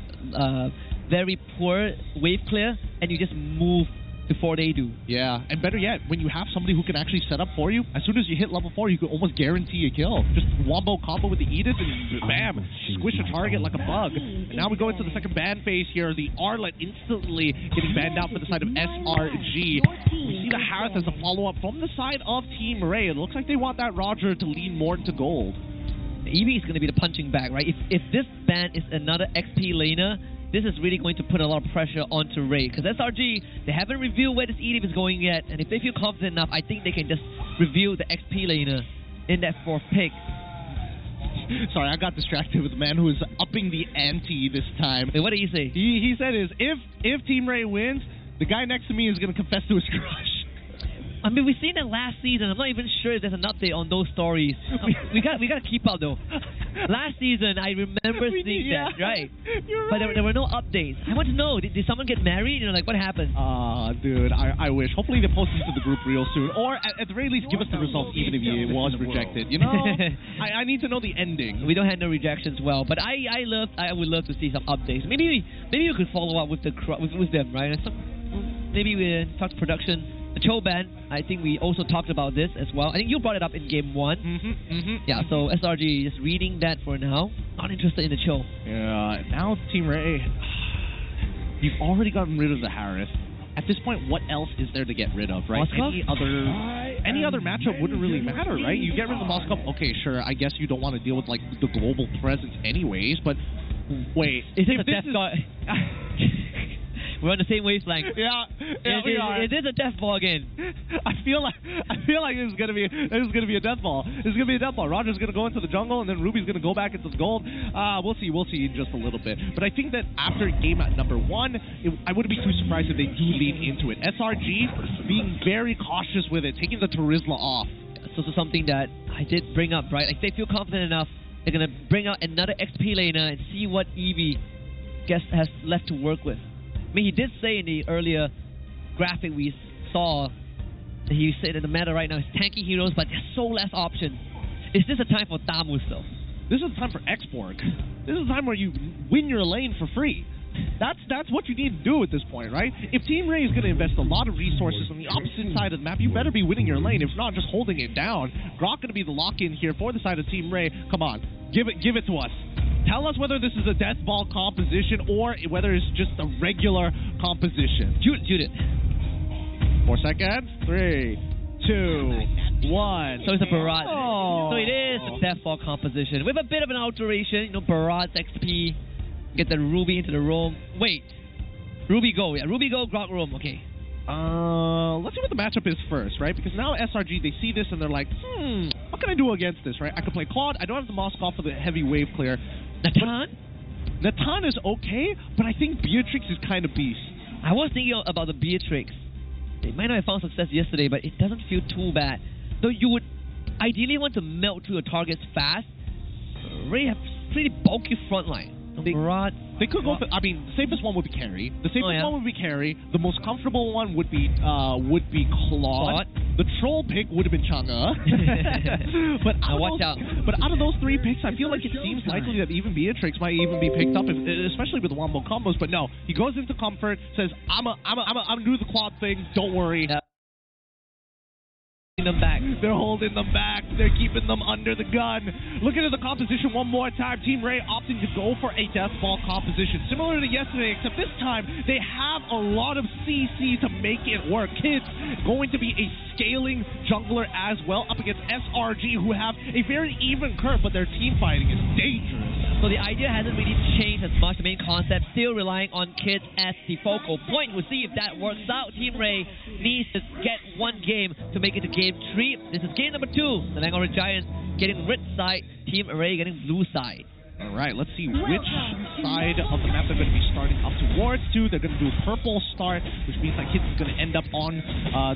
very poor wave clear, and you just move before they do. Yeah, and better yet, when you have somebody who can actually set up for you, as soon as you hit level 4, you can almost guarantee a kill. Just wombo combo with the Edith and bam, squish a target like a bug. And now we go into the second ban phase here. The Arlet instantly getting banned out for the side of SRG. We see the Harith as a follow-up from the side of Team Rey. It looks like they want that Roger to lean more into gold. Eevee is going to be the punching bag, right? If this ban is another XP laner, this is really going to put a lot of pressure onto Rey. Because SRG, they haven't revealed where this EDIP is going yet. And if they feel confident enough, I think they can just reveal the XP laner in that 4th pick. Sorry, I got distracted with the man who is upping the ante this time. Wait, what did he say? He said if Team Rey wins, the guy next to me is going to confess to his crush. I mean, we've seen that last season. I'm not even sure if there's an update on those stories. we got to keep up though. Last season, I remember seeing that, right? But there were no updates. I want to know, did someone get married? You know, like what happened? Dude, I wish. Hopefully they post this to the group real soon, or at the very least give us the results, even if he was rejected. You know, I need to know the ending. We don't have no rejections, well, but I would love to see some updates. Maybe we could follow up with with them, right? Maybe we talk to production. The Cho Band, I think we also talked about this as well. I think you brought it up in game 1. Yeah, so SRG just reading that for now. Not interested in the Cho. Yeah, now Team Rey, you've already gotten rid of the Harris. At this point, what else is there to get rid of, right? Any other matchup wouldn't really matter, right? You get rid of the Moscow, okay, sure, I guess you don't want to deal with like the global presence anyways, but wait. Is it a death guard? We're on the same wavelength. Yeah, we are. It is a death ball again. I feel like this is gonna be a death ball. This is gonna be a death ball. Roger's gonna go into the jungle, and then Ruby's gonna go back into the gold. We'll see in just a little bit. But I think that after game at number 1, I wouldn't be too surprised if they do lean into it. SRG being very cautious with it, taking the Turisla off. So something that I did bring up, right? Like they feel confident enough, they're gonna bring out another XP laner and see what Eevee has left to work with. I mean, he did say in the earlier graphic we saw that he said that the meta right now is tanky heroes, but there's so less options. Is this a time for Tamus though? This is a time for Xborg. This is a time where you win your lane for free. That's what you need to do at this point, right? If Team Rey is going to invest a lot of resources on the opposite side of the map, you better be winning your lane, if not just holding it down. Grok going to be the lock-in here for the side of Team Rey. Come on, give it to us. Tell us whether this is a death ball composition or whether it's just a regular composition. Shoot it. 4 seconds. 3, 2, 1. So it's a Barat. Oh. So it is a death ball composition with a bit of an alteration. You know, Barat's XP. Get the Ruby into the roam. Wait. Ruby go. Yeah, Ruby go, Grok roam. Okay. Let's see what the matchup is first, right? Because now SRG, they see this and they're like, what can I do against this, right? I can play Claude. I don't have the Moskov for the heavy wave clear. Natan is okay, but I think Beatrix is kind of beast. I was thinking about the Beatrix. They might not have found success yesterday, but it doesn't feel too bad. Though you would ideally want to melt through your targets fast. Rey have pretty bulky frontline. They could go for, I mean, the safest one would be Carry. The safest one would be Carry. The most comfortable one would be Claude. The troll pick would have been Chang'e. But out of those 3 picks, I feel like it seems likely that even Beatrix might even be picked up, especially with the wombo combos. But no, he goes into comfort, says, I'm do the Claude thing. Don't worry. Yeah. Them back. They're holding them back. They're keeping them under the gun. Looking at the composition one more time. Team Rey opting to go for a death ball composition. Similar to yesterday, except this time they have a lot of CC to make it work. Kids going to be a scaling jungler as well up against SRG, who have a very even curve, but their team fighting is dangerous. So the idea hasn't really changed as much. The main concept still relying on kids as the focal point. We'll see if that works out. Team Rey needs to get 1 game to make it to game 3. This is game number 2. The Langora Giants getting red side, Team Rey getting blue side. All right, let's see which side of the map they're going to be starting up towards to. They're going to do a purple start, which means that Kids is going to end up on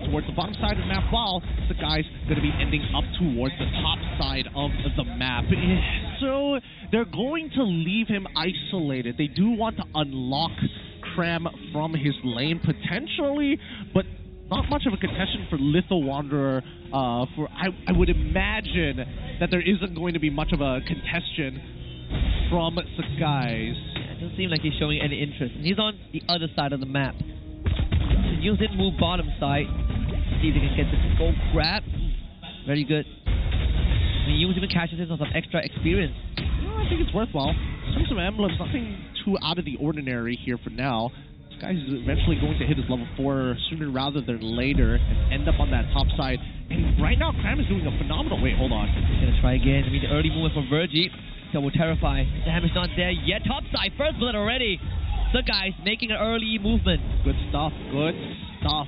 towards the bottom side of the map, while the guys going to be ending up towards the top side of the map. So they're going to leave him isolated. They do want to unlock Cram from his lane potentially, but not much of a contention for Litho Wanderer. I would imagine that there isn't going to be much of a contention from Sakai's. Yeah, it doesn't seem like he's showing any interest. And he's on the other side of the map. So use it, move bottom side. See if he can get this gold grab. Very good. And Yums even catches him on some extra experience. Well, I think it's worthwhile. In terms of emblems, nothing too out of the ordinary here for now. This guy's eventually going to hit his level 4 sooner rather than later and end up on that top side. And right now, Cram is doing a phenomenal... Wait, hold on. He's going to try again. I mean, the early movement from Virgie. That will terrify. Damage not there yet. Top side, first blood already. Guys making an early movement. Good stuff. Good stuff.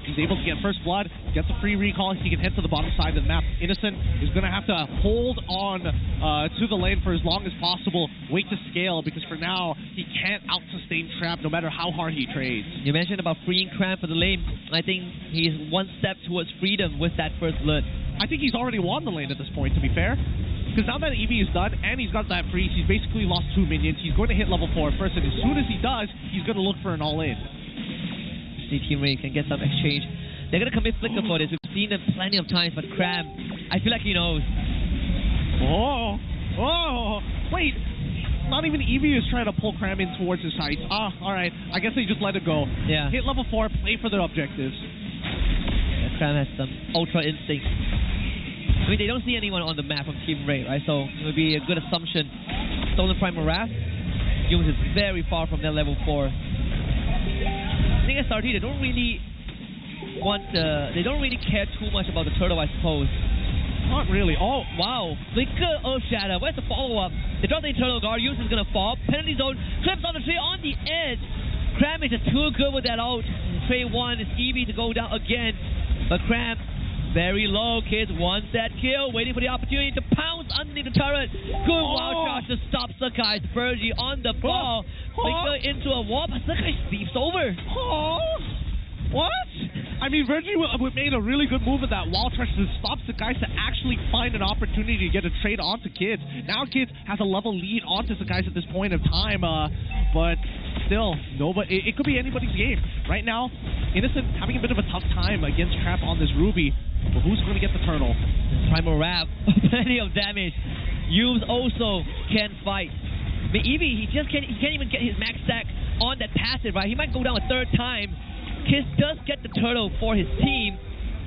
He's able to get first blood, gets a free recall. He can head to the bottom side of the map. Innocent is going to have to hold on to the lane for as long as possible. Wait to scale because for now he can't out-sustain Trap no matter how hard he trades. You mentioned about freeing Cram for the lane. I think he's one step towards freedom with that first blood. I think he's already won the lane at this point, to be fair. Because now that Eevee is done and he's got that freeze, he's basically lost 2 minions. He's going to hit level 4 first, and as soon as he does, he's going to look for an all-in. See, Team Rey can get some exchange. They're going to commit Flicker for this. We've seen them plenty of times, but Cram, I feel like he knows. Oh, wait. Not even Eevee is trying to pull Cram in towards his sights. Alright. I guess they just let it go. Yeah. Hit level 4, play for their objectives. Yeah, Cram has some ultra instinct. I mean, they don't see anyone on the map from Team Rey, right? So it would be a good assumption. Stolen Primal Wrath. Yums is very far from their level 4. I think SRT, they don't really care too much about the turtle, I suppose. Not really. Oh, wow. Flicker of Shadow. Where's the follow-up? They drop the Eternal Guard. Yums is going to fall. Penalty zone. Clips on the tree on the edge. Cram is just too good with that ult. Trey 1 is Eevee to go down again. But Cram, very low, kids. Wants that kill. Waiting for the opportunity to pounce underneath the turret. Good wild shot to stop Sakai. Virgie on the ball. Flicker into a wall. But Sakai sleeps over. What? I mean, Virgie made a really good move with that wall charge to stop the guys to actually find an opportunity to get a trade onto Kids. Now Kids has a level lead onto the guys at this point of time, but still, nobody. It could be anybody's game. Right now, Innocent having a bit of a tough time against Trap on this Ruby, but who's going to get the turtle? Primal Wrath, plenty of damage. Yums also can fight. But Eevee, he can't even get his max stack on that passive, right? He might go down a third time. Kiss does get the turtle for his team,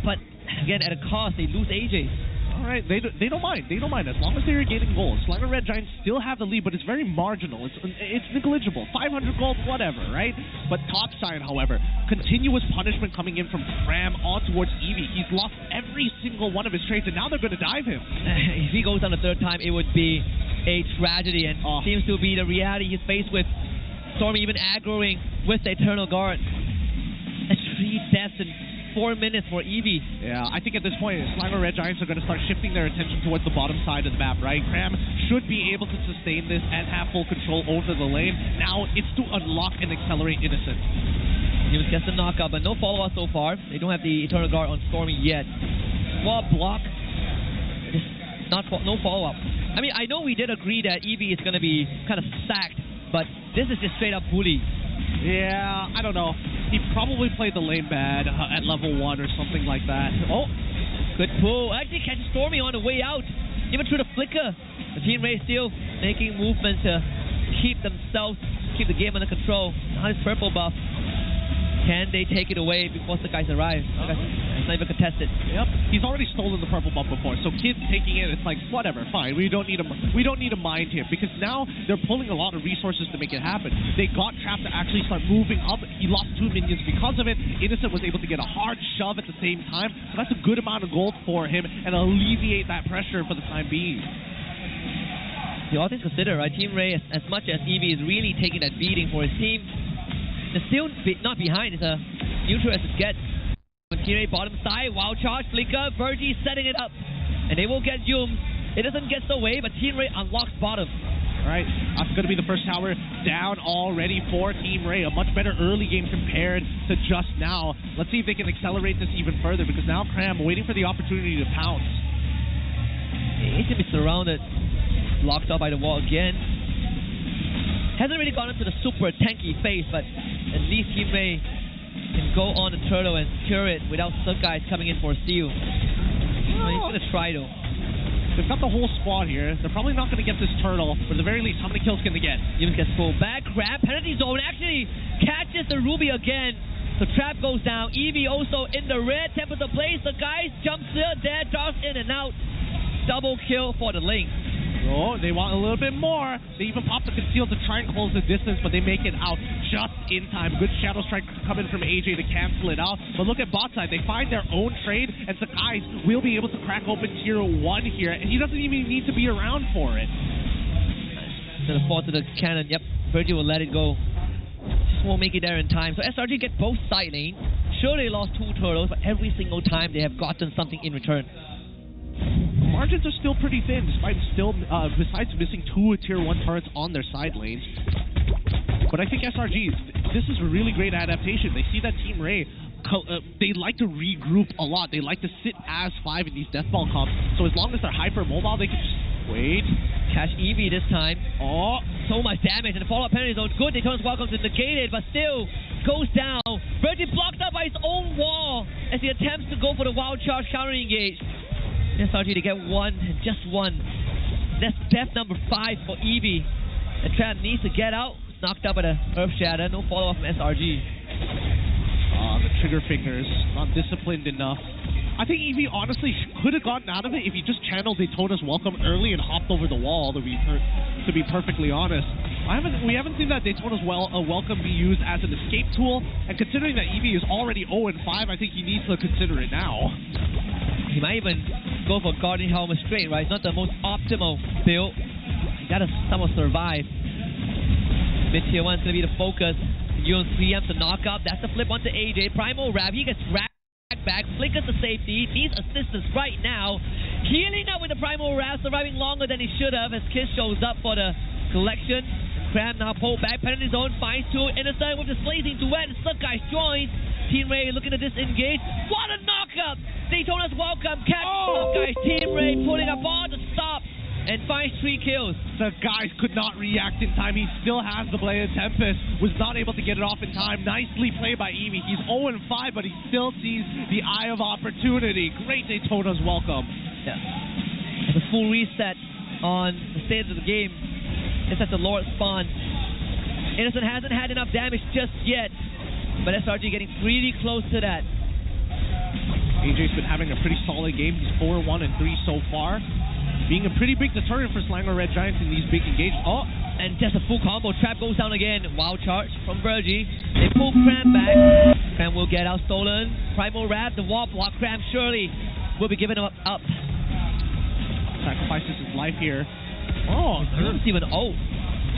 but again, at a cost, they lose AJ. Alright, they don't mind. They don't mind as long as they're getting gold. Slimer Red Giants still have the lead, but it's very marginal. It's negligible. 500 gold, whatever, right? But top side, however, continuous punishment coming in from Cram on towards Eevee. He's lost every single one of his trades, and now they're going to dive him. If he goes down the third time, it would be a tragedy, and seems to be the reality he's faced with. Stormy even aggroing with the Eternal Guard. 3 deaths in 4 minutes for Eevee. Yeah, I think at this point, Slimer Red Giants are going to start shifting their attention towards the bottom side of the map, right? Cram should be able to sustain this and have full control over the lane. Now it's to unlock and accelerate Innocent. He gets the knockout, but no follow-up so far. They don't have the Eternal Guard on Stormy yet. Swap block. No follow-up. I mean, I know we did agree that Eevee is going to be kind of sacked, but this is just straight-up bully. Yeah, I don't know. He probably played the lane bad at level 1 or something like that. Oh, good pull. Actually catch Stormy on the way out. Even through the flicker. The Team Rey still making movement to keep the game under control. Now his purple buff. Can they take it away before the guys arrive? It's not even contested. Yep, he's already stolen the purple buff before, so Kids taking it, it's like, whatever, fine. We don't need to mind him, because now they're pulling a lot of resources to make it happen. They got Trap to actually start moving up. He lost 2 minions because of it. Innocent was able to get a hard shove at the same time, so that's a good amount of gold for him and alleviate that pressure for the time being. All things considered, right? Team Rey, as much as Eevee is really taking that beating for his team, they're still not behind. It's a neutral as it gets. Team Rey bottom side, wild charge, flicker, Virgie setting it up. And they will get Yums. It doesn't get the way, but Team Rey unlocks bottom. Alright, that's going to be the first tower down already for Team Rey. A much better early game compared to just now. Let's see if they can accelerate this even further, because now Cram waiting for the opportunity to pounce. He's going to be surrounded, locked up by the wall again. Hasn't really gone into the super tanky phase, but at least Team Rey can go on the turtle and secure it without some guys coming in for a steal. He's going to try though. They've got the whole squad here. They're probably not going to get this turtle, but at the very least, how many kills can they get? Even gets pulled back. Crab, penalty zone actually catches the Ruby again. The Trap goes down. Eevee also in the red. Tempers the place. The guys jumps there, darts in and out. Double kill for the link. Oh, they want a little bit more. They even pop the conceal to try and close the distance, but they make it out just in time. Good Shadow Strike coming from AJ to cancel it out. But look at bot side. They find their own trade, and Sakai will be able to crack open tier 1 here, and he doesn't even need to be around for it. To the fall to the cannon. Yep, Virgie will let it go. won't make it there in time. So SRG get both side lanes. Sure, they lost 2 turtles, but every single time they have gotten something in return. Margins are still pretty thin, despite still, besides missing 2 tier 1 turrets on their side lanes. But I think SRG, this is a really great adaptation. They see that Team Rey, they like to regroup a lot. They like to sit as 5 in these deathball comps. So as long as they're hyper mobile, they can just wait. Catch Eevee this time. Oh, so much damage, and the follow-up penalty zone. Good, Daytona's welcome to negate it, but still goes down. Virgin blocked up by his own wall as he attempts to go for the wild charge counter engage. SRG to get one, just one. That's death number 5 for Eevee. The trap needs to get out. Knocked up by the Earth Shatter. No follow-up from SRG. The trigger fingers, not disciplined enough. I think Eevee honestly could have gotten out of it if he just channeled Daytona's welcome early and hopped over the wall, to be perfectly honest. We haven't seen that Daytona's welcome be used as an escape tool, and considering that Eevee is already 0-5, I think he needs to consider it now. He might even go for Guardian Helmet straight, right? It's not the most optimal build. You gotta somehow survive. Mid-tier 1's gonna be the focus. Yoon preempts the knockup. That's the flip onto AJ. Primal Rap, he gets dragged back, flickers to safety, needs assistance right now. Healing up with the Primal Rap, surviving longer than he should have as Kiss shows up for the collection. Cram now pulled back, penalty zone, finds 2, Innocent with the slazing duet, and Suckguys joins. Team Rey looking to disengage. What a knockup! Daytona's welcome, catch Suckguys. Team Rey pulling up all the stop and finds 3 kills. The guys could not react in time. He still has the Blade of Tempest. Was not able to get it off in time. Nicely played by Eevee. He's 0-5, but he still sees the eye of opportunity. Great Daytona's welcome. Yeah. It's a full reset on the state of the game. It's at the Lord spawn. Innocent hasn't had enough damage just yet, but SRG getting pretty close to that. AJ's been having a pretty solid game. He's 4-1-3 so far. Being a pretty big deterrent for Slanger Red Giants in these big engagements. Oh, and just a full combo. Trap goes down again. Wild charge from Virgie. They pull Cram back. Cram will get out stolen. Primal Rap, the wall block. Cram surely will be giving him up. Sacrifices his life here. Oh, Earth's even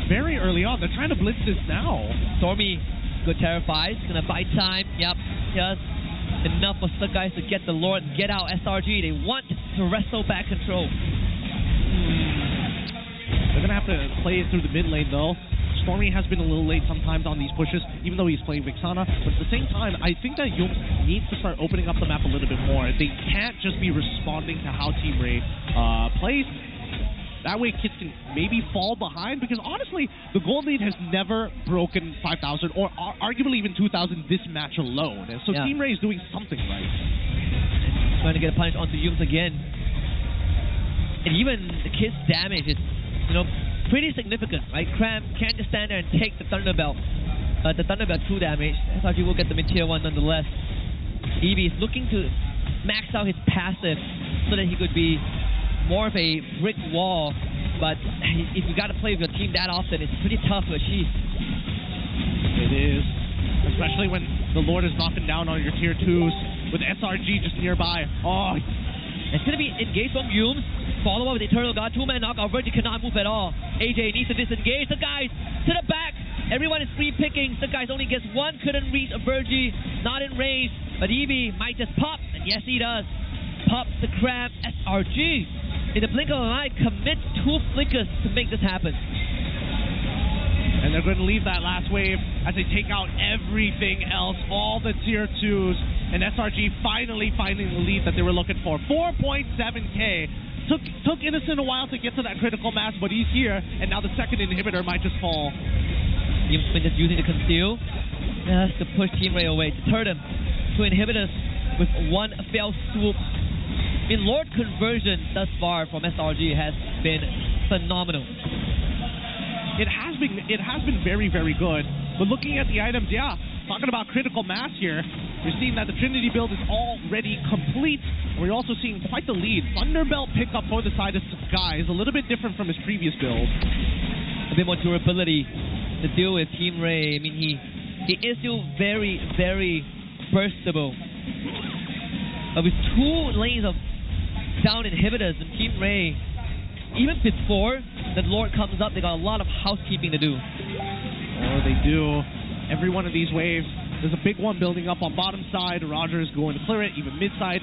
very early on. They're trying to blitz this now. Stormy, good terrifies. Gonna buy time. Yep, just enough for Suckguys to get the Lord and get out SRG. They want to wrestle back control. They're going to have to play it through the mid lane, though. Stormy has been a little late sometimes on these pushes, even though he's playing Vixana. But at the same time, I think that Young needs to start opening up the map a little bit more. They can't just be responding to how Team Rey plays. That way kids can maybe fall behind, because honestly, the gold lead has never broken 5,000, or arguably even 2,000 this match alone. And so Team Rey is doing something right. Trying to get a punish onto Yums again. And even the Kiss damage is, pretty significant, right? Cram can't just stand there and take the Thunderbelt. The Thunderbelt 2 damage. SRG will get the mid-tier 1 nonetheless. Eevee is looking to max out his passive so that he could be more of a brick wall, but if you got to play with your team that often, it's pretty tough to achieve. It is, especially when the Lord is knocking down on your tier 2s with SRG just nearby. Oh, it's going to be engaged from Yums. Follow up with Eternal God. 2-man knockout. Virgie cannot move at all. AJ needs to disengage. The guys to the back. Everyone is free picking. The guys only gets 1. Couldn't reach a Virgie. Not in range. But Eevee might just pop. And yes, he does. Pops the Crab. SRG. In the blink of an eye, commits 2 flickers to make this happen. And they're going to leave that last wave as they take out everything else, all the tier 2s. And SRG finally finding the lead that they were looking for. 4.7k. Took Innocent a while to get to that critical mass, but he's here. And now the second inhibitor might just fall. Yimspin just using the conceal. Just to push Team Rey away. To turn them to inhibitors with 1 fell swoop. I mean, Lord conversion thus far from SRG has been phenomenal. It has been very, very good. But looking at the items, talking about critical mass here, you're seeing that the Trinity build is already complete. We're also seeing quite the lead. Thunderbelt pickup for the side of Sky is a little bit different from his previous build. A bit more durability to deal with Team Rey. I mean, he is still very, very burstable. But with 2 lanes of down inhibitors and Team Rey, even before the Lord comes up, they got a lot of housekeeping to do. Oh, they do. every one of these waves. There's a big one building up on bottom side. Roger is going to clear it, even mid side.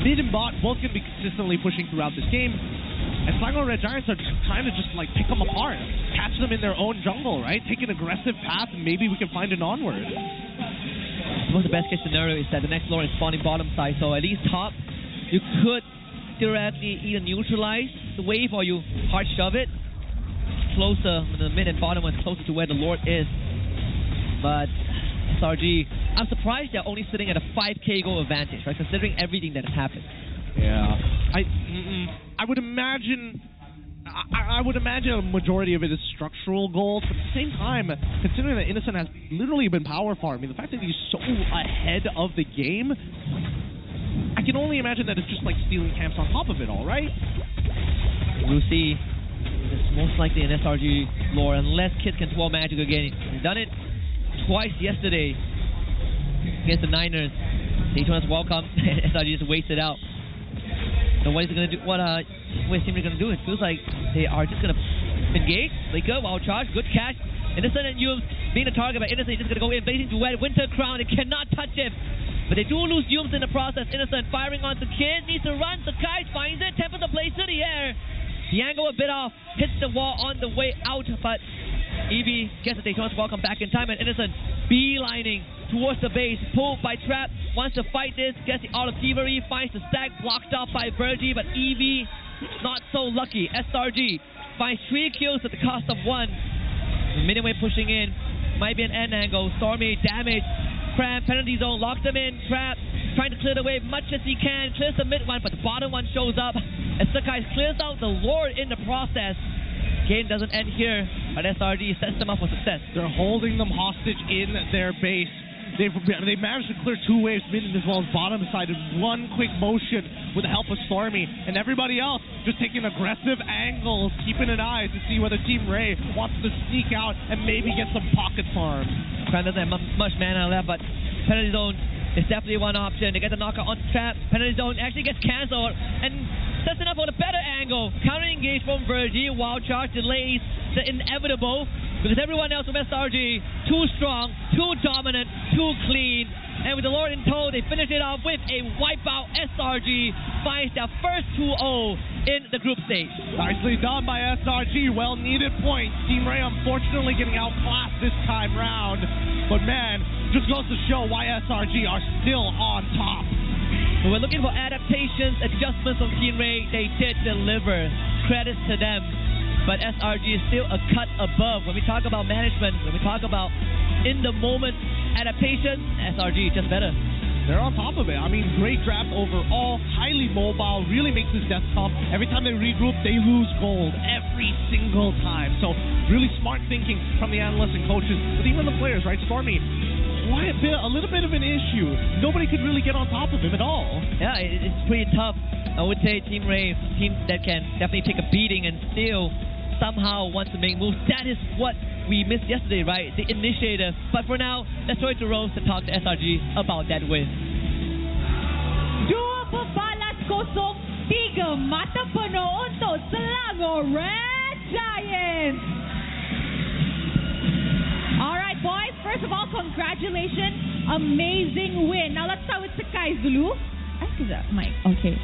Mid and bot both going to be consistently pushing throughout this game. And Slango Red Giants are trying to just like pick them apart, catch them in their own jungle, right? Take an aggressive path and maybe we can find an onward. I suppose the best case scenario is that the next Lord is spawning bottom side, so at least top, you could theoretically either neutralize the wave or you hard shove it closer, the mid and bottom one's closer to where the Lord is. But SRG, I'm surprised they're only sitting at a 5k goal advantage, right? Considering everything that has happened. Yeah, I would imagine. I would imagine a majority of it is structural goals, but at the same time, considering that Innocent has literally been power farming, the fact that he's so ahead of the game, I can only imagine that it's just like stealing camps on top of it all, right? We'll see. It's most likely an SRG lore, unless Kid can 12 magic again. He's done it twice yesterday against the Niners. Daytona's welcome. SRG just wasted out. So what is he going to do? What is Team Rey going to do? It feels like they are just going to engage. Flicker, wild charge, good catch. Innocent and Yums being the target, but Innocent is just going to go in, blazing duet, Winter Crown. They cannot touch him. But they do lose Yums in the process. Innocent firing on the Kid, needs to run. Sakai finds it, tempers the blaze to the air. The angle a bit off, hits the wall on the way out, but Evie gets the Daytona's welcome back in time, and Innocent beelining towards the base, pulled by Trap, wants to fight this, gets the Art of Thievery, finds the stack blocked off by Virgie, but Evie not so lucky. SRG finds 3 kills at the cost of 1. The Midway pushing in, might be an end angle, Stormy damage, Cram, penalty zone, locks them in, Trap trying to clear the wave much as he can, clears the mid one, but the bottom one shows up, and Sakai clears out the Lord in the process. Game doesn't end here, but SRG sets them up for success. They're holding them hostage in their base. They've managed to clear 2 waves, mid as well as bottom side in one quick motion with the help of Stormy, and everybody else just taking aggressive angles, keeping an eye to see whether Team Rey wants to sneak out and maybe get some pocket farm. Cram doesn't have much mana left, but penalty zone is definitely one option. They get the knockout on Trap. Penalty zone actually gets cancelled and sets it up on a better angle. Counter engage from Virgie. Wild charge delays the inevitable because everyone else from SRG too strong, too dominant, too clean. And with the Lord in tow, they finish it off with a wipeout. SRG finds their first 2-0 in the group stage. Nicely done by SRG. Well needed points. Team Rey unfortunately getting outclassed this time round. But man, just goes to show why SRG are still on top. So we're looking for adaptations, adjustments from Team Rey. They did deliver. Credits to them. But SRG is still a cut above. When we talk about management, when we talk about in-the-moment adaptation, SRG just better. They're on top of it. I mean, great draft overall, highly mobile, really makes this desktop. Every time they regroup, they lose gold every single time. So really smart thinking from the analysts and coaches, but even the players, right? Stormy, a little bit of an issue. Nobody could really get on top of him at all. Yeah, it's pretty tough. I would say Team Rey, team that can definitely take a beating and still somehow wants to make moves. That is what we missed yesterday, right? The initiative. But for now, let's throw it to Rose to talk to SRG about that win. 2 pebalas 0, 3 mata penuh untuk Selangor Red Giants. Alright boys, first of all, congratulations. Amazing win. Now let's start with Sakai dulu. Mike, okay.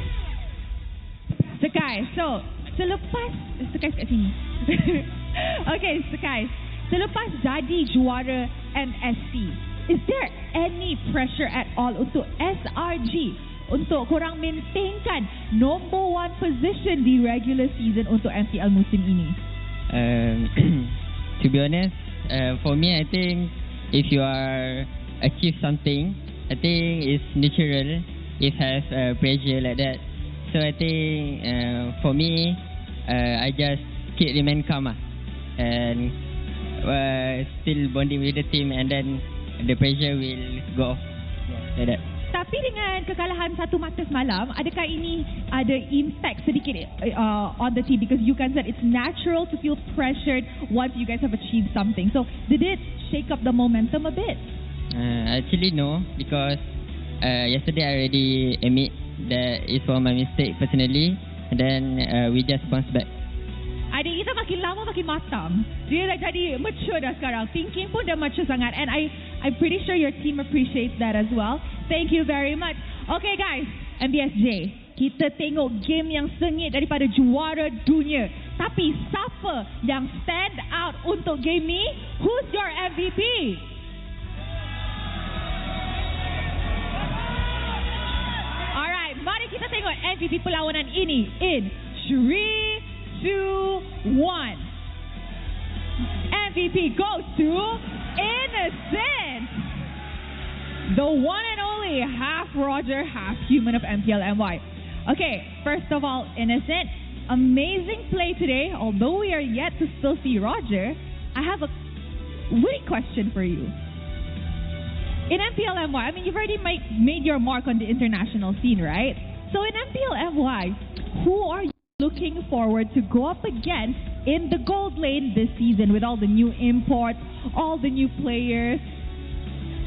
Sakai, so selepas Sakai kat sini. Okay, Sakai. Selepas jadi juara MSC, is there any pressure at all untuk SRG untuk korang maintainkan number 1 position di regular season untuk MPL musim ini? To be honest, for me, I think if you are achieve something, I think it's natural. It has pressure like that. So I think for me, I just remain calm and still bonding with the team, and then the pressure will go off like that. Tapi dengan kekalahan 1 mata semalam, adakah ini ada impact sedikit on the team? Because you guys said it's natural to feel pressured once you guys have achieved something. So did it shake up the momentum a bit? Actually no, because yesterday I already admit that it's for my mistake personally, and then we just bounce back. Adik kita makin lama makin matang. Dia dah jadi mature dah sekarang. Thinking pun dah mature sangat. And I'm pretty sure your team appreciates that as well. Thank you very much. Okay guys, MBSJ, kita tengok game yang sengit daripada juara dunia. Tapi siapa yang stand out untuk game ni? Who's your MVP? Alright, mari kita tengok MVP perlawanan ini in 3, 2, 1. MVP goes to Innocent, the one and only half Roger, half human of MPLMY. Okay, first of all, Innocent, amazing play today. Although we are yet to still see Roger, I have a witty question for you. In MPLMY, I mean, you've already made your mark on the international scene, right? So in MPLMY, who are you looking forward to go up against in the gold lane this season with all the new imports, all the new players?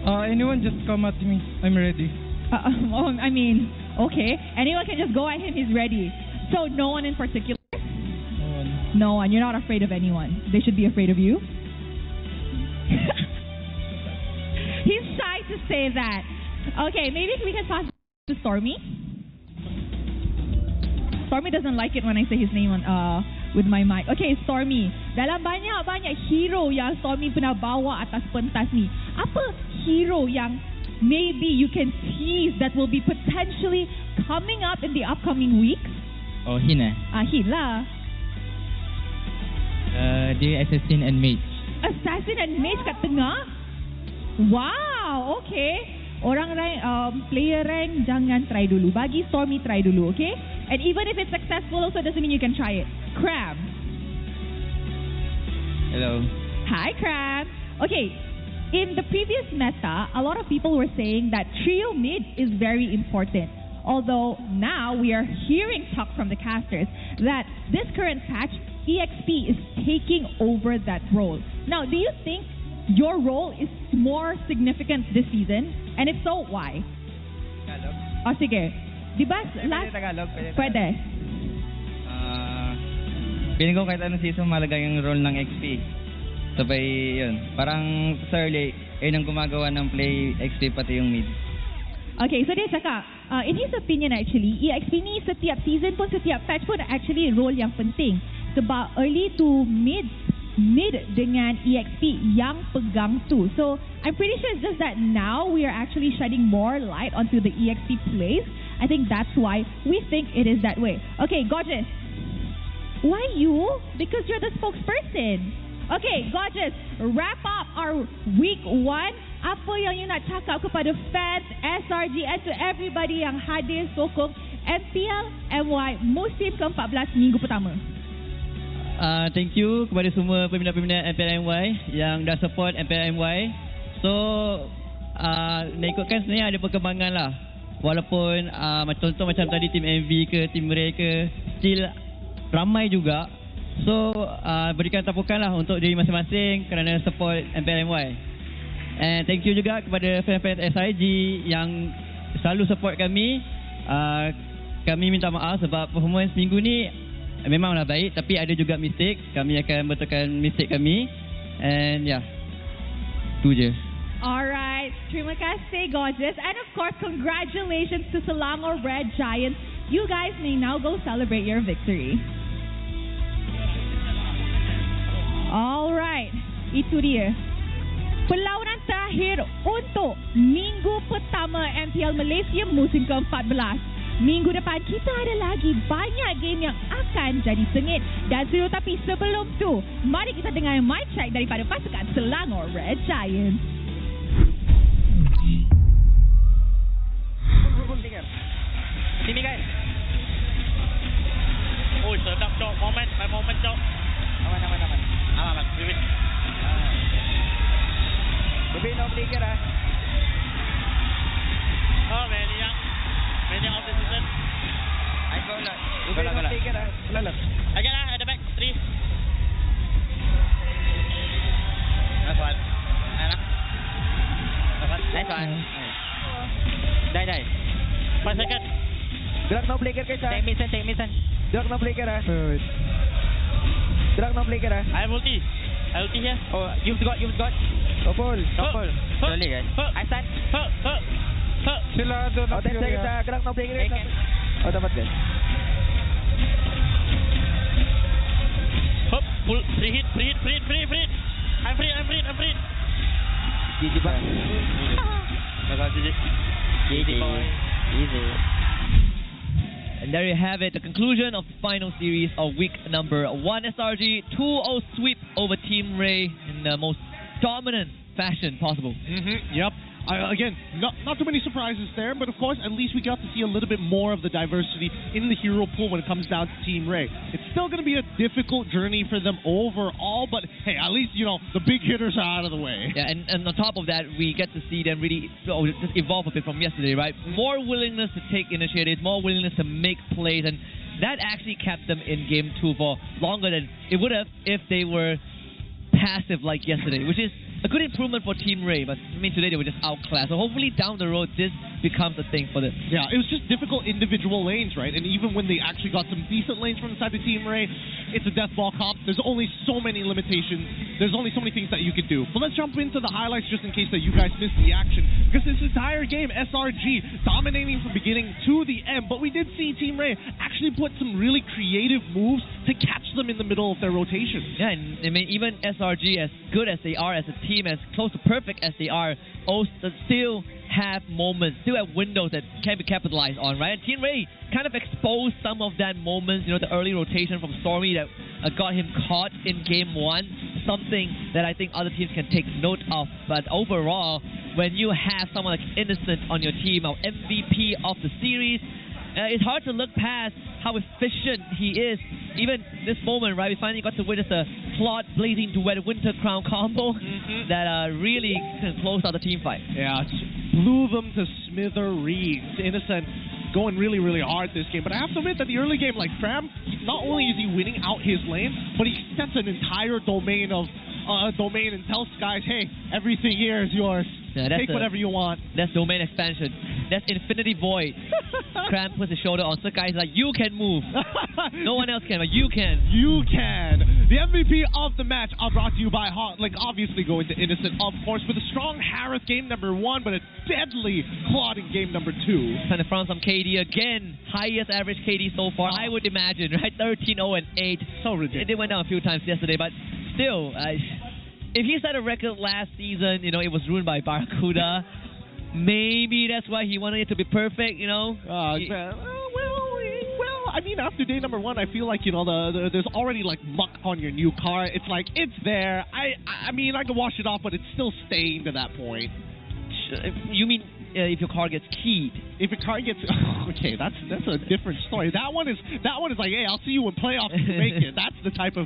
Anyone just come at me. I'm ready. I mean, okay. Anyone can just go at him. He's ready. So no one in particular? No one. No one. You're not afraid of anyone. They should be afraid of you? He's shy to say that. Okay, maybe we can pass to Stormy. Stormy doesn't like it when I say his name on with my mic. Okay, Stormy. Dalam banyak-banyak hero yang Stormy pernah bawa atas pentas ni, apa hero yang maybe you can tease that will be potentially coming up in the upcoming weeks? Oh, Hin eh? Hin lah. Dia Assassin and Mage. Assassin and Mage kat tengah? Wow, okay. Orang rank, player rank jangan try dulu. Bagi Stormy try dulu, okay? And even if it's successful also doesn't mean you can try it. Cram. Hello. Hi, Cram. Okay, in the previous meta, a lot of people were saying that trio mid is very important. Although now we are hearing talk from the casters that this current patch, EXP is taking over that role. Now, do you think your role is more significant this season? And if so, why? Tagalog. Oh, sige. Diba last... Tagalog. Pwede. Feeling ko kahit anong season malaga yung role ng XP. Sabay yun. Parang sa early, ang gumagawa ng play XP pati yung mid. Okay, so dia cakap, in his opinion actually, EXP ni setiap season pun, setiap patch pun actually role yang penting. Sebab early to mid dengan EXP yang pegang tu. So, I'm pretty sure it's just that now we are actually shedding more light onto the EXP plays. I think that's why we think it is that way. Okay, Gorgeous. Why you? Because you're the spokesperson. Okay, Gorgeous, wrap up our week 1. Apa yang you nak cakap kepada fans, SRG and to everybody yang hadir sokong MPLMY musim ke-14 minggu pertama? Thank you kepada semua peminat-peminat MPLMY yang dah support MPLMY. So, nak ikutkan sebenarnya ada perkembangan lah. Walaupun contoh macam tadi Team MV ke, Team Rey ke, still ramai juga. So, berikan tepukan lah untuk diri masing-masing kerana support MPLMY. And thank you juga kepada fan-fan SIG yang selalu support kami. Kami minta maaf sebab performance minggu ni memanglah baik, tapi ada juga mistake. Kami akan betulkan mistake kami. And yeah, tu je. Alright, terima kasih Gorgeous. And of course, congratulations to Selangor Red Giants. You guys may now go celebrate your victory. Alright, itu dia perlawanan terakhir untuk minggu pertama MPL Malaysia musim ke-14. Minggu depan kita ada lagi banyak game yang akan jadi sengit dan seru. Tapi sebelum tu, mari kita dengar mic check daripada pasukan Selangor Red Giants. Sini guys. Oh, sedap dok moment dok. Aman. Wait. Lebih no player ah. Oh, many of the season. I go lah. Lebih no player ah. Lalu. Again lah, at the back 3. Nice one. Nice one. Die. 5 seconds. Gerak no player guys ah. Take mission. Gerak no player ah. Gerak no player ah. I have ulti here. Oh, you've got. Topol. Slowly guys. I start. Sila doon. Kita gerak no play gerak. Dapat guys. Hop, pull, free hit. I'm free. GG bang. Easy. And there you have it, the conclusion of the final series of week number 1 SRG 2-0 sweep over Team Rey in the most dominant fashion possible. Yep. Again, not too many surprises there, but of course, at least we got to see a little bit more of the diversity in the hero pool when it comes down to Team Rey. It's still going to be a difficult journey for them overall, but hey, at least, the big hitters are out of the way. Yeah, and on top of that, we get to see them really just evolve a bit from yesterday, right? More willingness to take initiative, more willingness to make plays, and that actually kept them in Game 2 for longer than it would have if they were passive like yesterday, which is a good improvement for Team Rey, but today they were just outclassed. So hopefully down the road this becomes a thing for them. Yeah, it was just difficult individual lanes, right? And even when they actually got some decent lanes from the side of Team Rey, it's a death ball comp. There's only so many limitations. There's only so many things that you could do. But let's jump into the highlights just in case that you guys missed the action. Because this entire game, SRG dominating from beginning to the end. But we did see Team Rey actually put some really creative moves to catch them in the middle of their rotation. Yeah, and even SRG, as good as they are as a team, as close to perfect as they are, still have moments, still have windows that can be capitalized on, right? And Team Rey kind of exposed some of that moments, the early rotation from Stormy that got him caught in Game 1, something that I think other teams can take note of. But overall, when you have someone like Innocent on your team, our MVP of the series, it's hard to look past how efficient he is. Even this moment, right, we finally got to witness a Plot Blazing Duet Winter Crown combo that really closed out the team fight. Yeah, blew them to smithereens. Innocent going really, really hard this game. But I have to admit that the early game, like Cram, not only is he winning out his lane, but he sets an entire domain and tells Skies, hey, everything here is yours. Yeah, take whatever you want. That's domain expansion. That's Infinity Void. Cram puts his shoulder on Sakai. He's like, you can move. No one else can, but you can. You can. The MVP of the match are brought to you by obviously going to Innocent, of course, with a strong Harith game number 1, but a deadly Claude in game number 2. Trying to front some KD again. Highest average KD so far, I would imagine, right? 13-0-8. So ridiculous. They went down a few times yesterday, but still, if he set a record last season, it was ruined by Barracuda. Maybe that's why he wanted it to be perfect, After day number 1, I feel like, there's already, muck on your new car. It's like, it's there. I can wash it off, but it's still stained at that point. You mean if your car gets keyed? If your car gets... Okay, that's a different story. That one is like, hey, I'll see you in playoffs if you make it. That's the type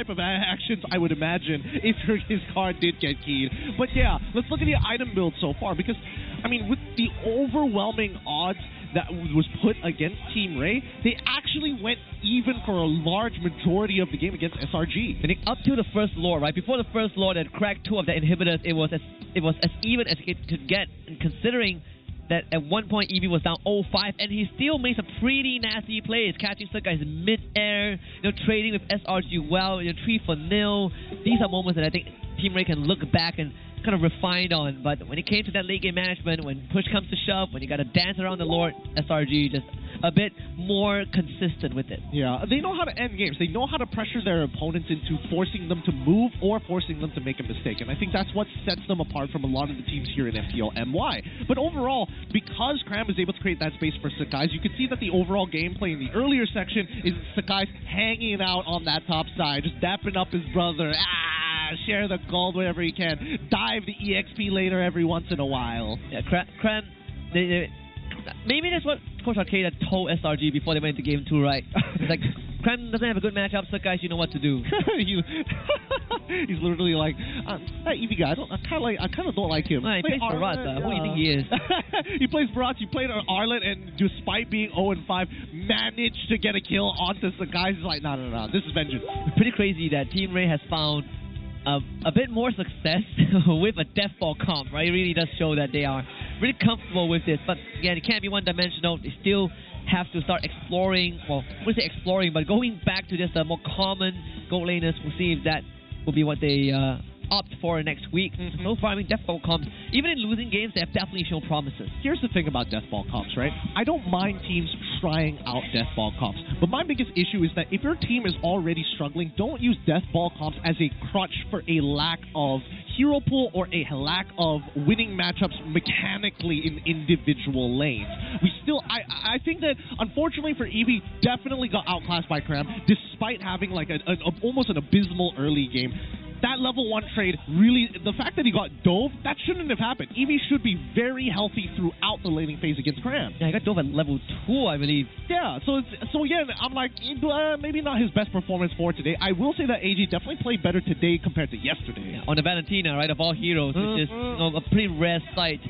of actions I would imagine if his car did get keyed. But yeah, let's look at the item build so far, because, with the overwhelming odds that was put against Team Rey, they actually went even for a large majority of the game against SRG. And up to the first Lord, right? Before the first Lord had cracked 2 of the inhibitors, it was as even as it could get, and considering that at one point EV was down 0-5, and he still made some pretty nasty plays, catching some guys in mid-air, trading with SRG well, 3-0. These are moments that I think Team Rey can look back and kind of refined on. But when it came to that late game management, when push comes to shove, when you got to dance around the Lord, SRG just a bit more consistent with it. Yeah, they know how to end games. They know how to pressure their opponents into forcing them to move or forcing them to make a mistake. And I think that's what sets them apart from a lot of the teams here in MPLMY. But overall, because Cram is able to create that space for Sakai's, you can see that the overall gameplay in the earlier section is Sakai's hanging out on that top side, just dapping up his brother. Share the gold wherever he can. Dive the EXP later every once in a while. Yeah, Cram, maybe that's what Coach Arcade had told SRG before they went into Game 2, right? It's like, Cram doesn't have a good matchup, so guys, you know what to do. He's literally like, that EV guy, I kind of don't like him. He plays Barat, who do you think he is? He plays Barat, he played Arlet, and despite being 0-5, managed to get a kill onto Sakai. He's like, no, this is vengeance. It's pretty crazy that Team Rey has found a bit more success with a death ball comp, right? It really does show that they are really comfortable with this. But again, it can't be one-dimensional. They still have to start exploring, well, I wouldn't say exploring, but going back to just a more common gold laners. We'll see if that will be what they opt for next week. So far, I mean, Deathball comps, even in losing games, they have definitely shown promises. Here's the thing about Deathball comps, right? I don't mind teams trying out Deathball comps, but my biggest issue is that if your team is already struggling, don't use Deathball comps as a crutch for a lack of hero pool or a lack of winning matchups mechanically in individual lanes. I think that unfortunately for Eevee, definitely got outclassed by Cram, despite having like almost an abysmal early game. That level 1 trade, really, the fact that he got dove, that shouldn't have happened. Eevee should be very healthy throughout the laning phase against Cram. Yeah, he got dove at level 2, I believe. Yeah, so again, I'm like, maybe not his best performance for today. I will say that AG definitely played better today compared to yesterday. Yeah, on the Valentina, right, of all heroes, which is a pretty rare sight.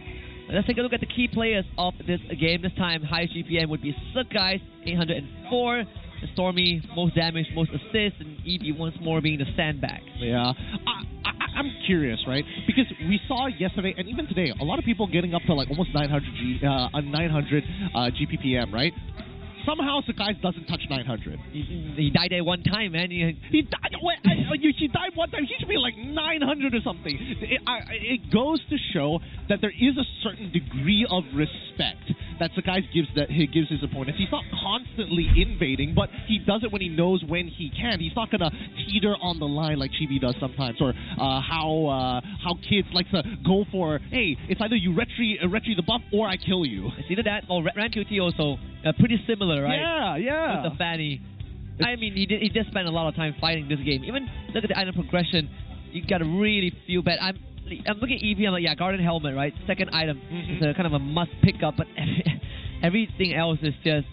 Let's take a look at the key players of this game. This time, highest GPM would be Ciku, 804. Stormy, most damage, most assists, and Eevee once more being the sandbag. Yeah. I'm curious, right? Because we saw yesterday, and even today, a lot of people getting up to like almost 900 GPPM, right? Somehow Ciku doesn't touch 900. He died there one time, man. He died. He died one time. He should be like 900 or something. It goes to show that there is a certain degree of respect that Ciku gives his opponents. He's not constantly invading, but he does it when he knows when he can. He's not gonna teeter on the line like Chibi does sometimes, or how kids like to go for, hey, it's either you retry the buff or I kill you. It's either that or Rank QT also pretty similar, right? Yeah. With the Fanny. I mean, he did spend a lot of time fighting this game. Even look at the item progression. You gotta really feel bad. I'm looking at Eevee, I'm like, yeah, Garden Helmet, right? Second item is a kind of a must pick up, but everything else is just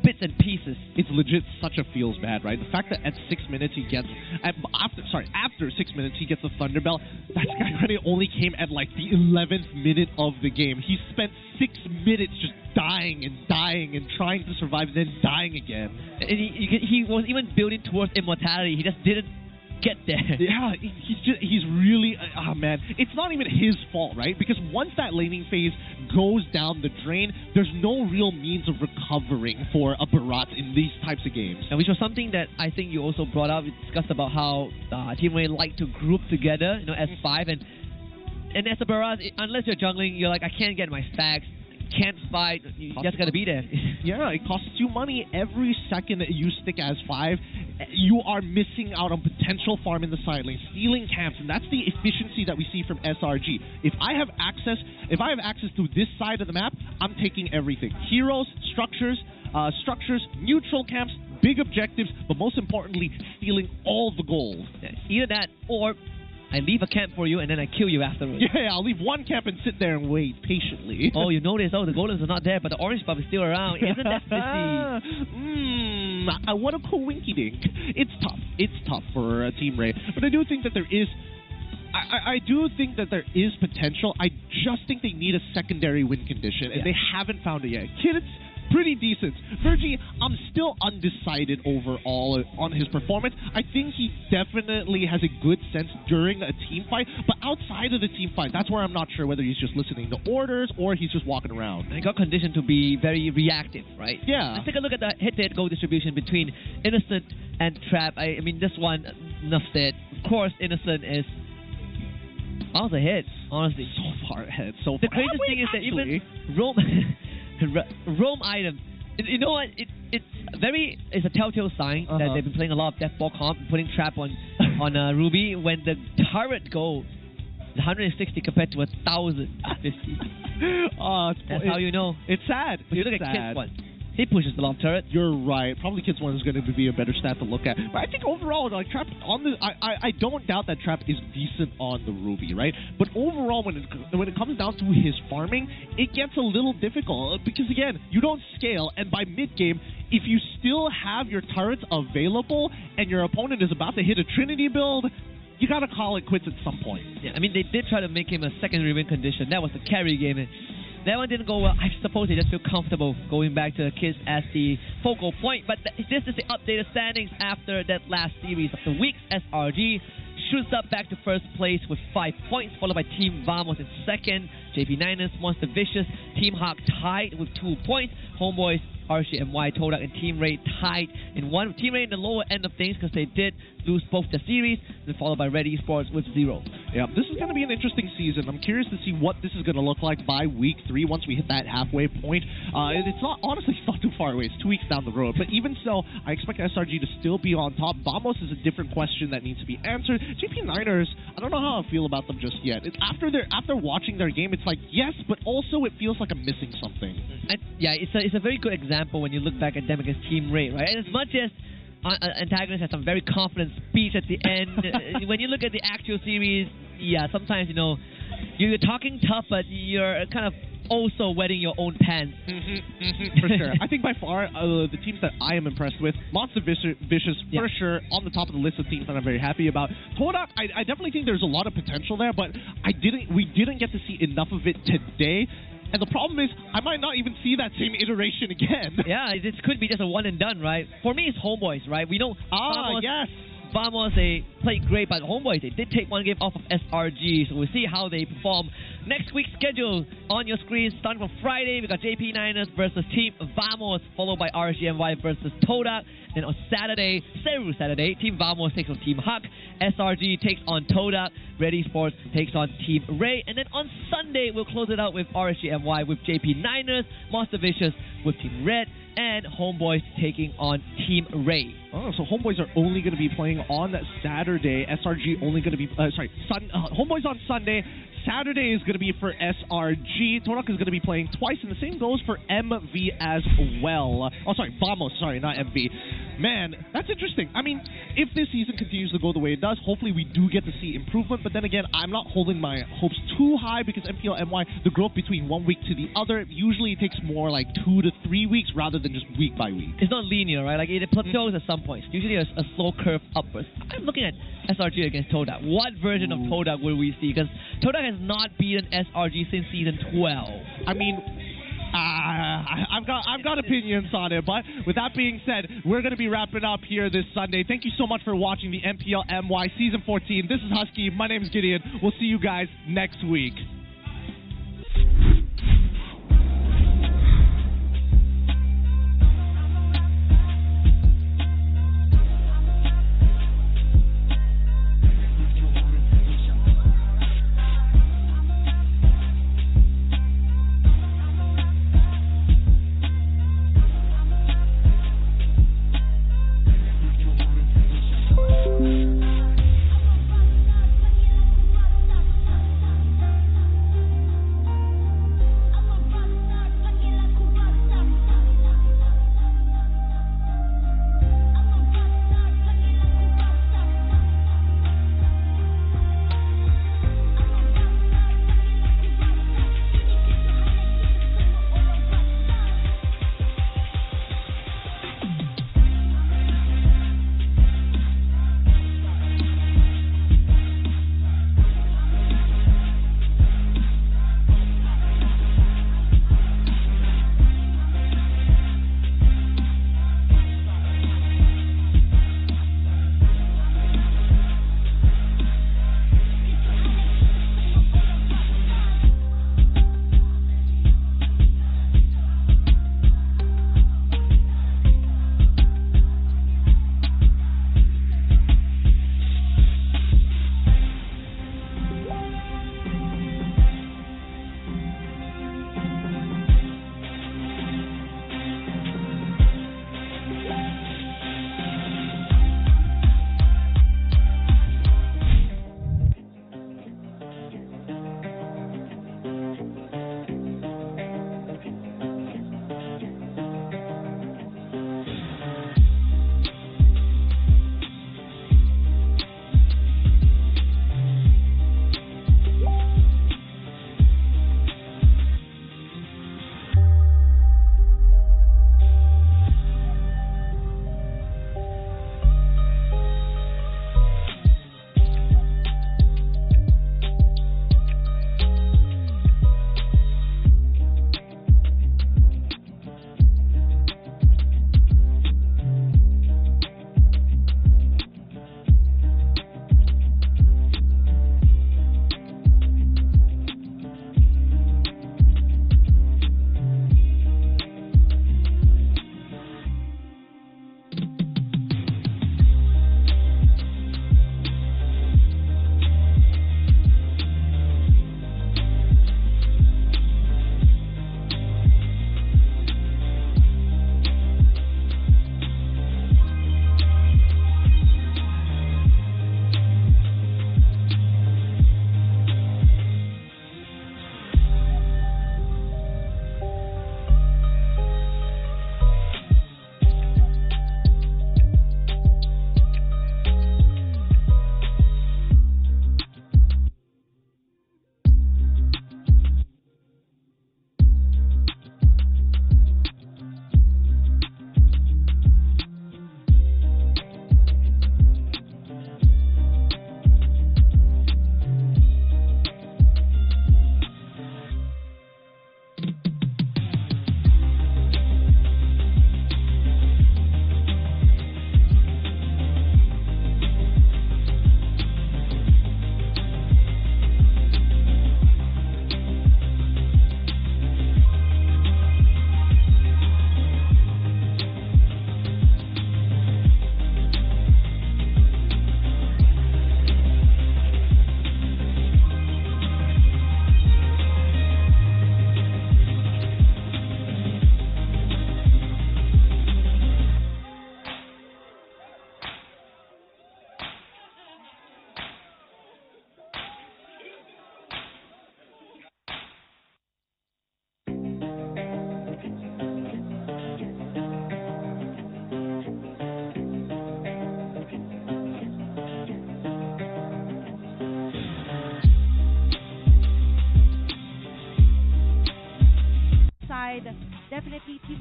bits and pieces. It's legit such a feels bad, right? The fact that at 6 minutes he gets, after 6 minutes he gets a Thunder Bell, that guy really only came at like the 11th minute of the game. He spent 6 minutes just dying and trying to survive, and then dying again. And he was even building towards immortality. He just didn't get there. Yeah, he's really, man, it's not even his fault, right? Because once that laning phase goes down the drain, there's no real means of recovering for a Barat in these types of games. And which was something that I think you also brought up. We discussed about how Team Rey like to group together, as 5, and as a Barat, unless you're jungling, you're like, I can't get my stacks, can't fight, you just gotta be there. Yeah, it costs you money every second that you stick as 5. You are missing out on potential farm in the side lane, stealing camps, and that's the efficiency that we see from SRG. If I have access to this side of the map, I'm taking everything. Heroes, structures, neutral camps, big objectives, but most importantly, stealing all the gold. Either that, or I leave a camp for you and then I kill you afterwards. Yeah, I'll leave one camp and sit there and wait patiently. Oh, you notice, the golems are not there, but the orange buff is still around. Isn't that fishy? What a coinky-dink. It's tough for Team Rey. But I do think that there is... I do think that there is potential. I just think they need a secondary win condition, and they haven't found it yet. Kid's pretty decent. Virgie, I'm still undecided overall on his performance. I think he definitely has a good sense during a team fight, but outside of the team fight, that's where I'm not sure whether he's just listening to orders or he's just walking around. He got conditioned to be very reactive, right? Yeah. Let's take a look at the hit-to-hit goal distribution between Innocent and Trap. I mean, this one, enough said. Of course, Innocent is miles ahead, honestly. So far ahead. The craziest thing is that even Roam item, you know what? It's a telltale sign that they've been playing a lot of Deathball comp, putting Trap on Ruby when the turret goal is 160 compared to 1,050. That's how you know. It's sad. But you look at Kid's one. He pushes the long turret. You're right. Probably Kid's one is going to be a better stat to look at. But I think overall, like Trap on the, I don't doubt that Trap is decent on the Ruby, right? But overall, when it comes down to his farming, it gets a little difficult because again, you don't scale, and by mid game, if you still have your turrets available and your opponent is about to hit a Trinity build, you gotta call it quits at some point. Yeah, I mean they did try to make him a secondary win condition. That was the carry game. And that one didn't go well. I suppose they just feel comfortable going back to the Kids as the focal point. But this is the updated standings after that last series of the weeks. SRG shoots up back to first place with 5 points, followed by Team Vamos in second. JP9ers, Monster Vicious, Team Hawk tied with 2 points. Homeboys, RCMY, Todak, and Team Rey tied in 1. Team Rey in the lower end of things because they did lose both the series, and followed by Red Esports with 0. Yeah, this is going to be an interesting season. I'm curious to see what this is going to look like by week 3 once we hit that halfway point. It's not, honestly, it's not too far away. It's 2 weeks down the road. But even so, I expect SRG to still be on top. Vamos is a different question that needs to be answered. JP Niners, I don't know how I feel about them just yet. It's after watching their game, it's like, yes, but also it feels like I'm missing something. Yeah, it's a very good example when you look back at them against Team Rey, right? And as much as Antagonist has some very confident speech at the end, when you look at the actual series, yeah, sometimes, you're talking tough, but you're kind of also wetting your own pants. For sure. I think by far the teams that I am impressed with, Monster Vicious for sure on the top of the list of teams that I'm very happy about. Todak, I definitely think there's a lot of potential there, but we didn't get to see enough of it today. And the problem is, I might not even see that same iteration again. Yeah, this could be just a one and done, right? For me, it's Homeboys, right? We know Vamos, they played great, but Homeboys, they did take one game off of SRG, so we'll see how they perform. Next week's schedule on your screen, starting from Friday, we got JP Niners versus Team Vamos, followed by RGMY versus Todak. Then on Saturday, Team Vamos takes on Team Huck, SRG takes on Todak, Ready Sports takes on Team Rey, and then on Sunday, we'll close it out with RGMY with JP Niners, Monster Vicious with Team Red, and Homeboys taking on Team Rey. Oh, so Homeboys are only going to be playing on Saturday. SRG only going to be... Homeboys on Sunday. Saturday is going to be for SRG. Todak is going to be playing twice, and the same goes for MV as well. Oh, sorry, Vamos. Sorry, not MV. Man, that's interesting. I mean, if this season continues to go the way it does, hopefully we do get to see improvement. But then again, I'm not holding my hopes too high because MPLMY, the growth between 1 week to the other, usually it takes more like 2 to 3 weeks rather than just week by week. It's not linear, right? Like it plateaus at some points. Usually a slow curve upwards. I'm looking at SRG against Todak. What version of Todak will we see? Because Todak has not beaten SRG since season 12. I mean, I've got opinions on it, but with that being said, we're going to be wrapping up here this Sunday. Thank you so much for watching the MPLMY Season 14. This is Husky. My name is Gideon. We'll see you guys next week.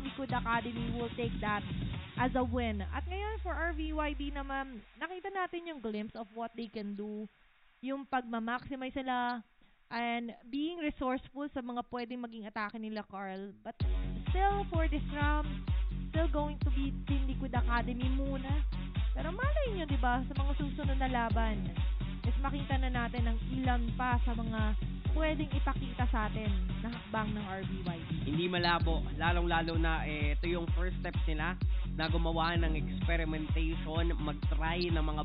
Liquid Academy will take that as a win. At ngayon, for our VYB naman, nakita natin yung glimpse of what they can do, yung pagmamaximize sila, and being resourceful sa mga pwedeng maging atake nila, Carl. But still, for this round, still going to be Team Liquid Academy muna. Pero malay nyo, diba, sa mga susunod na laban, is makita na natin ang ilan pa sa mga pwedeng ipakita sa atin na hakbang ng RBYD. Hindi malabo, lalong-lalo na ito yung first steps nila na gumawa ng experimentation, mag-try ng mga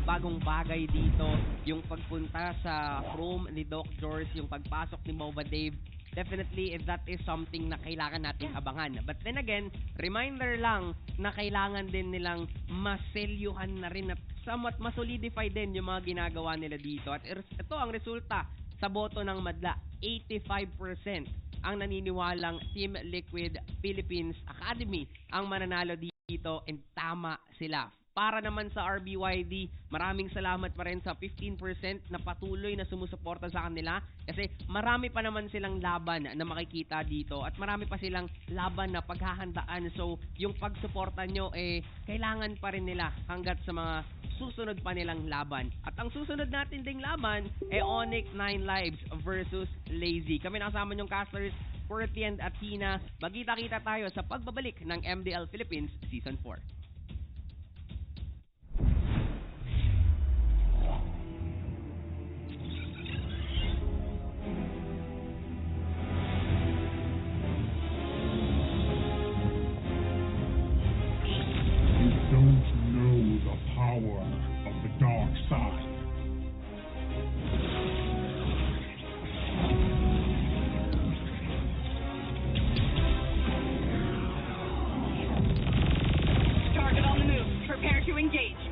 bagong bagay dito, yung pagpunta sa room ni Doc George, yung pagpasok ni Mova Dave. Definitely, that is something na kailangan nating abangan. But then again, reminder lang na kailangan din nilang maselyuhan na rin at somewhat masolidify din yung mga ginagawa nila dito. At ito ang resulta sa boto ng madla. 85% ang naniniwalang Team Liquid Philippines Academy ang mananalo dito, and tama sila. Para naman sa RBYD, maraming salamat pa rin sa 15% na patuloy na sumusuporta sa kanila kasi marami pa naman silang laban na makikita dito at marami pa silang laban na paghahandaan. So, yung pagsuporta nyo, kailangan pa rin nila hanggat sa mga susunod pa nilang laban. At ang susunod natin ding laban, Onyx 9 Lives versus Lazy. Kami nakasama nyong casters, Qwerty and Athena. Magkita-kita tayo sa pagbabalik ng MDL Philippines Season 4. Power of the dark side. Target on the move. Prepare to engage.